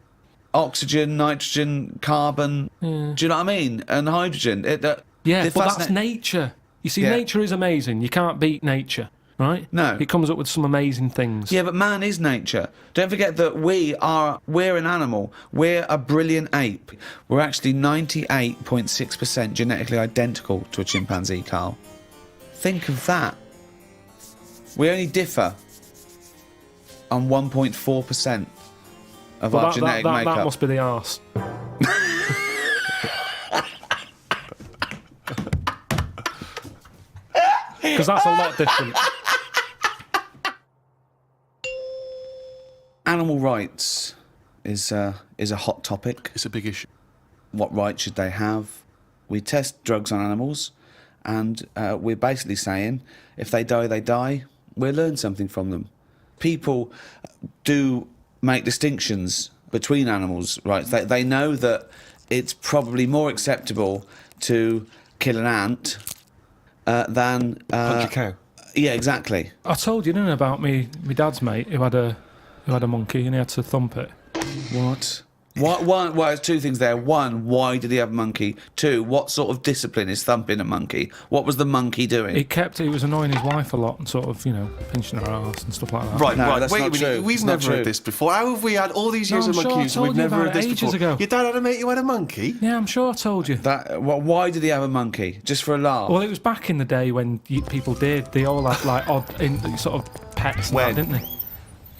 S1: oxygen, nitrogen, carbon, do you know what I mean? And hydrogen.
S3: Yeah,
S1: they're
S3: but that's
S1: fascinating.
S3: nature. You see,
S1: Yeah.
S3: nature is amazing. You can't beat nature, right?
S1: No.
S3: It comes up with some amazing things.
S1: Yeah, but man is nature. Don't forget that we're an animal. We're a brilliant ape. We're actually 98.6% genetically identical to a chimpanzee, Carl. Think of that. We only differ on 1.4% of
S3: But
S1: our genetic makeup.
S3: that must be the arse. Because that's a lot different.
S1: Animal rights is a hot topic.
S2: It's a big issue.
S1: What rights should they have? We test drugs on animals, and we're basically saying if they die, they die. We'll learn something from them. People do make distinctions between animals' rights. They know that it's probably more acceptable to kill an ant than
S2: Punch a cow.
S1: Yeah, exactly.
S3: I told you, didn't I, about me dad's mate who had a monkey and he had to thump it.
S1: What? Well, there's two things there. One, why did he have a monkey? Two, what sort of discipline is thumping a monkey? What was the monkey doing?
S3: He was annoying his wife a lot and sort of, pinching her arse and stuff like that.
S2: Right,
S1: No,
S2: right.
S1: that's
S2: Wait a
S1: not
S2: minute.
S1: true.
S2: We've
S1: It's not
S2: never
S1: true.
S2: heard this before. How have we had all these years
S3: No,
S2: of
S3: I'm sure I
S2: monkeys and
S3: told
S2: we've
S3: you
S2: never
S3: about
S2: heard
S3: it
S2: this
S3: ages
S2: before?
S3: ago.
S2: Your dad had a mate who had a monkey?
S3: Yeah, I'm sure I told you.
S1: Why did he have a monkey? Just for a laugh?
S3: Well, it was back in the day when people did. They all had like odd sort of pets, and
S2: When?
S3: that, didn't they?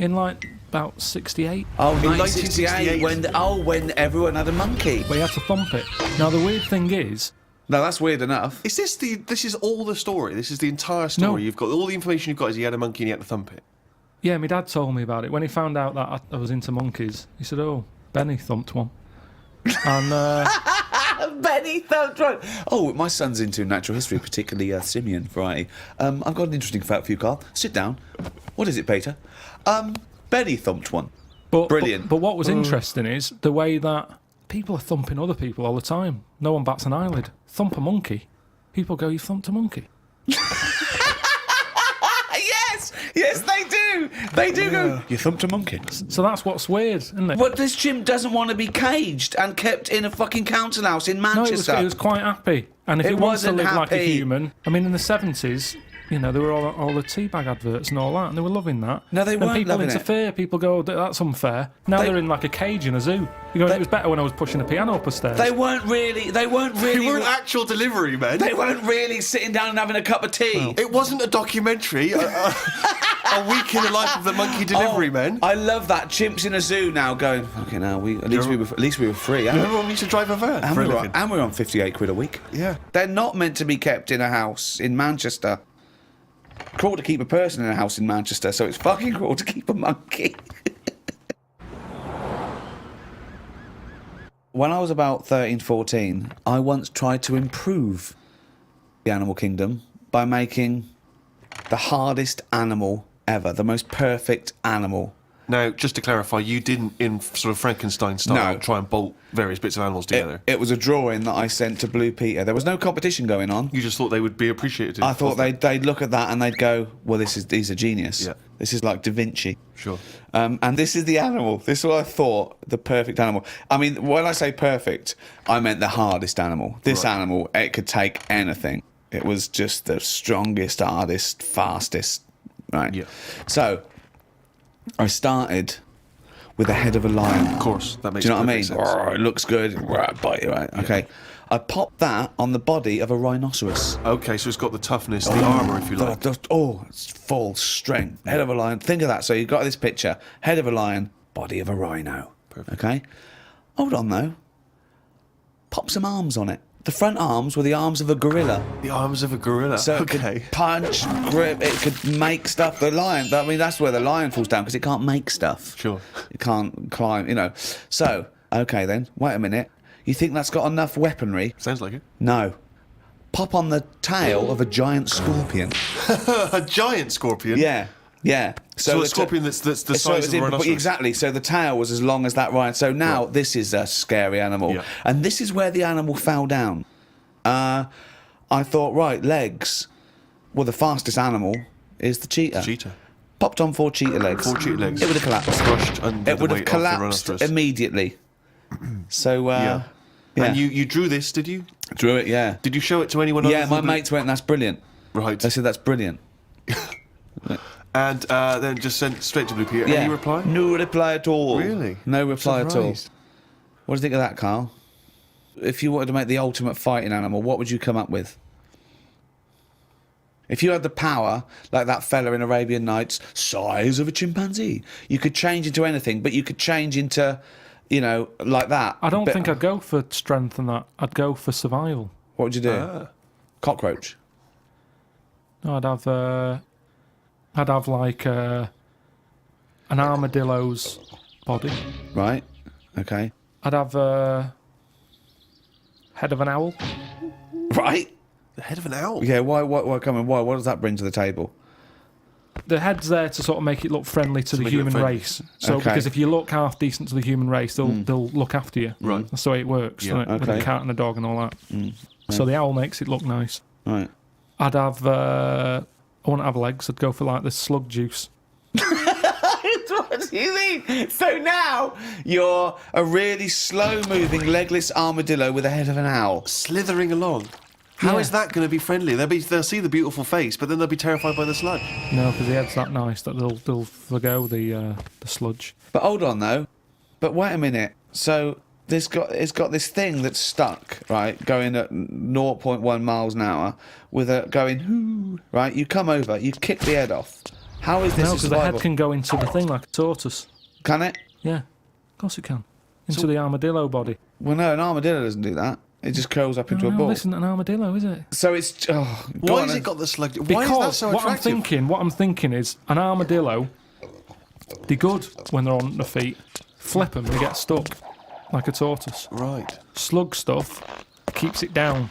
S3: In like about 68.
S1: Oh,
S2: In
S1: 1968,
S2: 1968.
S1: when everyone had a monkey.
S3: Where you had to thump it. Now the weird thing is,
S1: No, that's weird enough.
S2: Is this all the story? This is the entire story?
S3: No.
S2: You've got all the information you've got is he had a monkey and he had to thump it.
S3: yeah, my dad told me about it when he found out that I was into monkeys. He said, "Oh, Benny thumped one," and
S1: Benny thumped one. Oh, my son's into natural history, particularly simian variety. I've got an interesting fact for you, Carl. Sit down. What is it, Peter? Benny thumped one. Brilliant.
S3: But what was interesting is the way that people are thumping other people all the time. No one bats an eyelid. Thump a monkey. People go, "You thumped a monkey."
S1: Yes, they do. They do go. You thumped a monkey.
S3: So that's what's weird, isn't it?
S1: But this chimp doesn't want to be caged and kept in a fucking council house in
S3: No,
S1: Manchester.
S3: it was quite happy. And if
S1: It
S3: it wants to
S1: wasn't
S3: live like a
S1: happy.
S3: human, I mean, in the 70s, there were all the teabag adverts and all that, and they were loving that.
S1: No, they
S3: and
S1: weren't
S3: people
S1: loving it.
S3: interfere. People go, "Oh, that's unfair." Now
S1: They-
S3: they're in like a cage in a zoo. You go, "It was better when I was pushing a piano up the stairs."
S1: They weren't really.
S2: They weren't actual delivery men.
S1: They weren't really sitting down and having a cup of tea.
S2: It wasn't a documentary. A week in the life of the monkey delivery men.
S1: I love that. Chimps in a zoo now going. Okay, now at least we were free.
S2: You remember when we used to drive a van
S1: And
S2: for a
S1: we were,
S2: living?
S1: and we were on 58 quid a week.
S2: Yeah.
S1: They're not meant to be kept in a house in Manchester. Cruel to keep a person in a house in Manchester, so it's fucking cruel to keep a monkey. When I was about 13, 14, I once tried to improve the animal kingdom by making the hardest animal ever, the most perfect animal.
S2: Now, just to clarify, you didn't, in sort of Frankenstein style,
S1: No.
S2: try and bolt various bits of animals together.
S1: It was a drawing that I sent to Blue Peter. There was no competition going on.
S2: You just thought they would be appreciative.
S1: I thought
S2: of it.
S1: they'd look at that and they'd go, well, he's a genius.
S2: Yeah.
S1: This is like Da Vinci.
S2: Sure.
S1: And this is the animal. This is what I thought, the perfect animal. I mean, when I say perfect, I meant the hardest animal. This
S2: Right.
S1: animal, it could take anything. It was just the strongest, hardest, fastest. Right.
S2: Yeah.
S1: So, I started with the head of a lion.
S2: Of course, that makes
S1: Do you know what I mean?
S2: perfect sense.
S1: Roar, it looks good. Roar, bite you, right? Okay. I popped that on the body of a rhinoceros.
S2: Okay, so it's got the toughness, the armour, if you like.
S1: It's full strength. Head of a lion. Think of that. So you've got this picture. Head of a lion, body of a rhino.
S2: Perfect.
S1: Okay? Hold on, though. Pop some arms on it. The front arms were the arms of a gorilla.
S2: The arms of a gorilla.
S1: So it
S2: okay.
S1: could punch, grip, it could make stuff. The lion, I mean, that's where the lion falls down, because it can't make stuff.
S2: Sure.
S1: It can't climb, So, okay then, wait a minute. You think that's got enough weaponry?
S2: Sounds like it.
S1: No. Pop on the tail of a giant scorpion.
S2: A giant scorpion.
S1: Yeah.
S2: So a
S1: the
S2: scorpion that's the
S1: so
S2: size of a rhinoceros.
S1: exactly. So the tail was as long as that rhino. So now this is a scary animal,
S2: Yeah.
S1: and this is where the animal fell down. I thought, right, legs. Well, the fastest animal is the cheetah.
S2: Cheetah.
S1: Popped on 4 cheetah legs.
S2: 4 cheetah legs.
S1: It would have collapsed.
S2: Crushed under
S1: It
S2: the
S1: would have
S2: weight of the
S1: collapsed
S2: rhinoceros.
S1: immediately. So
S2: Yeah.
S1: yeah.
S2: And you drew this, did you?
S1: drew it. Yeah.
S2: Did you show it to anyone
S1: Yeah,
S2: other
S1: my
S2: than
S1: mates went, "That's brilliant."
S2: Right.
S1: They said, "That's brilliant."
S2: And then just sent straight to Blue Peter.
S1: Yeah.
S2: Any reply?
S1: No reply at all.
S2: Really?
S1: No reply at all.
S2: Surprised.
S1: What do you think of that, Carl? If you wanted to make the ultimate fighting animal, what would you come up with? If you had the power, like that fella in Arabian Nights, size of a chimpanzee, you could change into anything, but you could change into, like that.
S3: I don't think I'd go for strength and that. I'd go for survival.
S1: What would you do? Cockroach.
S3: No, I'd have like an armadillo's body.
S1: Right. Okay.
S3: I'd have a head of an owl.
S1: Right.
S2: The head of an owl?
S1: Yeah, why, come on, why? What does that bring to the table?
S3: The head's there to sort of make it look friendly to the
S2: make it look
S3: human
S2: friendly.
S3: race. So
S1: Okay.
S3: because if you look half decent to the human race, they'll look after you.
S2: Right.
S3: That's the way it works,
S2: Yeah.
S3: isn't it? With a
S1: Okay.
S3: cat and a dog and all that. So the owl makes it look nice.
S1: Right.
S3: I'd have. I wouldn't have legs. I'd go for like the slug juice.
S1: What do you mean? So now you're a really slow-moving, legless armadillo with the head of an owl.
S2: Slithering along. How
S3: Yeah.
S2: is that going to be friendly? They'll see the beautiful face, but then they'll be terrified by the sludge.
S3: No, because the head's that nice that they'll forgo the sludge.
S1: But hold on, though. But wait a minute. So it's got this thing that's stuck, right, going at 0.1 miles an hour, with a going, hoo, right? You come over, you kick the head off. How is this
S3: No,
S1: a
S3: because the
S1: survival?
S3: head can go into the thing like a tortoise.
S1: Can it?
S3: Yeah, of course it can. Into the armadillo body.
S1: Well, no, an armadillo doesn't do that. It just curls up into a
S3: No,
S1: ball.
S3: this isn't an armadillo, is it?
S1: So it's... Oh, go
S2: Why
S1: on
S2: has
S1: then.
S2: it got the sludge? Why is that
S3: Because
S2: so
S3: what
S2: attractive?
S3: I'm thinking is an armadillo. They're good when they're on their feet. Flip them, they get stuck like a tortoise.
S2: Right.
S3: Slug stuff keeps it down.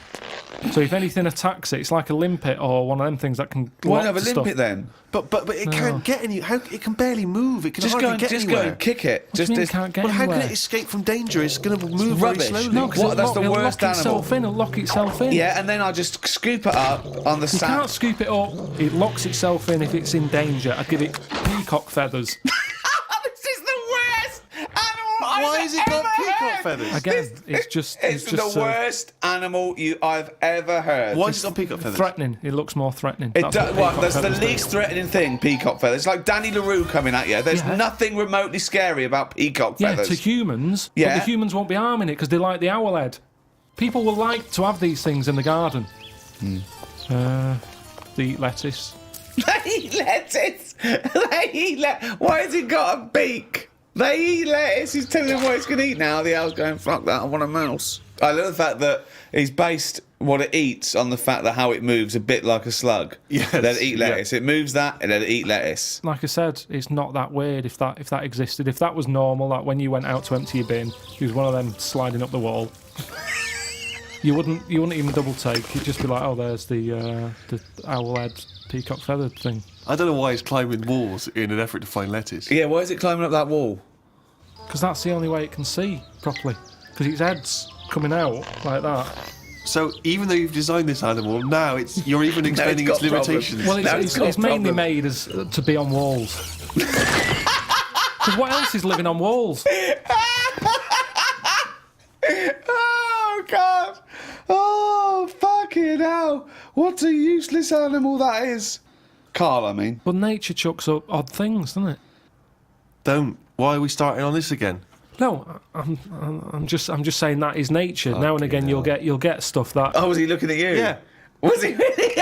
S3: So if anything attacks it, it's like a limpet or one of them things that can.
S1: Why
S3: lock
S1: not have a
S3: to stuff.
S1: limpet then?
S2: But it can't get any. How it can barely move. It can
S1: Just
S2: hardly
S1: go and
S2: get
S1: just
S2: anywhere.
S1: go and kick it.
S3: What do you mean it can't get
S2: Well, how
S3: anywhere?
S2: can it escape from danger? It's going to move very
S1: rubbish.
S2: slowly.
S3: No, because
S1: What? That's the
S3: it'll
S1: worst
S3: lock itself
S1: animal.
S3: in. It'll lock itself in.
S1: Yeah, and then I just scoop it up on the
S3: You
S1: sand.
S3: can't scoop it up. It locks itself in if it's in danger. I'd give it peacock feathers.
S1: This is the worst animal
S2: Why has it got peacock feathers?
S3: Again, it's just
S1: the worst animal I've ever heard.
S2: Why has it got peacock feathers?
S3: threatening. It looks more threatening.
S1: It
S3: That's
S1: does,
S3: what peacock
S1: that's the
S3: feathers do.
S1: least threatening thing, peacock feathers. It's like Danny LaRue coming at you. There's
S3: Yeah.
S1: nothing remotely scary about peacock
S3: Yeah,
S1: feathers.
S3: to humans,
S1: Yeah.
S3: but the humans won't be harming it because they like the owl head. People will like to have these things in the garden. They eat lettuce.
S1: They eat lettuce. Why has it got a beak? They eat lettuce. He's telling them what it's going to eat now. The owl's going, fuck that, I want a mouse. I love the fact that he's based what it eats on the fact that how it moves a bit like a slug.
S2: Yes,
S1: Let it eat
S2: yeah.
S1: lettuce. It moves that and let it eat lettuce.
S3: Like I said, it's not that weird if that existed. If that was normal, that when you went out to empty your bin, you was one of them sliding up the wall. You wouldn't even double take. You'd just be like, oh, there's the owl head peacock feathered thing.
S2: I don't know why he's climbing walls in an effort to find lettuce.
S1: Yeah, why is it climbing up that wall?
S3: Because that's the only way it can see properly. Because its head's coming out like that.
S2: So even though you've designed this animal, now you're even expanding
S1: got
S2: its limitations.
S1: problems.
S3: Well,
S1: No,
S3: it's
S1: got a
S3: mainly
S1: problem.
S3: made as to be on walls. Because what else is living on walls?
S1: Oh, God. Oh, fucking hell. What a useless animal that is. Carl, I mean.
S3: But nature chucks up odd things, doesn't it?
S2: Don't. Why are we starting on this again?
S3: No, I'm just saying that is nature. Now and again, you'll get stuff that.
S1: Oh, was he looking at you?
S2: Yeah.
S1: Was he really?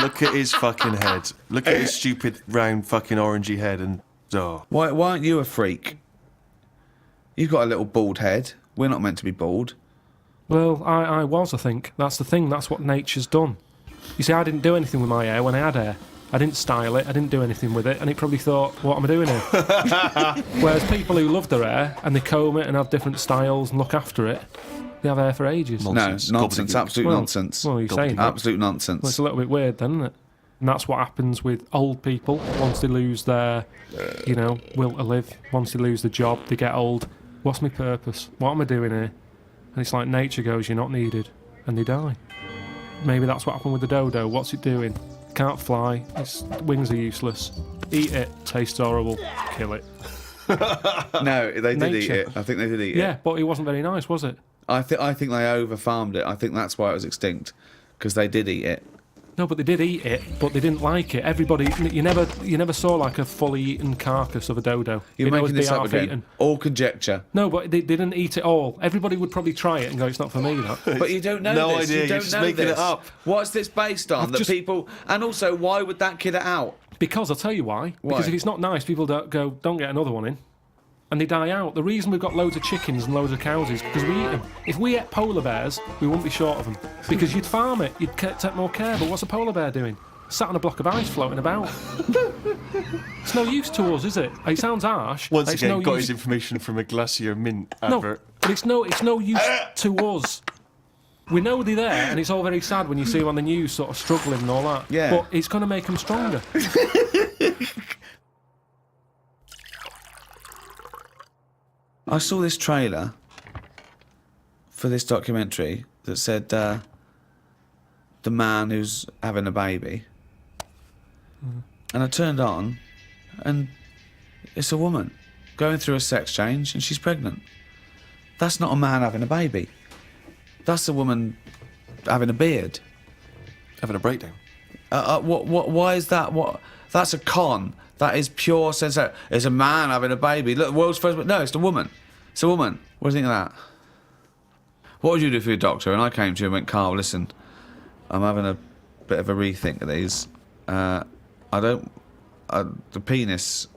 S2: Look at his fucking head. Look at his stupid round fucking orangey head and
S1: Why aren't you a freak? You've got a little bald head. We're not meant to be bald.
S3: Well, I was. I think that's the thing. That's what nature's done. You see, I didn't do anything with my hair when I had hair. I didn't style it. I didn't do anything with it, and it probably thought, "What am I doing here?" Whereas people who love their hair and they comb it and have different styles and look after it, they have hair for ages.
S2: Nonsense.
S1: No, nonsense.
S2: Gobbledygook.
S1: Absolute
S3: Well,
S1: nonsense.
S3: well, you're saying that.
S1: Absolute nonsense.
S3: Well, it's a little bit weird, then, isn't it? And that's what happens with old people once they lose their, will to live. Once they lose the job, they get old. What's my purpose? What am I doing here? And it's like nature goes, you're not needed, and they die. Maybe that's what happened with the dodo. What's it doing? Can't fly. Its wings are useless. Eat it. Tastes horrible. Kill it.
S1: No, they did eat
S3: Nature.
S1: it. I think they did eat
S3: Yeah,
S1: it.
S3: but it wasn't very nice, was it?
S1: I think they over farmed it. I think that's why it was extinct, because they did eat it.
S3: No, but they did eat it, but they didn't like it. Everybody, you never saw like a fully eaten carcass of a dodo.
S1: You're
S3: It'd always
S1: making this
S3: be
S1: up again.
S3: half-eaten.
S1: All conjecture.
S3: No, but they didn't eat it all. Everybody would probably try it and go, "It's not for me." That.
S1: But you don't know
S2: No
S1: this.
S2: idea,
S1: You
S2: you're
S1: don't
S2: just
S1: know
S2: making
S1: this.
S2: it up.
S1: What's this based on?
S3: I've
S1: That
S3: just-
S1: people... And also, why would that kid it out?
S3: Because I'll tell you why.
S1: Why?
S3: Because if it's not nice, people don't get another one in. And they die out. The reason we've got loads of chickens and loads of cows is because we eat them. If we ate polar bears, we wouldn't be short of them. Because you'd farm it, you'd take more care. But what's a polar bear doing? Sat on a block of ice floating about. It's no use to us, is it? It sounds harsh.
S2: Once
S3: It's
S2: again,
S3: no
S2: got
S3: use...
S2: his information from a Glacier Mint
S3: No,
S2: advert.
S3: but it's no use to us. We know they're there, and it's all very sad when you see them on the news sort of struggling and all that.
S1: Yeah.
S3: But it's going to make them stronger.
S1: I saw this trailer for this documentary that said the man who's having a baby. And I turned on, and it's a woman going through a sex change, and she's pregnant. That's not a man having a baby. That's a woman having a beard.
S2: Having a breakdown.
S1: Why is that? That's a con. That is pure sense. It's a man having a baby. Look, the world's first. No, it's a woman. It's a woman. What do you think of that? What would you do for your doctor? And I came to you and went, Carl, listen, I'm having a bit of a rethink of these. The penis,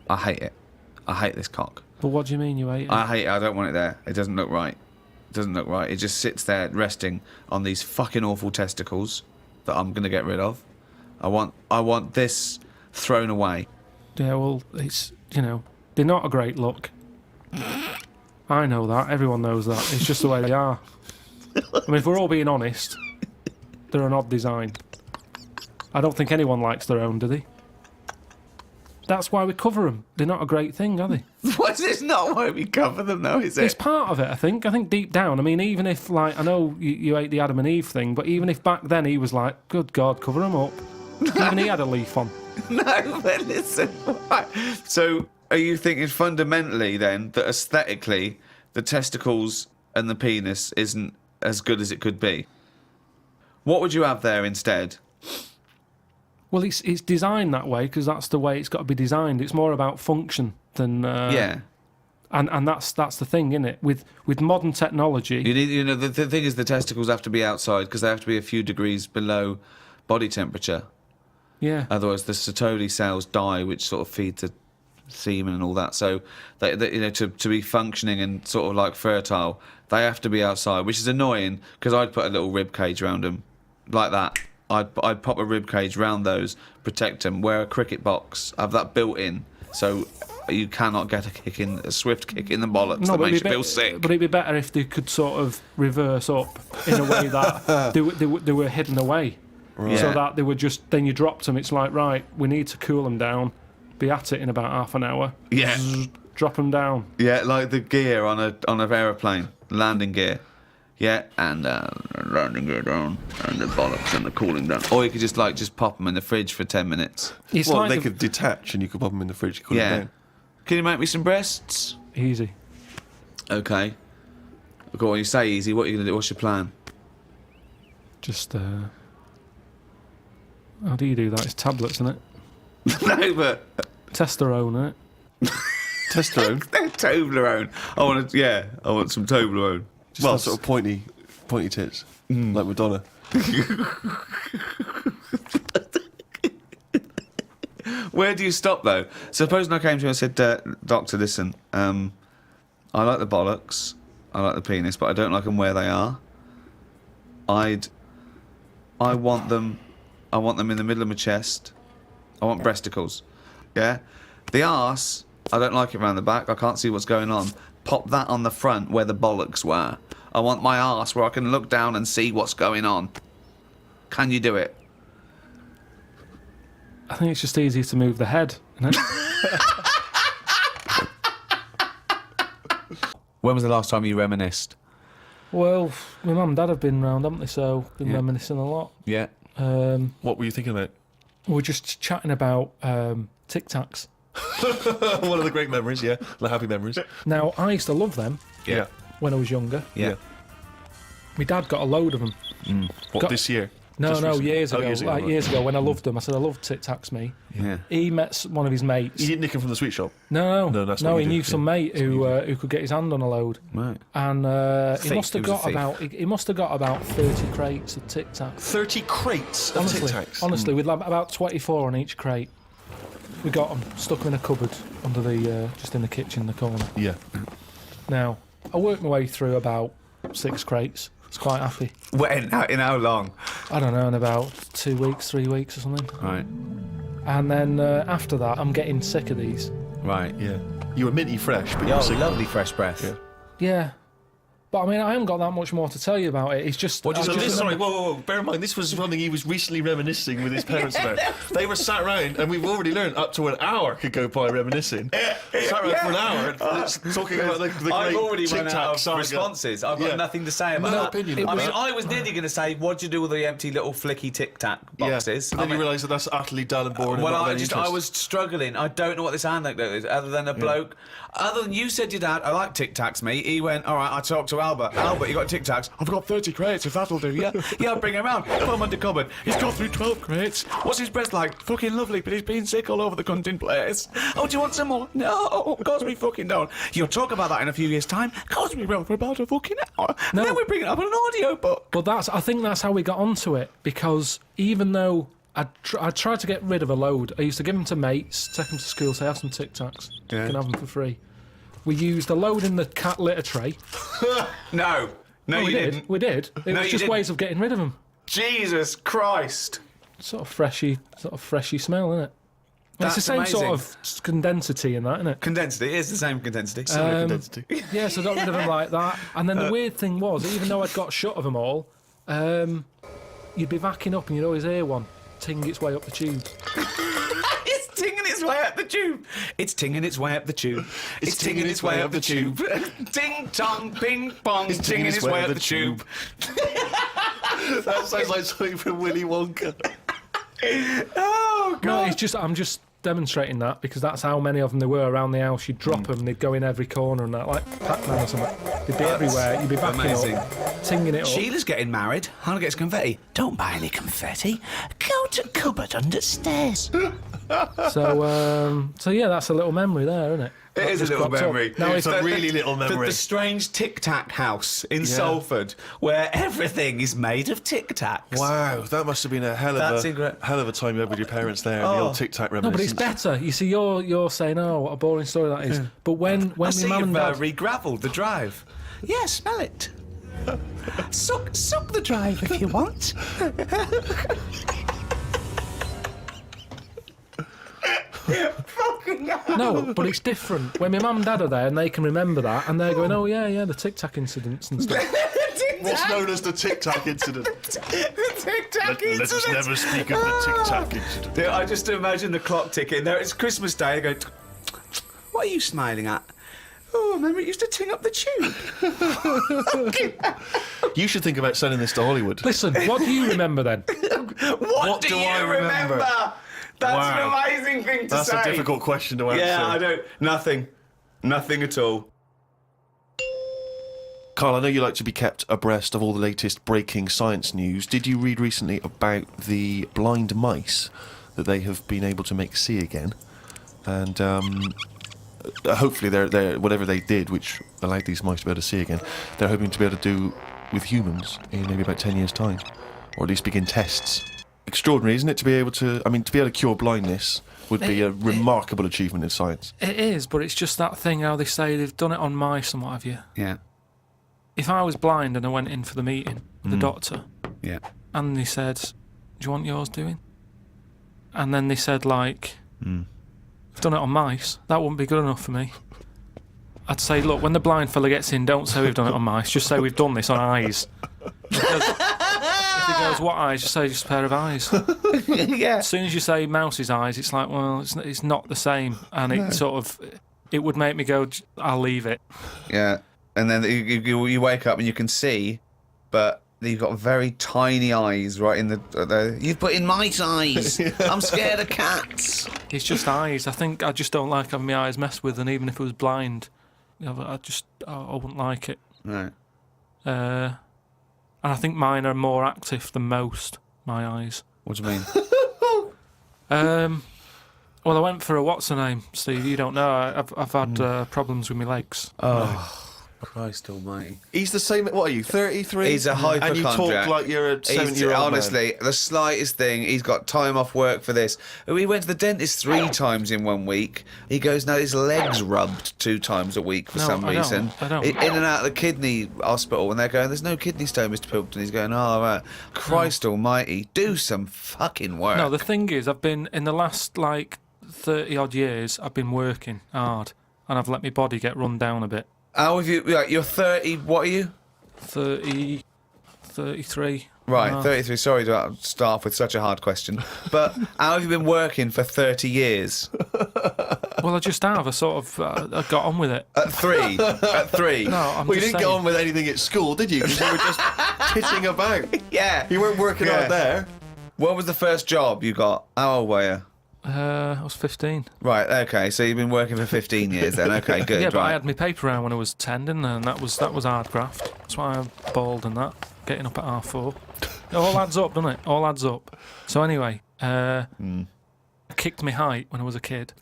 S1: I hate it. I hate this cock.
S3: But what do you mean you ate it?
S1: I hate it. I don't want it there. It doesn't look right. It doesn't look right. It just sits there resting on these fucking awful testicles that I'm going to get rid of. I want this thrown away.
S3: Yeah, well, it's, they're not a great look. I know that. Everyone knows that. It's just the way they are. I mean, if we're all being honest, they're an odd design. I don't think anyone likes their own, do they? That's why we cover them. They're not a great thing, are they?
S1: What's this not why we cover them though, is
S3: It's
S1: it?
S3: part of it, I think. I think deep down, I mean, even if, like, I know you ate the Adam and Eve thing, but even if back then he was like, good God, cover them up. Even he had a leaf on.
S1: No, but listen. Why? So, are you thinking fundamentally then that aesthetically the testicles and the penis isn't as good as it could be? What would you have there instead?
S3: Well, it's designed that way because that's the way it's got to be designed. It's more about function than...
S1: Yeah.
S3: And that's the thing, isn't it? With modern technology...
S1: You need, the thing is the testicles have to be outside because they have to be a few degrees below body temperature.
S3: Yeah.
S1: Otherwise, the Sertoli cells die, which sort of feed the semen and all that. So, they to be functioning and sort of like fertile, they have to be outside, which is annoying because I'd put a little rib cage around them, like that. I'd pop a rib cage round those, protect them. Wear a cricket box, have that built in, so you cannot get a swift kick in the bollocks that
S3: but
S1: makes
S3: it'd
S1: you
S3: be
S1: feel sick.
S3: But it'd be better if they could sort of reverse up in a way that they were hidden away.
S1: Right.
S3: So
S1: Yeah.
S3: that they were just, then you dropped them, it's like, right, we need to cool them down, be at it in about half an hour.
S1: Yeah.
S3: Zzz, drop them down.
S1: Yeah, like the gear on an aeroplane, landing gear. Yeah, and landing gear down, and the bollocks and the cooling down. Or you could just pop them in the fridge for 10 minutes.
S3: It's
S2: Well,
S3: like
S2: they could detach and you could pop them in the fridge, cool
S1: Yeah.
S2: them down.
S1: Can you make me some breasts?
S3: Easy.
S1: Okay. Go on, you say easy. What are you going to do? What's your plan?
S3: Just, how do you do that? It's tablets, isn't it?
S1: No, but
S3: Testosterone, isn't it?
S2: Testosterone.
S1: Toblerone. I want some Toblerone.
S2: Just that sort of pointy tits, like Madonna.
S1: Where do you stop though? Supposing I came to you and said, Doctor, listen, I like the bollocks, I like the penis, but I don't like them where they are. I want them in the middle of my chest. I want breasticles. Yeah? The arse, I don't like it round the back. I can't see what's going on. Pop that on the front where the bollocks were. I want my arse where I can look down and see what's going on. Can you do it?
S3: I think it's just easier to move the head, isn't it?
S1: When was the last time you reminisced?
S3: Well, my mum and dad have been round, haven't they? So been reminiscing a lot.
S1: Yeah.
S2: What were you thinking about?
S3: We're just chatting about Tic Tacs.
S2: One of the great memories, yeah. The happy memories.
S3: Now, I used to love them
S2: Yeah.
S3: when I was younger.
S1: Yeah.
S3: My dad got a load of them.
S2: What,
S3: Got-
S2: this year?
S3: No,
S2: Just
S3: no,
S2: recently?
S3: years
S2: Oh,
S3: ago.
S2: years ago,
S3: Like
S2: right.
S3: years ago when I loved them. I said I loved Tic Tacs, me.
S1: Yeah.
S3: He met one of his mates.
S2: You didn't nick him from the sweet shop?
S3: No,
S2: No, that's what
S3: he
S2: you
S3: knew
S2: did,
S3: some
S2: yeah.
S3: mate who could get his hand on a load,
S1: Right.
S3: and he
S1: Thief,
S3: must have
S1: he was a
S3: got
S1: thief.
S3: about he must have got about 30 crates of Tic Tacs.
S2: 30 crates of Tic Tacs.
S3: Honestly, with about 24 on each crate. We got them, stuck them in a cupboard under the just in the kitchen in the corner.
S2: Yeah.
S3: Now I worked my way through about 6 crates. I was quite happy.
S1: When? In how long?
S3: I don't know, in about 2 weeks, 3 weeks or something.
S1: Right.
S3: And then after that, I'm getting sick of these.
S1: Right.
S2: Yeah. You were minty fresh, but you
S1: Oh,
S2: were sick.
S1: lovely fresh breath.
S2: Yeah.
S3: Yeah. But I mean, I haven't got that much more to tell you about it. It's just.
S1: What do you
S3: I
S2: So
S1: Just
S2: this,
S3: remember-
S2: sorry, whoa. Bear in mind, this was something he was recently reminiscing with his parents about. They were sat around, and we've already learned up to an hour could go by reminiscing. Sat around for an hour, talking about the great
S1: I've already
S2: Tic
S1: run
S2: Tac
S1: out of
S2: saga.
S1: responses. I've got
S2: Yeah.
S1: nothing to say about
S2: No
S1: that.
S2: opinion.
S1: I mean,
S2: It was-
S1: I was nearly going to say, what do you do with the empty little flicky Tic Tac boxes?
S2: Yeah. But then you realise that that's utterly dull and boring.
S1: Well,
S2: and not of
S1: I
S2: any
S1: I
S2: interest.
S1: was struggling. I don't know what this anecdote is, other than a bloke. Other than you said your dad, I like Tic Tacs, mate. He went, all right, I talked to Albert. Albert, you got Tic Tacs? I've got 30 crates, if that'll do, yeah? Yeah, I'll bring him round. Put him under cupboard. He's got through 12 crates. What's his breath like? Fucking lovely, but he's been sick all over the cunting place. Oh, do you want some more? No, of course we fucking don't. You'll talk about that in a few years' time. Of course we will, for about a fucking hour.
S3: No.
S1: And then we bring it up in an audio book.
S3: But I think that's how we got onto it, because even though I tried to get rid of a load, I used to give them to mates, take them to school, say, have some Tic Tacs.
S1: Yeah.
S3: You can have them for free. We used a load in the cat litter tray.
S1: No. No,
S3: we
S1: you
S3: did.
S1: didn't.
S3: We did. It
S1: No,
S3: was
S1: you
S3: just
S1: didn't.
S3: ways of getting rid of them.
S1: Jesus Christ.
S3: Sort of freshy smell, isn't it? It's the
S1: That's
S3: same sort
S1: amazing.
S3: of condensity in that, isn't it?
S1: Condensity. It is the same condensity.
S2: Condensity.
S3: Yeah, so I got rid of them like that. And then the weird thing was, even though I'd got shut of them all, you'd be backing up and you'd always hear one ting its way up the tube.
S1: It's tinging its way up the tube. It's tinging its way up the tube. It's tinging its way up the tube. Ding tong, ping pong. It's tinging its way up the tube.
S2: That sounds like something from Willy Wonka.
S1: Oh
S3: No,
S1: god.
S3: it's just I'm just demonstrating that because that's how many of them there were around the house. You'd drop them, they'd go in every corner and that, like Pac-Man or something. They'd be everywhere. You'd be backing
S1: amazing.
S3: up, tinging it up.
S1: Sheila's getting married. Hannah gets confetti. Don't buy any confetti. Go to cupboard under stairs.
S3: So yeah, that's a little memory there, isn't it?
S1: It
S3: That
S1: is a
S3: just
S1: little
S3: cropped up.
S1: memory.
S3: Now
S2: It's
S3: if
S2: a really little memory.
S1: The strange Tic Tac house in Salford, where everything is made of Tic Tacs.
S2: Wow, that must have been a hell
S1: That's
S2: of a time you had with your parents there. The
S1: Oh.
S2: old Tic Tac
S3: no, but it's
S2: reminiscence.
S3: better. You see, you're saying, oh, what a boring story that is. But when
S1: I
S3: my
S1: see
S3: mum and
S1: you've
S3: dad,
S1: re-gravelled the drive. Yeah, smell it. suck the drive if you want.
S3: no, but it's different. When my mum and dad are there and they can remember that, and they're going, oh yeah, the Tic Tac incidents and stuff.
S2: What's known as the Tic Tac incident.
S1: The Tic Tac
S2: Let us
S1: incident.
S2: never speak of the Tic Tac incident.
S1: Yeah, I just imagine the clock ticking. There, it's Christmas Day. I go, what are you smiling at? Oh, remember it used to ting up the tube.
S2: You should think about selling this to Hollywood.
S3: Listen, what do you remember then?
S1: What do
S2: do
S1: you
S2: I remember?
S1: That's
S2: Wow.
S1: an amazing thing to
S2: That's
S1: say.
S2: a difficult question to answer.
S1: Yeah, I don't. Nothing at all.
S2: Carl, I know you like to be kept abreast of all the latest breaking science news. Did you read recently about the blind mice that they have been able to make see again? And hopefully they're whatever they did, which allowed these mice to be able to see again, they're hoping to be able to do with humans in maybe about 10 years' time, or at least begin tests. Extraordinary, isn't it, to be able to cure blindness would be a remarkable achievement in science.
S3: It is, but it's just that thing how they say they've done it on mice and what have you.
S1: Yeah.
S3: If I was blind and I went in for the meeting with the doctor,
S1: Yeah.
S3: and they said, do you want yours doing? And then they said, like, we've done it on mice, that wouldn't be good enough for me. I'd say, look, when the blind fella gets in, don't say we've done it on mice, just say we've done this on eyes. Because if he goes, what eyes? Just say just a pair of eyes.
S1: Yeah.
S3: As soon as you say mouse's eyes, it's like, well, it's not the same. And it would make me go, I'll leave it.
S1: Yeah. And then you wake up and you can see, but you've got very tiny eyes right in the. You've put in mice eyes. I'm scared of cats.
S3: It's just eyes. I think I just don't like having my eyes messed with, and even if I was blind, I wouldn't like it.
S1: Right.
S3: And I think mine are more active than most. my eyes.
S1: What do you mean?
S3: Well, I went for a what's her name, Steve. You don't know. I've had problems with my legs.
S1: Oh, Christ almighty.
S2: He's the same. What are you, 33?
S1: He's a hypochondriac.
S2: And you talk like you're a 70-year-old
S1: honestly, the slightest thing, he's got time off work for this. We went to the dentist 3 times in 1 week. He goes, no, his leg's rubbed 2 times a week for some reason.
S3: I don't.
S1: In and out of the kidney hospital, and they're going, there's no kidney stone, Mr. Pilkington. He's going, oh, right. Christ almighty, do some fucking work.
S3: No, the thing is, I've been, in the last, 30-odd years, I've been working hard, and I've let my body get run down a bit.
S1: How have you, you're 30, what are you?
S3: 33.
S1: Right, 33. Sorry to start off with such a hard question. But how have you been working for 30 years?
S3: Well, I just have. I sort of I got on with it.
S1: At 3? At 3?
S3: No, I'm
S2: Well, you
S3: just
S2: didn't
S3: saying.
S2: get on with anything at school, did you? Because you were just titting about.
S1: Yeah.
S2: You weren't working
S1: Yeah.
S2: out there.
S1: What was the first job you got? How old were you?
S3: I was 15.
S1: Right, okay, so you've been working for 15 years then. Okay, good.
S3: Yeah, but
S1: right.
S3: I had my paper round when I was 10, didn't I? And that was hard graft. That's why I'm bald and that. Getting up at 4:30. It all adds up, doesn't it? All adds up. So anyway, I kicked my height when I was a kid.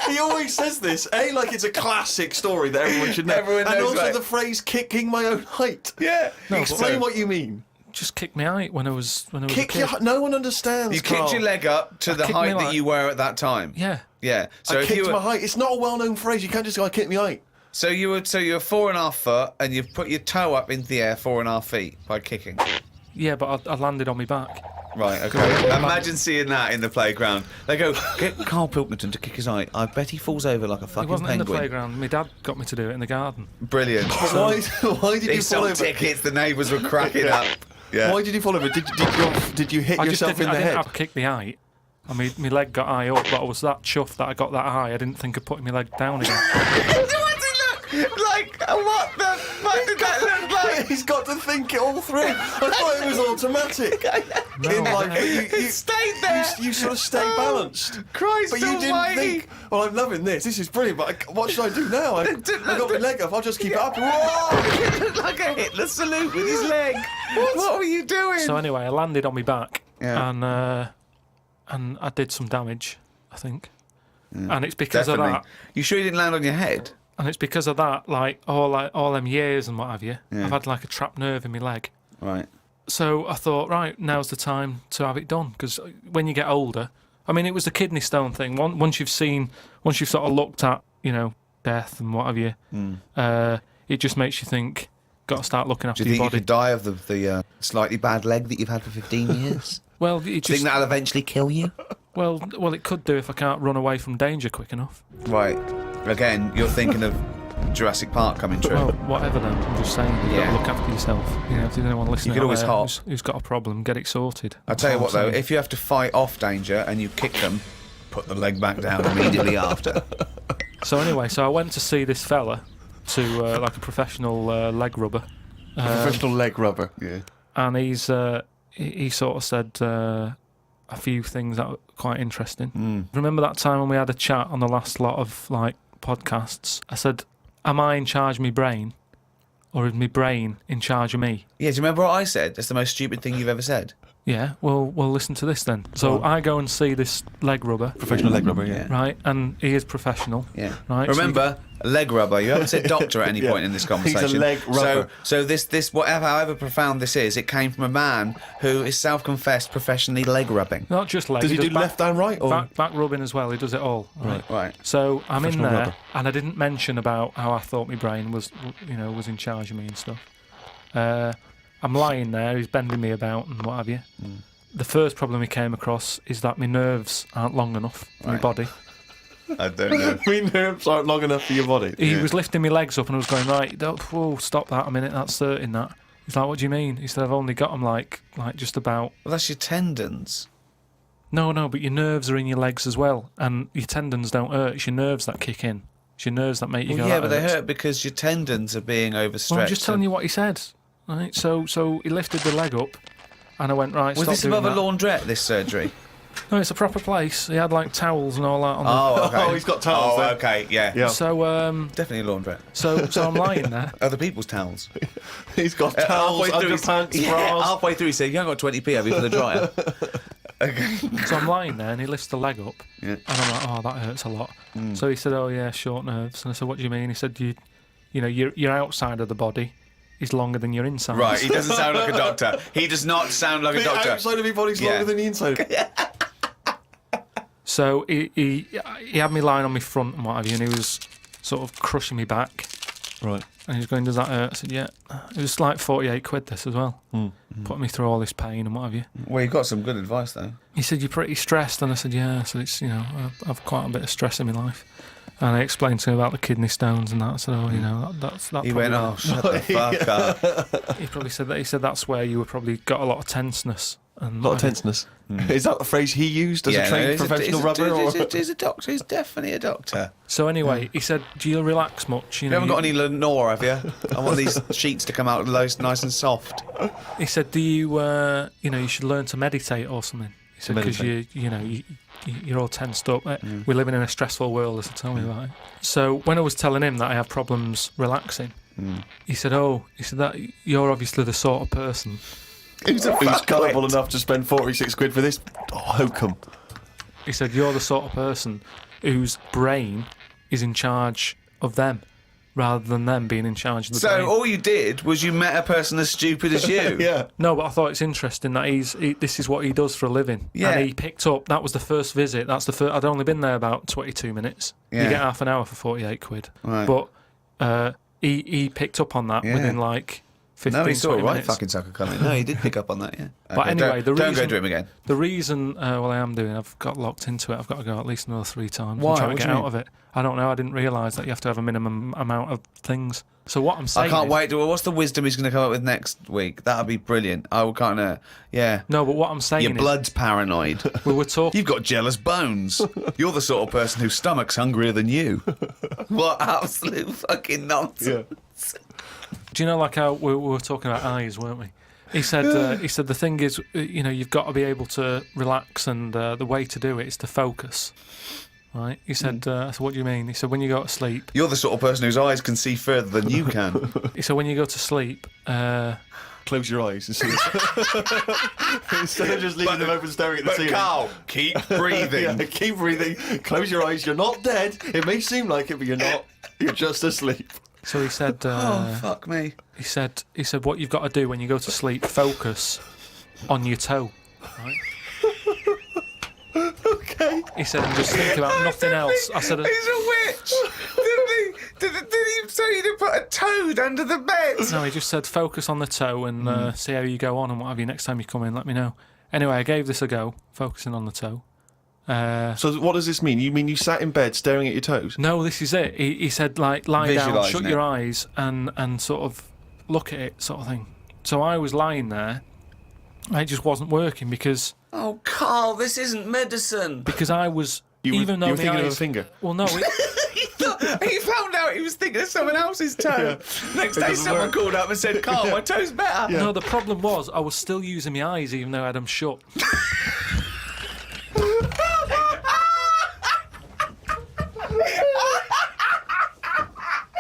S2: He always says this, like it's a classic story that everyone should know.
S1: Everyone
S2: and
S1: knows,
S2: also
S1: right.
S2: the phrase "kicking my own height."
S1: Yeah.
S2: Explain what you mean.
S3: Just kicked my height when I was a
S2: Kick
S3: kid.
S2: no one understands.
S1: You kicked your leg up to the
S3: kicked
S1: height
S3: me
S1: that
S3: like-
S1: you were at that time.
S3: Yeah.
S1: Yeah. So
S2: I
S1: if
S2: kicked
S1: you were,
S2: my height. It's not a well-known phrase. You can't just go, "I kicked my height."
S1: so you were 4.5 foot, and you've put your toe up into the air 4.5 feet by kicking.
S3: Yeah, but I landed on my back.
S1: Right, okay. Imagine seeing that in the playground. They go, get Carl Pilkington to kick his height. I bet he falls over like a
S3: It
S1: fucking
S3: wasn't in the
S1: penguin.
S3: playground. My dad got me to do it in the garden.
S1: Brilliant.
S2: But why did
S1: They
S2: you fall
S1: sold
S2: over?
S1: tickets, the neighbours were cracking up. Yeah.
S2: Why did you fall over? Did you hit
S3: I just
S2: yourself
S3: didn't,
S2: in the
S3: I didn't
S2: head?
S3: have kicked the height. I mean, my leg got high up, but I was that chuffed that I got that high. I didn't think of putting my leg down again.
S1: What does it look like? What the fuck did that look like?
S2: He's got to think it all through. I thought it was automatic. In life, but
S1: It stayed there.
S2: you sort of stay balanced.
S1: Christ
S2: But you didn't
S1: almighty.
S2: think, well, I'm loving this. This is brilliant, but what should I do now? I got my leg up. I'll just keep it up. Whoa!
S1: It looked like a Hitler salute with his leg. What were you doing?
S3: So anyway, I landed on my back,
S1: Yeah.
S3: and I did some damage, I think. And it's because
S1: Definitely.
S3: of that.
S1: You sure you didn't land on your head?
S3: And it's because of that, all them years and what have you.
S1: Yeah.
S3: I've had like a trapped nerve in my leg.
S1: Right.
S3: So I thought, right, now's the time to have it done. Because when you get older, I mean, it was the kidney stone thing. Once you've sort of looked at, death and what have you, it just makes you think, got to start looking after
S1: Do you
S3: your
S1: think you
S3: body.
S1: could die of the slightly bad leg that you've had for 15 years?
S3: Well,
S1: Do you think that'll eventually kill you?
S3: well, it could do if I can't run away from danger quick enough.
S1: Right. Again, you're thinking of Jurassic Park coming true.
S3: Well, whatever then. I'm just saying, you've got
S1: Yeah.
S3: to look after yourself. If there's anyone listening,
S1: could
S3: out
S1: always
S3: there
S1: hop.
S3: who's got a problem, get it sorted.
S1: I'll tell you
S3: That's
S1: what,
S3: all
S1: though,
S3: I'm saying.
S1: if you have to fight off danger and you kick them, put the leg back down immediately after.
S3: So anyway, I went to see this fella, to like a professional leg rubber,
S2: Professional leg rubber. Yeah.
S3: and he sort of said a few things that were quite interesting. Remember that time when we had a chat on the last lot of podcasts? I said, "Am I in charge of my brain, or is my brain in charge of me?"
S1: Yeah, do you remember what I said? That's the most stupid thing you've ever said.
S3: Yeah. Well, listen to this then. So I go and see this leg rubber,
S2: Professional leg rubber. Yeah.
S3: right? And he is professional.
S1: Yeah.
S3: Right, so
S1: Remember, leg rubber. You haven't said doctor at any
S2: Yeah.
S1: point in this conversation.
S2: He's a leg rubber.
S1: So this whatever, however profound this is, it came from a man who is self-confessed professionally leg rubbing.
S3: Not just leg.
S2: Does he do
S3: back,
S2: left and right? Or?
S3: back rubbing as well. He does it all. Right.
S1: Right.
S3: So I'm in
S2: Professional
S3: there,
S2: rubber.
S3: and I didn't mention about how I thought my brain was in charge of me and stuff. I'm lying there. He's bending me about and what have you. The first problem he came across is that my nerves aren't long enough for my
S1: Right.
S3: body.
S1: I don't know.
S2: My nerves aren't long enough for your body.
S3: He was lifting my legs up, and I was going, right, whoa, stop that a minute. That's hurting. That. He's like, what do you mean? He said, I've only got them like just about.
S1: Well, that's your tendons.
S3: No, but your nerves are in your legs as well, and your tendons don't hurt. It's your nerves that kick in. It's your nerves that make you
S1: Well,
S3: go.
S1: yeah,
S3: "That
S1: but they
S3: hurts."
S1: hurt because your tendons are being overstretched.
S3: Well, I'm just telling you what he said. Right, so he lifted the leg up, and I went, right.
S1: Was
S3: stop
S1: this
S3: doing
S1: above a
S3: that.
S1: laundrette? This surgery?
S3: No, it's a proper place. He had like towels and all that on
S1: Oh, okay.
S2: Oh, he's got towels
S1: Oh,
S2: there.
S1: okay, yeah.
S2: Yeah.
S3: So
S1: Definitely a laundrette.
S3: so I'm lying there.
S1: Other people's towels.
S2: He's got towels, underpants, bras.
S1: halfway through, he said, "You haven't got 20p, have you, for the dryer?" Okay.
S3: So I'm lying there, and he lifts the leg up,
S1: Yeah.
S3: and I'm like, "Oh, that hurts a lot." So he said, "Oh yeah, short nerves." And I said, "What do you mean?" He said, "You know, your outside of the body is longer than your inside."
S1: Right, he doesn't sound like a doctor. He does not sound like a
S2: The
S1: doctor.
S2: outside of your body's
S1: Yeah.
S2: longer than the inside.
S3: So he had me lying on my front and what have you, and he was sort of crushing me back.
S2: Right.
S3: And he was going, "Does that hurt?" I said, "Yeah." It was like 48 quid this as well. Putting me through all this pain and what have you.
S1: Well, you got some good advice, though.
S3: He said, "You're pretty stressed," and I said, "Yeah." So it's, I've quite a bit of stress in my life. And I explained to him about the kidney stones and that. I said, "Oh, that's that."
S1: He went, "Oh, shut the fuck up."
S3: He probably said that. He said that's where you were probably got a lot of tenseness. And
S2: A lot of tenseness. Is that the phrase he used as a trained professional rubber?
S1: He's a doctor. He's definitely a doctor.
S3: So anyway, he said, "Do you relax much?"
S1: You haven't got any Lenore, have you? I want these sheets to come out nice and soft.
S3: He said, "Do you, you should learn to meditate or something." He said, "Because you're all tensed up. We're living in a stressful world," as he told me about it. So when I was telling him that I have problems relaxing, he said, that you're obviously the sort of person
S1: Who's
S2: Who's gullible enough to spend 46 quid for this hokum?
S3: He said, "You're the sort of person whose brain is in charge of them, rather than them being in charge of the brain."
S1: So all you did was you met a person as stupid as you.
S2: Yeah.
S3: No, but I thought it's interesting that this is what he does for a living.
S1: Yeah.
S3: And he picked up, that was the first visit. That's the first. I'd only been there about 22 minutes.
S1: Yeah.
S3: You get half an hour for 48 quid.
S1: Right.
S3: But he picked up on that
S1: Yeah.
S3: within like 15,
S1: No, he saw
S3: 20
S1: a right
S3: minutes.
S1: fucking sucker coming. No, he did pick up on that, yeah.
S3: But
S1: Okay,
S3: anyway,
S1: don't go to him again.
S3: The reason, I am doing, I've got locked into it. I've got to go at least another 3 times.
S1: Why?
S3: I'm trying
S1: What
S3: to
S1: do
S3: get
S1: you
S3: out of it. I don't know. I didn't realise that you have to have a minimum amount of things. So what I'm saying
S1: I can't
S3: is,
S1: wait. What's the wisdom he's going to come up with next week? That'll be brilliant. I kind of, yeah.
S3: No, but what I'm saying
S1: Your
S3: is,
S1: blood's paranoid.
S3: we were talking.
S1: You've got jealous bones. You're the sort of person whose stomach's hungrier than you. What absolute fucking nonsense.
S2: Yeah.
S3: Do you know, like how we were talking about eyes, weren't we? He said the thing is, you've got to be able to relax, and the way to do it is to focus. Right? He said, I said, "What do you mean?" He said, "When you go to sleep."
S1: You're the sort of person whose eyes can see further than you can.
S3: He said, "When you go to sleep,
S2: Close your eyes and see. Instead of just leaving them open staring at the ceiling.
S1: Carl, keep breathing.
S2: Yeah, keep breathing. Close your eyes. You're not dead. It may seem like it, but you're not. You're just asleep.
S3: So he said,
S1: Oh, fuck me.
S3: he said, what you've got to do when you go to sleep, focus on your toe. Right?
S2: Okay.
S3: He said, and just think about nothing else. I said,
S1: He's a witch. Did he say you didn't put a toad under the bed?
S3: no, he just said, focus on the toe and see how you go on and what have you. Next time you come in, let me know. Anyway, I gave this a go, focusing on the toe.
S2: So what does this mean? You mean you sat in bed staring at your toes?
S3: No, this is it. He said, like, lie down,
S1: Visualising
S3: shut
S1: it.
S3: your eyes and sort of look at it, sort of thing. So I was lying there, and it just wasn't working because
S1: Oh, Carl, this isn't medicine.
S3: I was,
S2: You
S3: even
S2: were
S3: though my
S2: thinking of a
S3: eyes,
S2: finger.
S3: well, no,
S1: He found out he was thinking of someone else's toe. Next day,
S2: doesn't
S1: someone
S2: work.
S1: called up and said, Carl, my toe's better.
S3: no, the problem was I was still using my eyes even though I had them shut.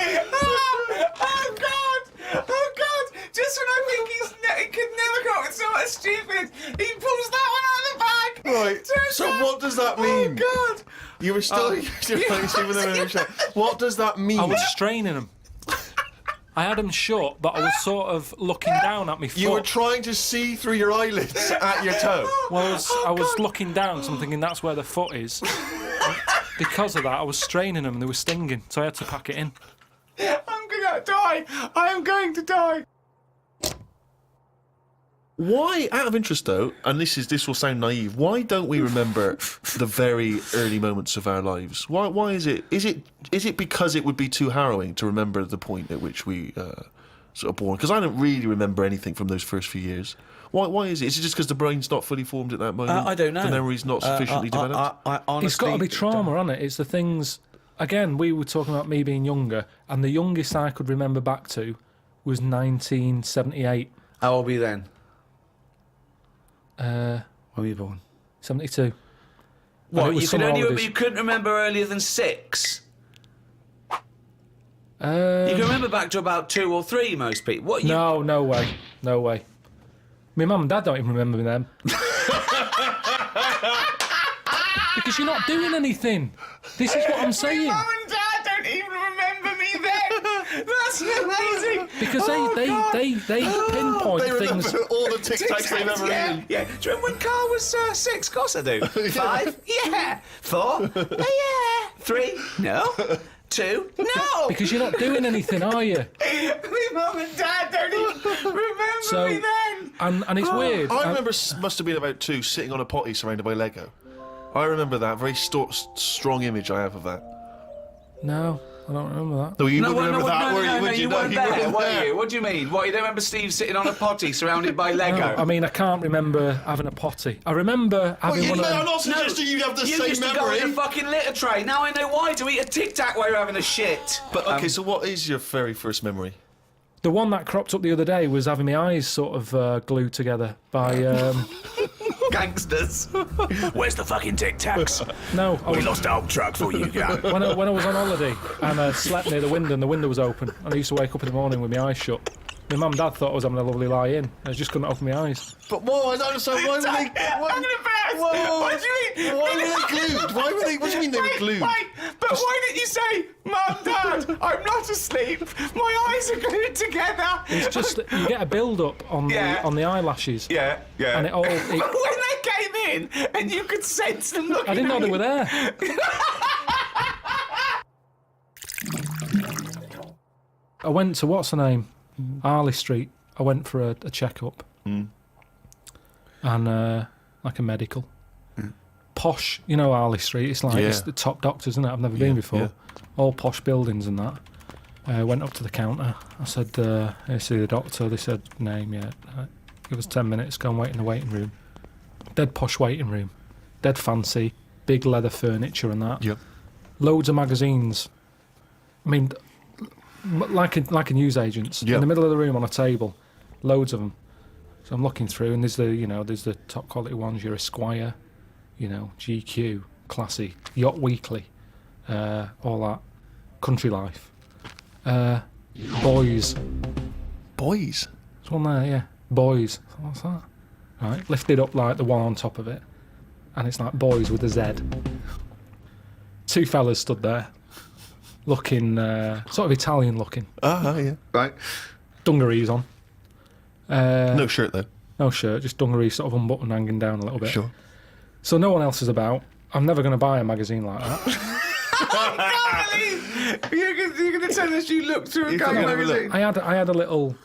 S1: Oh, God. Oh, God. Just when I think he could never come up with something stupid, he pulls that one out of the bag.
S2: Right.
S1: Turns
S2: So
S1: out-
S2: what does that mean?
S1: Oh, God.
S2: You were still What does that mean?
S3: I was straining them. I had them shut, but I was sort of looking down at my foot.
S2: You were trying to see through your eyelids at your toe.
S3: Well, I was looking down, so I'm thinking that's where the foot is. Because of that, I was straining them and they were stinging, so I had to pack it in.
S1: I'm going to die. I am going to die.
S2: Why, out of interest though, and this will sound naive, why don't we remember the very early moments of our lives? Why is it? Is it because it would be too harrowing to remember the point at which we sort of born? Because I don't really remember anything from those first few years. Why is it? Is it just because the brain's not fully formed at that moment?
S1: I don't know.
S2: The memory's not sufficiently developed.
S1: I honestly
S3: It's got to be trauma, hasn't it? It's the things. Again, we were talking about me being younger, and the youngest I could remember back to was 1978.
S1: How old were you then?
S3: Uh,
S1: When were you born?
S3: 72.
S1: What,
S3: it was
S1: you,
S3: summer holidays.
S1: you couldn't remember earlier than 6? You can remember back to about 2 or 3, most people. What, you...
S3: No way. No way. My mum and dad don't even remember me then. Because you're not doing anything. This is what I'm saying.
S4: Mum and Dad don't even remember me then. That's amazing.
S3: Because they pinpoint
S2: They remember
S3: things.
S2: all the Tic Tacs they've ever eaten.
S1: Yeah. Do you remember when Carl was 6? Of course I do. 5? Yeah. 4? Yeah. 3? No. 2? No.
S3: Because you're not doing anything, are you?
S4: My mum and Dad don't even remember
S3: So,
S4: me then.
S3: and it's weird.
S2: I remember must have been about 2 sitting on a potty surrounded by Lego. I remember that. Very strong image I have of that.
S3: No, I don't remember that.
S2: No, you wouldn't remember that,
S1: no,
S2: were you?
S1: no,
S2: Would
S1: you
S2: No,
S1: weren't
S2: you
S1: there,
S2: weren't
S1: were
S2: there.
S1: you? What do you mean? What, you don't remember Steve sitting on a potty surrounded by Lego?
S3: No, I mean, I can't remember having a potty. I remember having one of
S2: I'm
S3: them.
S2: not suggesting you have the
S1: You
S2: same
S1: used to go
S2: memory.
S1: in a fucking litter tray. Now I know why, to eat a Tic Tac while you're having a shit.
S2: But okay, so what is your very first memory?
S3: The one that cropped up the other day was having my eyes sort of glued together by...
S1: Gangsters. Where's the fucking Tic Tacs?
S3: No, I was,
S5: Lost our truck for you guys.
S3: when I was on holiday and I slept near the window and the window was open and I used to wake up in the morning with my eyes shut. My mum and dad thought I was having a lovely lie-in. I just couldn't open my eyes.
S2: But whoa, I don't understand. Why were they?
S4: I'm gonna burst.
S2: Whoa.
S4: What do you mean?
S2: Why were they glued? Why were they? What do you mean they were glued?
S4: Wait, but why didn't you say, Mum, Dad, I'm not asleep. My eyes are glued together.
S3: It's just that you get a build-up on
S1: Yeah.
S3: the eyelashes.
S1: Yeah.
S3: And it all...
S4: But when they came in and you could sense them looking
S3: I didn't know
S4: at
S3: they
S4: you.
S3: were there. I went to, what's her name? Harley Street. I went for a checkup. And like a medical. Posh, you know Harley Street, it's like
S2: Yeah.
S3: it's the top doctors, isn't it? I've never been before.
S2: yeah.
S3: All posh buildings and that. Went up to the counter. I said, I see the doctor. They said, name, yeah. Give us 10 minutes, go and wait in the waiting room. Dead posh waiting room. Dead fancy. Big leather furniture and that.
S2: Yep.
S3: Loads of magazines. I mean, like a newsagent's.
S2: Yep.
S3: In the middle of the room on a table. Loads of them. So I'm looking through and there's the top quality ones. Your Esquire, GQ, Classy, Yacht Weekly, all that. Country Life. Boys.
S2: Boys.
S3: There's one there, yeah. Boys. What's that? Right, lifted up like the one on top of it. And it's like Boys with a Z. 2 fellas stood there. Looking, sort of Italian looking.
S2: Yeah.
S1: Right.
S3: Dungarees on.
S2: No shirt though.
S3: No shirt, just dungarees sort of unbuttoned, hanging down a little bit.
S2: Sure.
S3: So no one else is about. I'm never going to buy a magazine like that.
S1: You're going to tell us you looked through a
S2: You
S1: gang
S2: can't have a
S1: magazine?
S2: look.
S3: I had a little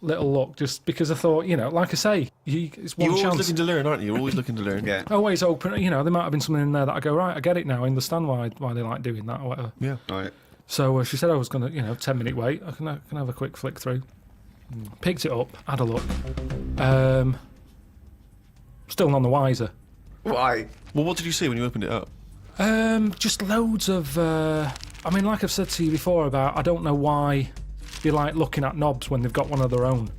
S3: look just because I thought, like I say, it's one
S2: You're always
S3: chance.
S2: looking to learn, aren't you? You're always looking to learn.
S1: Yeah.
S3: Always open. There might have been something in there that I go, right, I get it now. I understand why they like doing that or whatever.
S2: Yeah.
S1: Right.
S3: So she said I was going to, 10-minute wait. I can have a quick flick through. Picked it up, had a look. Still none the wiser.
S1: Why?
S2: Well, what did you see when you opened it up?
S3: Just loads of. Like I've said to you before about, I don't know why they like looking at knobs when they've got one of their own.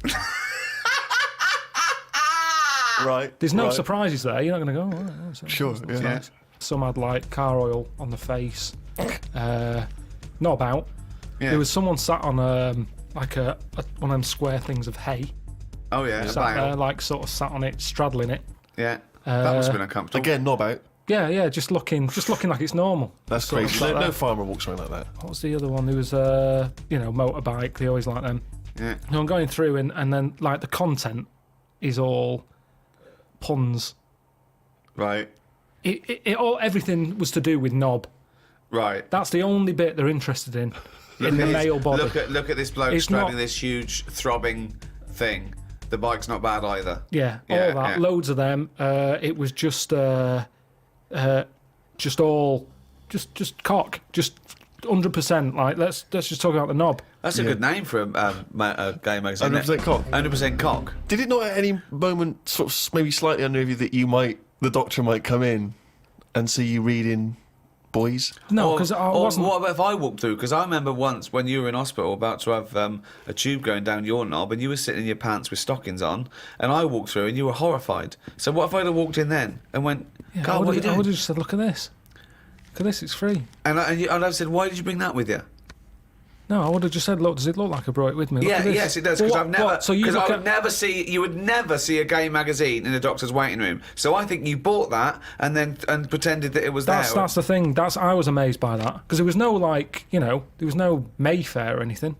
S2: Right.
S3: There's no
S2: right.
S3: surprises there. You're not going to go. Oh, that's
S2: Sure,
S3: that's
S2: yeah.
S3: nice." Some had like car oil on the face. Knob out.
S1: Yeah.
S3: There was someone sat on like one of them square things of hay.
S1: Oh, yeah.
S3: Sat there,
S1: Bale.
S3: like sort of sat on it, straddling it.
S1: Yeah. That must have been uncomfortable.
S2: Again, knob out.
S3: Yeah, just looking like it's normal.
S2: That's
S3: Sort of
S2: crazy.
S3: like
S2: No
S3: that.
S2: farmer walks around like that.
S3: What was the other one? There was motorbike. They always like them.
S1: Yeah.
S3: No, I'm going through and then like the content is all puns.
S1: Right.
S3: Everything was to do with knob.
S1: Right.
S3: That's the only bit they're interested in the male body.
S1: Look at this bloke
S3: It's
S1: straddling
S3: not-
S1: this huge throbbing thing. The bike's not bad either.
S3: Yeah,
S1: Yeah,
S3: all that.
S1: yeah.
S3: Loads of them. It was just cock, just 100%. Like let's just talk about the knob.
S1: That's a good name for a gay magazine.
S2: 100% cock.
S1: 100% cock.
S2: Did it not at any moment sort of maybe slightly unnerve you that the doctor might come in and see you reading boys.
S3: No, because I
S1: Or
S3: wasn't.
S1: what about if I walked through? Because I remember once when you were in hospital about to have a tube going down your knob and you were sitting in your pants with stockings on and I walked through and you were horrified. So what if I'd have walked in then and went,
S3: Yeah,
S1: Carl, what are you
S3: I
S1: doing?
S3: would have just said, look at this. Look at this, it's free.
S1: And I'd said, why did you bring that with you?
S3: No, I would have just said, look, does it look like I brought it with me? Look
S1: Yeah,
S3: at this.
S1: yes, it does.
S3: Well,
S1: Because I've never,
S3: what? So you
S1: because
S3: look
S1: I
S3: at,
S1: would never see, you would never see a gay magazine in a doctor's waiting room. So I think you bought that and pretended that it was there.
S3: that's the thing. I was amazed by that because there was no there was no Mayfair or anything.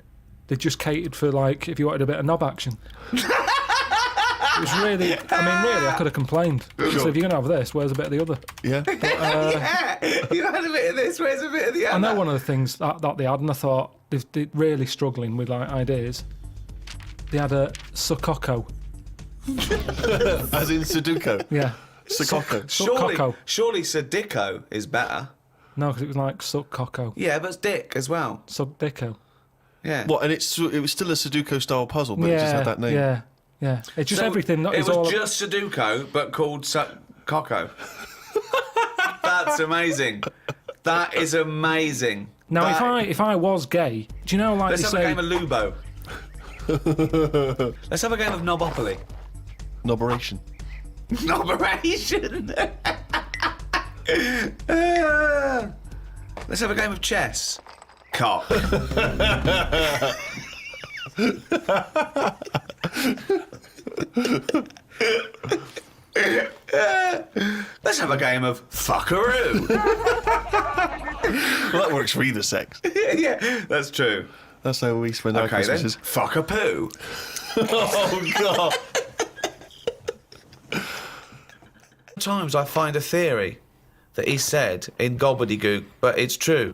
S3: They just catered for if you wanted a bit of knob action. It was really, I could have complained. So if you're gonna have this, where's a bit of the other?
S2: Yeah.
S1: Yeah, you had a bit of this. Where's a bit of the other?
S3: I know one of the things that they had, and I thought they're really struggling with ideas. They had a Sukoko.
S2: As in Sudoku.
S3: Yeah.
S2: Sukoko.
S1: Surely Sadico is better.
S3: No, because it was like Sukoko.
S1: Yeah, but it's Dick as well.
S3: Subdico.
S1: Yeah.
S2: What? And it was still a Sudoku style puzzle, but it just had that name.
S3: Yeah. Yeah. It's just
S1: So
S3: everything.
S1: It was just Sudoku, but called Coco. That's amazing. That is amazing.
S3: Now,
S1: That-
S3: if I was gay, do you know
S1: Let's
S3: they
S1: have a
S3: say?
S1: game of Lubo. Let's have a game of Knobopoly.
S2: Noberation.
S1: Operation. Let's have a game of chess. Cock. Let's have a game of fuckaroo.
S2: Well, that works for either sex.
S1: Yeah, that's true.
S2: That's how we spend our
S1: Okay then,
S2: Christmases.
S1: fuck a poo.
S2: Oh, God.
S1: Sometimes I find a theory that he said in gobbledygook, but it's true.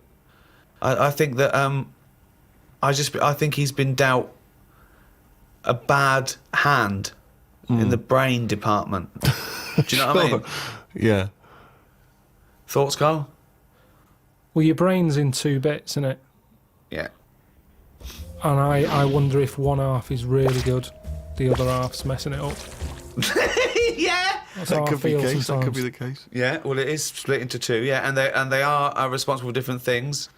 S1: I think that I think he's been dealt a bad hand in the brain department. Do you know what I mean?
S2: Yeah.
S1: Thoughts, Carl?
S3: Well, your brain's in two bits, isn't it?
S1: Yeah.
S3: And I wonder if one half is really good, the other half's messing it up.
S1: Yeah.
S3: That's
S2: That
S3: how I
S2: could be the
S3: feel
S2: case. That
S3: sometimes.
S2: could be the case.
S1: Yeah. Well, it is split into two. Yeah, and they are responsible for different things.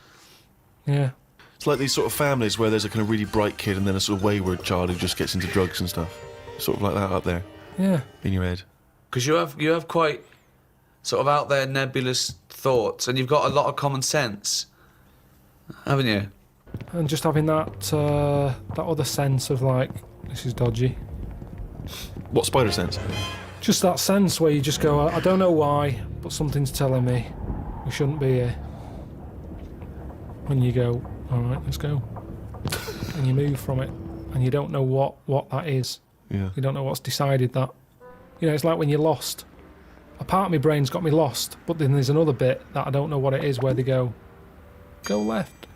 S3: Yeah.
S2: It's like these sort of families where there's a kind of really bright kid and then a sort of wayward child who just gets into drugs and stuff. Sort of like that up there
S3: Yeah.
S2: in your head.
S1: Because you have quite sort of out there nebulous thoughts, and you've got a lot of common sense, haven't you?
S3: And just having that other sense of this is dodgy.
S2: What spider sense?
S3: Just that sense where you just go, I don't know why, but something's telling me we shouldn't be here. And you go, all right, let's go. And you move from it, and you don't know what that is.
S2: Yeah.
S3: You don't know what's decided that. It's like when you're lost. A part of my brain's got me lost, but then there's another bit that I don't know what it is where they go left.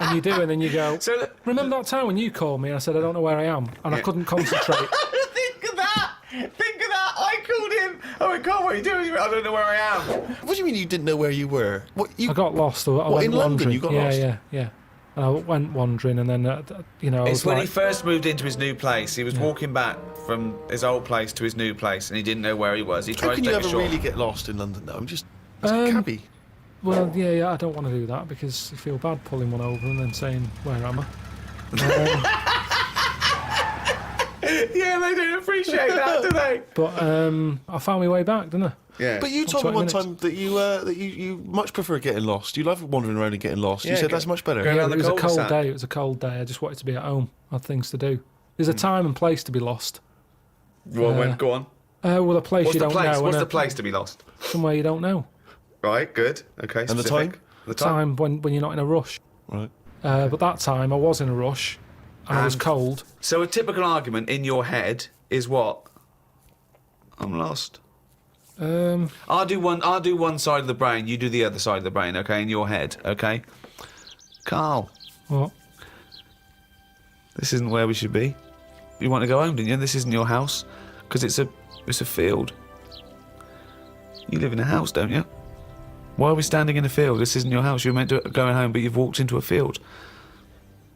S3: And you do, and then you go,
S1: So
S3: remember that time when you called me and I said I don't know where I am, and I couldn't concentrate.
S1: think of that. Think of that. I called him. I went, God, what are you doing? He went, I don't know where I am.
S2: What do you mean you didn't know where you were? What you?
S3: I got lost. I
S2: What,
S3: went
S2: in London
S3: wandering.
S2: you got
S3: yeah,
S2: lost?
S3: Yeah. And I went wandering, and then I
S1: It's
S3: was
S1: when
S3: like,
S1: he first moved into his new place. He was walking back from his old place to his new place, and he didn't know where he was. He
S2: How
S1: tried
S2: can
S1: to
S2: you
S1: take a
S2: ever
S1: short.
S2: really get lost in London? though? I'm just. It's a cabbie.
S3: well, yeah, I don't want to do that because you feel bad pulling one over and then saying, where am I?
S1: Yeah, they don't appreciate that, do they?
S3: But I found my way back, didn't I?
S1: Yeah.
S2: But you told me
S3: 20
S2: one
S3: minutes.
S2: time that you much prefer getting lost. You love wandering around and getting lost.
S1: Yeah,
S2: you said
S1: go-
S2: that's much better.
S1: go
S3: Yeah,
S1: around
S3: but
S1: the
S3: it was a cold
S1: cul-de-sac.
S3: day. It was a cold day. I just wanted to be at home. I had things to do. There's a time and place to be lost.
S1: Well, go on.
S3: Well, a place
S1: What's
S3: you
S1: the
S3: don't
S1: place?
S3: know.
S1: What's
S3: and
S1: the place to be lost?
S3: Somewhere you don't know.
S1: Right, good. Okay,
S2: And the
S1: specific.
S2: time?
S1: The time.
S3: Time when you're not in a rush.
S2: Right.
S3: But that time I was in a rush, and I was
S1: And-
S3: cold.
S1: So a typical argument in your head is what? I'm lost. I'll do one side of the brain, you do the other side of the brain, okay, in your head, okay? Carl,
S3: What?
S1: this isn't where we should be. You want to go home, didn't you? This isn't your house, because it's a field. You live in a house, don't you? Why are we standing in a field? This isn't your house. You're meant to be going home, but you've walked into a field.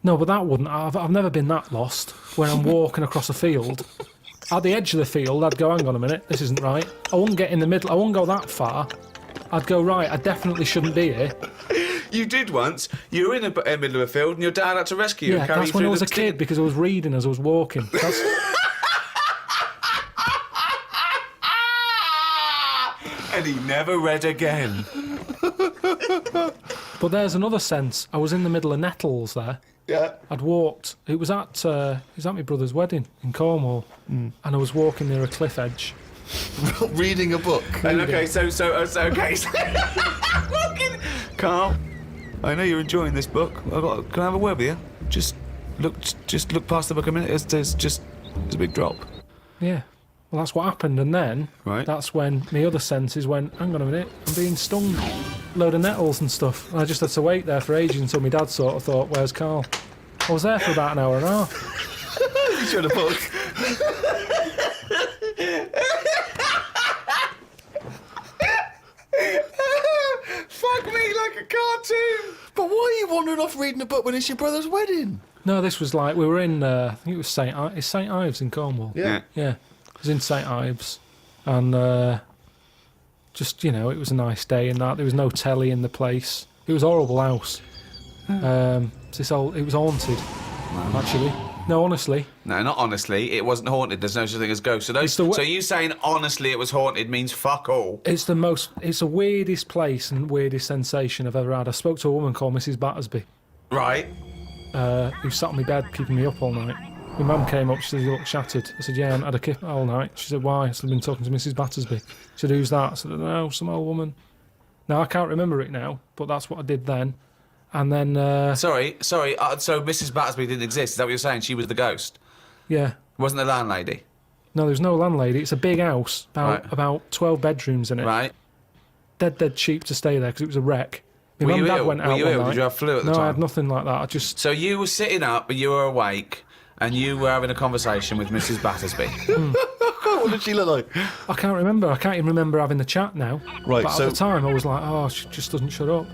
S3: No, but that wouldn't. I've never been that lost. When I'm walking across a field, at the edge of the field, I'd go, hang on a minute, this isn't right. I wouldn't get in the middle. I wouldn't go that far. I'd go, right, I definitely shouldn't be here.
S1: You did once. You were in the middle of a field and your dad had to rescue you.
S3: Yeah,
S1: and carry
S3: that's
S1: you
S3: when I
S1: through
S3: was
S1: the
S3: a kid because I was reading as I was walking.
S1: And he never read again.
S3: But there's another sense. I was in the middle of nettles there.
S2: Yeah.
S3: I'd walked. It was at my brother's wedding in Cornwall, and I was walking near a cliff edge.
S2: Reading a book.
S1: And okay, so walking. Carl, I know you're enjoying this book. Can I have a word with you? Just look past the book a minute. There's a big drop.
S3: Yeah. Well, that's what happened, and then
S1: Right.
S3: that's when my other senses went, hang on a minute, I'm being stung. Load of nettles and stuff. And I just had to wait there for ages until my dad sort of thought, where's Carl? I was there for about an hour and a half.
S2: You showed a book.
S1: Fuck me like a cartoon.
S2: But why are you wandering off reading a book when it's your brother's wedding?
S3: No, this was like, we were in, I think it was St Ives in Cornwall.
S2: Yeah.
S3: Yeah, it was in St Ives, and just, it was a nice day and that. There was no telly in the place. It was a horrible house. It was haunted, actually. No, honestly.
S1: No, not honestly. It wasn't haunted. There's no such thing as ghosts. So you saying honestly it was haunted means fuck all.
S3: It's the weirdest place and weirdest sensation I've ever had. I spoke to a woman called Mrs. Battersby,
S1: Right.
S3: who sat on my bed keeping me up all night. My mum came up, she said, you look shattered. I said, yeah, I haven't had a kip all night. She said, why? I said, I've been talking to Mrs. Battersby. She said, who's that? I said, no, some old woman. Now, I can't remember it now, but that's what I did then. And then,
S1: Sorry. So Mrs. Battersby didn't exist. Is that what you're saying? She was the ghost.
S3: yeah.
S1: Wasn't the landlady?
S3: No, there's no landlady. It's a big house,
S1: Right.
S3: about 12 bedrooms in it.
S1: Right.
S3: Dead cheap to stay there because it was a wreck. My
S1: Were
S3: mum
S1: you
S3: and dad
S1: ill?
S3: went
S1: Were
S3: out
S1: you
S3: one
S1: ill?
S3: night.
S1: Did you have flu at the
S3: No,
S1: time?
S3: I had nothing like that. I just...
S1: So you were sitting up, but you were awake, and you were having a conversation with Mrs. Battersby.
S2: What did she look like?
S3: I can't remember. I can't even remember having the chat now.
S2: Right,
S3: But
S2: so-
S3: at the time, I was like, oh, she just doesn't shut up.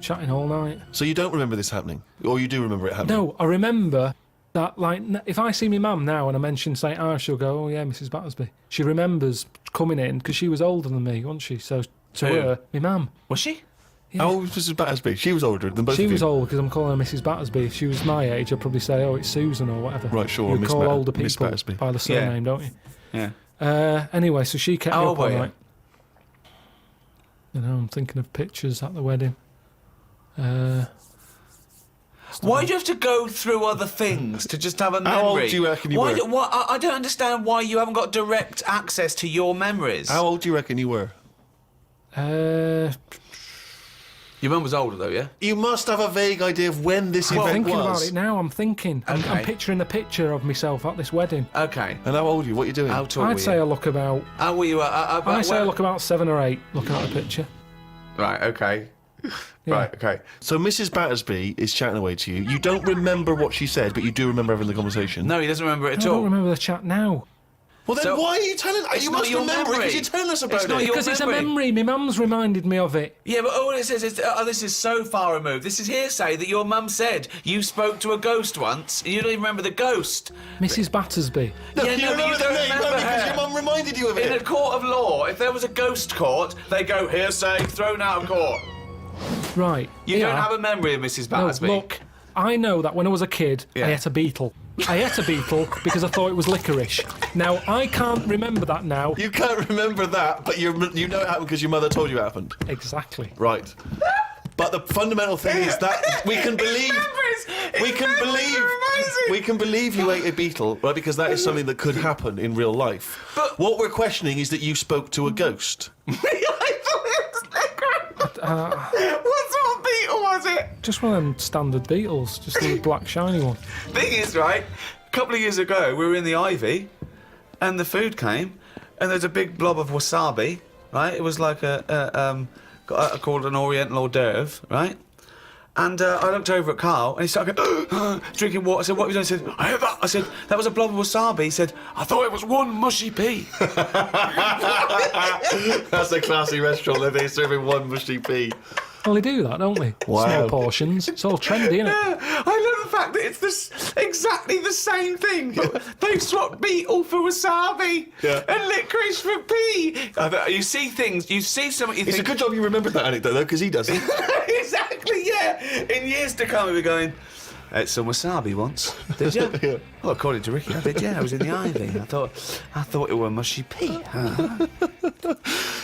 S3: Chatting all night.
S2: So you don't remember this happening? Or you do remember it happening?
S3: No, I remember that, like, if I see my mum now and I mention St. Ives, she'll go, oh, yeah, Mrs. Battersby. She remembers coming in because she was older than me, wasn't she? So to
S1: Who?
S3: her, my mum.
S1: Was she?
S2: How old was Mrs. Battersby? She was older than both
S3: She
S2: of you.
S3: was old because I'm calling her Mrs. Battersby. If she was my age, I'd probably say, oh, it's Susan or whatever.
S2: Right, sure,
S3: You
S2: Miss
S3: call older
S2: Miss
S3: people
S2: Battersby.
S3: by the surname, don't you?
S1: Yeah.
S3: Anyway, so she kept
S1: How
S3: me
S1: old
S3: up all
S1: were you?
S3: night. I'm thinking of pictures at the wedding.
S1: Why do you have to go through other things to just have a memory?
S2: How old do you reckon you were?
S1: I don't understand why you haven't got direct access to your memories.
S2: How old do you reckon you were?
S1: Your mum was older, though, yeah?
S2: You must have a vague idea of when this
S3: I'm
S2: event
S3: thinking
S2: was.
S3: about it now. I'm thinking. I'm
S1: Okay.
S3: picturing the picture of myself at this wedding.
S1: Okay.
S2: And how old are you? What are you doing?
S1: How tall were
S3: I'd say
S1: you?
S3: I look about.
S1: How were you?
S3: I'd say I look about 7 or 8. Looking at the picture.
S1: Right, okay.
S3: Yeah.
S1: Right, okay.
S2: So Mrs. Battersby is chatting away to you. You don't remember what she said, but you do remember having the conversation.
S1: No, he doesn't remember it
S3: I
S1: at
S3: don't
S1: all.
S3: remember the chat now.
S2: Well, then
S1: So-
S2: why are you telling us?
S1: It's
S2: You
S1: not
S2: must
S1: your
S2: remember it
S1: memory.
S2: because you're telling us about
S1: It's not
S2: it.
S1: your
S3: Because it's a
S1: memory.
S3: memory. My mum's reminded me of it.
S1: Yeah, but all it says is, this is so far removed. This is hearsay that your mum said you spoke to a ghost once, and you don't even remember the ghost.
S3: Mrs. Battersby.
S2: No,
S1: Yeah,
S2: you
S1: no, but
S2: remember
S1: you
S2: the
S1: don't
S2: name
S1: remember
S2: only because
S1: her.
S2: your mum reminded you of
S1: In a
S2: it.
S1: court of law, if there was a ghost court, they go hearsay, thrown out of court.
S3: Right.
S1: You
S3: yeah.
S1: don't have a memory of Mrs.
S3: No,
S1: Battersby.
S3: look, I know that when I was a kid,
S1: Yeah.
S3: I ate a beetle. I ate a beetle because I thought it was licorice. Now, I can't remember that now.
S2: You can't remember that, but you know it happened because your mother told you it happened.
S3: Exactly.
S2: Right. But the fundamental thing is that we can believe we can believe you ate a beetle, right? Because that is something that could happen in real life.
S1: But-
S2: what we're questioning is that you spoke to a ghost.
S1: What sort of beetle was it?
S3: Just one of them standard beetles, just a black shiny one.
S1: Thing is, right, a couple of years ago, we were in the Ivy, and the food came, and there's a big blob of wasabi, right? It was like called an Oriental hors d'oeuvre, right? And I looked over at Carl, and he started going, drinking water. I said, what have you done? He said, I had that. I said, that was a blob of wasabi. He said, I thought it was one mushy pea.
S2: That's a classy restaurant if they're serving one mushy pea.
S3: Well, they do that, don't they?
S2: Wow.
S3: Small portions. It's all trendy, isn't it?
S4: I love the fact that it's exactly the same thing, but they've swapped beetle for wasabi and licorice for pea. You see things, you see something, you
S2: It's a
S4: think...
S2: good job you remembered that anecdote, though, because he doesn't.
S1: Exactly, yeah. In years to come, we'll be going, ate some wasabi once. Did you?
S2: Yeah.
S1: Well, according to Ricky, I did, yeah. I was in the ivy. I thought it were mushy pea.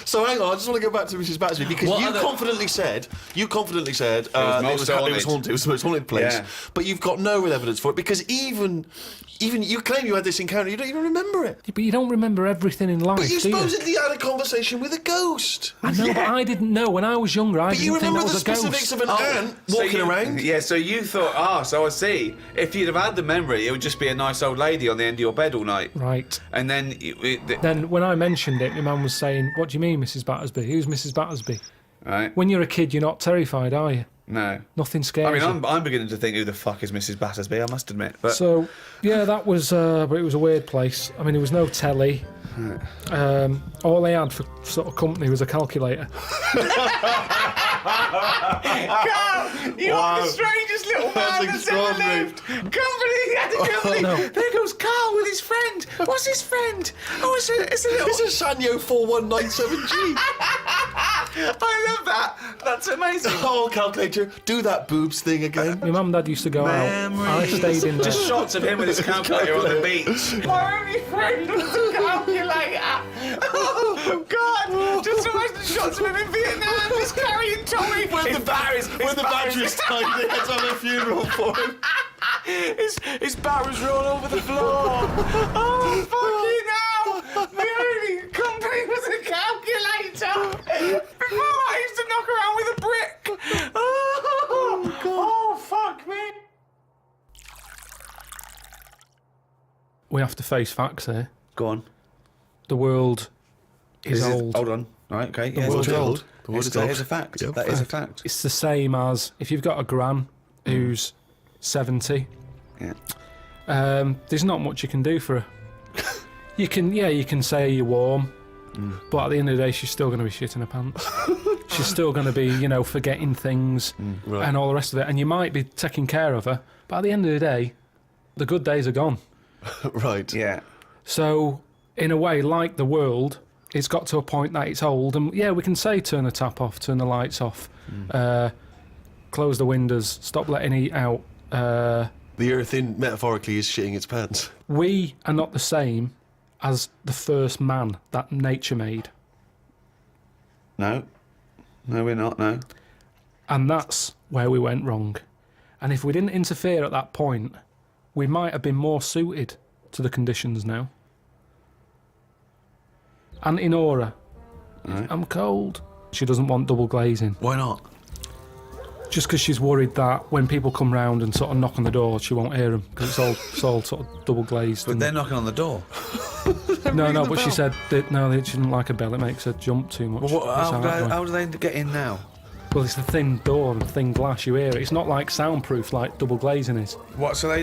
S2: So hang on, I just want to go back to Mrs. Battersby, because
S1: What
S2: you
S1: other-
S2: confidently said it was
S1: most haunted.
S2: It was the most haunted place,
S1: Yeah.
S2: but you've got no real evidence for it, because even you claim you had this encounter, you don't even remember it.
S3: But you don't remember everything in life,
S2: But you
S3: do you?
S2: supposedly had a conversation with a ghost.
S3: I know, but I didn't know. When I was younger, I
S2: But you
S3: didn't think
S2: remember
S3: that
S2: the
S3: was a ghost.
S2: specifics of an ant
S1: So
S2: walking
S1: you-
S2: around?
S1: Yeah, so you thought, so I see. If you'd have had the memory, it would just be a nice old lady on the end of your bed all night.
S3: Right.
S1: And then...
S3: Then when I mentioned it, my mum was saying, "What do you mean, Mrs. Battersby? Who's Mrs. Battersby?"
S1: Right?
S3: When you're a kid, you're not terrified, are you?
S1: No.
S3: Nothing scares
S1: I mean,
S3: you.
S1: I'm beginning to think, who the fuck is Mrs. Battersby, I must admit. But
S3: So, yeah, that was, but it was a weird place. I mean, there was no telly. All they had for sort of company was a calculator.
S4: Carl, you are the strangest little man
S2: That's
S4: that's ever
S2: extraordinary.
S4: lived. Company, had a company.
S3: No.
S4: There goes Carl with his friend. What's his friend? Oh, it's a little...
S2: It's a Sanyo 4197G.
S4: I love that. That's amazing.
S2: Oh, calculator, do that boobs thing again.
S3: My mum and dad used to go out. I stayed in there.
S1: just shots of him with his calculator on the beach.
S4: My only friend was a calculator. Oh, God. Just imagine the shots of him in Vietnam just carrying Tommy.
S2: When the batteries died, they had to have a funeral for him.
S4: His barrels roll over the floor. Oh, fucking hell. The only company was a calculator. Before I used to knock around with a brick. Oh, God. Oh, fuck me.
S3: We have to face facts here.
S1: Go on.
S3: The world is old.
S1: Hold on. Right, okay.
S2: The world's old. The world is
S1: That
S2: old.
S1: is a fact.
S2: Yeah.
S1: That is a fact.
S3: It's the same as if you've got a gran who's 70.
S1: Yeah.
S3: There's not much you can do for her. You can say you're warm, but at the end of the day, she's still going to be shitting her pants. She's still going to be, forgetting things
S2: Right.
S3: and all the rest of it. And you might be taking care of her, but at the end of the day, the good days are gone.
S2: Right.
S1: Yeah.
S3: So, in a way, like the world, it's got to a point that it's old. And yeah, we can say turn the tap off, turn the lights off, close the windows, stop letting heat out.
S2: The earth, metaphorically, is shitting its pants.
S3: We are not the same as the first man that nature made.
S1: No. No, we're not, no.
S3: And that's where we went wrong. And if we didn't interfere at that point, we might have been more suited to the conditions now. Auntie Nora,
S1: Right.
S3: I'm cold. She doesn't want double glazing.
S1: Why not?
S3: Just because she's worried that when people come round and sort of knock on the door, she won't hear them because it's all sort of double glazed.
S1: But they're knocking on the door.
S3: No, but she said that she didn't like a bell. It makes her jump too much.
S1: Well,
S3: It's hard way.
S1: how do they get in now?
S3: Well, it's the thin door and thin glass. You hear it. It's not like soundproof like double glazing is.
S1: What? So they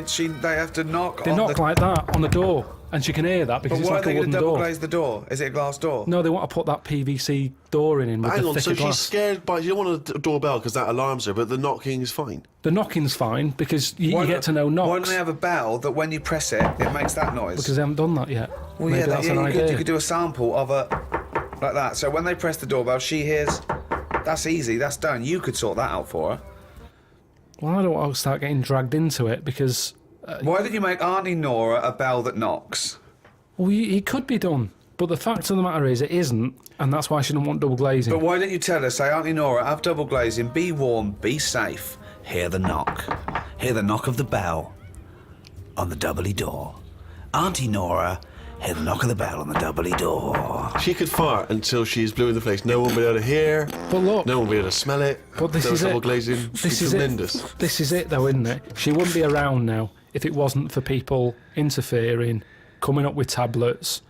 S1: have to knock.
S3: They
S1: on
S3: knock
S1: the...
S3: like that on the door, and she can hear that because
S1: But
S3: it's
S1: why
S3: like
S1: are they
S3: a
S1: going
S3: wooden
S1: to double
S3: door.
S1: glaze the door? Is it a glass door?
S3: No, they want to put that PVC door in with
S2: Hang
S3: the
S2: on,
S3: thicker
S2: so
S3: glass.
S2: she's scared by... You don't want a doorbell because that alarms her, but the knocking is fine.
S3: The knocking's fine because you
S1: Why
S3: get
S1: don't-
S3: to know
S1: Why don't
S3: knocks
S1: they have a bell that when you press it, it makes that noise?
S3: because they haven't done that yet.
S1: well,
S3: Maybe
S1: yeah,
S3: that's an
S1: you
S3: idea.
S1: could do a sample of a like that. So when they press the doorbell, she hears. That's easy. That's done. You could sort that out for her.
S3: Well, I don't want to start getting dragged into it because
S1: Why don't you make Auntie Nora a bell that knocks?
S3: it could be done. But the fact of the matter is, it isn't, and that's why she didn't want double glazing.
S1: But why don't you tell her, say, Auntie Nora, have double glazing, be warm, be safe. Hear the knock. Hear the knock of the bell on the doubly door. Auntie Nora, hear the knock of the bell on the doubly door.
S2: She could fart until she's blue in the face. No one will be able to hear.
S3: But look,
S2: No one will be able to smell it.
S3: But this
S2: no
S3: is
S2: double
S3: it.
S2: glazing.
S3: This
S2: It's
S3: is
S2: tremendous.
S3: it. This is it, though, isn't it? She wouldn't be around now if it wasn't for people interfering, coming up with tablets,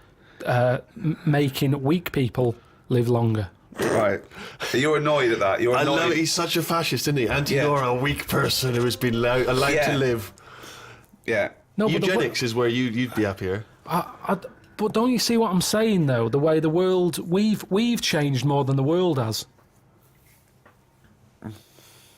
S3: making weak people live longer.
S1: Right. You're annoyed at that. You're
S2: I
S1: annoyed.
S2: love it. He's such a fascist, isn't he? Auntie
S1: Yeah.
S2: Nora, a weak person who has been allowed
S1: Yeah.
S2: to live.
S1: Yeah.
S3: No, but
S2: Eugenics is where you'd be happier.
S3: but don't you see what I'm saying, though? The way the world we've changed more than the world has.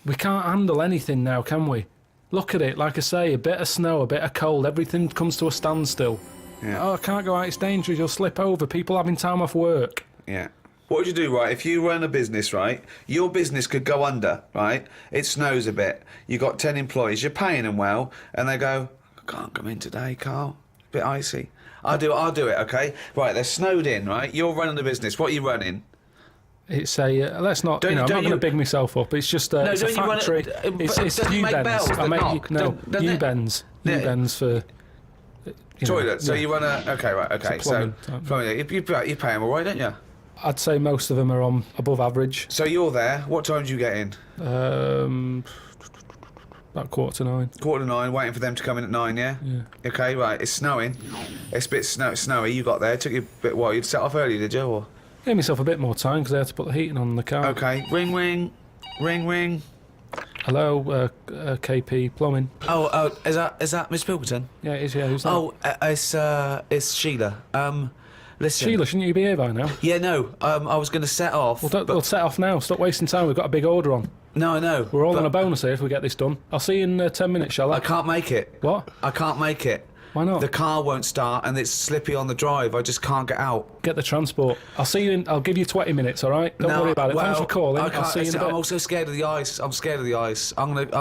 S3: We can't handle anything now, can we? Look at it, like I say, a bit of snow, a bit of cold, everything comes to a standstill.
S1: Yeah.
S3: Oh, I can't go out, it's dangerous, you'll slip over, people having time off work.
S1: Yeah. What would you do, right? If you run a business, right, your business could go under, right? It snows a bit. You got 10 employees. You're paying them well, and they go, I can't come in today, Carl. A bit icy. I'll do it. Okay. Right. They're snowed in. Right. You're running the business. What are you running?
S3: It's a let's not. I'm not going to big myself up. It's just it's a factory. It's U-bends. I make U-bends. U-bends for.
S1: Toilet. So you run a. Okay. Right. Okay. So
S3: plumbing.
S1: you pay them all right, don't you?
S3: I'd say most of them are on above average.
S1: So you're there. What time do you get in?
S3: About 8:45.
S1: 8:45, waiting for them to come in at 9, yeah?
S3: Yeah.
S1: Okay, right, it's snowing. It's a bit snowy, you got there. It took you a bit while. You'd set off early, did you? Or?
S3: Gave myself a bit more time because I had to put the heating on in the car.
S1: Okay, ring, ring. Ring, ring.
S3: Hello, KP Plumbing.
S1: Oh, is that Miss Pilkington?
S3: Yeah, it is, yeah. Who's that?
S1: Oh, it's Sheila. Listen.
S3: Sheila, shouldn't you be here by now?
S1: Yeah, no, I was going to set off.
S3: We'll set off now. Stop wasting time. We've got a big order on.
S1: No, I know.
S3: We're all on a bonus here if we get this done. I'll see you in 10 minutes, shall I?
S1: I can't make it.
S3: What?
S1: I can't make it.
S3: Why not?
S1: The car won't start and it's slippy on the drive. I just can't get out.
S3: Get the transport. I'll see you in. I'll give you 20 minutes. All right? Don't worry about it. Thanks for calling. I'll see you in a bit.
S1: I'm also scared of the ice. I'm scared of the ice. I'm not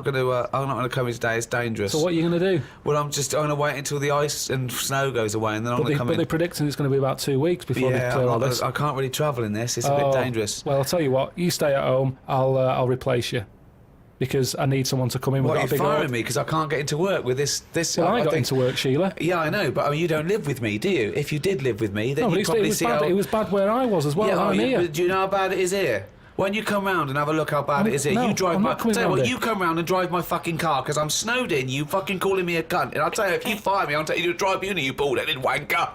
S1: gonna come in today. It's dangerous.
S3: So what are you gonna do?
S1: Well, I'm gonna wait until the ice and snow goes away, and then I'm gonna come in.
S3: But they're predicting it's going to be about 2 weeks before they clear all this.
S1: I can't really travel in this. It's a bit dangerous.
S3: Well, I'll tell you what. You stay at home. I'll replace you. Because I need someone to come in.
S1: What, you're firing me because I can't get into work with this?
S3: Well, I got into work, Sheila.
S1: Yeah, I know, but I mean, you don't live with me, do you? If you did live with me, then you'd probably see
S3: it was bad where I was as well. I'm here.
S1: Do you know how bad it is here? When you come round and have a look how bad it is here, you drive you come round and drive my fucking car because I'm snowed in. You fucking calling me a cunt, and I'll tell you, if you fire me, I'll take you to a tribunal. You bald-headed wanker.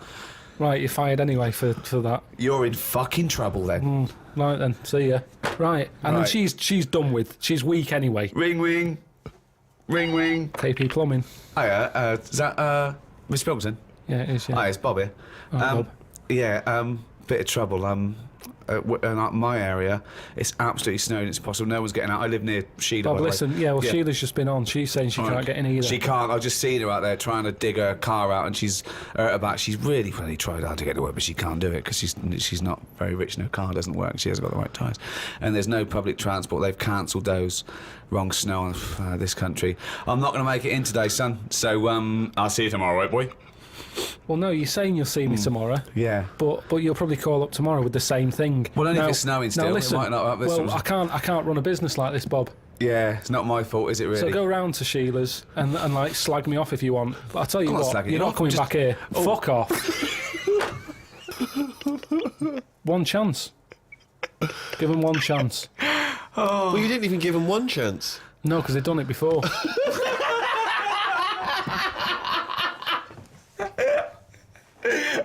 S3: Right, you're fired anyway for that.
S1: You're in fucking trouble then.
S3: Right then, see ya. Right, and then she's done with. She's weak anyway.
S1: Ring, ring. Ring, ring.
S3: KP Plumbing.
S1: Hiya, is that Miss Pilkington?
S3: Yeah, it is, yeah.
S1: Hi, it's Bob here.
S3: Bob.
S1: Yeah, bit of trouble. In my area, it's absolutely snowing. It's impossible. No one's getting out. I live near Sheila.
S3: Bob, listen. Yeah, Sheila's just been on. She's saying she can't get in either.
S1: She can't. I've just seen her out there trying to dig her car out, and she's about. She's really tried hard to get to work, but she can't do it because she's not very rich. And her car doesn't work. She hasn't got the right tyres, and there's no public transport. They've cancelled those. Wrong snow on this country. I'm not going to make it in today, son. So I'll see you tomorrow, right, boy?
S3: Well, no, you're saying you'll see me tomorrow.
S1: Yeah.
S3: But you'll probably call up tomorrow with the same thing.
S1: Well, only if it's snowing still.
S3: Now, listen,
S1: it might not
S3: I can't run a business like this, Bob.
S1: Yeah, it's not my fault, is it really?
S3: So go round to Sheila's and like slag me off if you want. But I'll tell you what, you're not coming back here. Oh. Fuck off. One chance. Give him one chance.
S2: Well, you didn't even give him one chance.
S3: No, because they've done it before.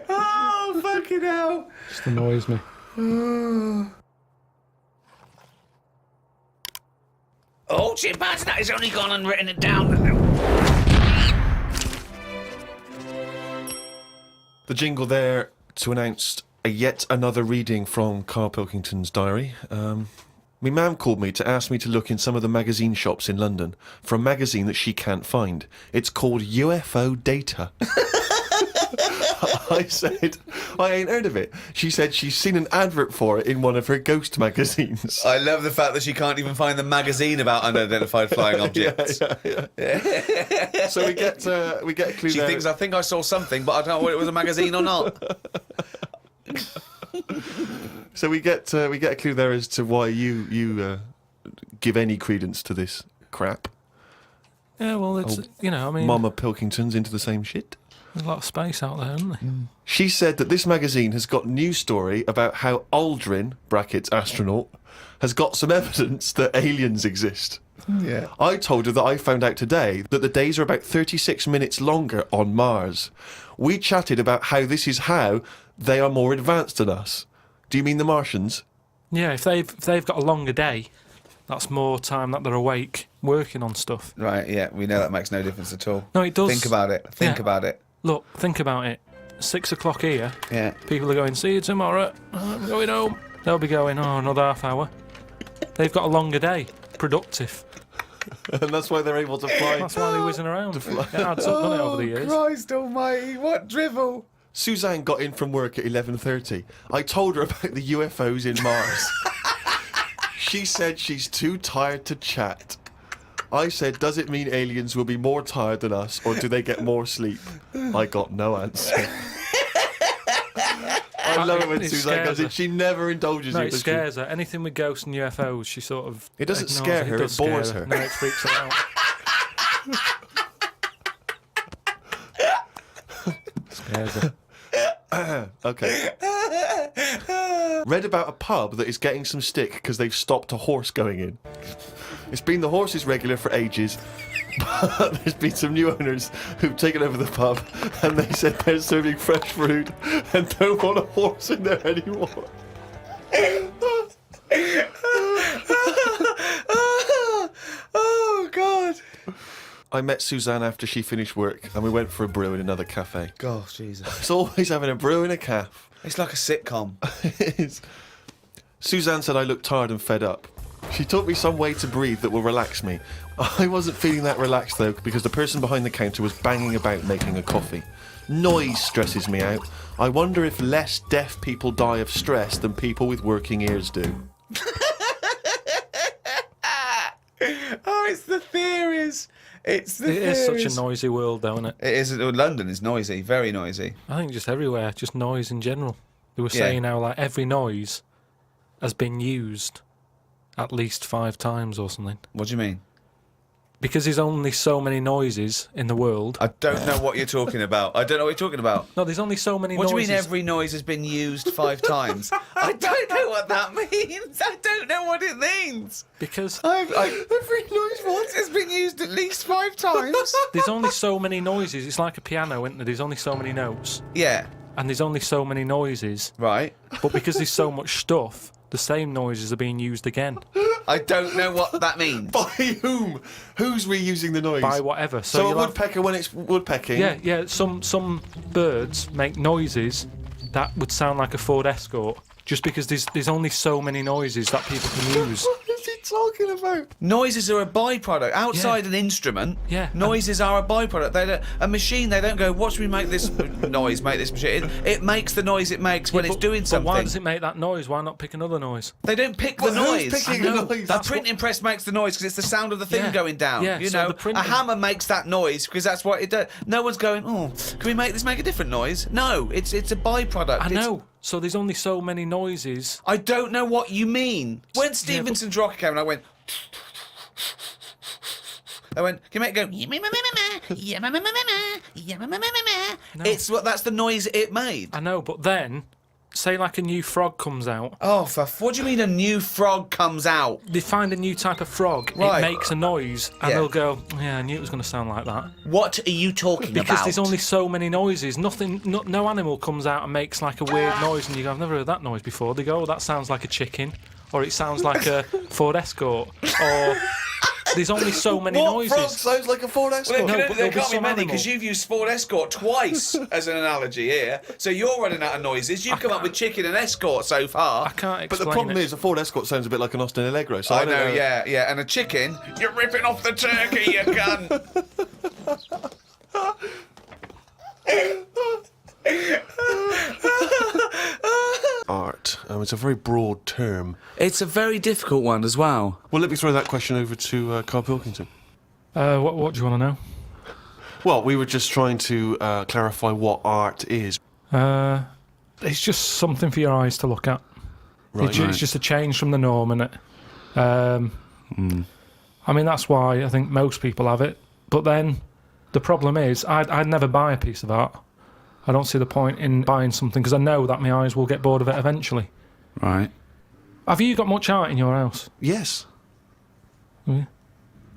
S1: Oh, fucking hell.
S3: Just annoys me.
S5: Oh, chimpanzee, that is only gone and written it down.
S2: The jingle there to announce yet another reading from Carl Pilkington's diary. My mum called me to ask me to look in some of the magazine shops in London for a magazine that she can't find. It's called UFO Data. I said, I ain't heard of it. She said she's seen an advert for it in one of her ghost magazines.
S1: I love the fact that she can't even find the magazine about unidentified flying objects.
S2: Yeah. So we get a clue.
S1: She
S2: there.
S1: thinks, I think I saw something, but I don't know whether it was a magazine or not.
S2: So we get a clue there as to why you give any credence to this crap.
S3: Yeah, well, it's, I mean...
S2: Mama Pilkington's into the same shit.
S3: There's a lot of space out there, isn't there?
S2: She said that this magazine has got news story about how Aldrin, brackets astronaut, has got some evidence that aliens exist.
S1: Yeah.
S2: I told her that I found out today that the days are about 36 minutes longer on Mars. We chatted about how this is how they are more advanced than us. Do you mean the Martians?
S3: Yeah, if they've got a longer day, that's more time that they're awake working on stuff.
S1: Right, yeah, we know that makes no difference at all.
S3: No, it does.
S1: Think about it. Think about it.
S3: Look, think about it. 6 o'clock here.
S1: Yeah.
S3: People are going, see you tomorrow. I'm going home. They'll be going, another half hour. They've got a longer day. Productive.
S2: And that's why they're able to fly.
S3: That's why they're whizzing around. It adds up, doesn't it, over the years?
S1: Christ almighty, what drivel.
S2: Suzanne got in from work at 11:30. I told her about the UFOs in Mars. She said she's too tired to chat. I said, does it mean aliens will be more tired than us, or do they get more sleep? I got no answer. I love it when
S3: It
S2: Suzanne
S3: scares
S2: goes in.
S3: her.
S2: She never indulges
S3: No,
S2: you.
S3: it
S2: does she?
S3: scares her. Anything with ghosts and UFOs, she sort of...
S2: It doesn't
S3: ignores
S2: scare her,
S3: does
S2: it bores
S3: scare
S2: her.
S3: No, it freaks her out. Scares her.
S2: Okay. Read about a pub that is getting some stick because they've stopped a horse going in. It's been the horse's regular for ages, but there's been some new owners who've taken over the pub and they said they're serving fresh food and don't want a horse in there anymore.
S1: Oh, God.
S2: I met Suzanne after she finished work and we went for a brew in another cafe.
S1: Gosh, Jesus.
S2: It's always having a brew in a calf.
S1: It's like a sitcom.
S2: It is. Suzanne said I looked tired and fed up. She taught me some way to breathe that will relax me. I wasn't feeling that relaxed though because the person behind the counter was banging about making a coffee. Noise stresses me out. I wonder if less deaf people die of stress than people with working ears do.
S1: Oh, it's the theories. It's the
S3: It
S1: theories.
S3: is such a noisy world, though, isn't it?
S1: It is. London is noisy, very noisy.
S3: I think just everywhere, just noise in general. They were
S1: Yeah.
S3: saying how, like, every noise has been used at least 5 times or something.
S1: What do you mean?
S3: Because there's only so many noises in the world.
S1: I don't know what you're talking about. I don't know what you're talking about.
S3: No, there's only so many
S1: What do
S3: noises.
S1: you mean every noise has been used 5 times? I don't know what that means. I don't know what it means.
S3: Because
S1: Every noise once has been used at least 5 times.
S3: there's only so many noises. It's like a piano, isn't there? There's only so many notes.
S1: Yeah,
S3: And there's only so many noises.
S1: right.
S3: But because there's so much stuff, the same noises are being used again.
S1: I don't know what that means.
S2: By whom? Who's reusing the noise?
S3: By whatever.
S2: So a
S3: you'll have-
S2: woodpecker when it's woodpecking?
S3: Yeah. Some birds make noises that would sound like a Ford Escort, just because there's only so many noises that people can use.
S2: What is he talking about?
S1: Noises are a byproduct. Outside an instrument,
S3: Yeah.
S1: noises are a byproduct. A machine, they don't go, watch me make this noise, make this machine. It makes the noise it makes when it's doing
S3: But
S1: something.
S3: why does it make that noise? Why not pick another noise?
S1: They don't pick
S2: Well,
S1: the
S2: who's
S1: noise.
S2: picking
S3: I know.
S2: the noise?
S1: A printing press makes the noise because it's the sound of the thing
S3: Yeah.
S1: going down.
S3: Yeah,
S1: You
S3: so
S1: know,
S3: the printing-
S1: a hammer makes that noise because that's what it does. No one's going, oh, can we make this make a different noise? No, it's a byproduct.
S3: I
S1: It's-
S3: know. So there's only so many noises.
S1: I don't know what you mean. When Stevenson's Rocket came and I went, can you make it go? It's what that's the noise it made.
S3: I know, but then, say like a new frog comes out.
S1: Oh, what do you mean a new frog comes out?
S3: They find a new type of frog.
S1: Right.
S3: It makes a noise, and
S1: Yeah.
S3: they'll go, "Yeah, I knew it was going to sound like that."
S1: What are you talking
S3: Because
S1: about?
S3: there's only so many noises. No animal comes out and makes like a weird noise, and you go, "I've never heard that noise before." They go, "Oh, that sounds like a chicken," or "It sounds like a Ford Escort," or there's only so many
S2: What
S3: noises.
S2: frog sounds like a Ford Escort?
S3: No, but
S1: there
S3: there'll be
S1: can't be
S3: some
S1: many
S3: animal.
S1: because you've used Ford Escort twice as an analogy here. So you're running out of noises. You've come up with chicken and Escort so far.
S3: I can't explain
S2: But the problem
S3: it.
S2: is, a Ford Escort sounds a bit like an Austin Allegro. So
S1: I
S2: don't
S1: know, yeah. And a chicken, you're ripping off the turkey, you cunt.
S2: Art. It's a very broad term.
S1: It's a very difficult one as well.
S2: Well, let me throw that question over to Carl Pilkington.
S3: What do you want to know?
S2: Well, we were just trying to clarify what art is.
S3: It's just something for your eyes to look at. It's just a change from the norm, innit? I mean, that's why I think most people have it. But then the problem is, I'd never buy a piece of art. I don't see the point in buying something because I know that my eyes will get bored of it eventually.
S1: Right.
S3: Have you got much art in your house?
S2: Yes.
S3: Yeah.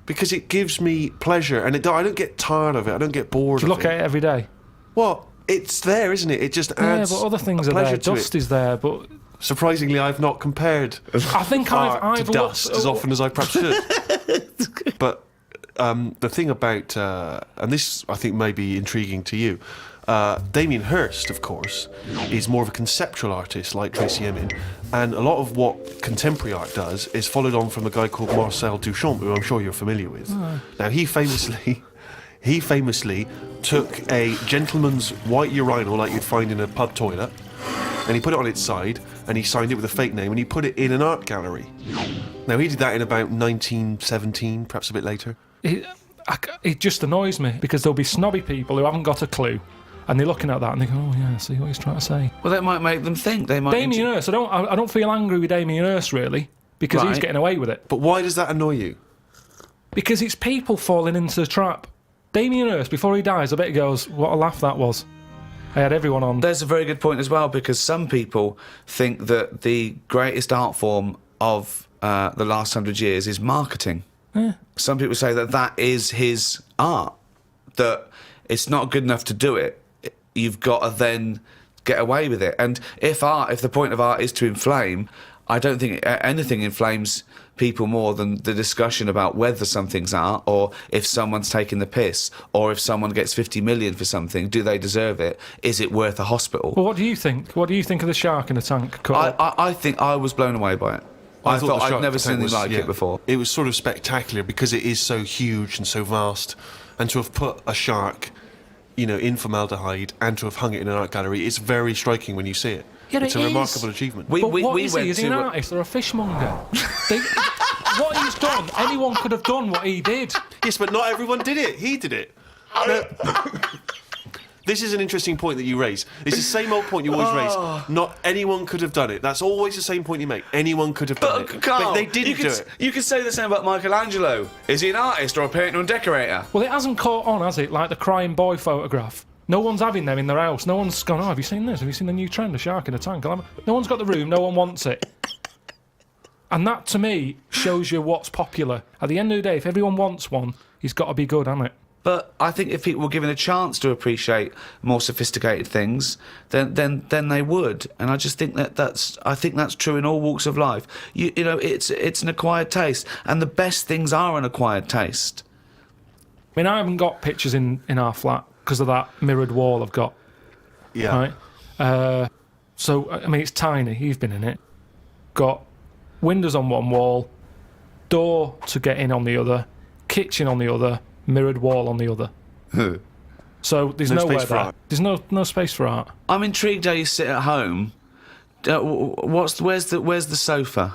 S2: Because it gives me pleasure, and I don't get tired of it. I don't get bored
S3: Do you
S2: of
S3: look at it every day?
S2: Well, it's there, isn't it? It just adds
S3: Yeah, but other things
S2: a
S3: are
S2: pleasure
S3: there.
S2: to
S3: Dust
S2: it.
S3: is there, but
S2: Surprisingly, I've not compared
S3: I think
S2: art
S3: I've
S2: to dust as often as I perhaps should. But the thing about, and this I think may be intriguing to you, Damien Hirst, of course, is more of a conceptual artist like Tracy Emin, and a lot of what contemporary art does is followed on from a guy called Marcel Duchamp, who I'm sure you're familiar with. Now, he famously took a gentleman's white urinal like you'd find in a pub toilet, and he put it on its side, and he signed it with a fake name, and he put it in an art gallery. Now, he did that in about 1917, perhaps a bit later.
S3: It just annoys me because there'll be snobby people who haven't got a clue, and they're looking at that and they go, "Oh yeah, see what he's trying to say."
S1: Well, that might make them think. They might.
S3: Damien Hirst, I don't feel angry with Damien Hirst really because he's
S1: Right.
S3: getting away with it.
S2: But why does that annoy you?
S3: Because it's people falling into the trap. Damien Hirst, before he dies, I bet he goes, "What a laugh that was." I had everyone on.
S1: There's a very good point as well, because some people think that the greatest art form of the last 100 years is marketing. Some people say that that is his art, that it's not good enough to do it. You've got to then get away with it. And if the point of art is to inflame, I don't think anything inflames people more than the discussion about whether something's art, or if someone's taking the piss, or if someone gets 50 million for something, do they deserve it? Is it worth a hospital?
S3: Well, what do you think? What do you think of the shark in the tank? Cut up?
S1: I think I was blown away by it. I
S2: thought
S1: thought
S2: the
S1: I'd
S2: shark
S1: never seen
S2: tank
S1: anything like it before.
S2: It was sort of spectacular because it is so huge and so vast, and to have put a shark, in formaldehyde and to have hung it in an art gallery, it's very striking when you see it.
S3: Yeah,
S2: it's
S3: it
S2: a
S3: is.
S2: remarkable achievement.
S3: But what is he? Is he an artist or a fishmonger? What he's done, anyone could have done what he did.
S2: Yes, but not everyone did it. He did it. Now, this is an interesting point that you raise. It's the same old point you always raise. Not anyone could have done it. That's always the same point you make. Anyone could have done it.
S1: Carl,
S2: But they didn't do it.
S1: You could say the same about Michelangelo. Is he an artist or a painter and decorator?
S3: Well, it hasn't caught on, has it? Like the crying boy photograph. No one's having them in their house. No one's gone, "Oh, have you seen this? Have you seen the new trend, a shark in a tank?" No one's got the room. No one wants it. And that, to me, shows you what's popular. At the end of the day, if everyone wants one, he's got to be good, hasn't it?
S1: But I think if people were given a chance to appreciate more sophisticated things, then they would. And I just think that's true in all walks of life. It's an acquired taste, and the best things are an acquired taste.
S3: I mean, I haven't got pictures in our flat because of that mirrored wall I've got.
S2: Yeah.
S3: Right? So, I mean, it's tiny. You've been in it. Got windows on one wall, door to get in on the other, kitchen on the other, mirrored wall on the other. So there's
S2: No
S3: nowhere
S2: space for
S3: there.
S2: art.
S3: There's no space for art.
S1: I'm intrigued how you sit at home. Where's the sofa?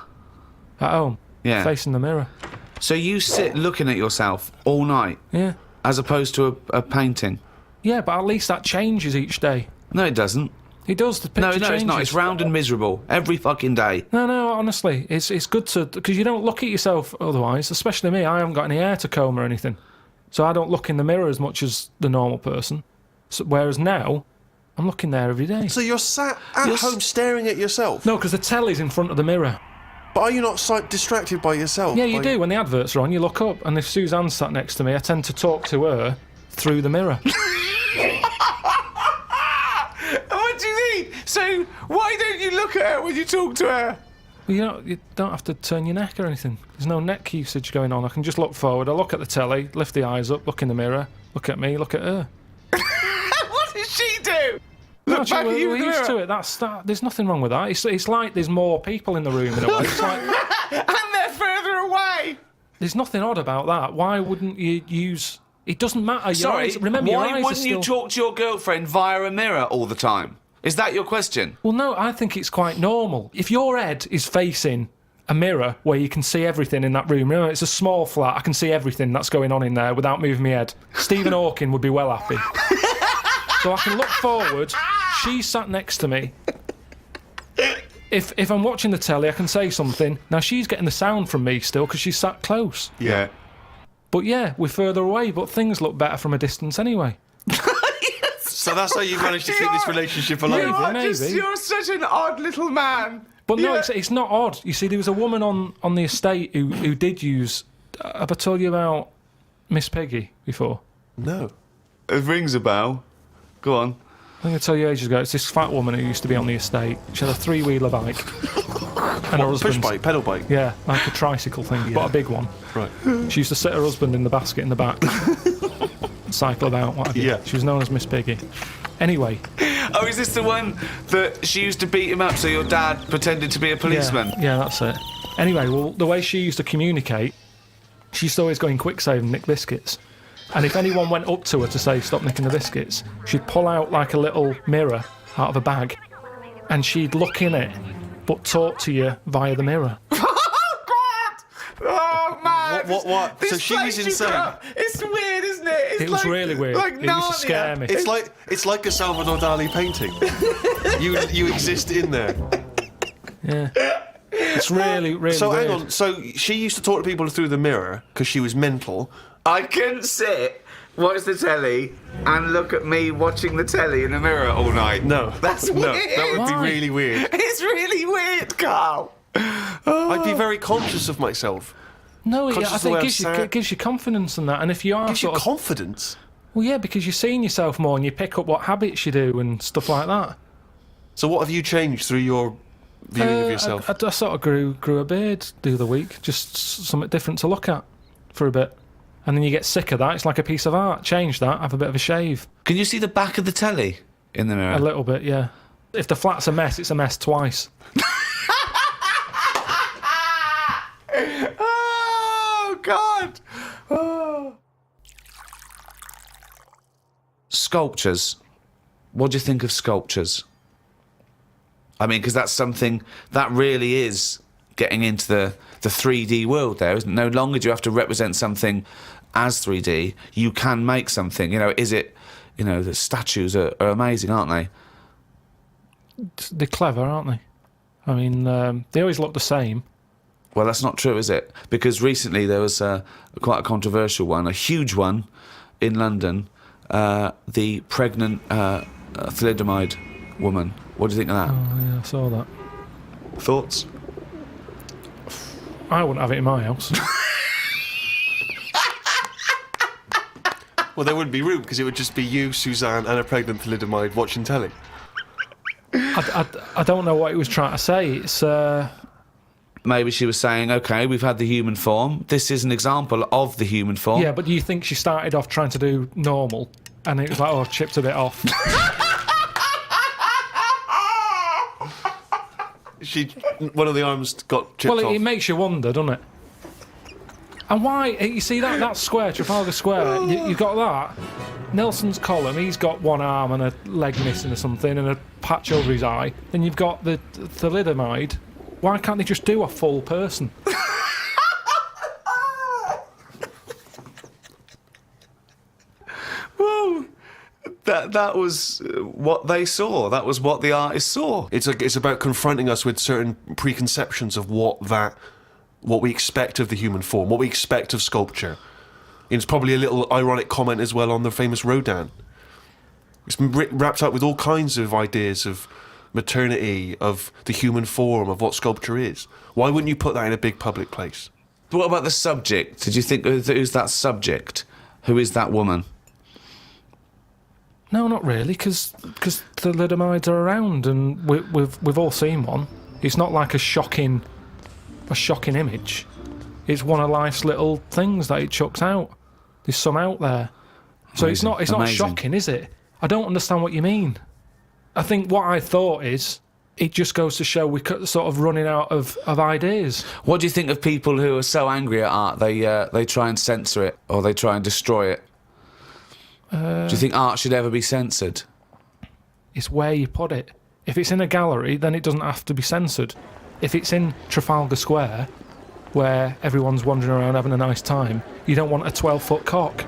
S3: At home,
S1: Yeah.
S3: facing the mirror.
S1: So you sit looking at yourself all night,
S3: Yeah.
S1: as opposed to a painting.
S3: Yeah, but at least that changes each day.
S1: No, it doesn't.
S3: It does. The picture
S1: No,
S3: changes.
S1: it's not. It's round and miserable every fucking day.
S3: No, honestly, it's good to, because you don't look at yourself otherwise. Especially me, I haven't got any hair to comb or anything, so I don't look in the mirror as much as the normal person. So, whereas now, I'm looking there every day.
S2: So you're sat at home staring at yourself?
S3: No, because the telly's in front of the mirror.
S2: But are you not distracted by yourself?
S3: Yeah, you do. When the adverts are on, you look up, and if Suzanne's sat next to me, I tend to talk to her through the mirror.
S4: What do you mean? So why don't you look at her when you talk to her?
S3: Well, you don't have to turn your neck or anything. There's no neck usage going on. I can just look forward. I look at the telly, lift the eyes up, look in the mirror, look at me, look at her.
S4: What does she do?
S3: No,
S4: Look back at you
S3: we're
S4: in the
S3: used to
S4: mirror.
S3: it. There's nothing wrong with that. It's like there's more people in the room in a way. It's like,
S4: And they're further away.
S3: there's nothing odd about that. Why wouldn't you use... It doesn't matter. Your
S1: Sorry,
S3: eyes, remember, your
S1: why
S3: eyes
S1: wouldn't
S3: are
S1: you
S3: still...
S1: talk to your girlfriend via a mirror all the time? Is that your question?
S3: Well, no, I think it's quite normal. If your head is facing a mirror where you can see everything in that room, remember, it's a small flat, I can see everything that's going on in there without moving my head. Stephen Hawking would be well happy. So I can look forward, she's sat next to me. If I'm watching the telly, I can say something. Now, she's getting the sound from me still because she's sat close.
S2: Yeah.
S3: But yeah, we're further away, but things look better from a distance anyway.
S2: So that's how you managed to keep this relationship alive.
S3: Maybe.
S4: You're such an odd little man.
S3: But no,
S4: Yeah.
S3: it's not odd. You see, there was a woman on the estate who did use... Have I told you about Miss Peggy before?
S2: No.
S1: It rings a bell. Go on.
S3: I think I told you ages ago, it's this fat woman who used to be on the estate. She had a three-wheeler bike. And her
S2: Push
S3: husband's...
S2: bike, pedal bike.
S3: Yeah, like a tricycle thing, but a big one.
S2: Right.
S3: She used to sit her husband in the basket in the back. Cycle about, what have you.
S2: Yeah.
S3: She was known as Miss Piggy. Anyway,
S1: Oh, is this the one that she used to beat him up so your dad pretended to be a policeman?
S3: yeah, that's it. Anyway, well, the way she used to communicate, she used to always go in quick save and nick biscuits. And if anyone went up to her to say, stop nicking the biscuits, she'd pull out like a little mirror out of a bag and she'd look in it, but talk to you via the mirror.
S4: Oh, man.
S2: What?
S4: This
S2: So she was
S4: place you
S2: insane.
S4: put up, it's weird, isn't it? It's
S3: It was really weird.
S4: Like
S3: It used to scare me.
S2: It's like a Salvador Dali painting. you exist in there.
S3: Yeah. It's really, really
S2: So
S3: weird.
S2: hang on. So she used to talk to people through the mirror because she was mental.
S1: I couldn't sit, watch the telly, and look at me watching the telly in the mirror all night.
S2: No,
S1: That's
S2: no,
S1: weird.
S2: that would be
S3: Why?
S2: really weird.
S1: It's really weird, Carl.
S2: I'd be very conscious of myself.
S3: No,
S2: Conscious
S3: I
S2: of the
S3: think
S2: way
S3: it
S2: I'm
S3: gives you,
S2: sad.
S3: it gives you confidence and that. And if you are
S2: Gives you
S3: sort of...
S2: confidence.
S3: Well, yeah, because you're seeing yourself more and you pick up what habits you do and stuff like that.
S2: So what have you changed through your viewing of yourself?
S3: I sort of grew a beard the other week, just something different to look at for a bit. And then you get sick of that. It's like a piece of art. Change that, have a bit of a shave.
S1: Can you see the back of the telly in the mirror?
S3: A little bit, yeah. If the flat's a mess, it's a mess twice.
S1: Oh, God. Oh. Sculptures. What do you think of sculptures? I mean, because that's something that really is getting into the 3D world there, isn't it? No longer do you have to represent something as 3D. You can make something. You know, is it... You know, the statues are amazing, aren't they?
S3: They're clever, aren't they? I mean, they always look the same.
S1: Well, that's not true, is it? Because recently there was quite a controversial one, a huge one in London, the pregnant thalidomide woman. What do you think of that?
S3: Oh, yeah, I saw that.
S1: Thoughts?
S3: I wouldn't have it in my house.
S2: Well, there wouldn't be room because it would just be you, Suzanne, and a pregnant thalidomide watching telly.
S3: I don't know what he was trying to say. It's...
S1: Maybe she was saying, OK, we've had the human form. This is an example of the human form.
S3: Yeah, but do you think she started off trying to do normal and it was like, oh, chipped a bit off?
S2: One of the arms got chipped
S3: Well,
S2: off.
S3: it makes you wonder, doesn't it? And why? You see that square, Trafalgar Square, you've got that. Nelson's column, he's got one arm and a leg missing or something and a patch over his eye. Then you've got the thalidomide. Why can't they just do a full person?
S1: Well, that was what they saw. That was what the artist saw.
S2: It's about confronting us with certain preconceptions of what we expect of the human form, what we expect of sculpture. And it's probably a little ironic comment as well on the famous Rodin. It's been wrapped up with all kinds of ideas of maternity, of the human form, of what sculpture is. Why wouldn't you put that in a big public place?
S1: But what about the subject? Did you think, who's that subject? Who is that woman?
S3: No, not really, because thalidomides are around and we've all seen one. It's not like a shocking image. It's one of life's little things that it chucks out. There's some out there, so it's not
S1: Amazing.
S3: shocking, is it? I don't understand what you mean. I think what I thought is it just goes to show we're sort of running out of ideas.
S1: What do you think of people who are so angry at art they try and censor it or they try and destroy it? Do you think art should ever be censored?
S3: It's where you put it. If it's in a gallery, then it doesn't have to be censored. If it's in Trafalgar Square, where everyone's wandering around having a nice time, you don't want a 12-foot cock.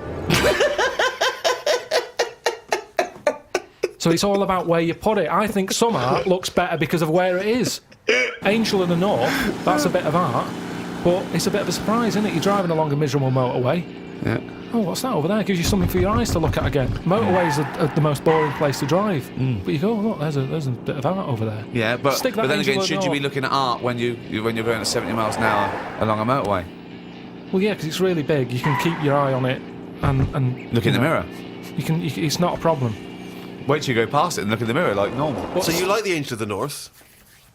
S3: So it's all about where you put it. I think some art looks better because of where it is. Angel in the North, that's a bit of art, but it's a bit of a surprise, isn't it? You're driving along a miserable motorway.
S1: Yeah.
S3: Oh, what's that over there? Gives you something for your eyes to look at again. Motorways are the most boring place to drive. But you go, oh, look, there's a bit of art over there.
S1: Yeah, but
S3: Stick that
S1: then
S3: Angel
S1: again,
S3: in
S1: should
S3: the
S1: you be
S3: North.
S1: looking at art when you're going at 70 miles an hour along a motorway?
S3: Well, yeah, because it's really big. You can keep your eye on it and
S1: Look in the mirror.
S3: It's not a problem.
S1: Wait till you go past it and look in the mirror like normal.
S2: So you like the Angel of the North,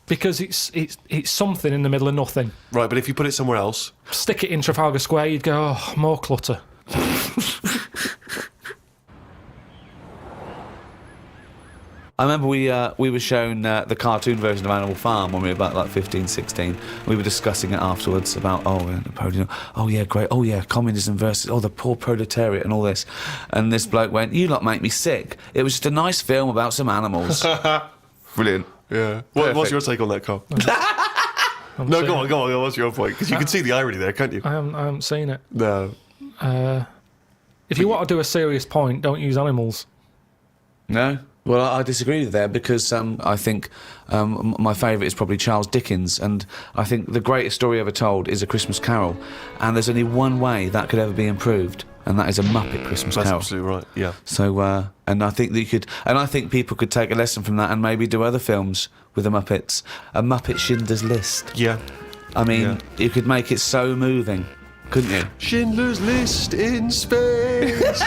S3: Because it's something in the middle of nothing.
S2: right? But if you put it somewhere else,
S3: Stick it in Trafalgar Square, you'd go, oh, more clutter.
S1: I remember we were shown the cartoon version of Animal Farm when we were about like 15, 16. We were discussing it afterwards about, Napoleon, oh yeah, great, oh yeah, communism versus, the poor proletariat and all this. And this bloke went, you lot make me sick. It was just a nice film about some animals. Brilliant.
S2: Yeah.
S1: Perfect.
S2: What's your take on that, Carl? No, go on. What's your point? Because you can see the irony there, can't you?
S3: I haven't seen it.
S2: No.
S3: If you want to do a serious point, don't use animals.
S1: No? Well, I disagree with that because I think my favourite is probably Charles Dickens, and I think the greatest story ever told is A Christmas Carol, and there's only one way that could ever be improved, and that is a Muppet Christmas
S2: That's
S1: Carol.
S2: absolutely right, yeah.
S1: So, and I think that you could, and I think people could take a lesson from that and maybe do other films with the Muppets. A Muppet Schindler's List.
S2: Yeah.
S1: I mean,
S2: Yeah.
S1: you could make it so moving, couldn't you?
S2: Schindler's List in space.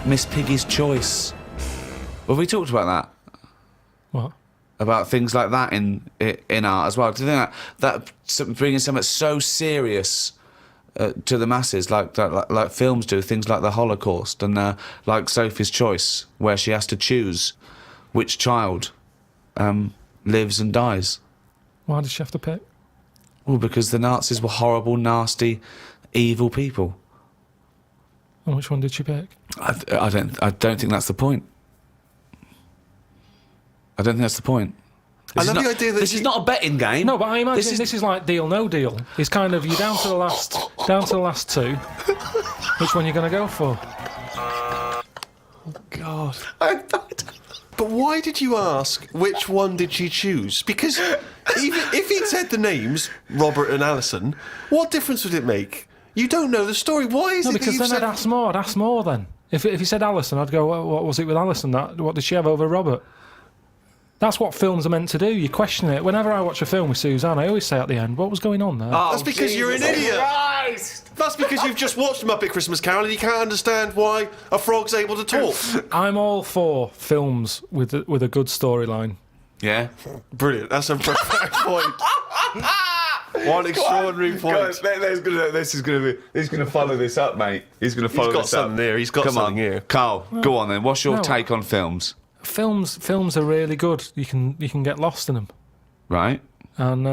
S1: Miss Piggy's Choice. Have we talked about that?
S3: What?
S1: About things like that in art as well. Do you think that bringing something so serious to the masses, like films do, things like the Holocaust and like Sophie's Choice, where she has to choose which child lives and dies?
S3: Why did she have to pick?
S1: Well, because the Nazis were horrible, nasty, evil people.
S3: And which one did she pick?
S1: I don't think that's the point. I don't think that's the point.
S2: I love the idea that
S1: this is not a betting game.
S3: No, but I imagine this is like Deal No Deal. It's kind of you down to the last two. Which one are you going to go for?
S2: God. But why did you ask which one did she choose? Because even if he'd said the names, Robert and Alison, what difference would it make? You don't know the story. Why is
S3: No,
S2: it
S3: because
S2: that you've
S3: then
S2: said...
S3: I'd ask more then. If he said Alison, I'd go, what was it with Alison? What did she have over Robert? That's what films are meant to do. You question it. Whenever I watch a film with Suzanne, I always say at the end, what was going on there?
S2: That's because you're an idiot.
S4: Christ!
S2: That's because you've just watched Muppet Christmas Carol and you can't understand why a frog's able to talk.
S3: I'm all for films with a good storyline.
S1: Yeah.
S2: Brilliant. That's a perfect point. One extraordinary point.
S1: He's gonna follow this up, mate. He's gonna follow
S2: He's got
S1: this up.
S2: something there. He's got
S1: Come
S2: something
S1: on,
S2: here.
S1: Carl. Go on then. What's your
S3: No.
S1: take on films?
S3: Films are really good. You can get lost in them.
S1: Right.
S3: And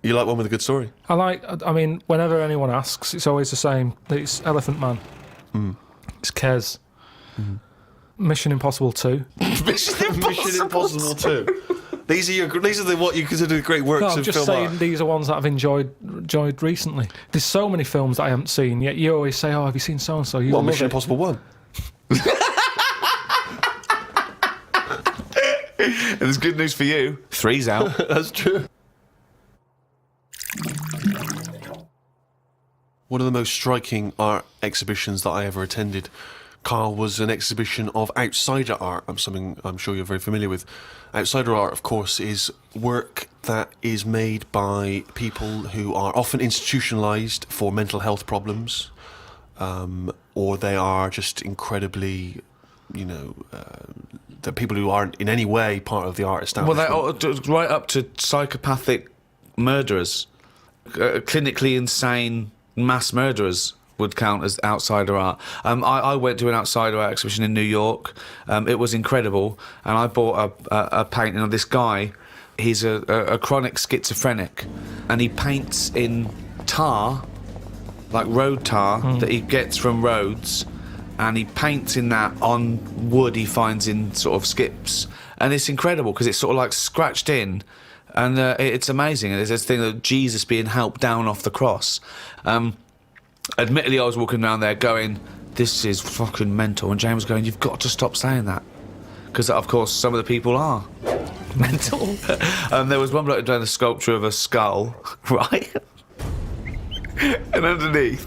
S2: You like one with a good story?
S3: I mean, whenever anyone asks, it's always the same. It's Elephant Man. It's Kez. Mission Impossible 2.
S2: Mission Impossible 2. These are what you consider the great works
S3: No, I'm
S2: of
S3: just
S2: film
S3: saying
S2: art.
S3: these are ones that I've enjoyed recently. There's so many films that I haven't seen, yet you always say, have you seen so-and-so? You
S2: What,
S3: love
S2: Mission
S3: it.
S2: Impossible 1?
S1: And there's good news for you. 3's out.
S2: That's true. One of the most striking art exhibitions that I ever attended, Carl, was an exhibition of outsider art. Something I'm sure you're very familiar with. Outsider art, of course, is work that is made by people who are often institutionalised for mental health problems, or they are just incredibly, the people who aren't in any way part of the art establishment.
S1: Right up to psychopathic murderers, clinically insane mass murderers would count as outsider art. I went to an outsider art exhibition in New York. It was incredible, and I bought a painting of this guy. He's a chronic schizophrenic, and he paints in tar, like road tar that he gets from roads, and he paints in that on wood he finds in sort of skips, and it's incredible because it's sort of like scratched in. And it's amazing. And there's this thing of Jesus being helped down off the cross. Admittedly, I was walking around there going, this is fucking mental. And James was going, you've got to stop saying that. Because, of course, some of the people are mental. There was one bloke doing a sculpture of a skull, right? And underneath,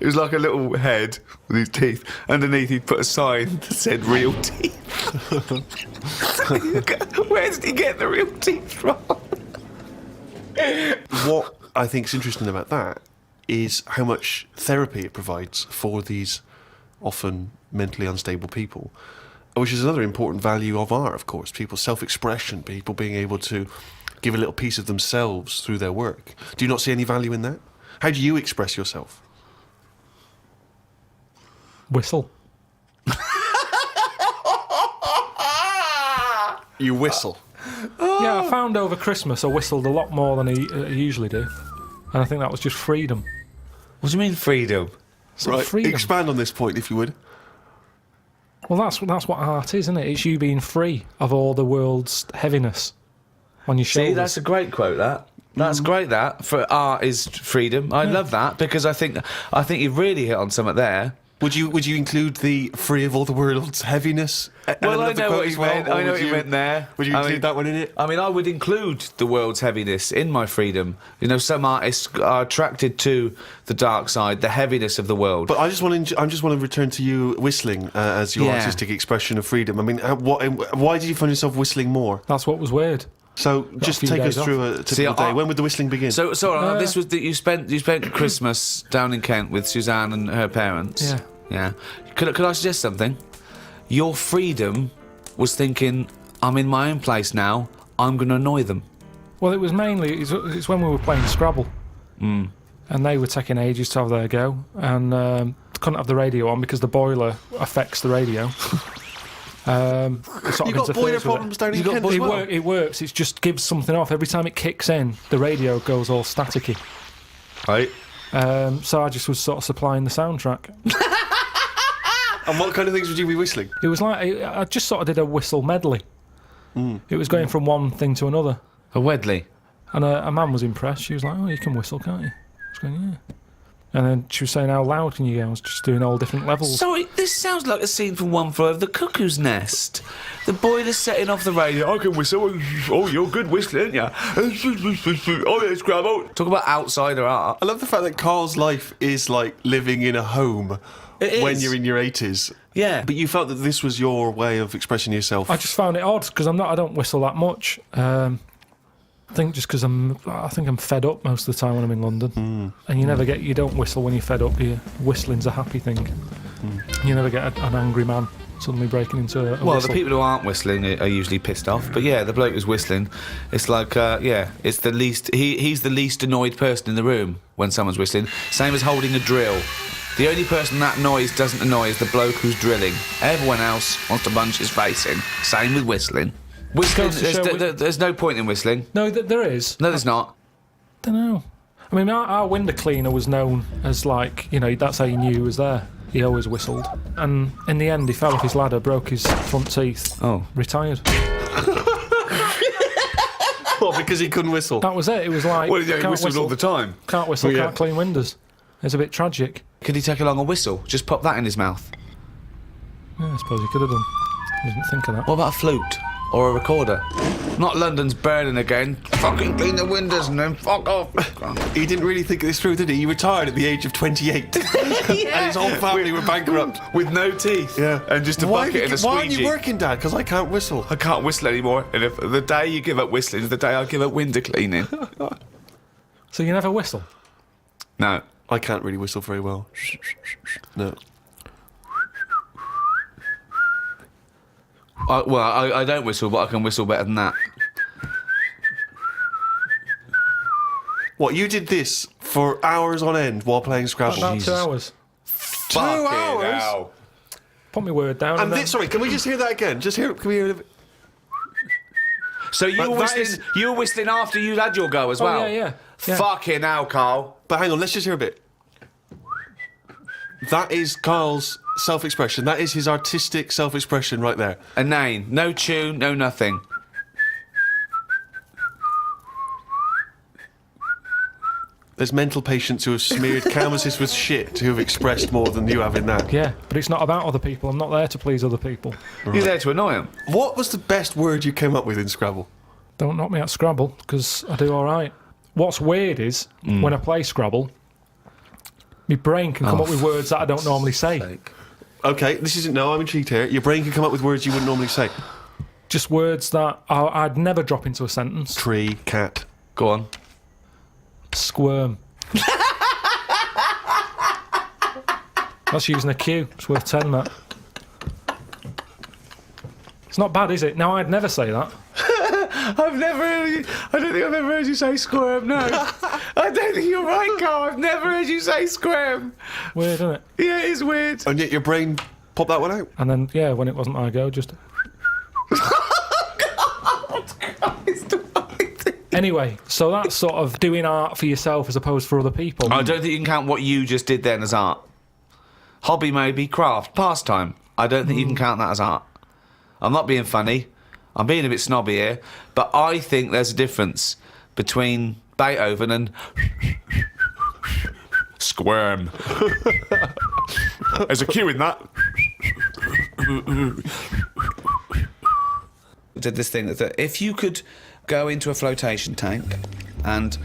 S1: it was like a little head with his teeth. Underneath, he'd put a sign that said real teeth. Where did he get the real teeth from?
S2: What I think is interesting about that is how much therapy it provides for these often mentally unstable people, which is another important value of art, of course. People's self-expression, people being able to give a little piece of themselves through their work. Do you not see any value in that? How do you express yourself?
S3: Whistle.
S2: You whistle.
S3: Yeah, I found over Christmas I whistled a lot more than I usually do. And I think that was just freedom.
S1: What do you mean freedom?
S3: Sort of
S2: Right,
S3: freedom.
S2: expand on this point, if you would.
S3: Well, that's what art is, isn't it? It's you being free of all the world's heaviness on your shoulders.
S1: See, that's a great quote. That's great. That for art is freedom. I love that because I think you've really hit on something there.
S2: Would you include the free of all the world's heaviness?
S1: Well, I know what you meant. I know what you meant there.
S2: Would you include that one in it?
S1: I mean, I would include the world's heaviness in my freedom. You know, some artists are attracted to the dark side, the heaviness of the world.
S2: But I just want to return to you whistling as your artistic expression of freedom. I mean, why did you find yourself whistling more?
S3: That's what was weird.
S2: So just
S3: few
S2: take us
S3: days
S2: through a typical day. When would the whistling begin?
S1: So this was that you spent Christmas down in Kent with Suzanne and her parents.
S3: Yeah.
S1: Yeah. Could I suggest something? Your freedom was thinking, I'm in my own place now. I'm going to annoy them.
S3: Well, it was mainly it's when we were playing Scrabble, and they were taking ages to have their go, and couldn't have the radio on because the boiler affects the radio.
S2: You got boiler problems down in Kent as well?
S3: It works. It just gives something off every time it kicks in. The radio goes all staticky.
S1: Right.
S3: So I just was sort of supplying the soundtrack.
S2: And what kind of things would you be whistling?
S3: It was like I just sort of did a whistle medley. It was going from one thing to another.
S1: A Wedley.
S3: And a man was impressed. She was like, "Oh, you can whistle, can't you?" I was going, "Yeah." And then she was saying, "How loud can you go?" I was just doing all different levels.
S1: Sorry, this sounds like a scene from One Flew Over the Cuckoo's Nest. The boiler's setting off the radio. I can whistle. Oh, you're good whistling, aren't you? Oh, yeah, Scrabble. Talk about outsider art.
S2: I love the fact that Carl's life is like living in a home when you're in your 80s.
S1: Yeah.
S2: But you felt that this was your way of expressing yourself.
S3: I just found it odd because I don't whistle that much. I think just because I think I'm fed up most of the time when I'm in London, and you don't whistle when you're fed up. Whistling's a happy thing. You never get an angry man suddenly breaking into a
S1: Well,
S3: whistle.
S1: the people who aren't whistling are usually pissed off. But yeah, the bloke who's whistling, it's like, it's the least. He's the least annoyed person in the room when someone's whistling. Same as holding a drill. The only person that noise doesn't annoy is the bloke who's drilling. Everyone else wants to punch his face in. Same with whistling. Whistling,
S3: Goes to show
S1: there's no point in whistling.
S3: No, there is.
S1: No, there's not.
S3: Don't know. I mean, our window cleaner was known as that's how you knew he was there. He always whistled. And in the end, he fell off his ladder, broke his front teeth.
S1: Oh.
S3: Retired.
S2: Well, because he couldn't whistle.
S3: That was it. It was like,
S1: Well, yeah, he
S3: can't
S1: whistled
S3: whistle,
S1: all the time.
S3: Can't whistle,
S2: Well, yeah.
S3: can't clean windows. It's a bit tragic.
S1: Could he take along a whistle? Just pop that in his mouth.
S3: Yeah, I suppose he could have done. I didn't think of that.
S1: What about a flute? Or a recorder? Not London's burning again. Fucking clean the windows and then fuck off.
S2: He didn't really think this through, did he? He retired at the age of 28. And his whole family were bankrupt.
S1: With no teeth.
S2: Yeah.
S1: And just a
S2: Why
S1: bucket and a
S2: aren't you
S1: squeegee.
S2: working, Dad? Because I can't whistle.
S1: I can't whistle anymore. And if the day you give up whistling is the day I give up window cleaning.
S3: So you never whistle?
S1: No.
S2: I can't really whistle very well. No.
S1: I don't whistle, but I can whistle better than that.
S2: What, you did this for hours on end while playing Scrabble?
S3: About 2 hours.
S2: 2 hours?
S3: Put my word down.
S2: And
S3: then-
S2: sorry, can we just hear that again? Can we hear it?
S1: So you
S2: But
S1: were
S2: that
S1: whistling.
S2: is-
S1: You were whistling after you had your go as
S3: Oh,
S1: well.
S3: yeah.
S1: Fucking hell, Carl.
S2: But hang on, let's just hear a bit. That is Carl's self-expression. That is his artistic self-expression right there.
S1: A name, no tune, no nothing.
S2: There's mental patients who have smeared canvases with shit who have expressed more than you have in that.
S3: Yeah, but it's not about other people. I'm not there to please other people.
S1: You're there to annoy him.
S2: What was the best word you came up with in Scrabble?
S3: Don't knock me at Scrabble, because I do all right. What's weird is, when I play Scrabble, my brain can come up with words that I don't normally say.
S2: Okay, this isn't... No, I'm intrigued here. Your brain can come up with words you wouldn't normally say.
S3: Just words that I'd never drop into a sentence.
S2: Tree, cat.
S1: Go on.
S3: Squirm. That's using a Q. It's worth 10, that. It's not bad, is it? No, I'd never say that.
S1: I've never heard you. I don't think I've ever heard you say squirm, no. I don't think you're right, Carl. I've never heard you say squirm.
S3: Weird, isn't it?
S1: Yeah, it is weird.
S2: And yet your brain popped that one out.
S3: And then, yeah, when it wasn't my go, just... Anyway, so that's sort of doing art for yourself as opposed for other people.
S1: I don't think you can count what you just did then as art. Hobby maybe, craft, pastime. I don't think you can count that as art. I'm not being funny. I'm being a bit snobby here. But I think there's a difference between Beethoven and... Squirm. There's a cue in that. Did this thing that if you could go into a flotation tank and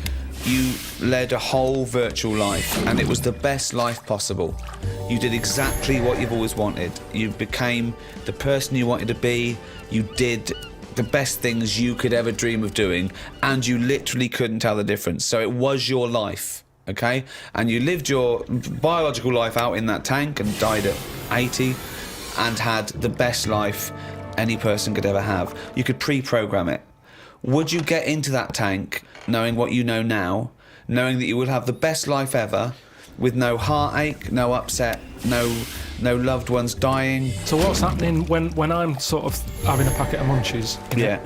S1: you led a whole virtual life and it was the best life possible, you did exactly what you've always wanted. You became the person you wanted to be. You did the best things you could ever dream of doing, and you literally couldn't tell the difference. So it was your life. Okay, and you lived your biological life out in that tank and died at 80 and had the best life any person could ever have. You could pre-program it. Would you get into that tank knowing what you know now, knowing that you would have the best life ever with no heartache, no upset, no loved ones dying?
S3: So what's happening when I'm sort of having a packet of munchies?
S1: Yeah.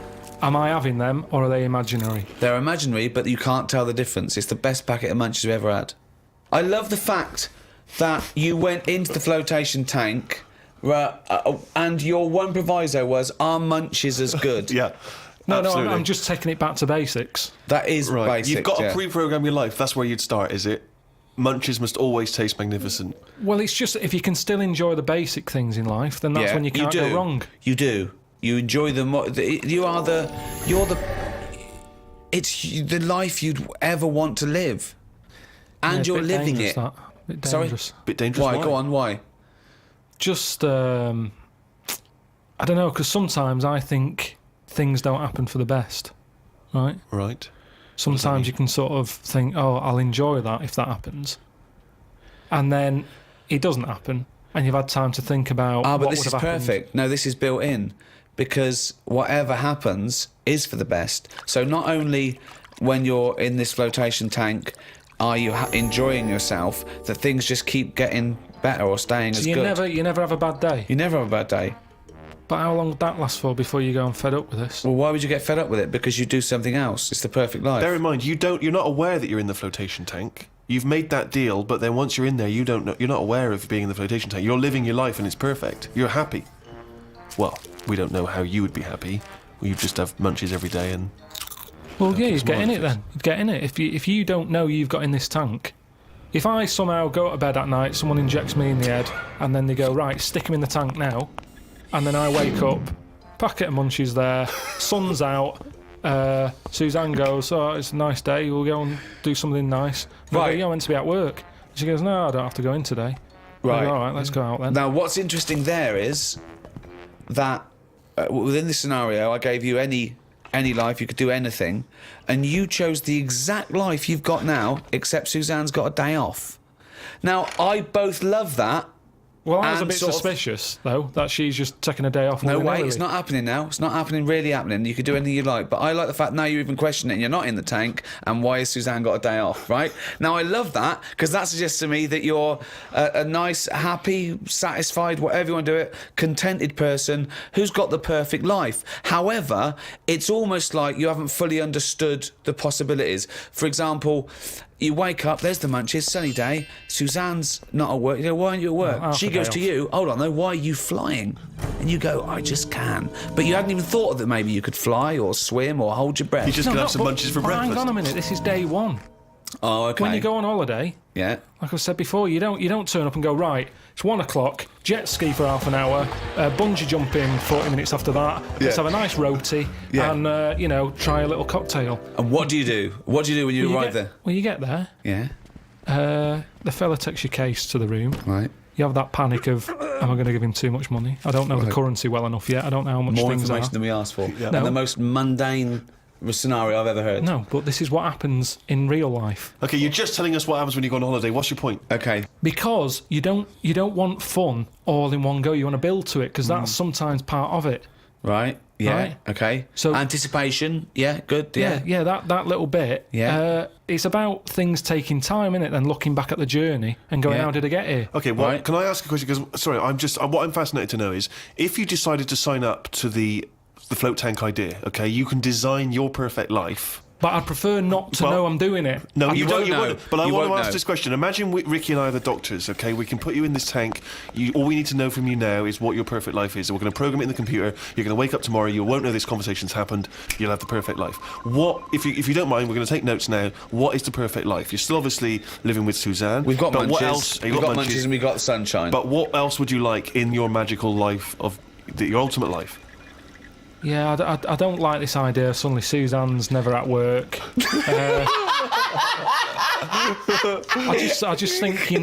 S3: Am I having them, or are they imaginary?
S1: They're imaginary, but you can't tell the difference. It's the best packet of munchies you've ever had. I love the fact that you went into the flotation tank, and your one proviso was, "Are munchies as good?"
S2: Yeah.
S3: No,
S2: absolutely.
S3: I'm just taking it back to basics.
S1: That is
S2: Right.
S1: basic.
S2: You've got to
S1: yeah.
S2: pre-program your life. That's where you'd start, is it? Munchies must always taste magnificent.
S3: Well, it's just if you can still enjoy the basic things in life, then that's when you can't go wrong.
S1: You do. You enjoy them. It's the life you'd ever want to live, and
S3: Yeah,
S1: you're
S3: bit
S1: living
S3: dangerous,
S1: it.
S3: That. Bit
S1: Sorry?
S3: dangerous.
S2: Bit dangerous.
S1: Why? Go on. Why?
S3: Just, I don't know, because sometimes I think things don't happen for the best, right?
S2: Right.
S3: Sometimes you can sort of think, oh, I'll enjoy that if that happens. And then it doesn't happen, and you've had time to think about
S1: But
S3: what
S1: this
S3: would
S1: is
S3: have happened.
S1: perfect. No, this is built in, because whatever happens is for the best. So not only when you're in this flotation tank are you enjoying yourself, that things just keep getting better or staying as
S3: So you
S1: good.
S3: never have a bad day.
S1: You never have a bad day.
S3: But how long would that last for before you go and fed up with this?
S1: Well, why would you get fed up with it? Because you do something else. It's the perfect life.
S2: Bear in mind, you're not aware that you're in the flotation tank. You've made that deal, but then once you're in there, you don't know. You're not aware of being in the flotation tank. You're living your life, and it's perfect. You're happy. Well, we don't know how you would be happy. You just have munchies every day, and
S3: Well, yeah,
S2: keep
S3: you'd get in
S2: small
S3: it then. You'd get in it. If you don't know you've got in this tank, if I somehow go to bed at night, someone injects me in the head, and then they go, right, stick him in the tank now, and then I wake up, packet of munchies there, sun's out, Suzanne goes, oh, it's a nice day, we'll go and do something nice. And I
S1: Right.
S3: go, yeah, I meant to be at work. She goes, no, I don't have to go in today. I
S1: Right.
S3: go, all right, let's go out then.
S1: Now, what's interesting there is that within this scenario, I gave you any life, you could do anything, and you chose the exact life you've got now, except Suzanne's got a day off. Now, I both love that.
S3: Well, I was a
S1: and
S3: bit
S1: sort of-
S3: suspicious, though, that she's just taking a day off.
S1: No way,
S3: willy-nilly.
S1: it's not happening now. It's not happening, really happening. You could do anything you like. But I like the fact now you're even questioning it and you're not in the tank, and why has Suzanne got a day off, right? Now, I love that, because that suggests to me that you're a nice, happy, satisfied, whatever you want to do it, contented person who's got the perfect life. However, it's almost like you haven't fully understood the possibilities. For example, you wake up, there's the munchies, sunny day, Suzanne's not at work. You go, why aren't you at work?
S3: half
S1: She
S3: a
S1: goes
S3: day
S1: to
S3: off.
S1: you, hold on though, why are you flying? And you go, I just can. But you hadn't even thought that maybe you could fly or swim or hold your breath.
S2: you just
S3: No,
S2: gonna
S3: no,
S2: have some
S3: but
S2: munchies for
S3: Hang
S2: breakfast.
S3: on a minute, this is day one.
S1: Oh, okay.
S3: When you go on holiday,
S1: Yeah.
S3: like I've said before, you don't turn up and go, right, it's 1 o'clock, jet ski for half an hour, bungee jumping 40 minutes after that, let's have a nice roti,
S1: Yeah.
S3: and, try a little cocktail.
S1: And what do you do? What do you do when you arrive there?
S3: Well, you get there,
S1: Yeah.
S3: the fella takes your case to the room,
S1: Right.
S3: you have that panic of, am I going to give him too much money? I don't know the currency well enough yet, I don't know how much
S1: More
S3: things
S1: information
S3: are.
S1: than we asked for.
S2: Yeah.
S1: And
S3: No.
S1: the most mundane scenario I've ever heard.
S3: No, but this is what happens in real life.
S2: Okay, you're just telling us what happens when you go on holiday. What's your point?
S1: Okay.
S3: Because you don't want fun all in one go. You want to build to it because that's sometimes part of it.
S1: Right. Yeah.
S3: Right.
S1: Okay.
S3: So-
S1: anticipation. Yeah. Good. Yeah.
S3: Yeah. That little bit.
S1: Yeah.
S3: It's about things taking time in it, and looking back at the journey and going,
S1: Yeah.
S3: how did I get here?
S2: Okay, well,
S1: Right.
S2: can I ask a question? Because sorry, what I'm fascinated to know is if you decided to sign up to the float tank idea. Okay, you can design your perfect life.
S3: But I'd prefer not to
S2: Well,
S3: know I'm doing it.
S2: No, you
S1: won't
S2: don't. You
S1: know.
S2: won't. But I
S1: You
S2: want to
S1: won't
S2: ask
S1: know.
S2: this question. Imagine Ricky and I are the doctors. Okay, we can put you in this tank. All we need to know from you now is what your perfect life is. And we're going to program it in the computer. You're going to wake up tomorrow. You won't know this conversation's happened. You'll have the perfect life. What, if you don't mind, we're going to take notes now. What is the perfect life? You're still obviously living with Suzanne.
S1: We've got
S2: but
S1: munches.
S2: What else?
S1: We've got munches and we've got sunshine.
S2: But what else would you like in your magical life your ultimate life?
S3: Yeah, I don't like this idea. Suddenly Suzanne's never at work. I just think you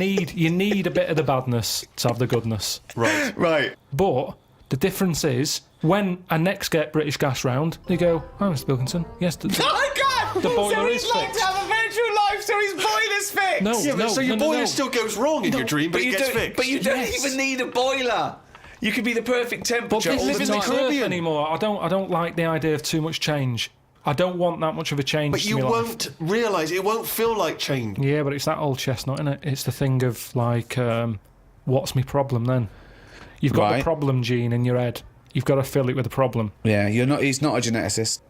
S3: need a bit of the badness to have the goodness.
S2: Right.
S1: right.
S3: But the difference is when I next get British Gas round, they go, "Oh, Mr. Wilkinson, yes,
S4: Oh my God!
S3: The boiler
S4: so
S3: is
S4: he's like
S3: fixed.
S4: to have a virtual life, so his boiler's fixed.
S3: No,
S2: Yeah, but
S3: no,
S2: so your
S3: no, no,
S2: boiler
S3: no.
S2: still goes wrong in your dream, but it gets fixed.
S1: But you don't
S3: Yes.
S1: even need a boiler. You could be the perfect temperature
S3: But
S1: all
S3: this
S1: the
S3: isn't
S1: time.
S3: the Earth
S2: Caribbean.
S3: anymore. I don't like the idea of too much change. I don't want that much of a change.
S2: But
S3: to
S2: you
S3: my life.
S2: won't realise. It won't feel like change.
S3: Yeah, but it's that old chestnut, isn't it? It's the thing of like, what's my problem then? You've got
S1: Right.
S3: the problem gene in your head. You've got to fill it with a problem.
S1: Yeah, he's not a geneticist.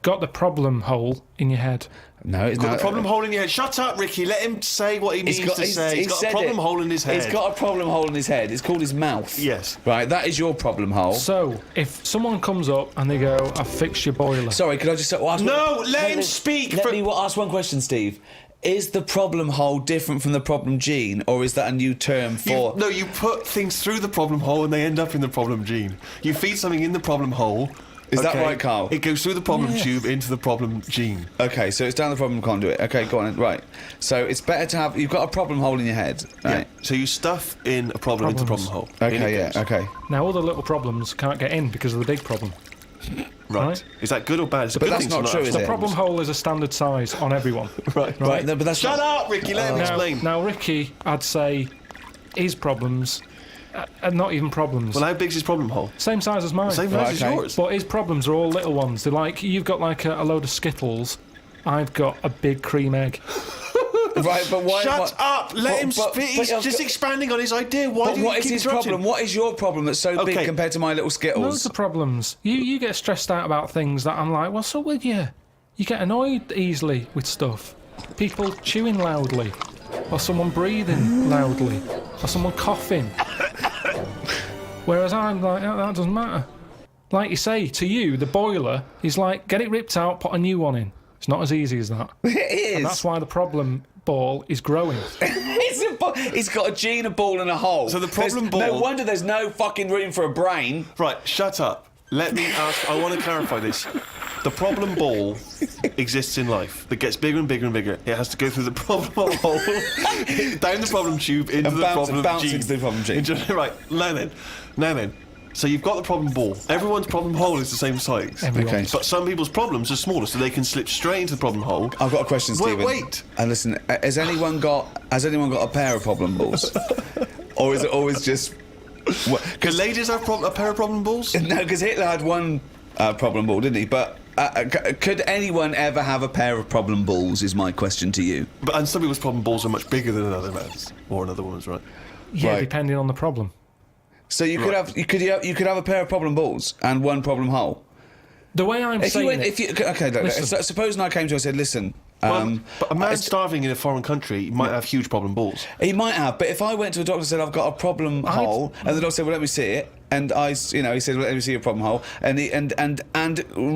S3: Got the problem hole in your head.
S1: No, it's
S2: Got
S1: not.
S2: a problem hole in your head. Shut up, Ricky. Let him say what he needs to say. He's got a
S1: said
S2: problem
S1: it.
S2: hole in his head.
S1: He's got a problem hole in his head. It's called his mouth.
S2: Yes.
S1: Right, that is your problem hole.
S3: So, if someone comes up and they go, "I've fixed your boiler,"
S1: Sorry, could I just ask
S2: No, let him speak
S1: Let
S2: for-
S1: me ask one question, Steve. Is the problem hole different from the problem gene, or is that a new term for...
S2: You put things through the problem hole and they end up in the problem gene. You feed something in the problem hole.
S1: Is that right, Carl?
S2: It goes through the problem
S1: Yes.
S2: tube into the problem gene.
S1: Okay, so it's down the problem conduit. Okay, go on. then. Right. So it's better to have... You've got a problem hole in your head, right?
S2: Yeah. So you stuff in a problem into the problem
S3: Problems.
S2: hole. In
S1: Okay,
S2: it
S1: yeah,
S2: goes.
S1: okay.
S3: now all the little problems can't get in because of the big problem.
S2: Right.
S3: Right.
S2: Is that good or bad? It's a
S1: But
S2: good
S1: that's
S2: thing to
S1: not true,
S2: have
S1: is
S3: The
S1: it?
S3: problem hole is a standard size on everyone.
S2: Right.
S1: Right, no, but that's
S2: Shut
S1: not...
S2: up, Ricky. Let him
S3: Now,
S2: explain.
S3: now, Ricky, I'd say his problems are not even problems.
S2: Well, how big's his problem hole?
S3: Same size as mine.
S2: Same
S1: Right,
S2: size as
S1: okay.
S2: yours.
S3: But his problems are all little ones. They're like, you've got like a load of Skittles. I've got a big cream egg.
S1: Right, but why...
S2: Shut up! Let him
S1: but-
S2: speak.
S1: but
S2: He's
S1: I've
S2: just
S1: got-
S2: expanding on his idea. Why
S1: But
S2: do you
S1: what is
S2: keep
S1: his
S2: interrupting?
S1: problem? What is your problem that's so big
S2: Okay.
S1: compared to my little Skittles?
S3: Loads of problems. You get stressed out about things that I'm like, what's up with you? You get annoyed easily with stuff. People chewing loudly, or someone breathing loudly, or someone coughing. Whereas I'm like, oh, that doesn't matter. Like you say, to you, the boiler is like, get it ripped out, put a new one in. It's not as easy as that.
S1: It is.
S3: And that's why the problem ball is growing.
S1: He's got a gene, a ball, and a hole.
S2: So the problem
S1: No
S2: ball-
S1: wonder there's no fucking room for a brain.
S2: Right, shut up. Let me ask. I want to clarify this. The problem ball exists in life. That gets bigger and bigger and bigger. It has to go through the problem hole, down the problem tube, into
S1: And
S2: the problem
S1: bounce
S2: gene.
S1: into the problem gene.
S2: Right, now then. So you've got the problem ball. Everyone's problem hole is the same size.
S3: Everyone's.
S1: Okay.
S2: But some people's problems are smaller, so they can slip straight into the problem hole.
S1: I've got a question,
S2: Wait,
S1: Stephen.
S2: wait.
S1: And listen, has anyone got a pair of problem balls, or is it always just?
S2: Can ladies have a pair of problem balls?
S1: No, because Hitler had one problem ball, didn't he? But could anyone ever have a pair of problem balls? Is my question to you.
S2: And some people's problem balls are much bigger than another man's or another woman's, right?
S3: Yeah,
S1: Right.
S3: depending on the problem.
S1: So you could
S2: Right.
S1: have you could have a pair of problem balls and one problem hole.
S3: The way I'm
S1: If you
S3: saying
S1: went,
S3: it,
S1: if you okay, look,
S3: Listen.
S1: so suppose I came to you and said, listen.
S2: But a man starving in a foreign country might have huge problem balls.
S1: He might have, but if I went to a doctor and said I've got a problem hole, and the doctor said, "Well, let me see it," and he said, "Well, let me see your problem hole," and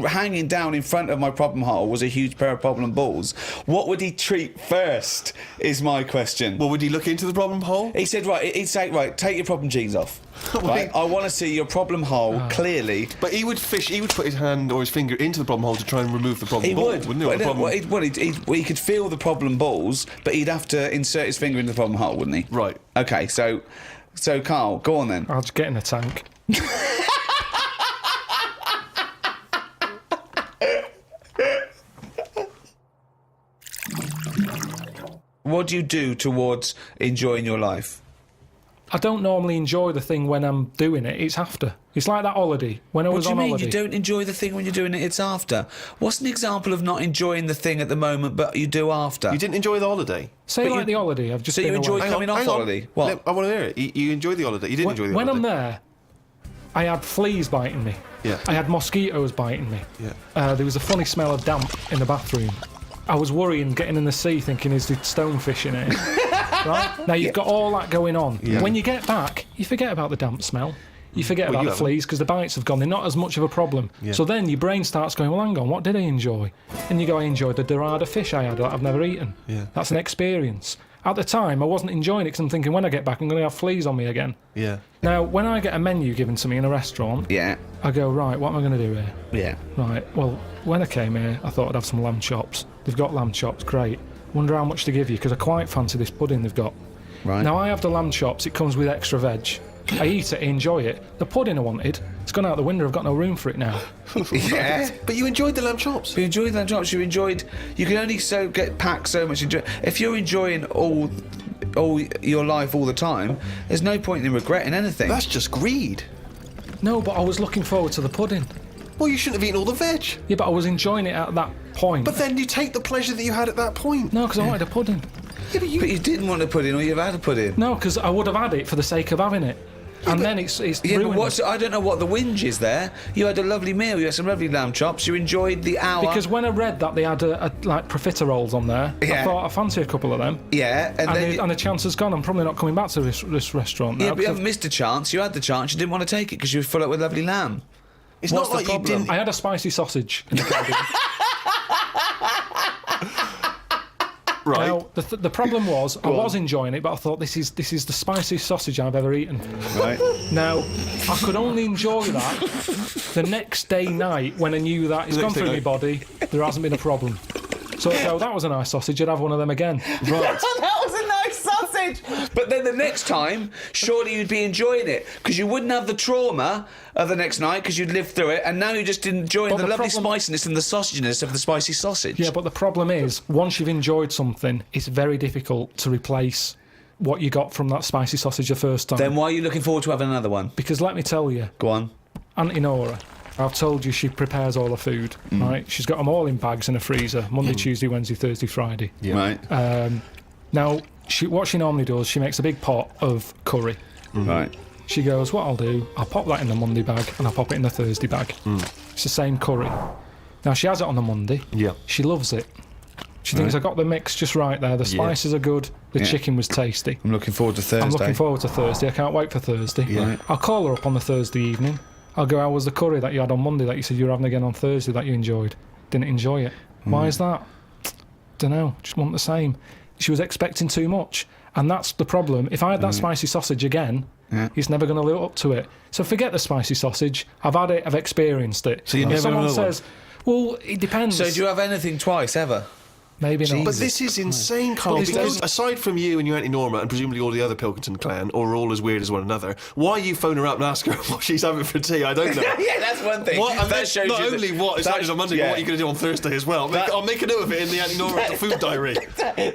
S1: hanging down in front of my problem hole was a huge pair of problem balls. What would he treat first? Is my question.
S2: Well, would he look into the problem hole?
S1: He said, he'd say, right, take your problem genes off. Right,
S2: Wait.
S1: I want to see your problem hole clearly.
S2: But he would put his hand or his finger into the problem hole to try and remove the problem
S1: He
S2: ball,
S1: would.
S2: wouldn't he? Or
S1: But
S2: the problem-
S1: he could feel the problem balls, but he'd have to insert his finger into the problem hole, wouldn't he?
S2: Right.
S1: Okay, so Carl, go on then.
S3: I'll just get in a tank.
S1: What do you do towards enjoying your life?
S3: I don't normally enjoy the thing when I'm doing it. It's after. It's like that holiday. When I
S1: What
S3: was
S1: do you
S3: on
S1: mean
S3: holiday.
S1: you don't enjoy the thing when you're doing it? It's after. What's an example of not enjoying the thing at the moment, but you do after?
S2: You didn't enjoy the holiday.
S3: Say
S1: but
S3: like
S1: you-
S3: the holiday. I've just
S1: So you
S3: been
S1: enjoy
S3: away.
S1: coming off
S2: hang on.
S1: holiday? What?
S2: I want to hear it. You enjoyed the holiday. You didn't enjoy the
S3: When I'm
S2: holiday.
S3: there, I had fleas biting me.
S2: Yeah.
S3: I had mosquitoes biting me.
S2: Yeah.
S3: There was a funny smell of damp in the bathroom. I was worrying, getting in the sea, thinking, is there stonefish in it? Right? Now, you've got all that going on.
S2: Yeah.
S3: When you get back, you forget about the damp smell. You forget
S2: Well,
S3: about
S2: you
S3: the
S2: haven't.
S3: fleas because the bites have gone. They're not as much of a problem.
S2: Yeah.
S3: So then your brain starts going, well, hang on, what did I enjoy? And you go, I enjoyed the dorada fish I had that I've never eaten.
S2: Yeah.
S3: That's an experience. At the time, I wasn't enjoying it because I'm thinking, when I get back, I'm going to have fleas on me again.
S2: Yeah.
S3: Now, when I get a menu given to me in a restaurant,
S1: Yeah.
S3: I go, right, what am I going to do here?
S1: Yeah.
S3: Right, well, when I came here, I thought I'd have some lamb chops. They've got lamb chops, great. Wonder how much to give you, because I quite fancy this pudding they've got.
S1: Right.
S3: Now, I have the lamb chops, it comes with extra veg. I eat it, I enjoy it. The pudding I wanted, it's gone out the window, I've got no room for it now.
S1: Yeah.
S2: But you enjoyed the lamb chops.
S1: You enjoyed lamb chops. You can only get packed so much. If you're enjoying all your life all the time, there's no point in regretting anything.
S2: That's just greed.
S3: No, but I was looking forward to the pudding.
S2: Well, you shouldn't have eaten all the veg.
S3: Yeah, but I was enjoying it at that point.
S2: But then you take the pleasure that you had at that point.
S3: No, because I wanted a pudding.
S2: Yeah, but you...
S1: But you didn't want to put in, or you've had to put in.
S3: No, because I would have had it for the sake of having it. And then it's
S1: Yeah,
S3: ruined.
S1: but I don't know what the whinge is there. You had a lovely meal. You had some lovely lamb chops. You enjoyed the hour.
S3: Because when I read that they had like profiteroles on there, I
S1: Yeah.
S3: thought I fancy a couple of them.
S1: Yeah,
S3: And the chance has gone. I'm probably not coming back to this restaurant now.
S1: yeah, but you
S3: 'cause
S1: haven't missed a chance. You had the chance. You didn't want to take it because you were full up with lovely lamb.
S2: It's
S1: What's
S2: not like
S1: the
S2: you
S1: problem?
S2: didn't...
S3: I had a spicy sausage in the Caribbean.
S2: Right.
S3: Now, the problem was, I was enjoying it, but I thought this is the spiciest sausage I've ever eaten.
S1: Right.
S3: Now, I could only enjoy that the next day night when I knew that it's
S2: The
S3: gone
S2: next day
S3: through my
S2: night.
S3: body, there hasn't been a problem. So that was a nice sausage, I'd have one of them again.
S1: Right. That was a nice sausage. But then the next time, surely you'd be enjoying it because you wouldn't have the trauma of the next night because you'd lived through it, and now you're just enjoying
S3: But
S1: the
S3: the
S1: lovely
S3: problem-
S1: spiciness and the sausaginess of the spicy sausage.
S3: Yeah, but the problem is, once you've enjoyed something, it's very difficult to replace what you got from that spicy sausage the first time.
S1: Then why are you looking forward to having another one?
S3: Because let me tell you,
S1: Go on.
S3: Auntie Nora, I've told you she prepares all the food, right? She's got them all in bags in a freezer, Monday, Tuesday, Wednesday, Thursday, Friday.
S1: Right.
S3: Now, what she normally does, she makes a big pot of curry.
S1: Right.
S3: She goes, what I'll do, I'll pop that in the Monday bag and I'll pop it in the Thursday bag. It's the same curry. Now, she has it on the Monday.
S2: Yeah.
S3: She loves it. She thinks I got the mix just right there. The spices are good. The
S1: Yeah.
S3: chicken was tasty.
S1: I'm looking forward to Thursday.
S3: I'm looking forward to Thursday. I can't wait for Thursday.
S2: Yeah. Right.
S3: I'll call her up on the Thursday evening. I'll go, how was the curry that you had on Monday that you said you were having again on Thursday that you enjoyed? Didn't enjoy it. Why is that? Don't know. Just want the same. She was expecting too much. And that's the problem. If I had that spicy sausage again, he's never going to live up to it. So forget the spicy sausage. I've had it. I've experienced it.
S2: So you're
S3: if
S2: never
S3: someone
S2: another one?
S3: says, well, it depends.
S1: So do you have anything twice ever?
S3: Maybe not.
S2: But this is insane, Carl,
S3: But
S2: because aside from you and your Auntie Norma and presumably all the other Pilkington clan, or all as weird as one another, why you phone her up and ask her what she's having for tea, I don't know.
S1: Yeah, that's one thing.
S2: What, and
S1: That
S2: that's
S1: shows
S2: not
S1: you that-
S2: only what it's
S1: that-
S2: happening on Monday,
S1: yeah.
S2: but what you're going to do on Thursday as well. I'll make a note of it in the Auntie Norma food diary.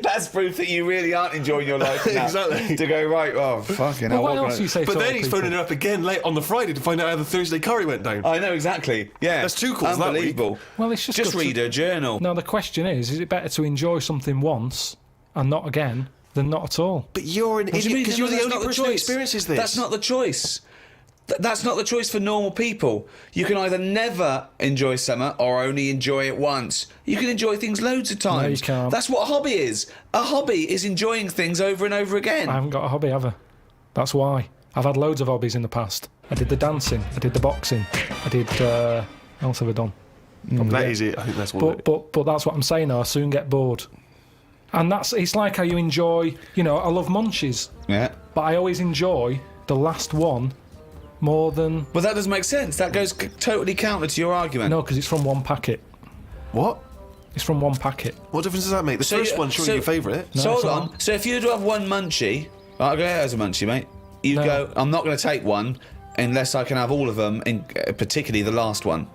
S1: That's proof that you really aren't enjoying your life now.
S2: Exactly.
S1: To go, right, oh, fucking
S3: Well,
S1: hell.
S3: what else do you say
S2: But
S3: to
S2: then
S3: other
S2: he's
S3: people?
S2: phoning her up again late on the Friday to find out how the Thursday curry went down.
S1: I know, exactly. Yeah.
S2: That's two calls that week.
S1: Unbelievable.
S3: Well, it's just
S1: Just
S3: good to-
S1: read her journal.
S3: Now, the question is it better to enjoy something once and not again than not at all?
S2: But you're an
S1: What do you
S2: idiot
S1: mean?
S2: because
S1: No,
S2: you're the
S1: that's
S2: only
S1: not
S2: person who
S1: choice.
S2: experiences this.
S1: That's not the choice. That's not the choice for normal people. You can either never enjoy summer or only enjoy it once. You can enjoy things loads of times.
S3: you can't.
S1: That's what a hobby is. A hobby is enjoying things over and over again.
S3: I haven't got a hobby ever. That's why. I've had loads of hobbies in the past. I did the dancing, I did the boxing, I did. What else have I done?
S2: That is it. I think that's what.
S3: But that's what I'm saying now. I soon get bored. And it's like how you enjoy, I love munchies,
S1: Yeah.
S3: but I always enjoy the last one more than.
S1: But that doesn't make sense. That goes totally counter to your argument.
S3: No, because it's from one packet.
S2: What?
S3: It's from one packet.
S2: What difference does that make? The
S1: So
S2: first
S1: you-
S2: one's surely
S1: so-
S2: your favourite.
S3: No,
S1: So hold
S3: it's
S1: on.
S3: not.
S1: So if you were to have one munchie, I'll go as a munchie, mate. You'd
S3: No.
S1: go, I'm not going to take one unless I can have all of them, particularly the last one.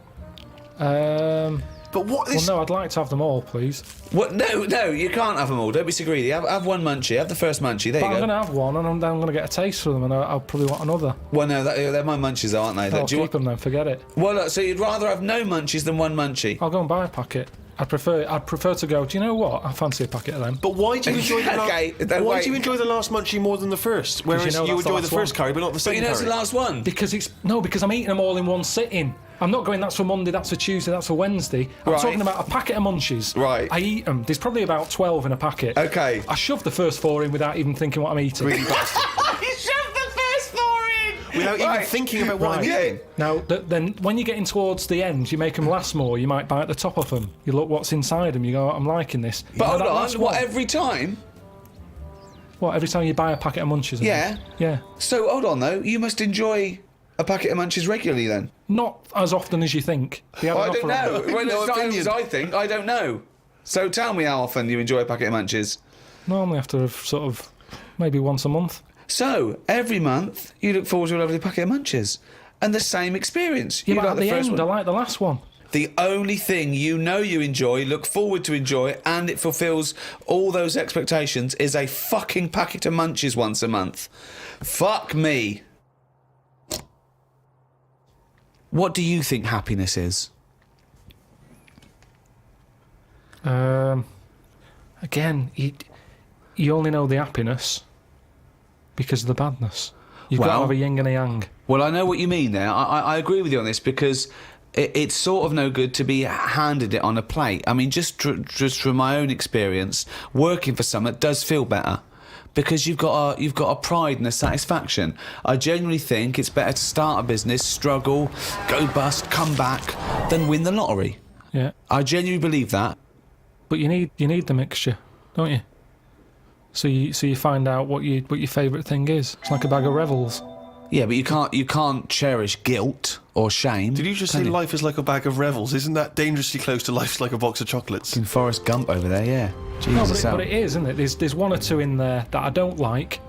S2: But what
S3: Well,
S2: is?
S3: no, I'd like to have them all, please.
S1: What? No, you can't have them all. Don't be so greedy. Have one munchie. Have the first munchie. There
S3: But
S1: you
S3: I'm
S1: go.
S3: going to have one, and I'm going to get a taste for them, and I'll probably want another.
S1: Well, no, they're my munchies, though, aren't they?
S3: I'll
S1: Do you
S3: keep them then. Forget it.
S1: Well, look, so you'd rather have no munchies than one munchie?
S3: I'll go and buy a packet. I'd prefer to go. Do you know what? I fancy a packet of them.
S2: But why do you enjoy the
S1: Okay, then
S2: Why
S1: wait.
S2: do you enjoy the last munchie more than the first? Whereas
S3: you know
S2: you
S3: that's the
S2: enjoy the
S3: last
S2: first
S3: one.
S2: curry, but not the
S1: But
S2: second
S1: you know it's
S2: curry.
S1: the last one.
S3: Because I'm eating them all in one sitting. I'm not going, that's for Monday, that's for Tuesday, that's for Wednesday. I'm
S1: Right.
S3: talking about a packet of Munchies.
S1: Right.
S3: I eat them. There's probably about 12 in a packet.
S1: Okay.
S3: I shove the first 4 in without even thinking what I'm eating.
S2: Greedy bastard.
S4: You shoved the first 4 in!
S2: Without even thinking about what I'm
S3: Right.
S2: eating.
S3: Now, then when you're getting towards the end, you make them last more. You might bite the top off them. You look what's inside them. You go, I'm liking this.
S1: But
S3: Now,
S1: hold
S3: that
S1: on,
S3: last
S1: what,
S3: one-
S1: every time?
S3: What, every time you buy a packet of Munchies?
S1: Yeah.
S3: Yeah.
S1: So, hold on, though. You must enjoy a packet of Munchies regularly, then?
S3: Not as often as you think. They have
S1: Well,
S3: an
S1: I don't
S3: offer
S1: know.
S3: on it.
S1: Well,
S2: No
S1: it's not
S2: opinion.
S1: as I think. I don't know. So tell me how often you enjoy a packet of Munchies.
S3: Normally after sort of maybe once a month.
S1: So, every month, you look forward to a lovely packet of Munchies. And the same experience.
S3: Yeah,
S1: You
S3: but
S1: like
S3: at the
S1: first
S3: end,
S1: one.
S3: I like the last one.
S1: The only thing you know you enjoy, look forward to enjoy, and it fulfills all those expectations is a fucking packet of Munchies once a month. Fuck me. What do you think happiness is?
S3: Again, you only know the happiness because of the badness. You've got to
S1: Well-
S3: have a yin and a yang.
S1: Well, I know what you mean there. I agree with you on this because it's sort of no good to be handed it on a plate. I mean, just from my own experience, working for someone does feel better because you've got a pride and a satisfaction. I genuinely think it's better to start a business, struggle, go bust, come back, than win the lottery.
S3: Yeah,
S1: I genuinely believe that.
S3: but you need the mixture, don't you? So you find out what your favourite thing is. It's like a bag of Revels.
S1: Yeah, but you can't cherish guilt or shame.
S2: Did you just
S1: can
S2: say life is like a bag of revels? Isn't that dangerously close to life's like a box of chocolates?
S1: In Forrest Gump over there, yeah.
S3: No,
S1: Jesus,
S3: but it is, isn't it? There's one or two in there that I don't like.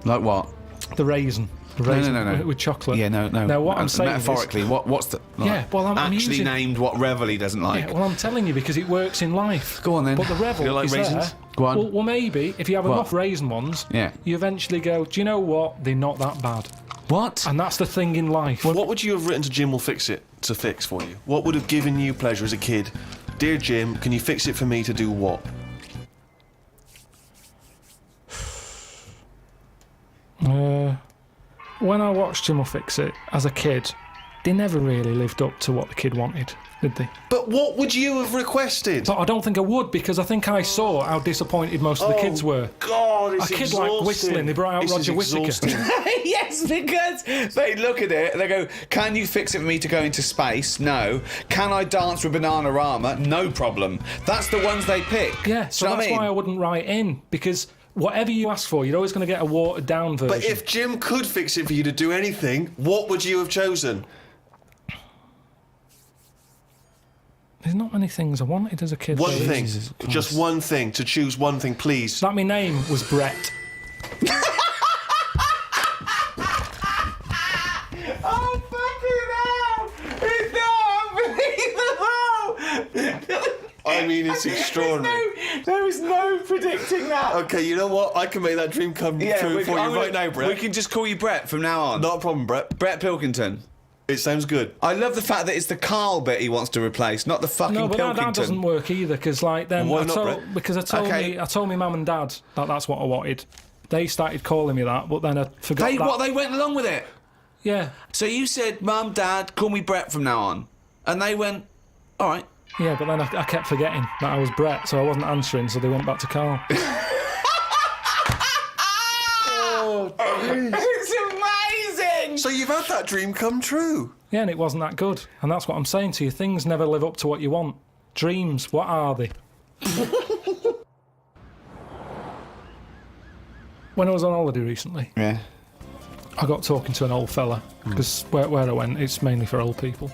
S1: like what?
S3: The raisin. The
S1: No,
S3: raisin
S1: no.
S3: with chocolate.
S1: Yeah, no.
S3: Now, what I'm saying is-
S1: metaphorically, what's the
S3: Yeah, well, I'm
S1: actually
S3: using-
S1: named what Revel he doesn't like?
S3: Yeah, well, I'm telling you because it works in life.
S1: Go on then.
S3: But the Revel
S2: You like
S3: is
S2: raisins?
S3: there.
S1: Go on.
S3: Well, maybe if you have
S1: What?
S3: enough raisin ones,
S1: Yeah.
S3: you eventually go, do you know what? They're not that bad.
S1: What?
S3: And that's the thing in life.
S2: What would you have written to Jim will fix it to fix for you? What would have given you pleasure as a kid? Dear Jim, can you fix it for me to do what?
S3: When I watched Jim will Fix It as a kid, they never really lived up to what the kid wanted, did they?
S2: But what would you have requested?
S3: But I don't think I would because I think I saw how disappointed most of the kids were.
S2: God, it's
S3: A kid like whistling, they brought out
S2: This is
S3: Roger Whittaker.
S2: exhausting.
S1: Yes, because they look at it and they go, can you fix it for me to go into space? No. Can I dance with Bananarama? No problem. That's the ones they pick.
S3: Yeah, so
S1: Do you know what
S3: that's
S1: I mean?
S3: why I wouldn't write in because whatever you ask for, you're always going to get a watered down version.
S2: But if Jim could fix it for you to do anything, what would you have chosen?
S3: There's not many things I wanted as a kid.
S2: One
S3: really.
S2: thing.
S1: Jesus Christ.
S2: Just one thing. To choose one thing, please.
S3: That my name was Brett.
S4: Oh, fucking hell! It's not unbelievable!
S2: I mean, it's extraordinary.
S4: There is no predicting that.
S2: Okay, you know what? I can make that dream come true for you right now, Brett.
S1: We can just call you Brett from now on.
S2: Not a problem, Brett.
S1: Brett Pilkington.
S2: It sounds good.
S1: I love the fact that it's the Carl bit he wants to replace, not the fucking
S3: No, but
S1: Pilkington.
S3: that doesn't work either because, like, then
S2: Why
S3: I
S2: not,
S3: told,
S2: Brett?
S3: because I told
S1: Okay.
S3: I told my mum and dad that that's what I wanted. They started calling me that, but then I forgot that.
S1: They went along with it.
S3: Yeah,
S1: So you said, Mum, Dad, call me Brett from now on. And they went, all right.
S3: yeah, but then I kept forgetting that I was Brett, so I wasn't answering, so they went back to Carl.
S4: It's amazing!
S2: So you've had that dream come true.
S3: Yeah, and it wasn't that good. And that's what I'm saying to you. Things never live up to what you want. Dreams, what are they? When I was on holiday recently,
S1: Yeah.
S3: I got talking to an old fella, because where I went, it's mainly for old people.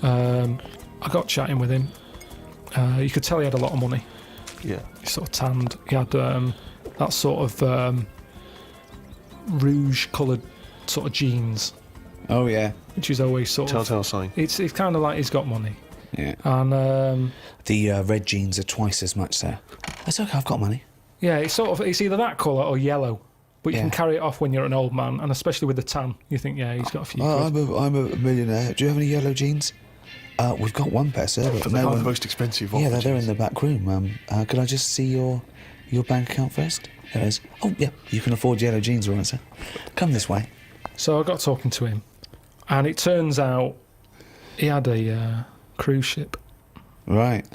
S3: I got chatting with him. You could tell he had a lot of money.
S2: Yeah.
S3: He sort of tanned. He had that sort of rouge-coloured sort of jeans,
S1: Oh, yeah.
S3: which is always sort of...
S2: Telltale sign.
S3: It's kind of like he's got money.
S1: Yeah.
S3: And
S1: The red jeans are twice as much, sir. That's okay, I've got money.
S3: yeah, it's either that colour or yellow. But you
S1: Yeah.
S3: can carry it off when you're an old man, and especially with the tan, you think, yeah, he's got a few
S1: Oh,
S3: quid.
S1: I'm a millionaire. Do you have any yellow jeans? We've got one pair, sir. But
S2: But they
S1: no
S2: are the
S1: one...
S2: most expensive.
S1: Yeah,
S2: of
S1: they're in the back room. Could I just see your bank account first? There it is. Oh, yeah, you can afford yellow jeans, all right, sir. Come this way.
S3: So I got talking to him, and it turns out He had a cruise ship.
S1: Right.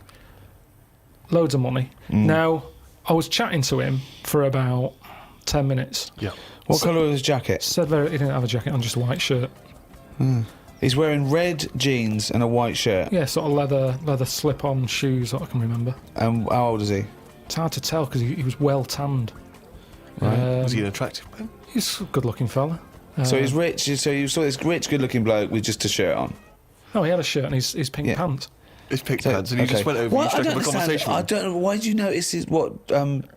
S3: Loads of money. Now, I was chatting to him for about 10 minutes.
S2: Yeah.
S1: What colour was his jacket?
S3: Said he didn't have a jacket on, just a white shirt.
S1: He's wearing red jeans and a white shirt.
S3: Yeah, sort of leather slip-on shoes, what I can remember.
S1: And how old is he?
S3: It's hard to tell because he was well tanned.
S1: Right.
S2: Was he an attractive man?
S3: He's a good-looking fella.
S1: So he's rich. So you saw this rich, good-looking bloke with just a shirt on.
S3: No, he had a shirt and his pink
S1: Yeah.
S3: pants.
S2: His pigtails, and he just went over and struck up a conversation
S1: I
S2: with him.
S1: don't know. Why did you notice what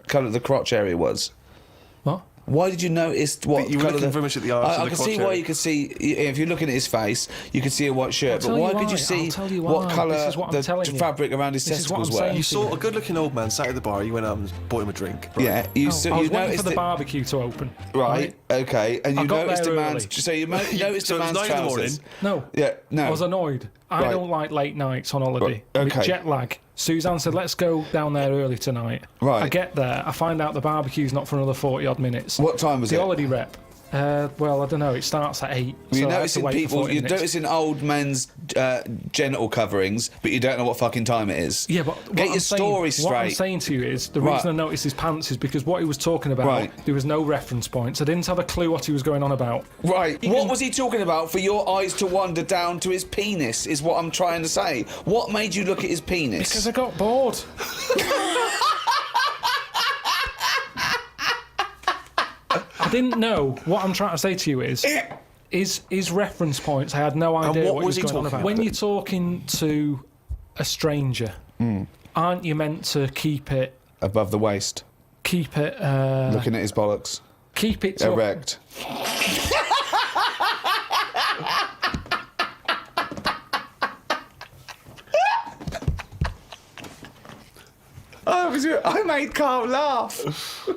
S1: colour the crotch area was?
S3: What?
S1: Why did you notice what
S2: You were
S1: colour
S2: looking very much at the arse
S1: I
S2: and the
S1: can see
S2: crotch
S1: why
S2: area.
S1: you could see if you're looking at his face, you could see a white shirt.
S3: I'll
S1: But
S3: tell
S1: why
S3: you
S1: could
S3: why.
S1: you see
S3: I'll tell you
S1: what
S3: why.
S1: colour
S3: This is what I'm
S1: the
S3: telling you.
S1: fabric around his
S3: This is what
S1: testicles
S3: I'm
S1: were?
S3: saying.
S2: You saw a good-looking old man sat at the bar. You went out and bought him a drink. Right?
S1: Yeah,
S3: I
S1: you
S3: was
S1: you
S3: waiting
S1: noticed
S3: for the
S1: it.
S3: barbecue to open.
S1: Right. Okay. And
S3: I
S1: you
S3: got
S1: noticed
S3: there
S1: a man's.
S3: early.
S1: So you noticed
S2: So
S1: a
S2: it was
S1: man's
S2: 9 in the morning.
S1: trousers.
S3: No.
S1: Yeah. No.
S3: I was annoyed. I
S1: Right.
S3: don't like late nights on holiday.
S1: Right,
S3: With
S1: okay.
S3: jet lag. Suzanne said, let's go down there early tonight.
S1: Right.
S3: I get there. I find out the barbecue's not for another 40-odd minutes.
S1: What time was
S3: The
S1: it?
S3: holiday rep. Well, I don't know. It starts at 8.
S1: You're
S3: so I have to
S1: noticing
S3: wait for
S1: people.
S3: 40
S1: You're
S3: minutes.
S1: noticing old men's genital coverings, but you don't know what fucking time it is.
S3: Yeah, but what
S1: get
S3: I'm
S1: your
S3: saying-
S1: story
S3: What I'm
S1: straight.
S3: saying to you is the
S1: Right.
S3: reason I noticed his pants is because what he was talking about,
S1: Right.
S3: there was no reference points. I didn't have a clue what he was going on about.
S1: Right. What was he talking about for your eyes to wander down to his penis, is what I'm trying to say. What made you look at his penis?
S3: Because I got bored. I didn't know. What I'm trying to say to you is reference points. I had no idea
S2: what
S3: what
S2: was
S3: he
S2: he
S3: was going on
S2: talking
S3: about.
S2: about?
S3: When you're talking to a stranger, aren't you meant to keep it
S1: Above the waist, looking at his bollocks,
S3: keep it to
S1: erect.
S4: I made Carl laugh.